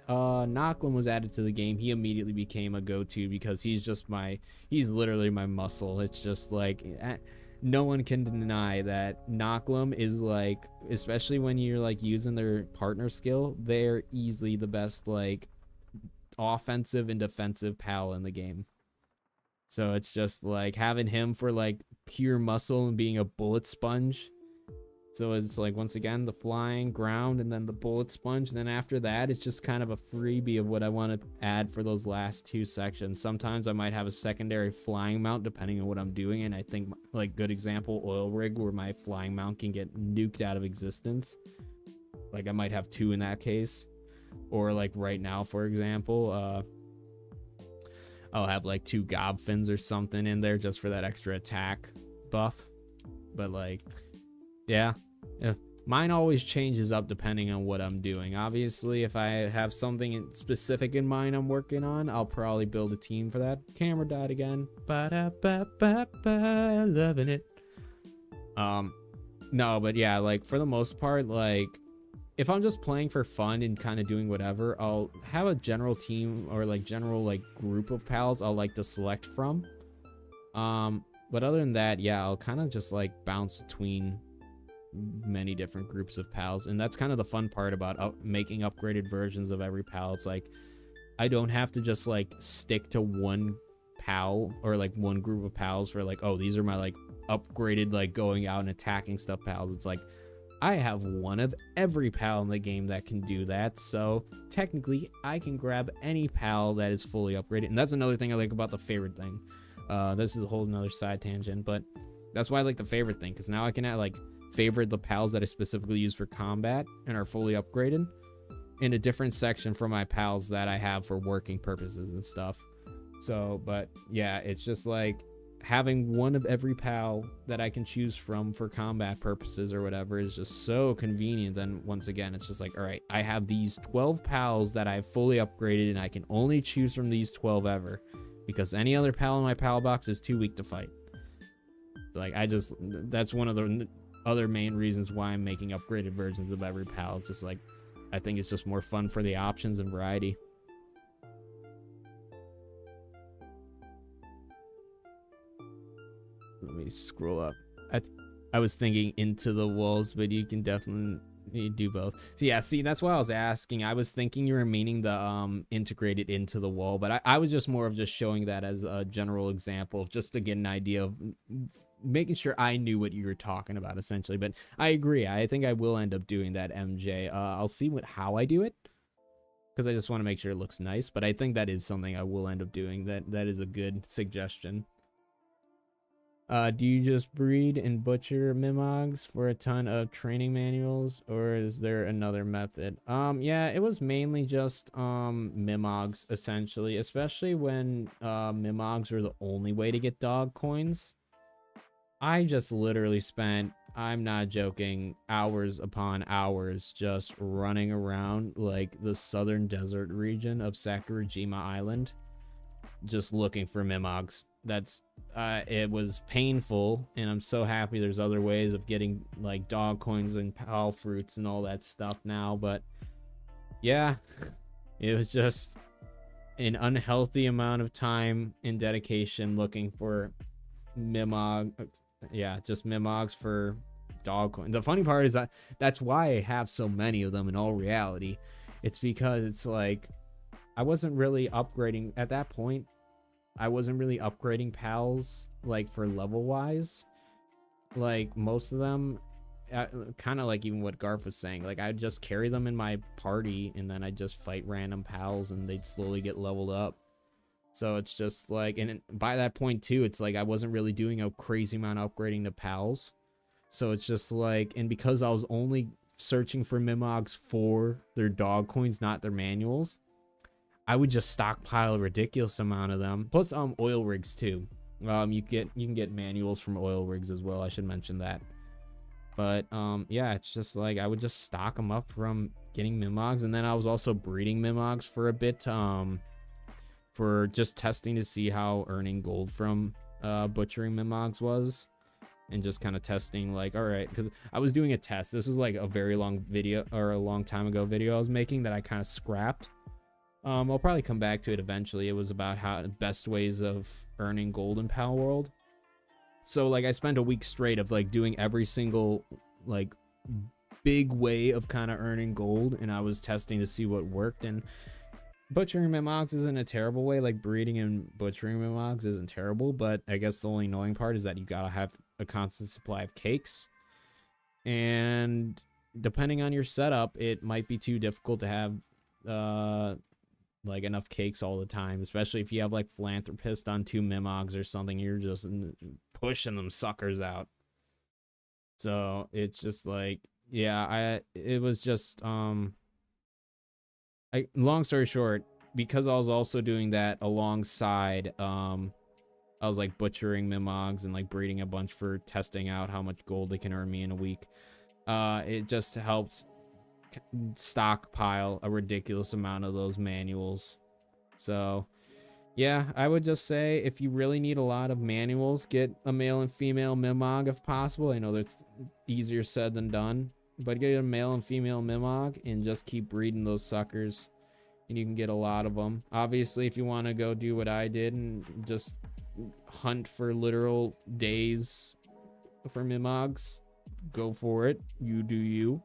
Nochlin was added to the game, he immediately became a go-to because he's literally my muscle. It's just like no one can deny that Nochlin is like, especially when you're like using their partner skill, they're easily the best like offensive and defensive PAL in the game. So it's just like having him for like pure muscle and being a bullet sponge. So it's like, once again, the flying, ground, and then the bullet sponge. And then after that, it's just kind of a freebie of what I want to add for those last two sections. Sometimes I might have a secondary flying mount depending on what I'm doing. And I think, like, good example, oil rig, where my flying mount can get nuked out of existence. Like, I might have two in that case. Or, like, right now, for example, I'll have, like, 2 Gobfins or something in there just for that extra attack buff. But, like... yeah, mine always changes up depending on what I'm doing. Obviously, if I have something specific in mind I'm working on, I'll probably build a team for that. Camera died again. Ba-da-ba-ba-ba, loving it. No, but yeah, like for the most part, like if I'm just playing for fun and kind of doing whatever, I'll have a general team or like general like group of pals I'll like to select from. But other than that, yeah, I'll kind of just like bounce between many different groups of pals, and that's kind of the fun part about making upgraded versions of every pal. It's like I don't have to just like stick to one pal or like one group of pals for like, oh, these are my like upgraded like going out and attacking stuff pals. It's like I have one of every pal in the game that can do that, so technically I can grab any pal that is fully upgraded. And that's another thing I like about the favorite thing. This is a whole nother side tangent, but that's why I like the favorite thing, because now I can add like favorite the pals that I specifically use for combat and are fully upgraded in a different section for my pals that I have for working purposes and stuff. So, but yeah, it's just like having one of every pal that I can choose from for combat purposes or whatever is just so convenient. Then once again, it's just like, all right, I have these 12 pals that I've fully upgraded and I can only choose from these 12 ever, because any other pal in my pal box is too weak to fight. Like, that's one of the other main reasons why I'm making upgraded versions of every pal. It's just like, I think it's just more fun for the options and variety. Let me scroll up. I was thinking into the walls, but you can definitely do both. So yeah, see, that's why I was asking. I was thinking you were meaning the integrated into the wall, but I was just more of just showing that as a general example, just to get an idea of making sure I knew what you were talking about, essentially. But I agree. I think I will end up doing that, MJ. I'll see how I do it, because I just want to make sure it looks nice. But I think that is something I will end up doing. That is a good suggestion. Do you just breed and butcher Mimogs for a ton of training manuals, or is there another method? Yeah, it was mainly just Mimogs, essentially, especially when Mimogs were the only way to get dog coins. I just literally spent, I'm not joking, hours upon hours just running around like the southern desert region of Sakurajima Island, just looking for Mimogs. It was painful, and I'm so happy there's other ways of getting like dog coins and pal fruits and all that stuff now. But yeah, it was just an unhealthy amount of time and dedication looking for just Mimogs for dog coins. The funny part is that that's why I have so many of them in all reality. It's because it's like I wasn't really upgrading at that point. I wasn't really upgrading pals like for level wise. Like most of them, kind of like even what Garth was saying, like I'd just carry them in my party and then I'd just fight random pals and they'd slowly get leveled up. So it's just like, and by that point too, it's like I wasn't really doing a crazy amount of upgrading to pals. So it's just like, and because I was only searching for Mimogs for their dog coins, not their manuals, I would just stockpile a ridiculous amount of them. Plus oil rigs too. You can get manuals from oil rigs as well. I should mention that. But yeah, it's just like I would just stock them up from getting Mimogs, and then I was also breeding Mimogs for a bit for just testing to see how earning gold from butchering Mimogs was, and just kind of testing like, all right, because I was doing a test. This was like a very long video, or a long time ago video I was making that I kind of scrapped. I'll probably come back to it eventually. It was about how the best ways of earning gold in Palworld. So like I spent a week straight of like doing every single like big way of kind of earning gold, and I was testing to see what worked. And butchering Mimogs isn't a terrible way. Like breeding and butchering Mimogs isn't terrible, but I guess the only annoying part is that you gotta have a constant supply of cakes, and depending on your setup, it might be too difficult to have like enough cakes all the time, especially if you have like Philanthropist on 2 Mimogs or something. You're just pushing them suckers out. So it's just like, yeah, it was just long story short, because I was also doing that alongside I was like butchering Mimogs and like breeding a bunch for testing out how much gold they can earn me in a week. It just helped stockpile a ridiculous amount of those manuals. So yeah, I would just say if you really need a lot of manuals, get a male and female Mimog if possible. I know that's easier said than done, but get a male and female Mimog and just keep breeding those suckers, and you can get a lot of them. Obviously, if you want to go do what I did and just hunt for literal days for Mimogs, go for it. You do you.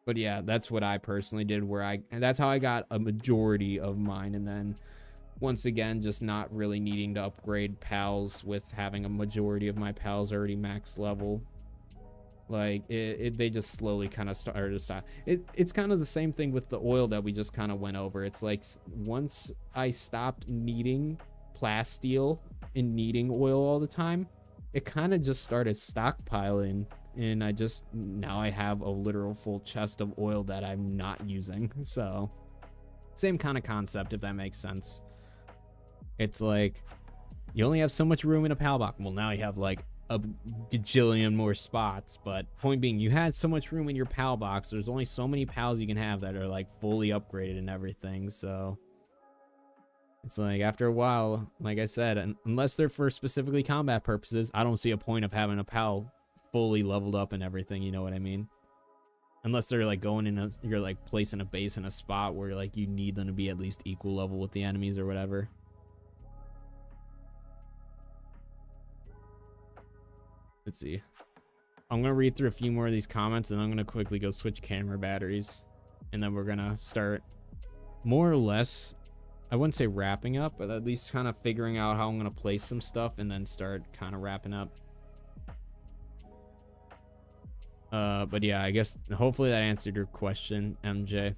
But yeah, that's what I personally did, and that's how I got a majority of mine. And then once again, just not really needing to upgrade pals with having a majority of my pals already max level. Like they just slowly kind of started to stop. It's kind of the same thing with the oil that we just kind of went over. It's like once I stopped needing plasteel and needing oil all the time, it kind of just started stockpiling, and now I have a literal full chest of oil that I'm not using. So same kind of concept, if that makes sense. It's like you only have so much room in a pal box. Well, now you have like a gajillion more spots, but point being, you had so much room in your pal box. There's only so many pals you can have that are like fully upgraded and everything. So it's like after a while, like I said, unless they're for specifically combat purposes, I don't see a point of having a pal fully leveled up and everything, you know what I mean? Unless they're like going in you're like placing a base in a spot where like you need them to be at least equal level with the enemies or whatever. Let's see. I'm gonna read through a few more of these comments, and I'm gonna quickly go switch camera batteries, and then we're gonna start more or less, I wouldn't say wrapping up, but at least kind of figuring out how I'm gonna place some stuff and then start kind of wrapping up. But yeah, I guess hopefully that answered your question, MJ.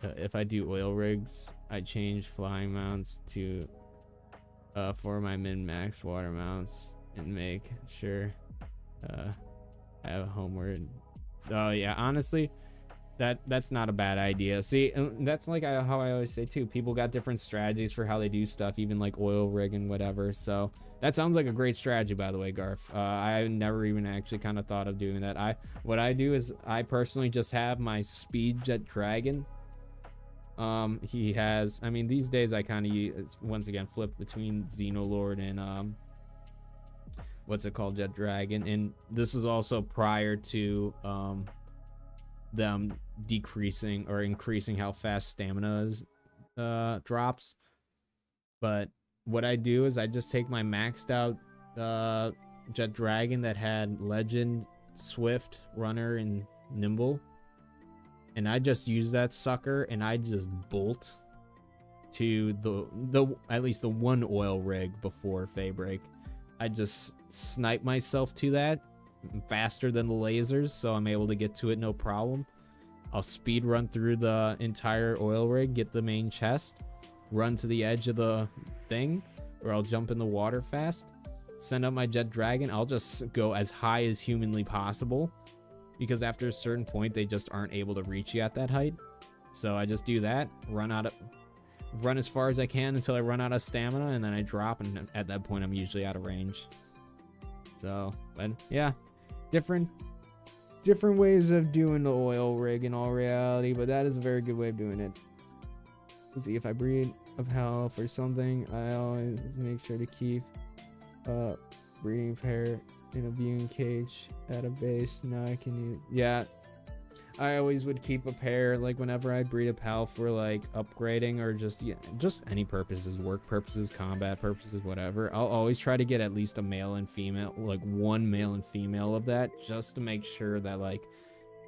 If I do oil rigs, I change flying mounts to for my min-max water mounts and make sure I have homeward. Oh yeah, honestly, that's not a bad idea. See, that's like how I always say too, people got different strategies for how they do stuff, even like oil rig and whatever. So that sounds like a great strategy, by the way, Garf. I never even actually kind of thought of doing that. What I do is I personally just have my speed jet dragon. He has, I mean, these days I kind of once again flip between Xenolord and what's it called, Jet Dragon. And this was also prior to them decreasing or increasing how fast stamina is drops. But what I do is I just take my maxed out Jet Dragon that had Legend, Swift, Runner, and Nimble, and I just use that sucker and I just bolt to the at least the one oil rig before Faybreak. I just snipe myself to that faster than the lasers, so I'm able to get to it no problem. I'll speed run through the entire oil rig, get the main chest, run to the edge of the thing, or I'll jump in the water fast, send up my Jet Dragon. I'll just go as high as humanly possible, because after a certain point they just aren't able to reach you at that height. So I just do that, run as far as I can until I run out of stamina, and then I drop, and at that point I'm usually out of range. So, but yeah, different ways of doing the oil rig in all reality, but that is a very good way of doing it. Let's see, if I breed a pal for something, I always make sure to keep breeding pair in a viewing cage at a base. Now I can use, yeah, I always would keep a pair, like whenever I breed a pal for like upgrading or just any purposes, work purposes, combat purposes, whatever. I'll always try to get at least a male and female, like one male and female of that, just to make sure that like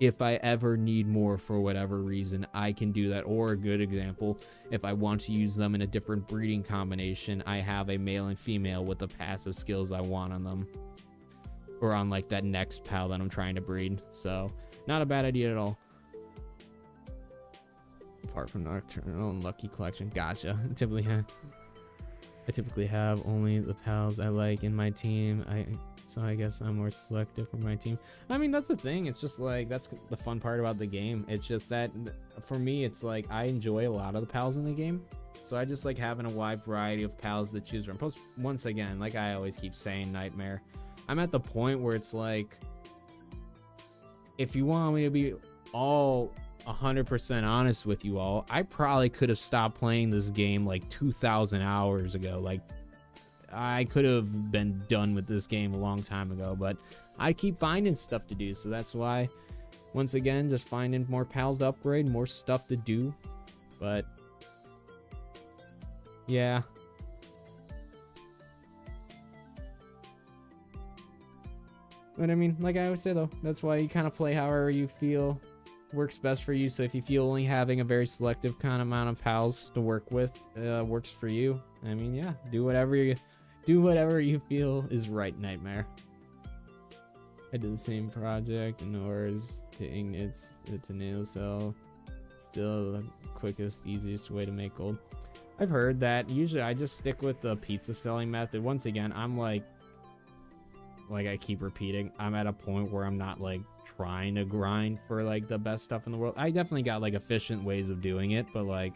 if I ever need more for whatever reason, I can do that. Or a good example, if I want to use them in a different breeding combination, I have a male and female with the passive skills I want on them, or on like that next pal that I'm trying to breed. So not a bad idea at all. Apart from Nocturnal and Lucky Collection. Gotcha. I typically have only the pals I like in my team. So I guess I'm more selective for my team. I mean, that's the thing. It's just like, that's the fun part about the game. It's just that for me, it's like I enjoy a lot of the pals in the game. So I just like having a wide variety of pals to choose from. Plus, once again, like I always keep saying, Nightmare, I'm at the point where it's like, if you want me to be all 100% honest with you all, I probably could have stopped playing this game like 2,000 hours ago. Like, I could have been done with this game a long time ago, but I keep finding stuff to do. So that's why, once again, just finding more pals to upgrade, more stuff to do. But yeah. But I mean, like I always say though, that's why you kind of play however you feel works best for you. So if you feel only having a very selective kind of amount of pals to work with works for you, I mean, yeah, do whatever you feel is right, Nightmare. I did the same project and ours hitting it's a nail cell. Still the quickest, easiest way to make gold. I've heard that. Usually I just stick with the pizza selling method. Once again, I'm like I keep repeating, I'm at a point where I'm not like trying to grind for like the best stuff in the world. I definitely got like efficient ways of doing it, but like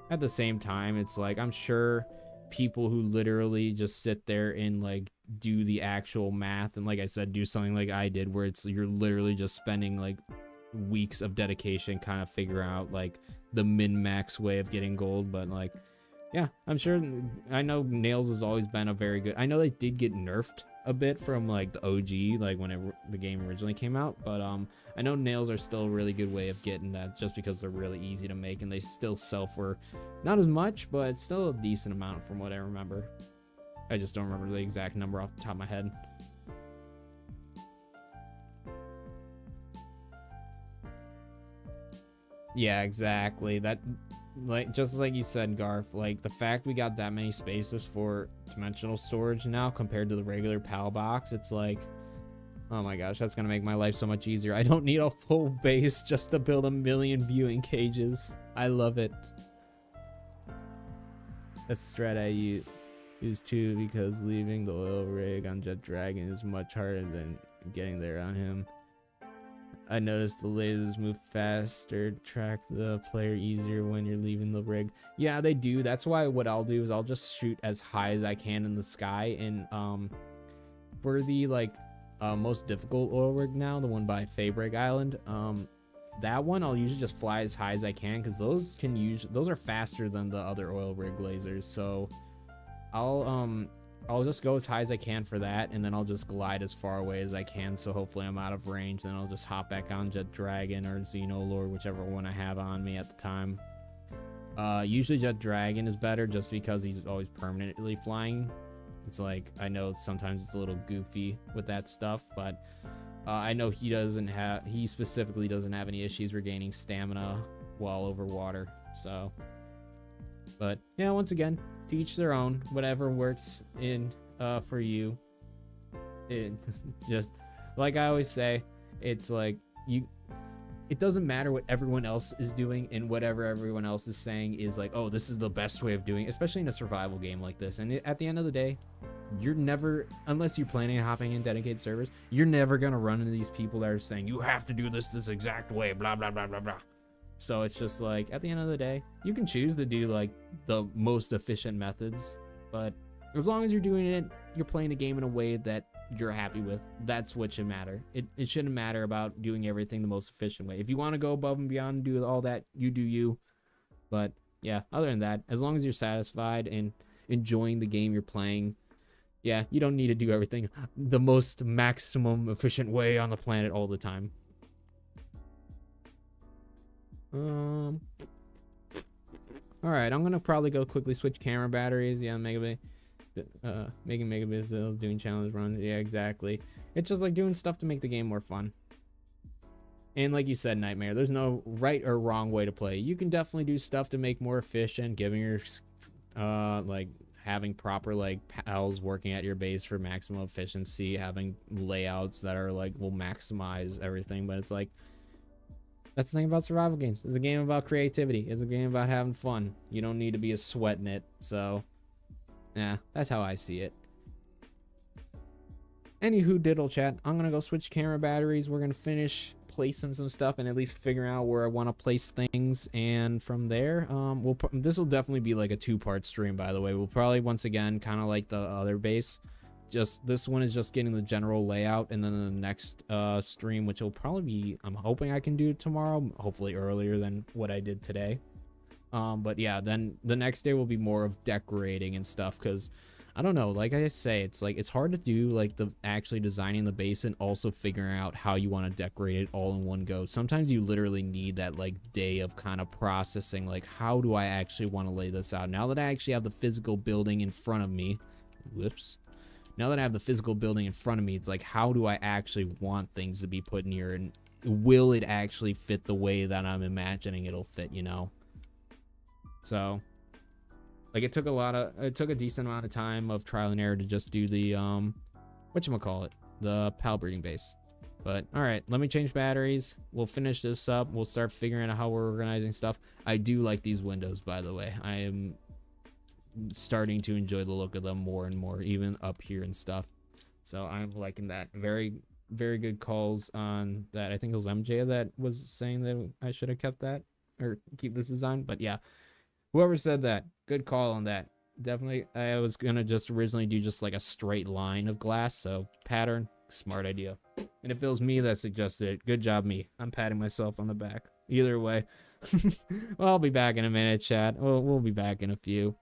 at the same time, it's like I'm sure people who literally just sit there and like do the actual math and, like I said, do something like I did where it's you're literally just spending like weeks of dedication kind of figure out like the min-max way of getting gold. But like, yeah, I'm sure. I know nails has always been a very good. I know they did get nerfed a bit from like the OG, like when the game originally came out, but I know nails are still a really good way of getting that, just because they're really easy to make and they still sell for not as much, but still a decent amount from what I remember. I just don't remember the exact number off the top of my head. Yeah, exactly. That, like, just like you said, Garth, like the fact we got that many spaces for dimensional storage now compared to the regular PAL box, it's like, oh my gosh, that's gonna make my life so much easier. I don't need a full base just to build a million viewing cages. I love it. That's a strat I use too, because leaving the oil rig on Jet Dragon is much harder than getting there on him. I noticed the lasers move faster, track the player easier when you're leaving the rig. Yeah, they do. That's why what I'll do is I'll just shoot as high as I can in the sky. And for the like most difficult oil rig now, the one by Faybreak Island, that one I'll usually just fly as high as I can, because those are faster than the other oil rig lasers. So I'll just go as high as I can for that, and then I'll just glide as far away as I can, so hopefully I'm out of range. Then I'll just hop back on Jet Dragon or Xenolord, whichever one I have on me at the time. Usually Jet Dragon is better just because he's always permanently flying. It's like, I know sometimes it's a little goofy with that stuff, but I know he specifically doesn't have any issues regaining stamina while over water. So, but yeah, once again, to each their own, whatever works in for you. It just, like I always say, it's like it doesn't matter what everyone else is doing, and whatever everyone else is saying is like, oh, this is the best way of doing it, especially in a survival game like this. And at the end of the day, you're never, unless you're planning on hopping in dedicated servers, you're never gonna run into these people that are saying you have to do this exact way, blah blah blah blah blah. So it's just like, at the end of the day, you can choose to do like the most efficient methods, but as long as you're doing it, you're playing the game in a way that you're happy with, that's what should matter. It shouldn't matter about doing everything the most efficient way. If you want to go above and beyond and do all that, you do you. But yeah, other than that, as long as you're satisfied and enjoying the game you're playing, yeah, you don't need to do everything the most maximum efficient way on the planet all the time. Alright, I'm gonna probably go quickly switch camera batteries. Yeah, making megabits, doing challenge runs. Yeah, exactly. It's just like doing stuff to make the game more fun. And like you said, Nightmare, there's no right or wrong way to play. You can definitely do stuff to make more efficient, giving your like having proper like pals working at your base for maximum efficiency, having layouts that are like will maximize everything. But it's like, that's the thing about survival games. It's a game about creativity. It's a game about having fun. You don't need to be a sweat in it. So, yeah, that's how I see it. Anywho, diddle chat, I'm gonna go switch camera batteries. We're gonna finish placing some stuff and at least figuring out where I want to place things. And from there, this will definitely be like a 2-part stream, by the way. We'll probably, once again, kind of like the other base, just this one is just getting the general layout, and then the next stream, which will probably be, I'm hoping I can do tomorrow, hopefully earlier than what I did today. But yeah, then the next day will be more of decorating and stuff, because I don't know, like I say, it's like it's hard to do like the actually designing the base and also figuring out how you want to decorate it all in one go. Sometimes you literally need that like day of kind of processing, like how do I actually want to lay this out now that I actually have the physical building in front of me. Whoops. Now that I have the physical building in front of me, it's like, how do I actually want things to be put in here, and will it actually fit the way that I'm imagining it'll fit, you know? So, like, it took a decent amount of time of trial and error to just do the whatchamacallit, the pal breeding base. But all right, let me change batteries. We'll finish this up. We'll start figuring out how we're organizing stuff. I do like these windows, by the way. I am starting to enjoy the look of them more and more, even up here and stuff. So I'm liking that. Very, very good calls on that. I think it was MJ that was saying that I should have kept that or keep this design. But yeah, whoever said that, good call on that. Definitely. I was gonna just originally do just like a straight line of glass, so pattern, smart idea. And if it was me that suggested it, good job me. I'm patting myself on the back. Either way. Well, I'll be back in a minute, chat. We'll be back in a few.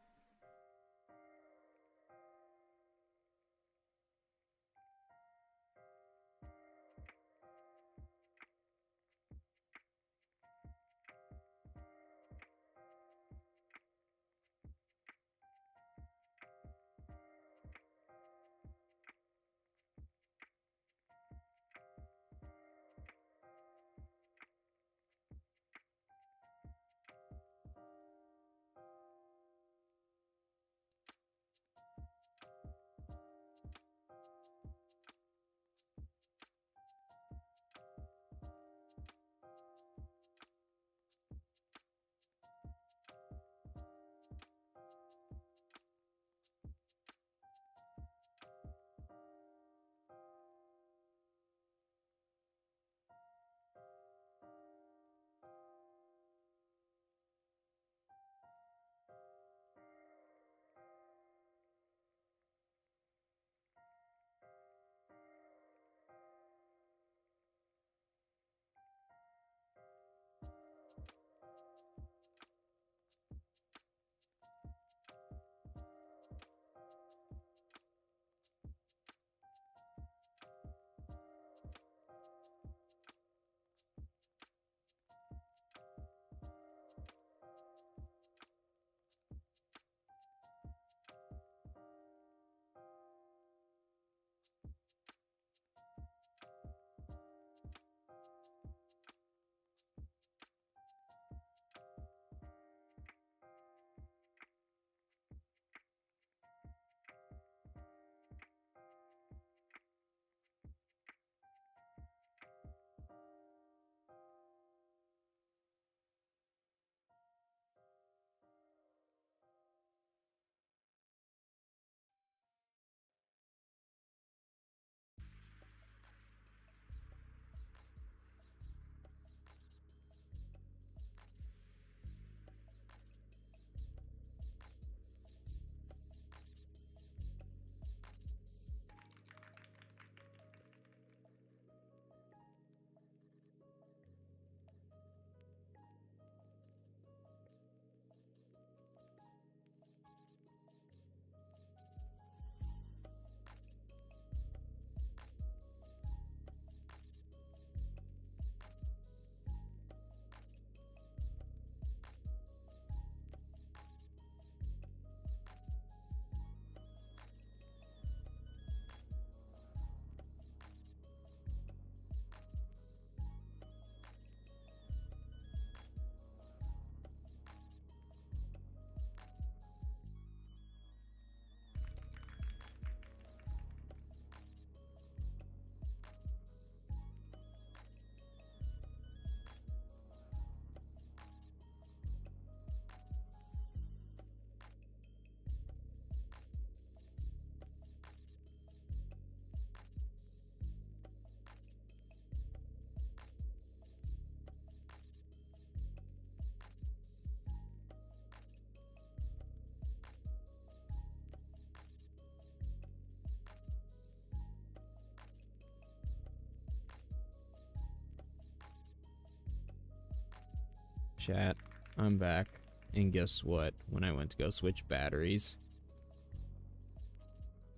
Chat, I'm back. And guess what? When I went to go switch batteries,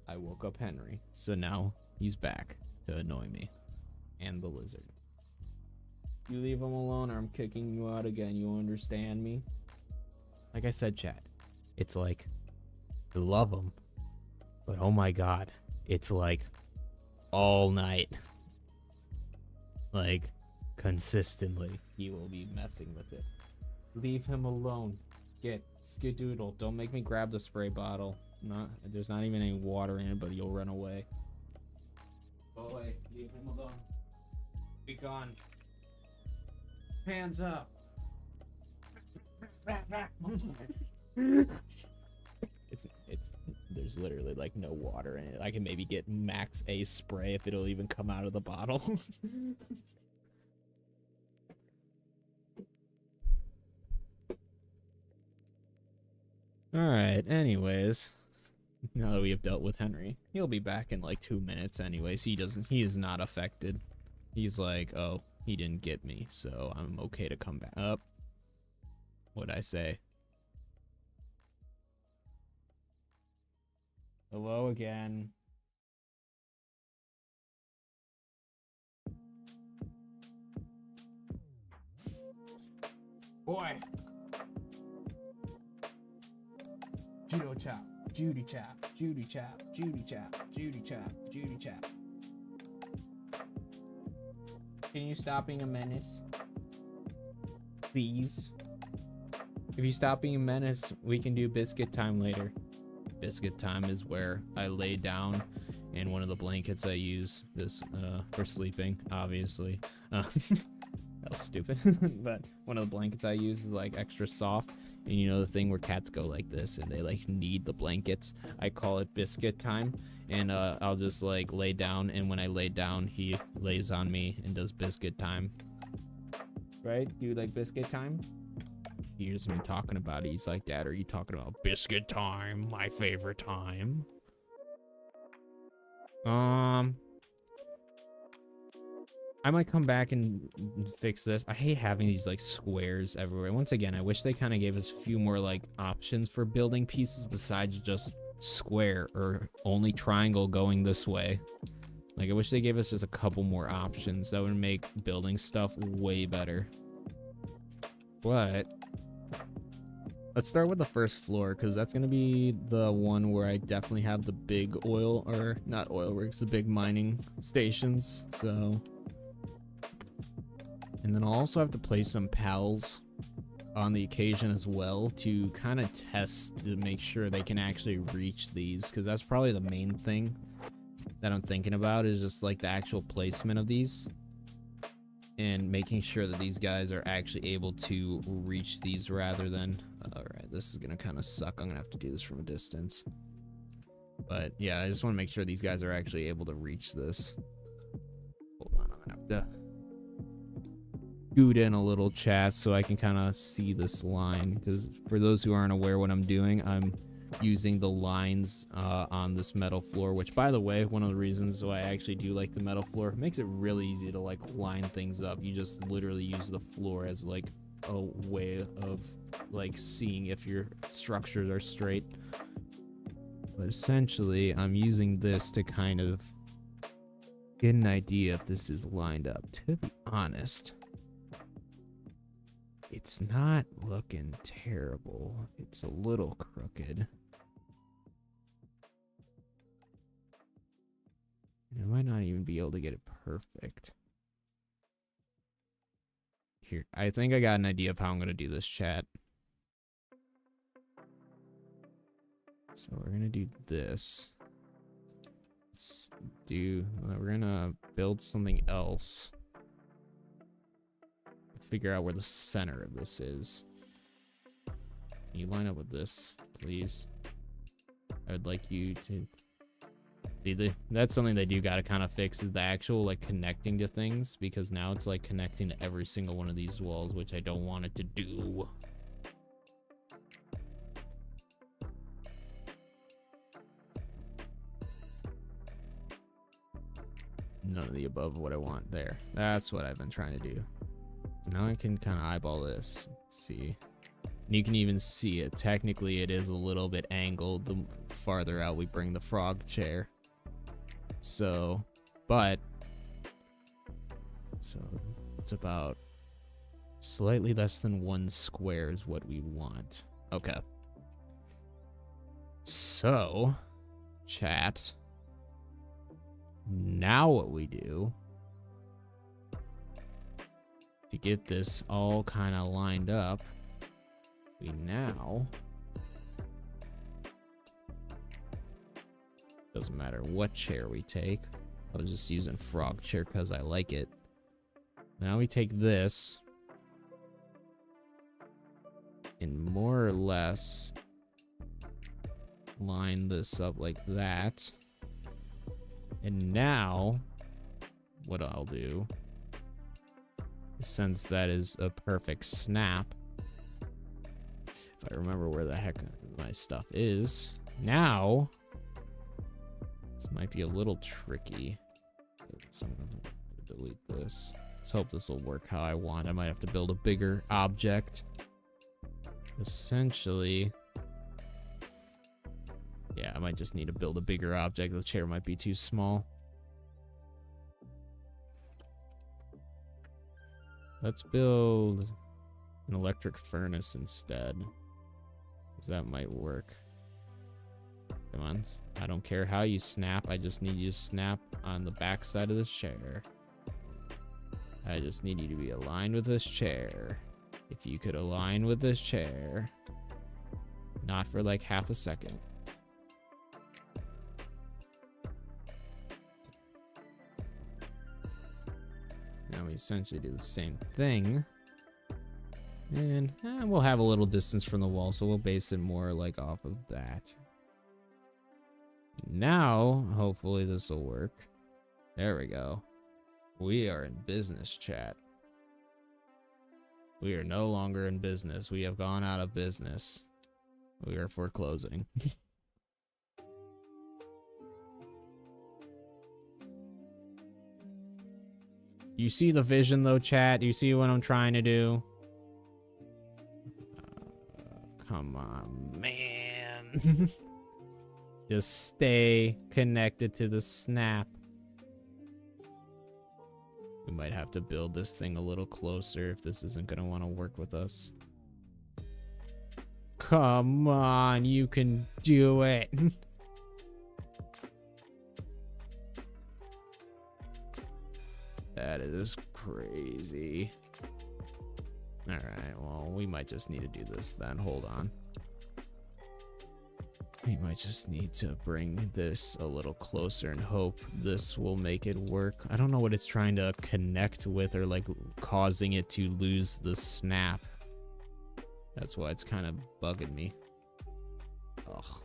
I woke up Henry. So now he's back to annoy me. And the lizard. You leave him alone or I'm kicking you out again. You understand me? Like I said, chat, it's like, I love him. But oh my god, it's like all night. Like, consistently, he will be messing with it. Leave him alone. Get skedoodle. Don't make me grab the spray bottle. There's not even any water in it, but you'll run away. Go away. Leave him alone. Be gone. Hands up. It's there's literally like no water in it. I can maybe get max a spray if it'll even come out of the bottle. All right, anyways, now that we have dealt with Henry, he'll be back in like 2 minutes anyways. He is not affected. He's like, oh, he didn't get me, so I'm okay to come back up. What'd I say? Hello again. Boy. Judo chop, Judy chop, Judy chop, Judy chop, Judy chop, Judy chop. Can you stop being a menace? Please. If you stop being a menace, we can do biscuit time later. Biscuit time is where I lay down and one of the blankets I use this for sleeping, obviously. That was stupid. But one of the blankets I use is like extra soft, and you know the thing where cats go like this and they like need the blankets. I call it biscuit time, and I'll just like lay down, and when I lay down he lays on me and does biscuit time. Right? Do you like biscuit time? He hears me talking about it. He's like, Dad, are you talking about biscuit time? My favorite time. I might come back and fix this. I hate having these like squares everywhere. Once again, I wish they kind of gave us a few more like options for building pieces besides just square or only triangle going this way. Like, I wish they gave us just a couple more options. That would make building stuff way better. But let's start with the first floor, because that's going to be the one where I definitely have the big oil, or not oil rigs, the big mining stations. So, and then I'll also have to place some pals on the occasion as well to kind of test to make sure they can actually reach these, because that's probably the main thing that I'm thinking about, is just like the actual placement of these and making sure that these guys are actually able to reach these rather than, all right, this is gonna kind of suck. I'm gonna have to do this from a distance, but yeah, I just want to make sure these guys are actually able to reach this. Hold on, I'm gonna have to scoot in a little, chat, so I can kind of see this line, because for those who aren't aware what I'm doing, I'm using the lines on this metal floor, which, by the way, one of the reasons why I actually do like the metal floor, it makes it really easy to like line things up. You just literally use the floor as like a way of like seeing if your structures are straight. But essentially I'm using this to kind of get an idea if this is lined up. To be honest, it's not looking terrible. It's a little crooked. I might not even be able to get it perfect. Here, I think I got an idea of how I'm going to do this, chat. So we're going to do this. We're going to build something else. Figure out where the center of this is. Can you line up with this, please? I would like you to... That's something they do gotta kind of fix, is the actual like connecting to things, because now it's like connecting to every single one of these walls, which I don't want it to do. None of the above what I want there. That's what I've been trying to do. So now I can kind of eyeball this. Let's see. And you can even see it. Technically, it is a little bit angled the farther out we bring the frog chair. So, but, so it's about slightly less than 1 square is what we want. Okay. So, chat, Now what we do to get this all kind of lined up, we now, doesn't matter what chair we take. I was just using frog chair because I like it. Now we take this and more or less line this up like that. And now what I'll do, since that is a perfect snap, if I remember where the heck my stuff is, now this might be a little tricky. So I'm going to delete this. Let's hope this will work how I want. I might have to build a bigger object. Essentially, yeah, I might just need to build a bigger object. The chair might be too small. Let's build an electric furnace instead, because that might work. Come on, I don't care how you snap. I just need you to snap on the back side of this chair. I just need you to be aligned with this chair. If you could align with this chair, not for like half a second. Now we essentially do the same thing. And we'll have a little distance from the wall, so we'll base it more like off of that. Now, hopefully this will work. There we go. We are in business, chat. We are no longer in business. We have gone out of business. We are foreclosing. You see the vision though, chat? You see what I'm trying to do? Come on, man. Just stay connected to the snap. We might have to build this thing a little closer if this isn't going to want to work with us. Come on, you can do it. That is crazy. All right, well, we might just need to do this then. Hold on. We might just need to bring this a little closer and hope this will make it work. I don't know what it's trying to connect with or like causing it to lose the snap. That's why it's kind of bugging me. Ugh.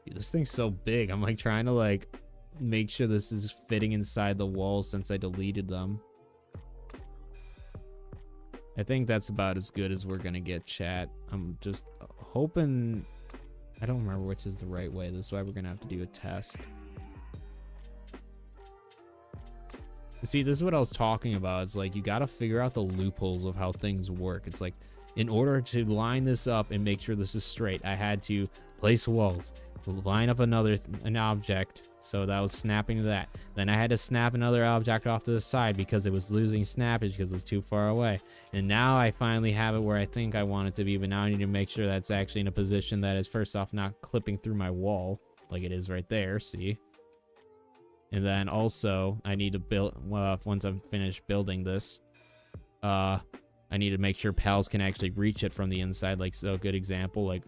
Dude, this thing's so big. I'm like trying to like make sure this is fitting inside the walls since I deleted them. I think that's about as good as we're gonna get, chat. I'm just hoping... I don't remember which is the right way. This is why we're gonna have to do a test. See, this is what I was talking about. It's like you gotta figure out the loopholes of how things work. It's like in order to line this up and make sure this is straight, I had to place walls, line up an object, so that was snapping to that. Then I had to snap another object off to the side because it was losing snappage because it was too far away. And now I finally have it where I think I want it to be, but now I need to make sure that's actually in a position that is first off not clipping through my wall like it is right there, see? And then also I need to build, once I'm finished building this, I need to make sure pals can actually reach it from the inside. Like, so a good example, like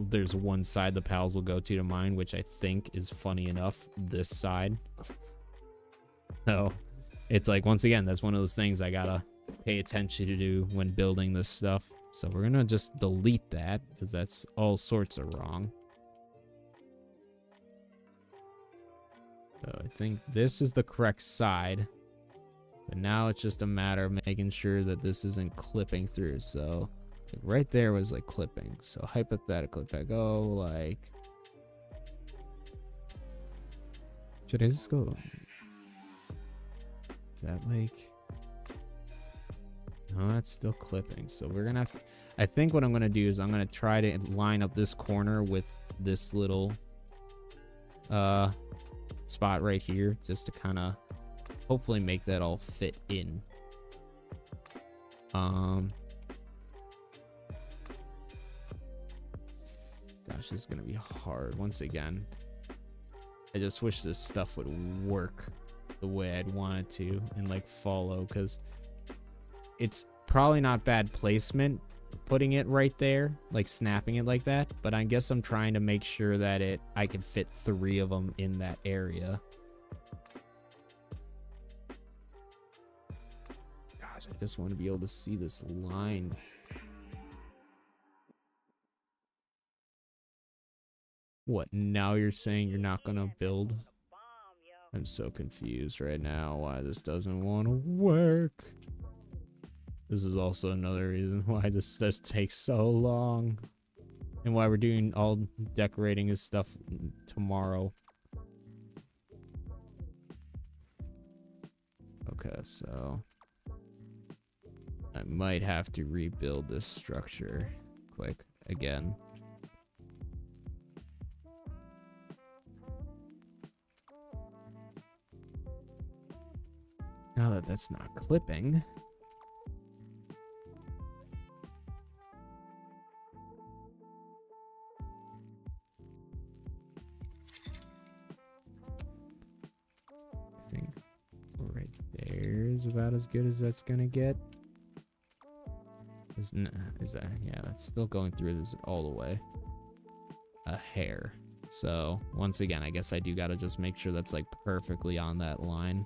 there's one side the pals will go to mine, which I think is funny enough, this side. So it's like, once again, that's one of those things I gotta pay attention to do when building this stuff. So we're gonna just delete that because that's all sorts of wrong. So I think this is the correct side, but now it's just a matter of making sure that this isn't clipping through. So like right there was like clipping. So hypothetically, if I go like, should I just go? Is that like? No, that's still clipping. So we're gonna. I think what I'm gonna do is I'm gonna try to line up this corner with this little spot right here, just to kind of hopefully make that all fit in. Gosh, this is gonna be hard once again. I just wish this stuff would work. the way I'd want it to and like follow, because it's probably not bad placement putting it right there, like snapping it like that, but I guess I'm trying to make sure that I can fit 3 of them in that area. Gosh, I just want to be able to see this line. What, now you're saying you're not gonna build? I'm so confused right now why this doesn't want to work. This is also another reason why this just takes so long. And why we're doing all decorating his stuff tomorrow. Okay, so I might have to rebuild this structure quick again. Now that that's not clipping. I think right there is about as good as that's gonna get. Is that, yeah, that's still going through this all the way. A hair. So once again, I guess I do gotta just make sure that's like perfectly on that line.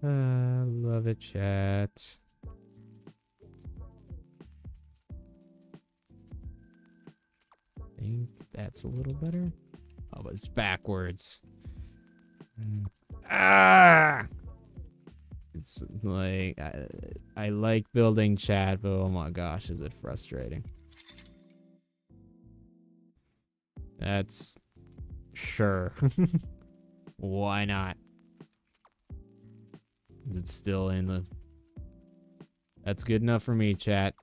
Love it, chat. I think that's a little better. Oh, but it's backwards. Ah! It's like, I like building, chat, but oh my gosh, is it frustrating. That's... sure. Why not? Is it still in the... That's good enough for me, chat.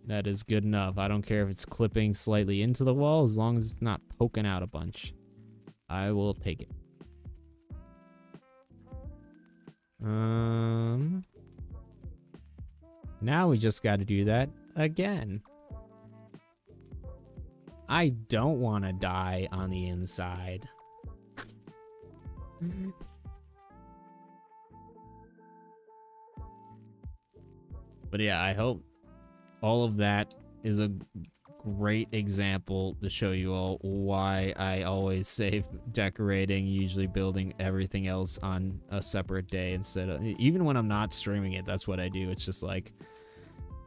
That is good enough. I don't care if it's clipping slightly into the wall, as long as it's not poking out a bunch. I will take it. Now we just got to do that again. I don't want to die on the inside. But yeah, I hope all of that is a great example to show you all why I always save decorating, usually building everything else on a separate day instead of, even when I'm not streaming it, that's what I do. It's just like,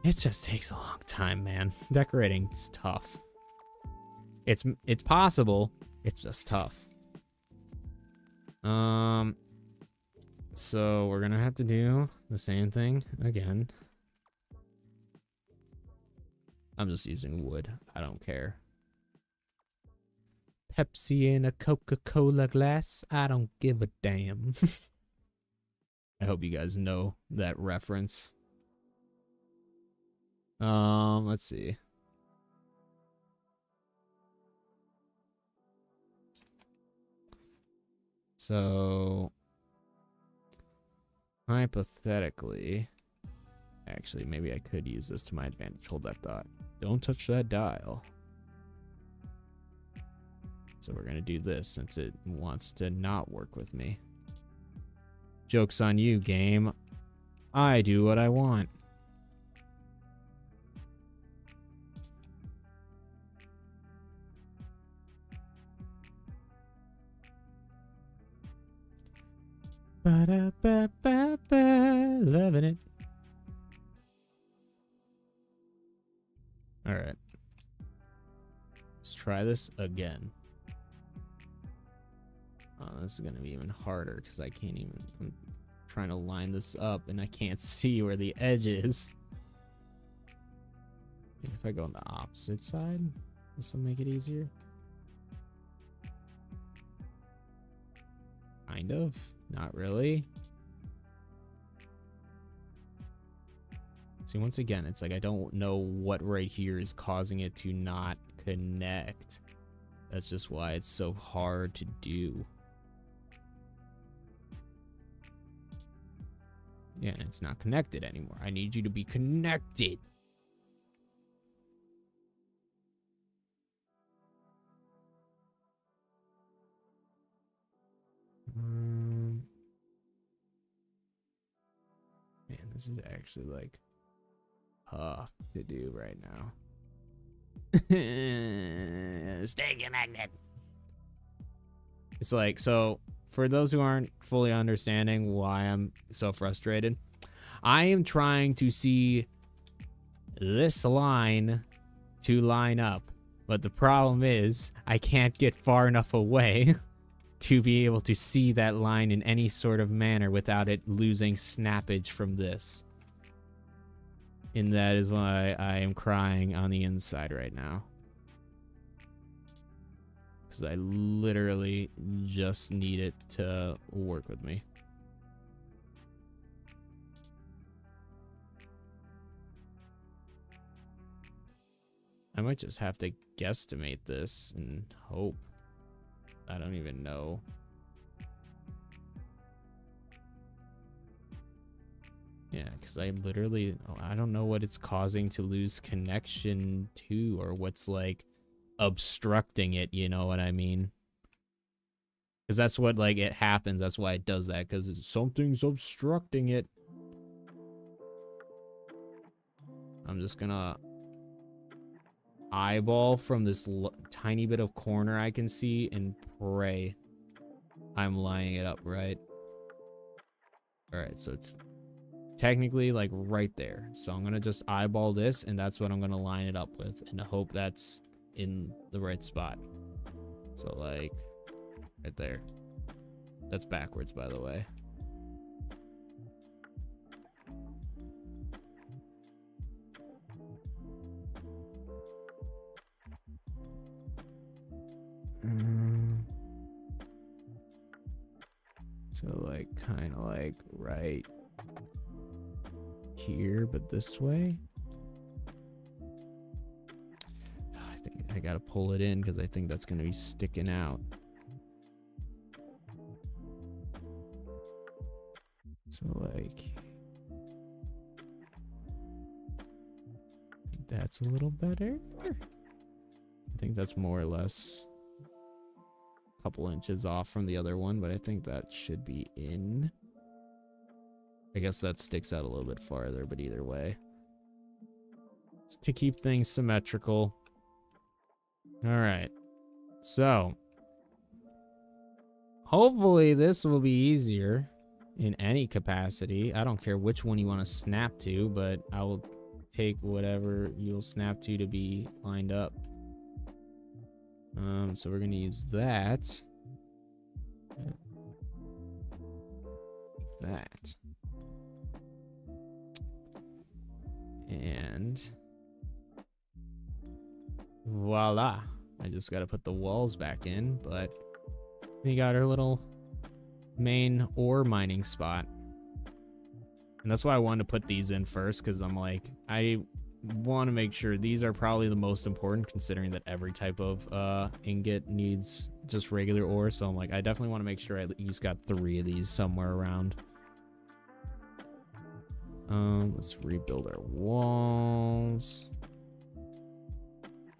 it just takes a long time, man. Decorating is tough. It's possible, it's just tough. So we're gonna have to do the same thing again. I'm just using wood. I don't care. Pepsi in a Coca-Cola glass. I don't give a damn. I hope you guys know that reference. Let's see. So, hypothetically, actually, maybe I could use this to my advantage. Hold that thought. Don't touch that dial. So we're gonna do this since it wants to not work with me. Joke's on you, game. I do what I want. Ba-da-ba-ba-ba, loving it. All right. Let's try this again. Oh, this is gonna be even harder because I can't even. I'm trying to line this up and I can't see where the edge is. Maybe if I go on the opposite side, this will make it easier. Kind of. Not really. See, once again, it's like I don't know what right here is causing it to not connect. That's just why it's so hard to do. Yeah, and it's not connected anymore. I need you to be connected. Man, this is actually like tough to do right now. Stay connected. It's like, so for those who aren't fully understanding why I'm so frustrated, I am trying to see this line to line up, but the problem is I can't get far enough away to be able to see that line in any sort of manner without it losing snappage from this. And that is why I am crying on the inside right now. Because I literally just need it to work with me. I might just have to guesstimate this and hope. I don't even know. Yeah, because I literally, I don't know what it's causing to lose connection to, or what's like obstructing it, you know what I mean? Because that's what, like, it happens. That's why it does that, because something's obstructing it. I'm just gonna eyeball from this tiny bit of corner I can see and pray I'm lining it up right. All right, so it's technically like right there. So I'm gonna just eyeball this, and that's what I'm gonna line it up with, and hope that's in the right spot. So like right there. That's backwards, by the way. So like kind of like right here, but this way. I think I gotta pull it in because I think that's gonna be sticking out. So like that's a little better. I think that's more or less a couple inches off from the other one, but I think that should be in. I guess that sticks out a little bit farther, but either way. It's to keep things symmetrical. All right. So hopefully this will be easier in any capacity. I don't care which one you want to snap to, but I will take whatever you'll snap to be lined up. So we're gonna use that. That. And voila. I just gotta put the walls back in, but we got our little main ore mining spot. And that's why I wanted to put these in first, because I'm like, I want to make sure these are probably the most important, considering that every type of ingot needs just regular ore. So I'm like, I definitely want to make sure I at least got 3 of these somewhere around. Let's rebuild our walls.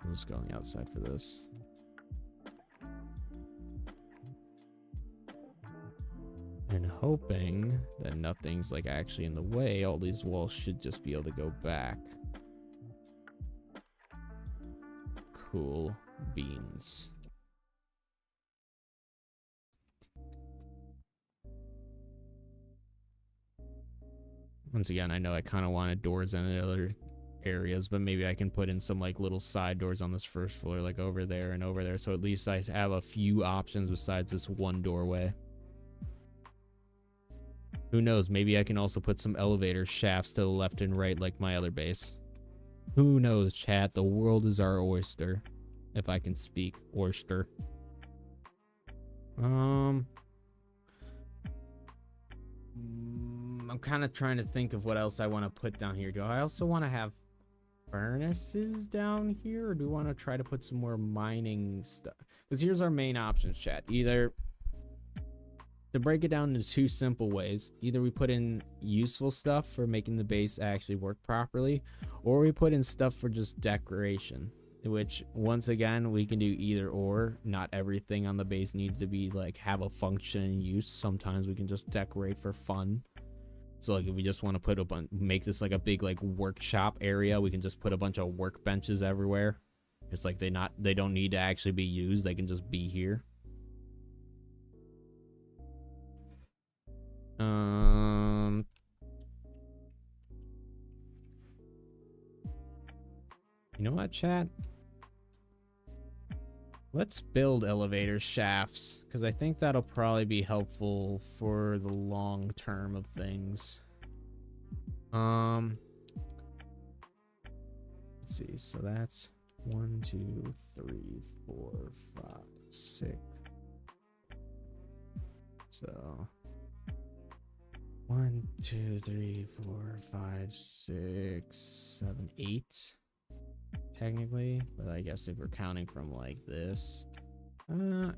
I'm just going outside for this. And hoping that nothing's like actually in the way. All these walls should just be able to go back. Cool beans. Once again, I know I kind of wanted doors in the other areas, but maybe I can put in some like little side doors on this first floor, like over there and over there. So at least I have a few options besides this one doorway. Who knows? Maybe I can also put some elevator shafts to the left and right like my other base. Who knows, chat? The world is our oyster. If I can speak oyster. I'm kind of trying to think of what else I want to put down here. Do I also want to have furnaces down here, or do I want to try to put some more mining stuff? Because here's our main options, chat. Either, to break it down into 2 simple ways, either we put in useful stuff for making the base actually work properly, or we put in stuff for just decoration. which once again, we can do either or. Not everything on the base needs to be like have a function and use. Sometimes we can just decorate for fun. So like if we just want to put make this like a big like workshop area, we can just put a bunch of workbenches everywhere. It's like they don't need to actually be used. They can just be here. You know what, chat? Let's build elevator shafts, because I think that'll probably be helpful for the long term of things. Let's see. So that's 1, 2, 3, 4, 5, 6. So 1, 2, 3, 4, 5, 6, 7, 8. Technically, but I guess if we're counting from like this,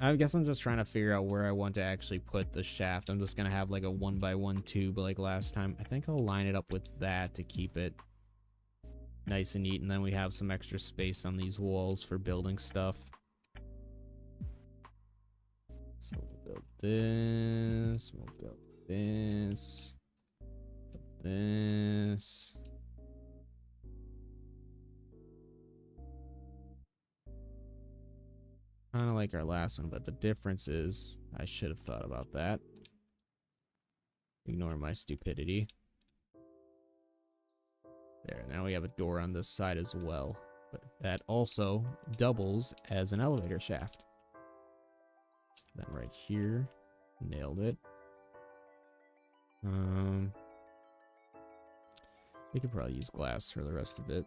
I guess I'm just trying to figure out where I want to actually put the shaft. I'm just gonna have like a 1x1 tube like last time. I think I'll line it up with that to keep it nice and neat, and then we have some extra space on these walls for building stuff. So we'll build this, we'll build this, build this. Kind of like our last one, but the difference is I should have thought about that. Ignore my stupidity. There, now we have a door on this side as well, but that also doubles as an elevator shaft. So then right here, nailed it. We could probably use glass for the rest of it.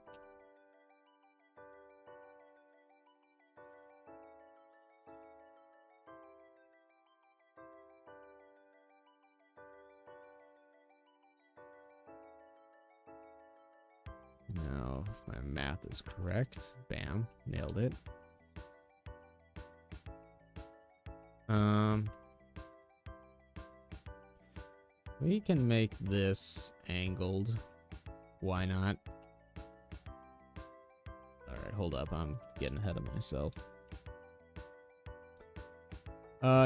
Now, if my math is correct, bam, nailed it. We can make this angled. Why not? Alright, hold up. I'm getting ahead of myself.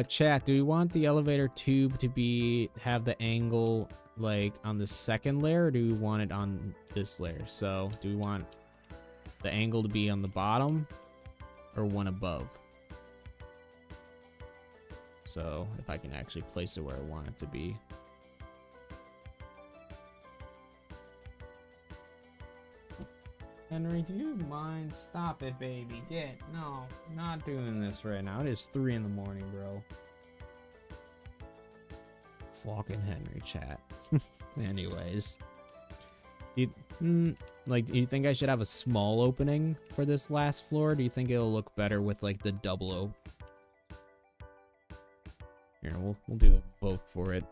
Chat, do we want the elevator tube to have the angle like on the second layer, or do we want it on this layer? So do we want the angle to be on the bottom or one above? So if I can actually place it where I want it to be. Henry, do you mind? Stop it, baby. No, not doing this right now. It is 3 in the morning, bro. Fucking Henry, chat. Anyways. Do you think I should have a small opening for this last floor? Do you think it'll look better with like the double O? Here, we'll do both for it.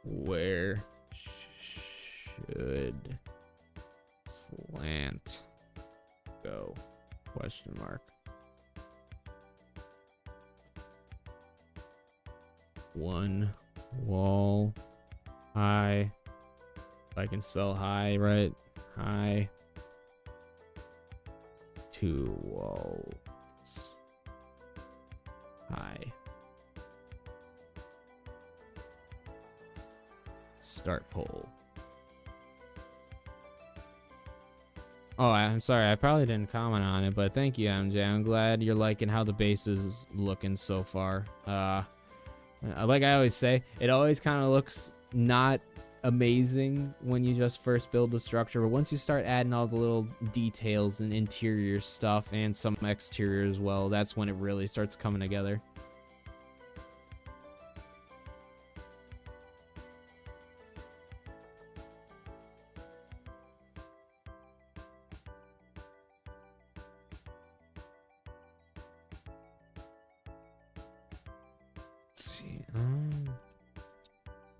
Where should slant go? Question mark. One wall high. If I can spell high right. High. 2 walls high. Start poll. Oh, I'm sorry. I probably didn't comment on it, but thank you, MJ. I'm glad you're liking how the base is looking so far. Like I always say, it always kind of looks not amazing when you just first build the structure, but once you start adding all the little details and interior stuff and some exterior as well, that's when it really starts coming together.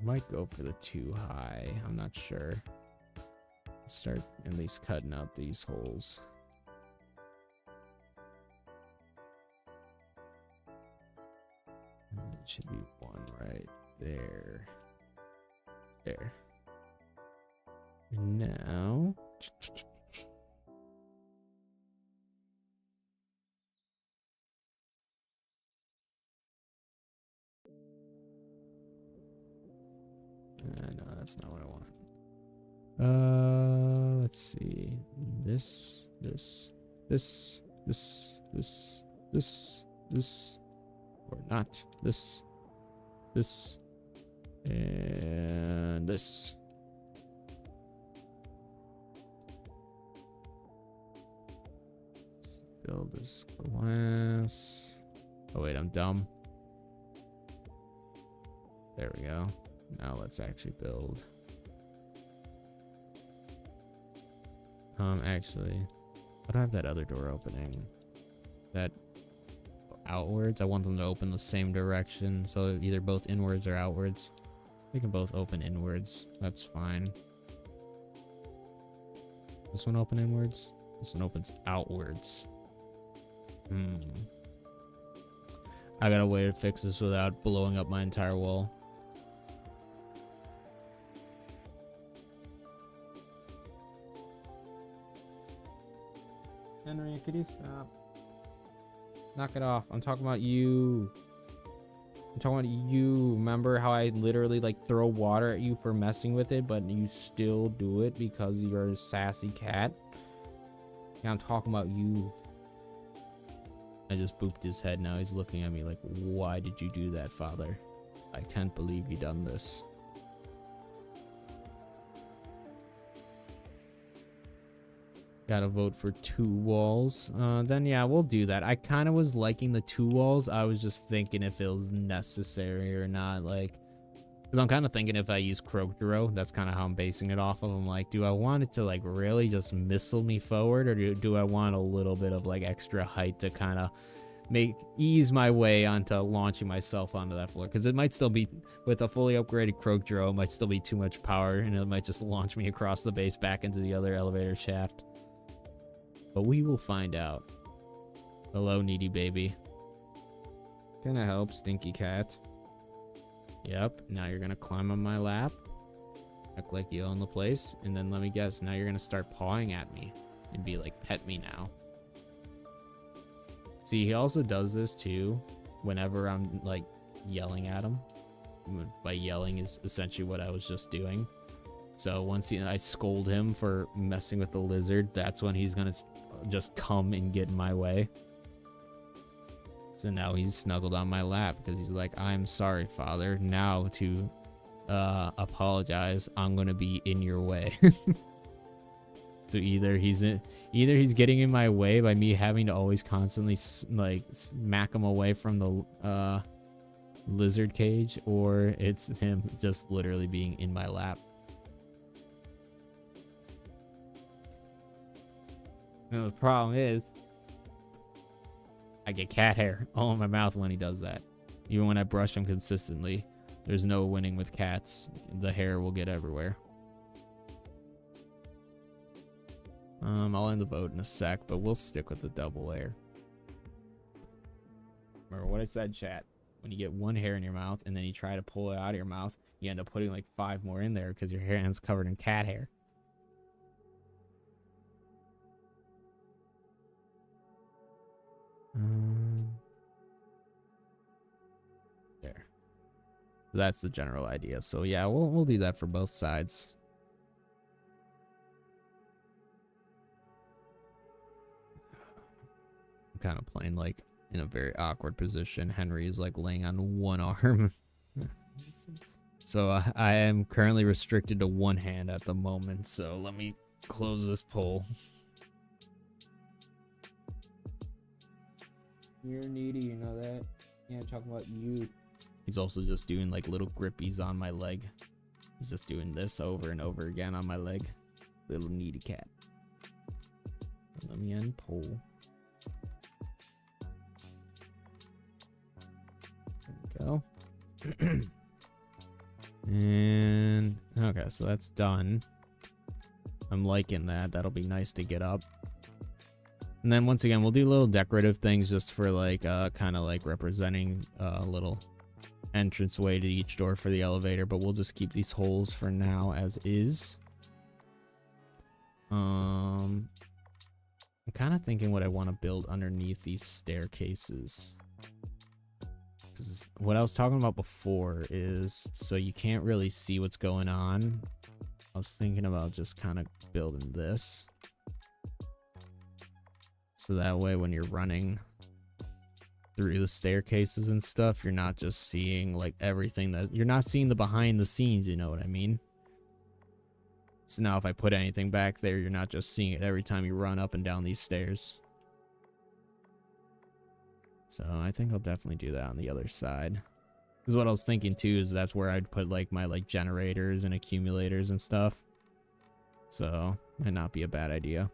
Might go for the 2 high. I'm not sure. Start at least cutting out these holes. it should be one right there. There. And now... no, that's not what I want. Let's see. This, or not. This, and this. Let's build this glass. Oh wait, I'm dumb. There we go. Now let's actually build. Actually, why do I have that other door opening? That outwards? I want them to open the same direction, so either both inwards or outwards. They can both open inwards. That's fine. This one open inwards? This one opens outwards. I got a way to fix this without blowing up my entire wall. Henry, could you stop? Knock it off. I'm talking about you. I'm talking about you. Remember how I literally like throw water at you for messing with it, but you still do it because you're a sassy cat? Yeah, I'm talking about you. I just booped his head. Now he's looking at me like, why did you do that, father? I can't believe you done this. Gotta vote for 2 walls. Then yeah, we'll do that. I kind of was liking the 2 walls. I was just thinking if it was necessary or not. Like, because I'm kind of thinking if I use Krogdero, that's kind of how I'm basing it off of. I'm like, do I want it to like really just missile me forward, or do I want a little bit of like extra height to kind of ease my way onto launching myself onto that floor? Because it might still be, with a fully upgraded Krogdero, it might still be too much power, and it might just launch me across the base back into the other elevator shaft. But we will find out. Hello, needy baby. Can I help, stinky cat? Yep, now you're gonna climb on my lap. Act like you own the place. And then let me guess, now you're gonna start pawing at me. And be like, pet me now. See, he also does this too whenever I'm like yelling at him. By yelling is essentially what I was just doing. So once I scold him for messing with the lizard, that's when he's gonna just come and get in my way. So now he's snuggled on my lap because he's like, I'm sorry, father. Now to apologize, I'm gonna be in your way. So either he's getting in my way by me having to always constantly like smack him away from the lizard cage, or it's him just literally being in my lap. And the problem is, I get cat hair all in my mouth when he does that. Even when I brush him consistently, there's no winning with cats. The hair will get everywhere. I'll end the vote in a sec, but we'll stick with the double layer. Remember what I said, chat. When you get one hair in your mouth and then you try to pull it out of your mouth, you end up putting like 5 more in there because your hand's covered in cat hair. There. That's the general idea. So yeah, we'll do that for both sides. I'm kind of playing like in a very awkward position. Henry is like laying on one arm. So I am currently restricted to one hand at the moment. So let me close this poll. You're needy, you know that? Yeah, I'm talking about you. He's also just doing like little grippies on my leg. He's just doing this over and over again on my leg. Little needy cat. Let me end poll. There we go. And okay, so that's done. I'm liking that. That'll be nice to get up. And then once again, we'll do little decorative things just for like kind of like representing little entranceway to each door for the elevator, but we'll just keep these holes for now as is. I'm kind of thinking what I want to build underneath these staircases. Because what I was talking about before is so you can't really see what's going on. I was thinking about just kind of building this. So that way when you're running through the staircases and stuff, you're not just seeing like everything that you're not seeing the behind the scenes, you know what I mean? So now if I put anything back there, you're not just seeing it every time you run up and down these stairs. So I think I'll definitely do that on the other side. Because what I was thinking too is that's where I'd put like my like generators and accumulators and stuff. So might not be a bad idea.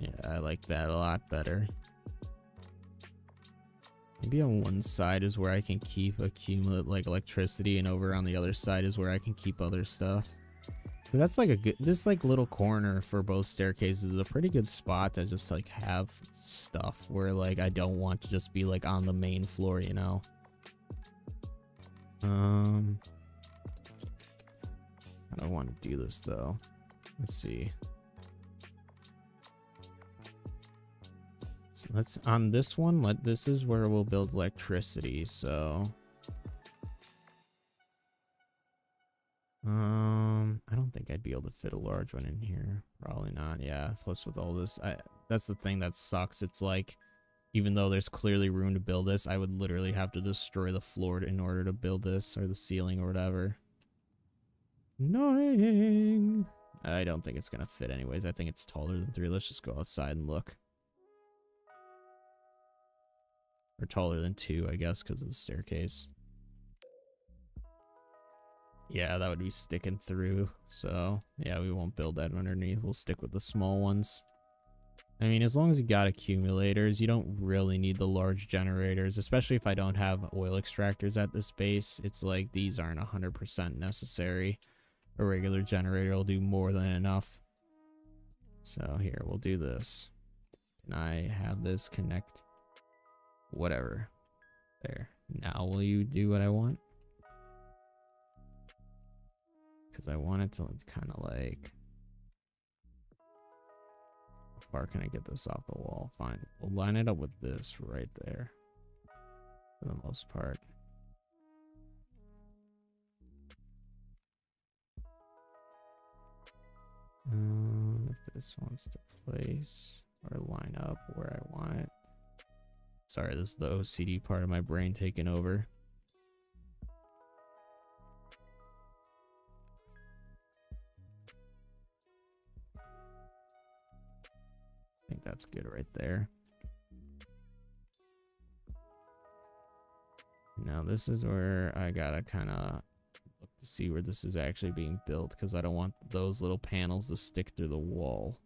Yeah, I like that a lot better. Maybe on one side is where I can keep accumulate like electricity, and over on the other side is where I can keep other stuff. But that's like a good, this like little corner for both staircases is a pretty good spot to just like have stuff where like I don't want to just be like on the main floor, you know. I don't want to do this though. Let's see. So let's on this one, this is where we'll build electricity, so I don't think I'd be able to fit a large one in here. Probably not. Yeah, plus with all this, that's the thing that sucks. It's like even though there's clearly room to build this, I would literally have to destroy the floor in order to build this, or the ceiling or whatever. Annoying. I don't think it's gonna fit anyways. I think it's taller than 3. Let's just go outside and look. Or taller than 2, I guess, because of the staircase. Yeah, that would be sticking through. So, yeah, we won't build that underneath. We'll stick with the small ones. I mean, as long as you got accumulators, you don't really need the large generators, especially if I don't have oil extractors at this base. It's like these aren't 100% necessary. A regular generator will do more than enough. So here, we'll do this. Can I have this connect? Whatever. There. Now will you do what I want? Because I want it to kind of like... How far can I get this off the wall? Fine. We'll line it up with this right there. For the most part. If this wants to place or line up where I want it. Sorry, this is the OCD part of my brain taking over. I think that's good right there. Now this is where I gotta kind of look to see where this is actually being built, because I don't want those little panels to stick through the wall.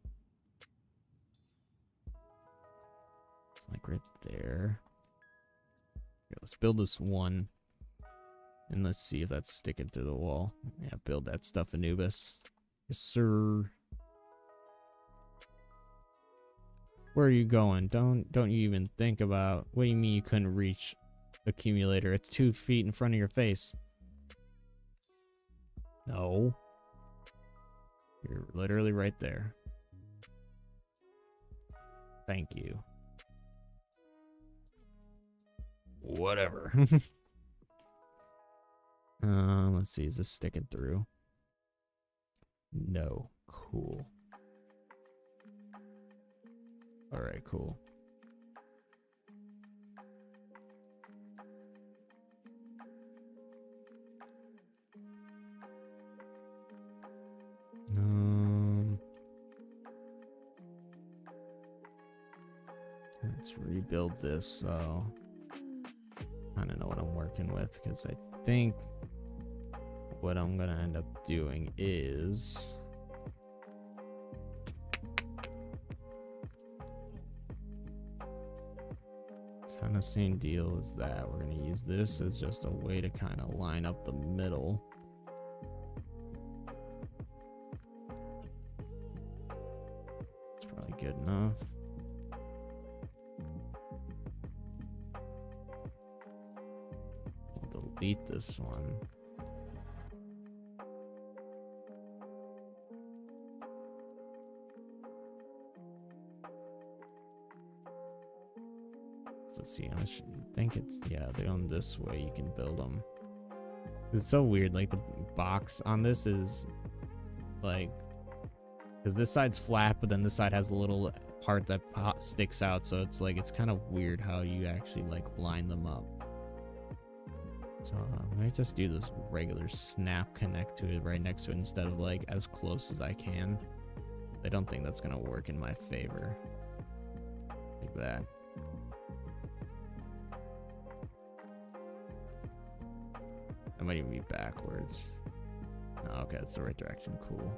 It's like right there. Here, let's build this one. And let's see if that's sticking through the wall. Yeah, build that stuff, Anubis. Yes, sir. Where are you going? Don't you even think about... What do you mean you couldn't reach accumulator? It's 2 feet in front of your face. No. You're literally right there. Thank you. Whatever. Let's see. Is this sticking through? No. Cool. Alright, cool. Let's rebuild this so I don't know what I'm working with, because I think what I'm gonna end up doing is kind of same deal as that. We're gonna use this as just a way to kind of line up the middle. It's probably good enough. We'll delete this one. Let's see. I think it's, yeah, they're on this way. You can build them. It's so weird. Like the box on this is like, because this side's flat, but then this side has a little part that sticks out. So it's like, it's kind of weird how you actually like line them up. So I might just do this regular snap connect to it right next to it instead of like as close as I can. I don't think that's gonna work in my favor. Like that. I might even be backwards. Oh, okay, that's the right direction. Cool.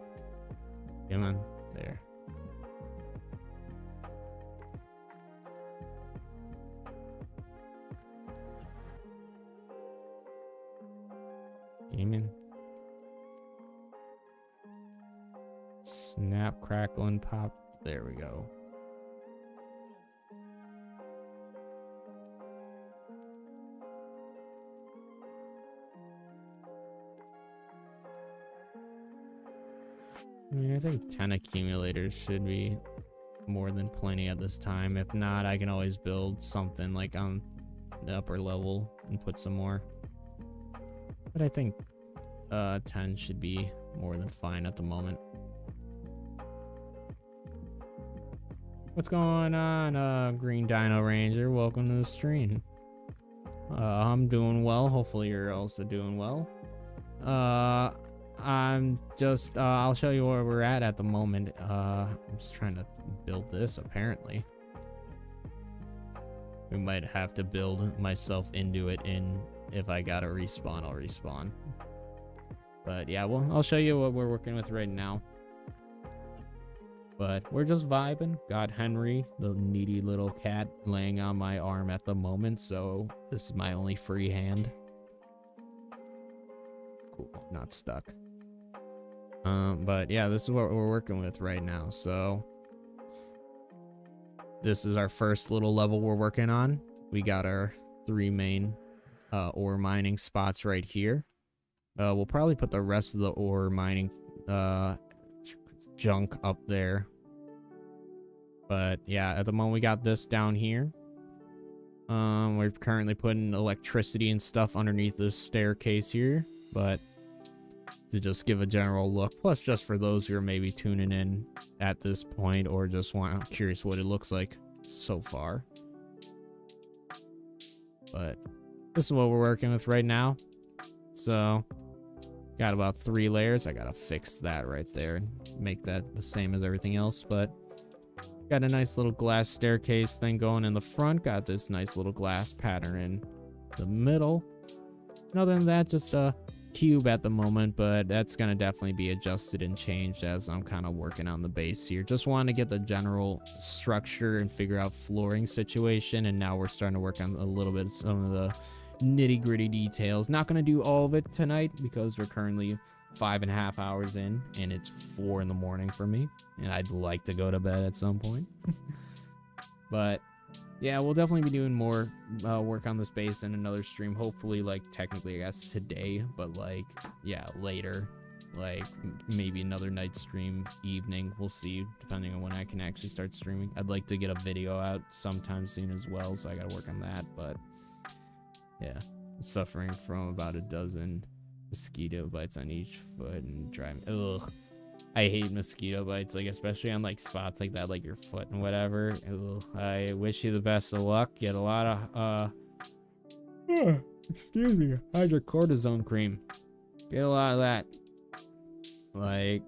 Come on. There. Demon. Snap, crackle, and pop. There we go. I mean, I think 10 accumulators should be more than plenty at this time. If not, I can always build something like on the upper level and put some more. But I think 10 should be more than fine at the moment. What's going on, Green Dino Ranger? Welcome to the stream. I'm doing well. Hopefully you're also doing well. I'm just, I'll show you where we're at the moment. I'm just trying to build this, apparently. We might have to build myself into it, and if I gotta respawn, I'll respawn. But yeah, well, I'll show you what we're working with right now. But we're just vibing. Got Henry, the needy little cat, laying on my arm at the moment, so this is my only free hand. Cool, not stuck. But yeah, this is what we're working with right now. So this is our first little level we're working on. We got our 3 main ore mining spots right here. We'll probably put the rest of the ore mining junk up there. But yeah, at the moment we got this down here. We're currently putting electricity and stuff underneath this staircase here, but to just give a general look, plus just for those who are maybe tuning in at this point or just curious what it looks like so far. But this is what we're working with right now. So got about 3 layers. I gotta fix that right there and make that the same as everything else, but got a nice little glass staircase thing going in the front. Got this nice little glass pattern in the middle. And other than that, just a cube at the moment, but that's gonna definitely be adjusted and changed as I'm kind of working on the base here. Just want to get the general structure and figure out flooring situation, and now we're starting to work on a little bit of some of the nitty-gritty details. Not gonna do all of it tonight because we're currently 5.5 hours in and it's 4 in the morning for me, and I'd like to go to bed at some point. But yeah, we'll definitely be doing more work on this base in another stream. Hopefully, like, technically, I guess today, but, like, yeah, later. Like, maybe another night stream, evening. We'll see, depending on when I can actually start streaming. I'd like to get a video out sometime soon as well, so I gotta work on that. But, yeah, I'm suffering from about a dozen mosquito bites on each foot and driving. Ugh. I hate mosquito bites, like, especially on, like, spots like that, like your foot and whatever. Ugh. I wish you the best of luck. Get a lot of, excuse me, hydrocortisone cream. Get a lot of that. Like,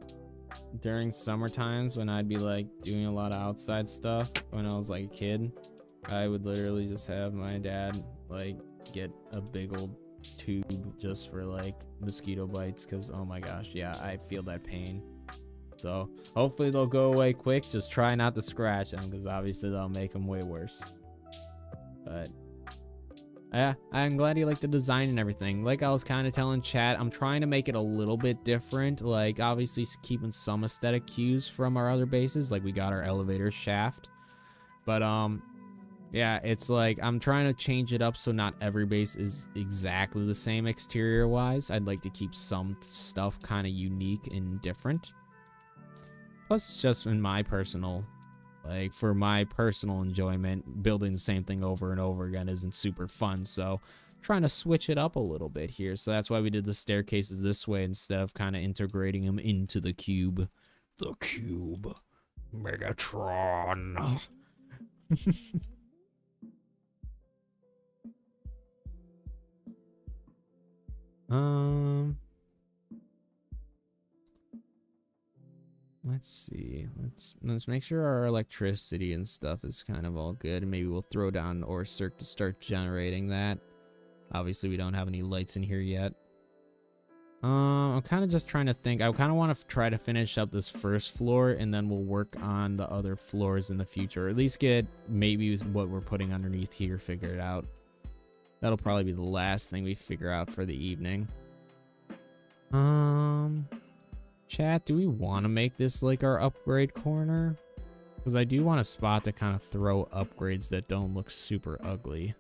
during summer times when I'd be, like, doing a lot of outside stuff when I was, like, a kid, I would literally just have my dad, like, get a big old tube just for, like, mosquito bites, because, oh my gosh, yeah, I feel that pain. So hopefully they'll go away quick. Just try not to scratch them, because obviously that'll make them way worse. But yeah, I'm glad you like the design and everything. Like I was kind of telling chat, I'm trying to make it a little bit different. Like obviously keeping some aesthetic cues from our other bases. Like we got our elevator shaft. But yeah, it's like I'm trying to change it up so not every base is exactly the same exterior wise. I'd like to keep some stuff kind of unique and different. Plus it's just in my personal, like for my personal enjoyment, building the same thing over and over again isn't super fun. So trying to switch it up a little bit here. So that's why we did the staircases this way instead of kind of integrating them into the cube. The cube. Megatron. Let's see. Let's make sure our electricity and stuff is kind of all good. Maybe we'll throw down or circ to start generating that. Obviously, we don't have any lights in here yet. I'm kind of just trying to think. I kind of want to try to finish up this first floor, and then we'll work on the other floors in the future. Or at least get maybe what we're putting underneath here figured out. That'll probably be the last thing we figure out for the evening. Chat, do we want to make this like our upgrade corner? Because I do want a spot to kind of throw upgrades that don't look super ugly.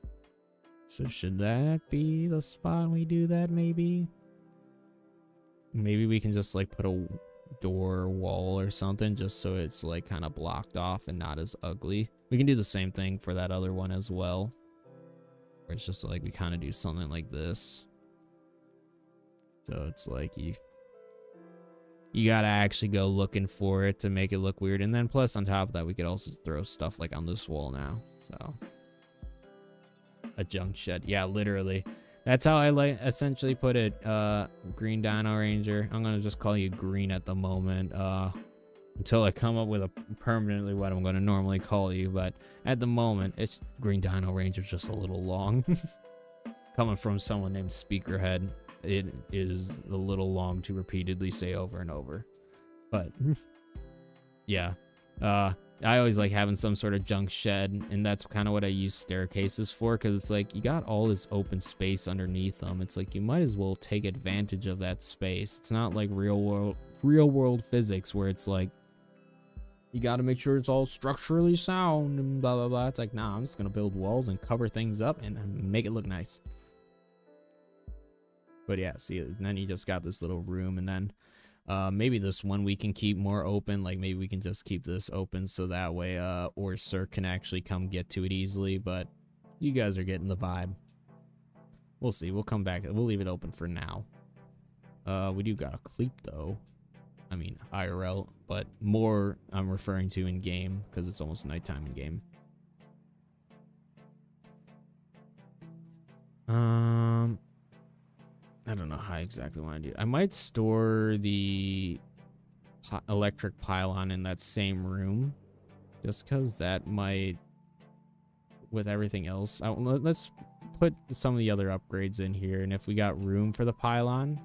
So should that be the spot we do that maybe? Maybe we can just like put a door wall or something just so it's like kind of blocked off and not as ugly. We can do the same thing for that other one as well. Where it's just like we kind of do something like this. So it's like you gotta actually go looking for it to make it look weird. And then plus on top of that, we could also throw stuff like on this wall now. So a junk shed. Yeah, literally. That's how I like essentially put it. Green Dino Ranger. I'm gonna just call you Green at the moment. Until I come up with a permanently what I'm gonna normally call you. But at the moment, it's Green Dino Ranger, just a little long. Coming from someone named Speakerhead, it is a little long to repeatedly say over and over. But yeah, I always like having some sort of junk shed, and that's kind of what I use staircases for, because it's like you got all this open space underneath them. It's like you might as well take advantage of that space. It's not like real world physics where it's like you got to make sure it's all structurally sound and blah blah blah. It's like, nah, I'm just gonna build walls and cover things up and make it look nice. But yeah, see, and then you just got this little room, and then maybe this one we can keep more open. Like maybe we can just keep this open so that way or Sir can actually come get to it easily. But you guys are getting the vibe. We'll see. We'll come back. We'll leave it open for now. We do got a cleat though. I mean IRL, but more I'm referring to in game because it's almost nighttime in game. I don't know how I exactly want to do it. I might store the electric pylon in that same room, just because that might, with everything else. Let's put some of the other upgrades in here, and if we got room for the pylon,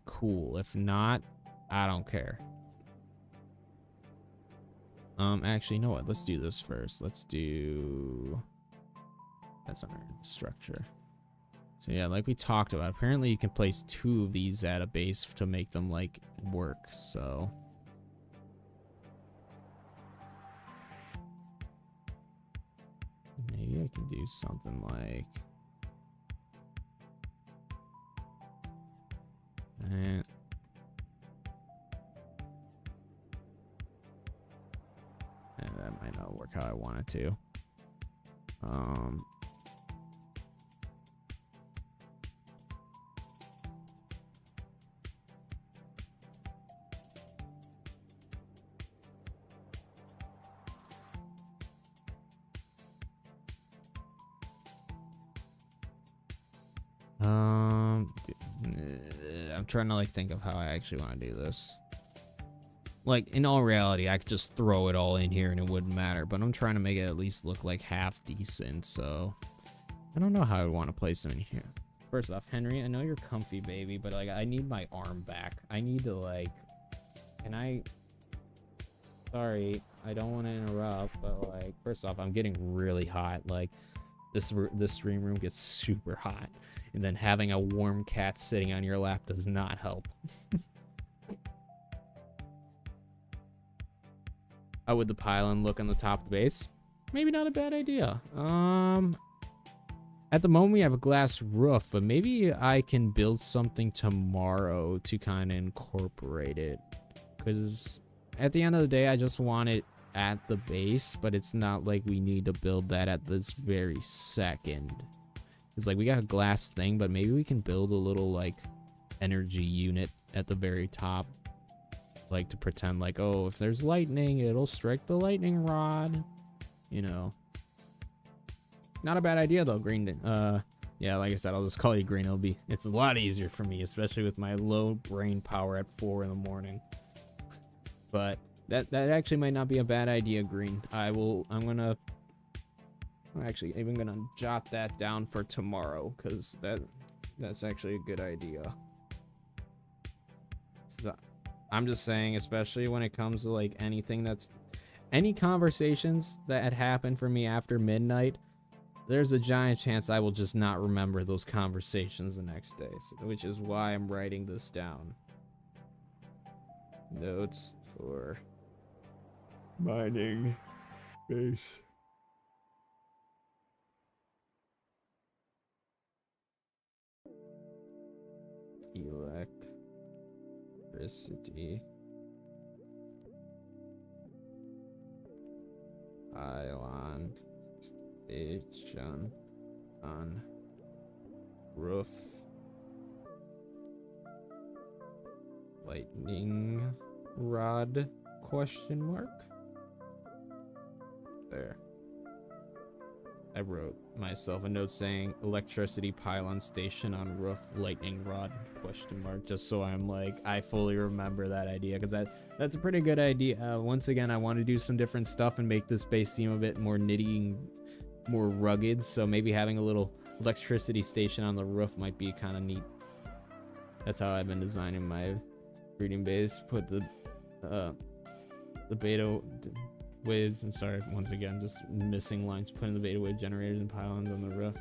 cool. If not, I don't care. Actually, you know what? Let's do this first. Let's do... That's under structure. So yeah, like we talked about, apparently you can place 2 of these at a base to make them like work. So maybe I can do something like that. That might not work how I want it to. I'm trying to like think of how I actually want to do this. Like in all reality, I could just throw it all in here and it wouldn't matter, but I'm trying to make it at least look like half decent. So I don't know how I want to place them in here. First off, Henry, I know you're comfy, baby, but like I need my arm back. I need to like, can I? Sorry, I don't want to interrupt, but like, first off, I'm getting really hot. Like, this stream room gets super hot, and then having a warm cat sitting on your lap does not help. How would the pylon look on the top of the base? Maybe not a bad idea. At the moment we have a glass roof, but maybe I can build something tomorrow to kind of incorporate it. Because at the end of the day, I just want it at the base, but it's not like we need to build that at this very second. It's like we got a glass thing, but maybe we can build a little like energy unit at the very top. Like to pretend like, oh, if there's lightning, it'll strike the lightning rod. You know. Not a bad idea though, Green. Yeah, like I said, I'll just call you Green. It's a lot easier for me, especially with my low brain power at 4 in the morning. But that actually might not be a bad idea, Green. I'm gonna actually even gonna jot that down for tomorrow, because that's actually a good idea. So, I'm just saying, especially when it comes to like any conversations that had happened for me after midnight, there's a giant chance I will just not remember those conversations the next day, which is why I'm writing this down. Notes for mining base. Electricity. Pylon station on roof. Lightning rod question mark. There. I wrote myself a note saying electricity pylon station on roof lightning rod question mark, just so I'm like, I fully remember that idea, because that's a pretty good idea. Once again, I want to do some different stuff and make this base seem a bit more nitty, more rugged, so maybe having a little electricity station on the roof might be kind of neat. That's how I've been designing my breeding base. Put the beta waves, I'm sorry, once again, just missing lines. Putting the beta wave generators and pylons on the roof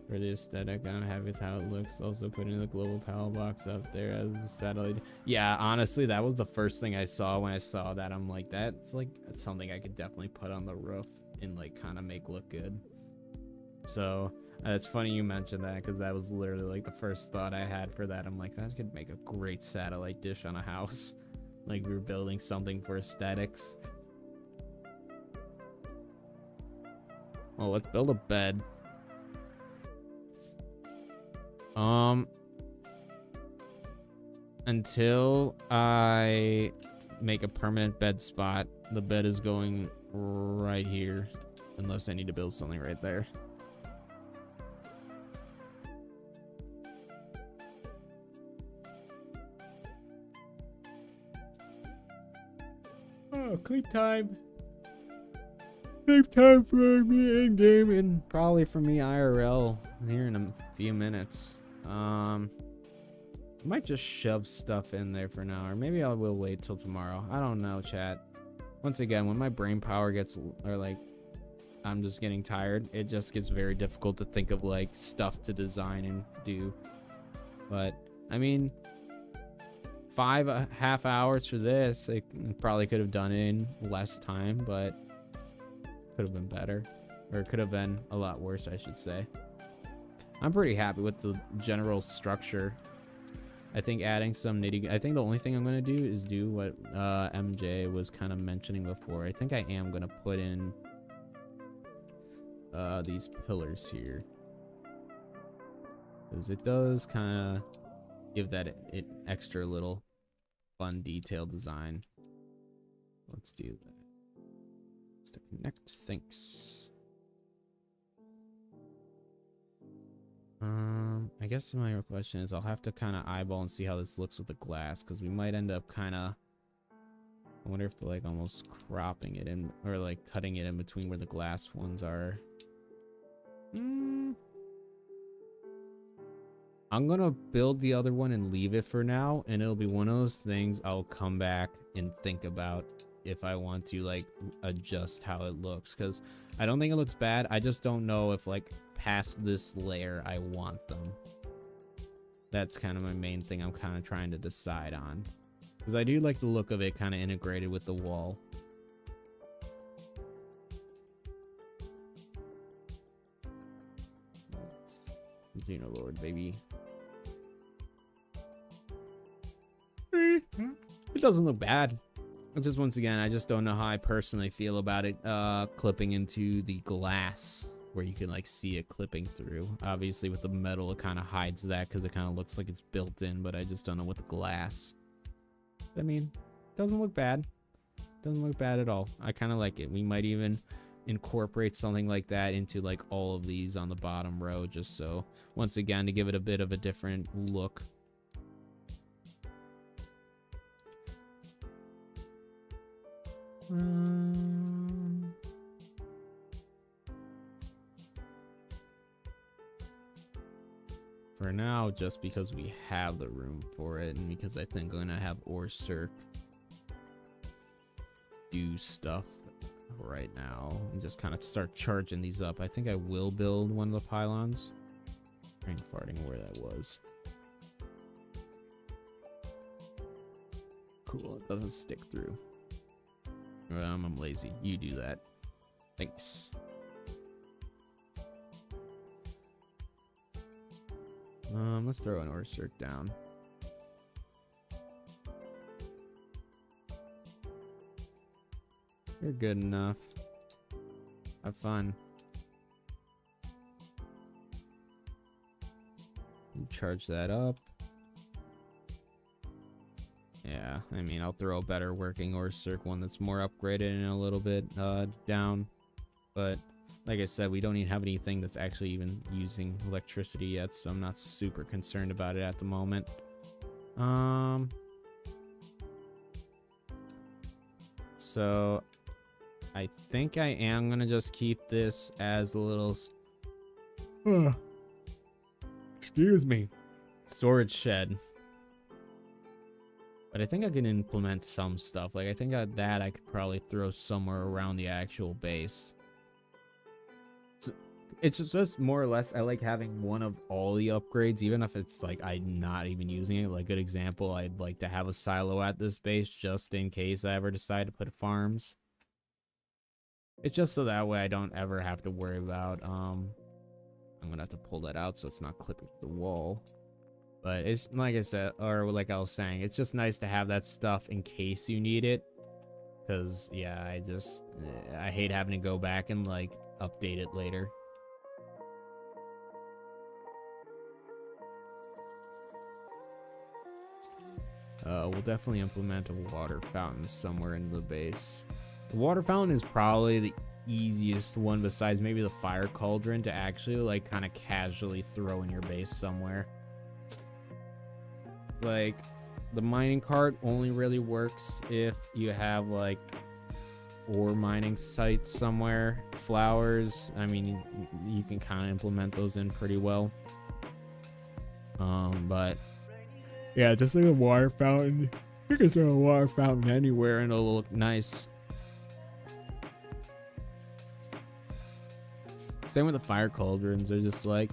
for the aesthetic. I'm happy with how it looks. Also putting the global power box up there as a satellite. Yeah, honestly, that was the first thing I saw when I saw that. I'm like, that's something I could definitely put on the roof and like kind of make look good. So it's funny you mentioned that, because that was literally like the first thought I had for that. I'm like, that could make a great satellite dish on a house. Like we were building something for aesthetics. Well, let's build a bed. Until I make a permanent bed spot, the bed is going right here, unless I need to build something right there. Oh, sleep time. Sleep time for me in game, and probably for me IRL here in a few minutes. Might just shove stuff in there for now, or maybe I will wait till tomorrow. I don't know, chat. Once again, when my brain power gets, or like I'm just getting tired, it just gets very difficult to think of like stuff to design and do. But I mean, 5.5 hours for this, I probably could have done it in less time, but could have been better, or it could have been a lot worse, I should say. I'm pretty happy with the general structure. I think adding some I think the only thing I'm going to do is do what MJ was kind of mentioning before. I think I am going to put in these pillars here, because it does kind of give that it extra little fun detailed design. Let's do that. Let's connect. Thanks. I guess my question is I'll have to kind of eyeball and see how this looks with the glass, because we might end up kind of, I wonder if like almost cropping it in, or like cutting it in between where the glass ones are. I'm gonna build the other one and leave it for now, and it'll be one of those things I'll come back and think about if I want to like adjust how it looks, because I don't think it looks bad. I just don't know if like past this layer I want them. That's kind of my main thing I'm kind of trying to decide on, because I do like the look of it kind of integrated with the wall. Xenolord, baby. It doesn't look bad. It's just, once again, I just don't know how I personally feel about it clipping into the glass where you can like see it clipping through. Obviously with the metal it kind of hides that because it kind of looks like it's built in, but I just don't know with the glass. I mean, doesn't look bad. Doesn't look bad at all. I kind of like it. We might even incorporate something like that into like all of these on the bottom row, just so, once again, to give it a bit of a different look. For now, just because we have the room for it, and because I think I'm gonna have Orcirc do stuff right now and just kind of start charging these up. I think I will build one of the pylons. Brain farting where that was. Cool, it doesn't stick through. I'm lazy. You do that. Thanks. Let's throw an Orcirc down. You're good enough. Have fun. You charge that up. Yeah, I mean, I'll throw a better working Orcirc, one that's more upgraded and a little bit down. But like I said, we don't even have anything that's actually even using electricity yet, so I'm not super concerned about it at the moment. So I think I am gonna just keep this as a little excuse me, storage shed. But I think I can implement some stuff. Like, I think that I could probably throw somewhere around the actual base. It's just more or less, I like having one of all the upgrades, even if it's like I'm not even using it. Like, good example, I'd like to have a silo at this base just in case I ever decide to put farms. It's just so that way I don't ever have to worry about, I'm gonna have to pull that out so it's not clipping the wall. But it's, like I said, or like I was saying, it's just nice to have that stuff in case you need it. Because, yeah, I hate having to go back and, like, update it later. We'll definitely implement a water fountain somewhere in the base. The water fountain is probably the easiest one, besides maybe the fire cauldron, to actually, like, kind of casually throw in your base somewhere. Like, the mining cart only really works if you have like ore mining sites somewhere. Flowers, I mean, you can kind of implement those in pretty well. But yeah, just like a water fountain, you can throw a water fountain anywhere and it'll look nice. Same with the fire cauldrons. They're just like,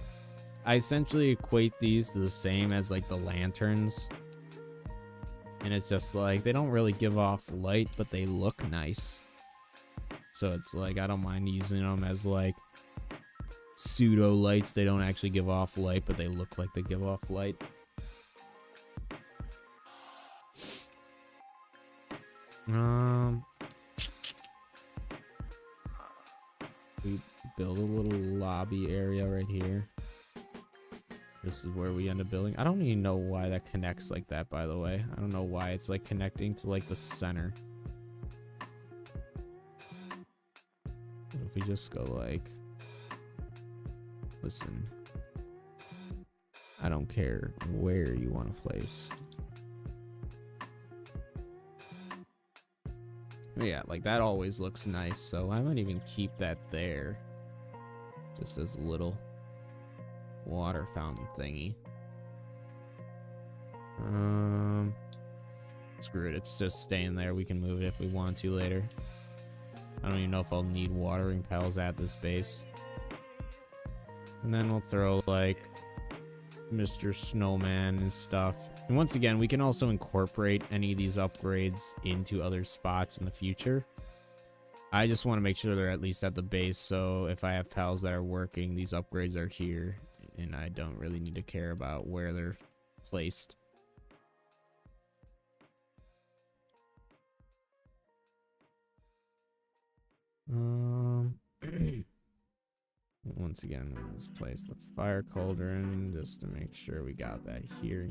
I essentially equate these to the same as like the lanterns, and it's just like they don't really give off light, but they look nice. So it's like I don't mind using them as like pseudo lights. They don't actually give off light, but they look like they give off light. We build a little lobby area right here. This is where we end up building. I don't even know why that connects like that, by the way. I don't know why it's like connecting to like the center. What if we just go like, listen, I don't care where you want to place. Yeah, like that always looks nice, so I might even keep that there. Just as a little water fountain thingy. screw it. It's just staying there. We can move it if we want to later. I don't even know if I'll need watering pals at this base. And then we'll throw, like, Mr. Snowman and stuff. And once again, we can also incorporate any of these upgrades into other spots in the future. I just want to make sure they're at least at the base, so if I have pals that are working, these upgrades are here, and I don't really need to care about where they're placed. Once again, let's place the fire cauldron just to make sure we got that here.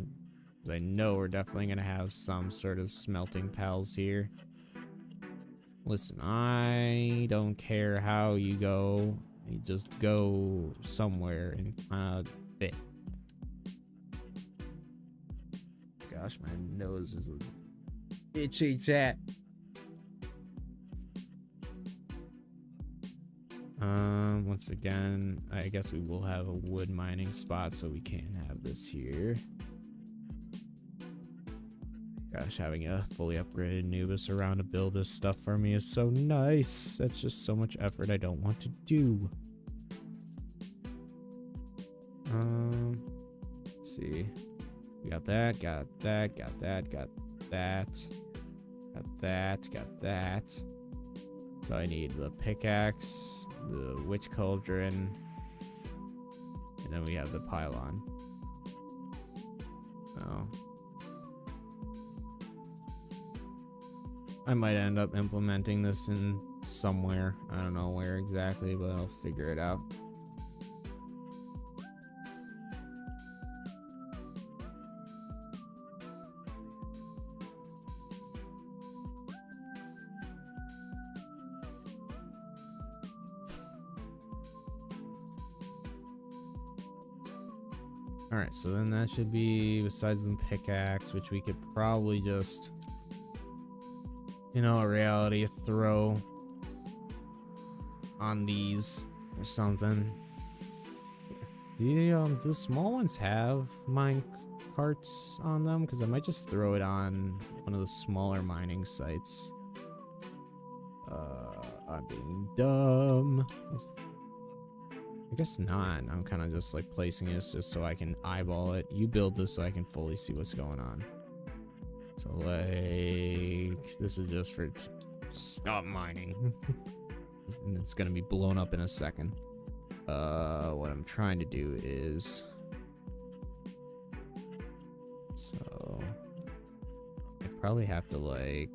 I know we're definitely going to have some sort of smelting pals here. Listen, I don't care how you go. You just go somewhere and kind of fit. Gosh, my nose is itchy, chat. Once again, I guess we will have a wood mining spot, so we can have this here. Gosh, having a fully upgraded Anubis around to build this stuff for me is so nice. That's just so much effort I don't want to do. Let's see. We got that, got that, got that, got that, got that, got that. So I need the pickaxe, the witch cauldron, and then we have the pylon. Oh. I might end up implementing this in somewhere. I don't know where exactly, but I'll figure it out. Alright, so then that should be, besides the pickaxe, which we could probably just, you know, a reality throw on these or something. The small ones have mine carts on them? Because I might just throw it on one of the smaller mining sites. I'm being dumb. I guess not. I'm kind of just like placing it just so I can eyeball it. You build this so I can fully see what's going on. So like, this is just for stop mining. And it's gonna be blown up in a second. What I'm trying to do is, so I probably have to like,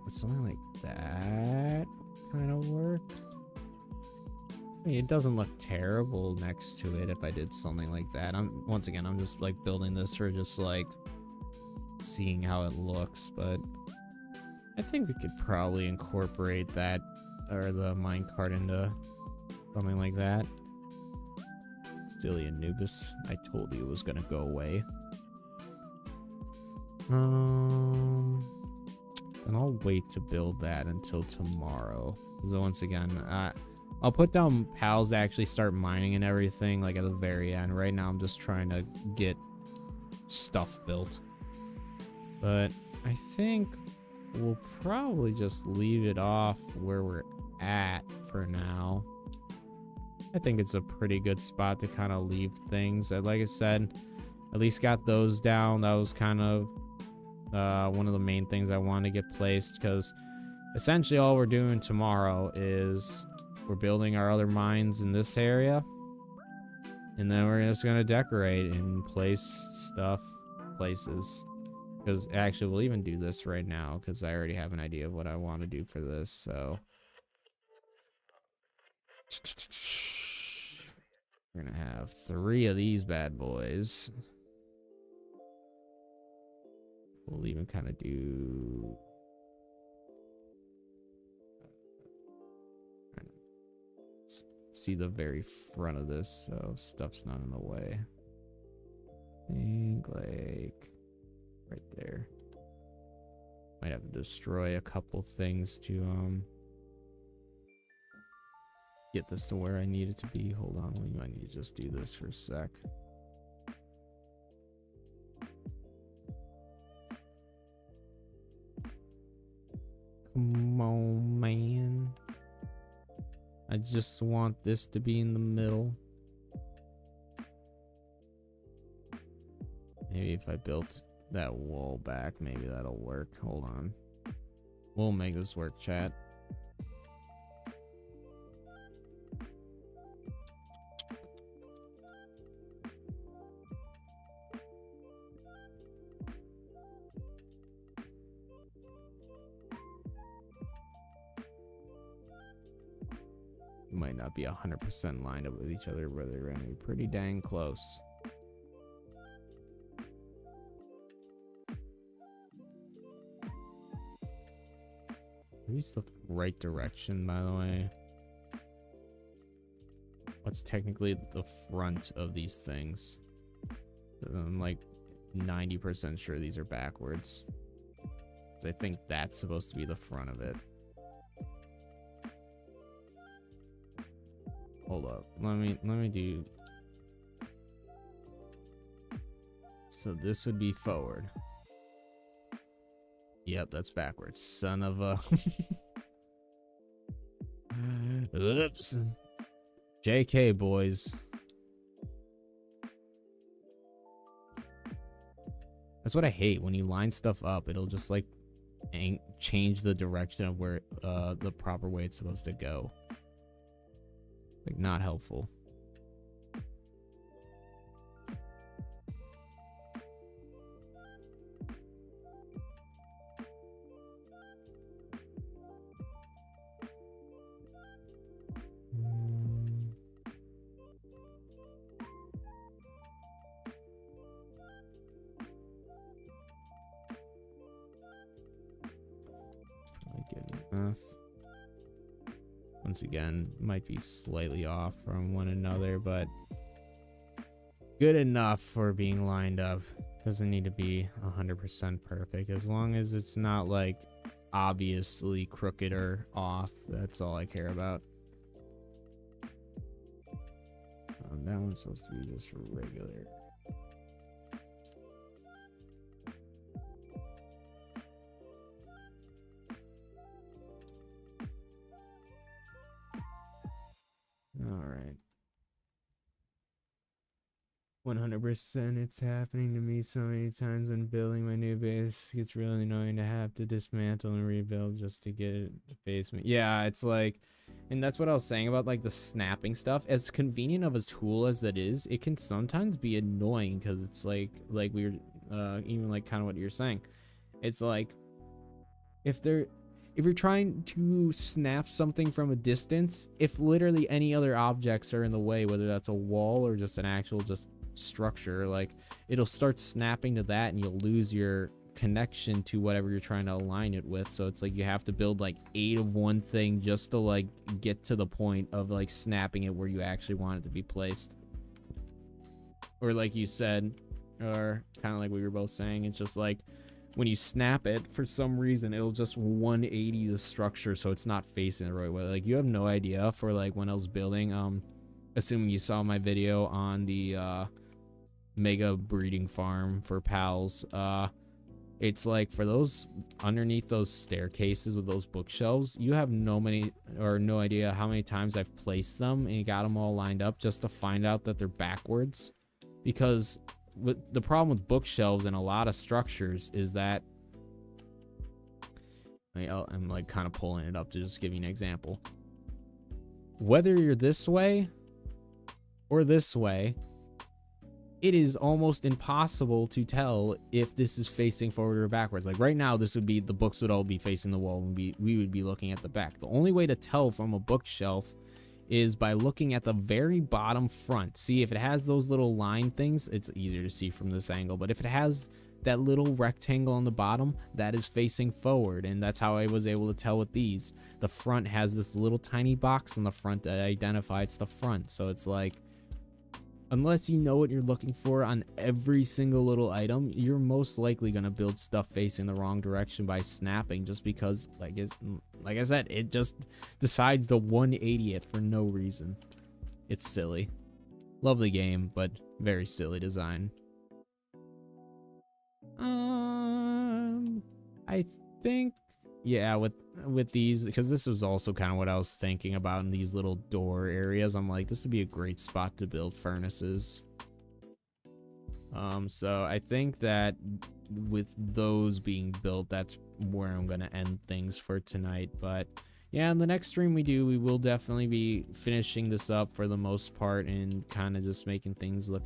something like that kind of work. I mean, it doesn't look terrible next to it if I did something like that. Once again, I'm just like building this for just like seeing how it looks, but I think we could probably incorporate that or the minecart into something like that. Still, the Anubis, I told you it was gonna go away. And I'll wait to build that until tomorrow. So once again, I'll put down pals to actually start mining and everything like at the very end. Right now I'm just trying to get stuff built. But I think we'll probably just leave it off where we're at for now. I think it's a pretty good spot to kind of leave things. Like I said, at least got those down. That was kind of one of the main things I wanted to get placed, because essentially all we're doing tomorrow is we're building our other mines in this area, and then we're just going to decorate and place stuff places. Because actually we'll even do this right now, because I already have an idea of what I want to do for this. So we're going to have 3 of these bad boys. We'll even kind of do see the very front of this, so stuff's not in the way. I think like right there. Might have to destroy a couple things to get this to where I need it to be. Hold on, we might need to just do this for a sec. Come on, man. I just want this to be in the middle. Maybe if I built that wall back, maybe that'll work. Hold on. We'll make this work, chat. Might not be 100% lined up with each other, but they're gonna be pretty dang close. Use the right direction, by the way. What's technically the front of these things? I'm like 90% sure these are backwards, 'cause I think that's supposed to be the front of it. Hold up. Let me do. So this would be forward. Yep, that's backwards. Son of a. Oops. JK, boys. That's what I hate. When you line stuff up, it'll just like change the direction of where the proper way it's supposed to go. Like, not helpful. Probably good enough. Once again, might be slightly off from one another, but good enough for being lined up. Doesn't need to be 100% perfect. As long as it's not like obviously crooked or off, that's all I care about. That one's supposed to be just regular. All right. 100%. It's happening to me so many times when building my new base. It's really annoying to have to dismantle and rebuild just to get it to basement. Yeah, it's like, and that's what I was saying about like the snapping stuff. As convenient of a tool as it is, it can sometimes be annoying because it's like we were even like kind of what you're saying. It's like if you're trying to snap something from a distance, if literally any other objects are in the way, whether that's a wall or just an actual just structure, like it'll start snapping to that and you'll lose your connection to whatever you're trying to align it with. So it's like you have to build like 8 of one thing just to like get to the point of like snapping it where you actually want it to be placed. Or like you said, or kind of like we were both saying, it's just like when you snap it, for some reason, it'll just 180 the structure so it's not facing the right way. Like, you have no idea for, like, when I was building, assuming you saw my video on the, mega breeding farm for pals, it's like, for those, underneath those staircases with those bookshelves, you have no idea how many times I've placed them and got them all lined up just to find out that they're backwards. Because the problem with bookshelves and a lot of structures is that I'm like kind of pulling it up to just give you an example. Whether you're this way or this way, it is almost impossible to tell if this is facing forward or backwards. Like right now, this would be, the books would all be facing the wall and we would be looking at the back. The only way to tell from a bookshelf is by looking at the very bottom front. See, if it has those little line things, it's easier to see from this angle, but if it has that little rectangle on the bottom, that is facing forward, and that's how I was able to tell with these. The front has this little tiny box on the front that identifies the front, so it's like unless you know what you're looking for on every single little item, you're most likely going to build stuff facing the wrong direction by snapping, just because, like I said, it just decides to 180 it for no reason. It's silly. Lovely game, but very silly design. I think, yeah, with these, because this was also kind of what I was thinking about in these little door areas. I'm like, this would be a great spot to build furnaces. So I think that with those being built, that's where I'm gonna end things for tonight. But yeah, in the next stream we will definitely be finishing this up for the most part and kind of just making things look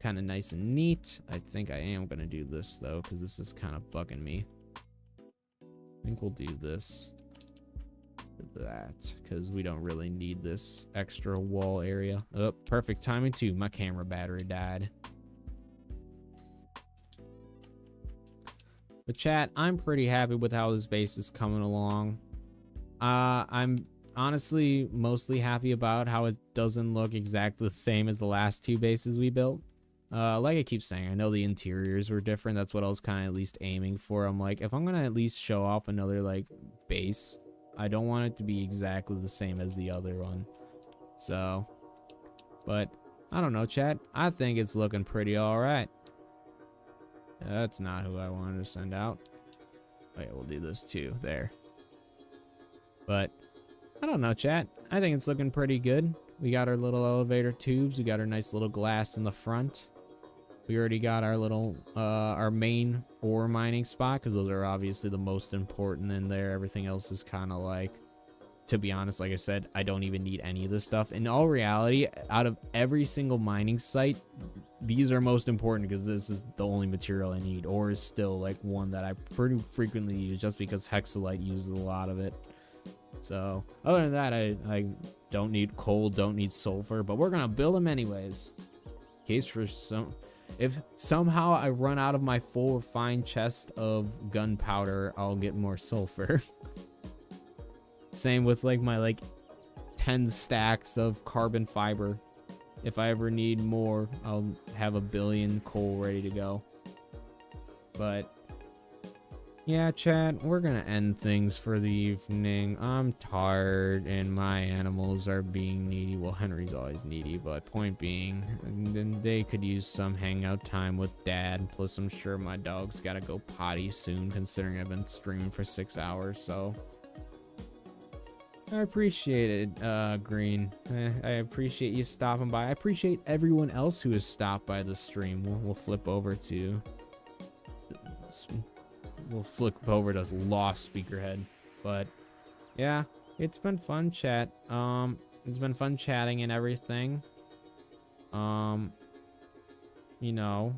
kind of nice and neat. I think I am gonna do this though, because this is kind of bugging me. I think we'll do this for that, because we don't really need this extra wall area. Oh, perfect timing too. My camera battery died. But chat, I'm pretty happy with how this base is coming along. I'm honestly mostly happy about how it doesn't look exactly the same as the last two bases we built. Like I keep saying, I know the interiors were different. That's what I was kind of at least aiming for. I'm like, if I'm gonna at least show off another like base, I don't want it to be exactly the same as the other one. So, but I don't know, chat. I think it's looking pretty all right. That's not who I wanted to send out. Okay, we'll do this too. There. But I don't know, chat. I think it's looking pretty good. We got our little elevator tubes. We got our nice little glass in the front. We already got our little, our main ore mining spot, because those are obviously the most important in there. Everything else is kind of like, to be honest, like I said, I don't even need any of this stuff. In all reality, out of every single mining site, these are most important because this is the only material I need. Ore is still like one that I pretty frequently use, just because Hexalite uses a lot of it. So other than that, I don't need coal, don't need sulfur, but we're gonna build them anyways. In case for some, if somehow I run out of my full refined chest of gunpowder, I'll get more sulfur. Same with like my 10 stacks of carbon fiber. If I ever need more, I'll have 1 billion coal ready to go. But yeah, chat, we're gonna end things for the evening. I'm tired and my animals are being needy. Well, Henry's always needy, but point being, then they could use some hangout time with dad. Plus, I'm sure my dog's gotta go potty soon, considering I've been streaming for 6 hours, so I appreciate it, Green. I appreciate you stopping by. I appreciate everyone else who has stopped by the stream. We'll flip over to... We'll flip over to Lost Speakerhead. But, yeah, it's been fun, chat. It's been fun chatting and everything. You know,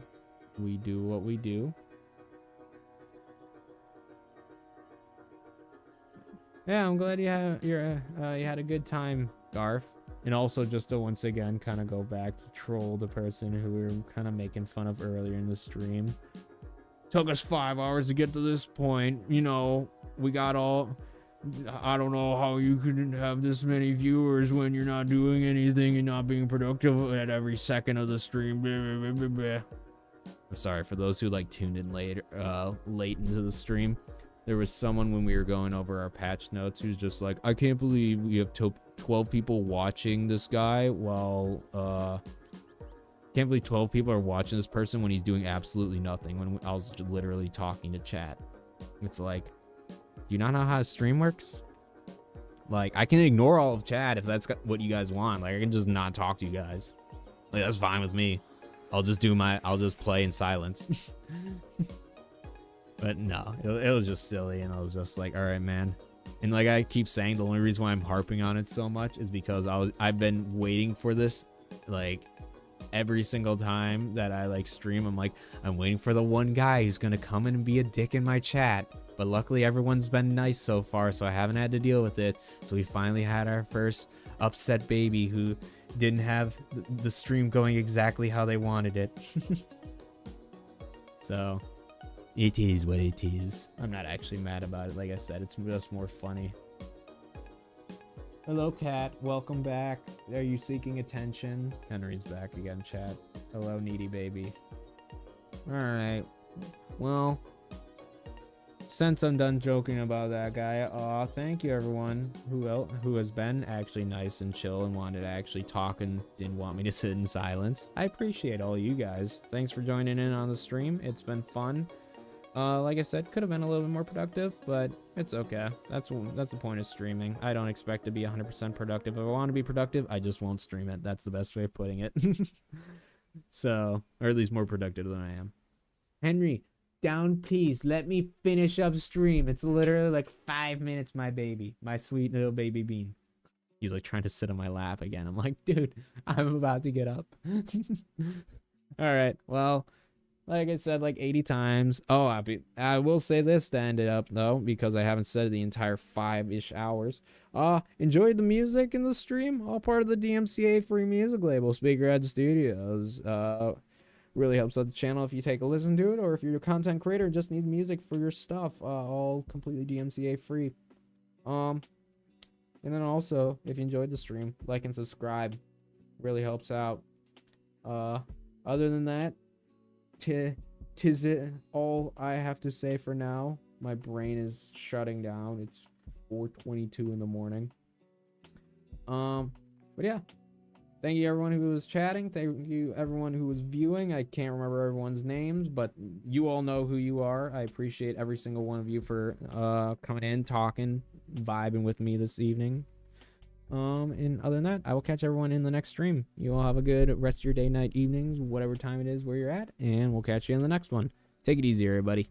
we do what we do. Yeah, I'm glad you had a good time, Garth. And also just to once again kind of go back to troll the person who we were kind of making fun of earlier in the stream. Took us 5 hours to get to this point. You know, we got all... I don't know how you could have this many viewers when you're not doing anything and not being productive at every second of the stream. Blah, blah, blah, blah. I'm sorry for those who tuned in late into the stream. There was someone when we were going over our patch notes who's just like, I can't believe we have 12 people watching this guy while, can't believe 12 people are watching this person when he's doing absolutely nothing, when I was literally talking to chat. It's like, do you not know how a stream works? Like, I can ignore all of chat if that's what you guys want. Like, I can just not talk to you guys. Like, that's fine with me. I'll just play in silence. But no, it was just silly, and I was just like, all right, man. And like I keep saying, the only reason why I'm harping on it so much is because I've been waiting for this, like, every single time that I stream. I'm waiting for the one guy who's gonna come in and be a dick in my chat. But luckily everyone's been nice so far, so I haven't had to deal with it. So we finally had our first upset baby who didn't have the stream going exactly how they wanted it. So it is what it is. I'm not actually mad about it. Like I said, it's just more funny. Hello, cat. Welcome back. Are you seeking attention? Henry's back again, chat. Hello, needy baby. Alright. Well, since I'm done joking about that guy, thank you everyone who has been actually nice and chill and wanted to actually talk and didn't want me to sit in silence. I appreciate all you guys. Thanks for joining in on the stream. It's been fun. Like I said, could have been a little bit more productive, but it's okay. That's the point of streaming. I don't expect to be 100% productive. If I want to be productive, I just won't stream it. That's the best way of putting it. So, or at least more productive than I am. Henry, down please. Let me finish up stream. It's literally like 5 minutes, my baby. My sweet little baby bean. He's like trying to sit on my lap again. I'm like, dude, I'm about to get up. All right, well, like I said, like 80 times. Oh, I will say this to end it up, though, because I haven't said it the entire 5-ish hours. Enjoyed the music in the stream. All part of the DMCA free music label, Speakerhead Studios. Really helps out the channel if you take a listen to it, or if you're a content creator and just need music for your stuff. All completely DMCA free. And then also, if you enjoyed the stream, like and subscribe. Really helps out. Other than that, tis it all I have to say for now. My brain is shutting down. It's 4:22 in the morning. But yeah, thank you everyone who was chatting. Thank you everyone who was viewing. I can't remember everyone's names, but you all know who you are. I appreciate every single one of you for coming in, talking, vibing with me this evening. And other than that, I will catch everyone in the next stream. You all have a good rest of your day, night, evenings, whatever time it is where you're at, and we'll catch you in the next one. Take it easy, everybody.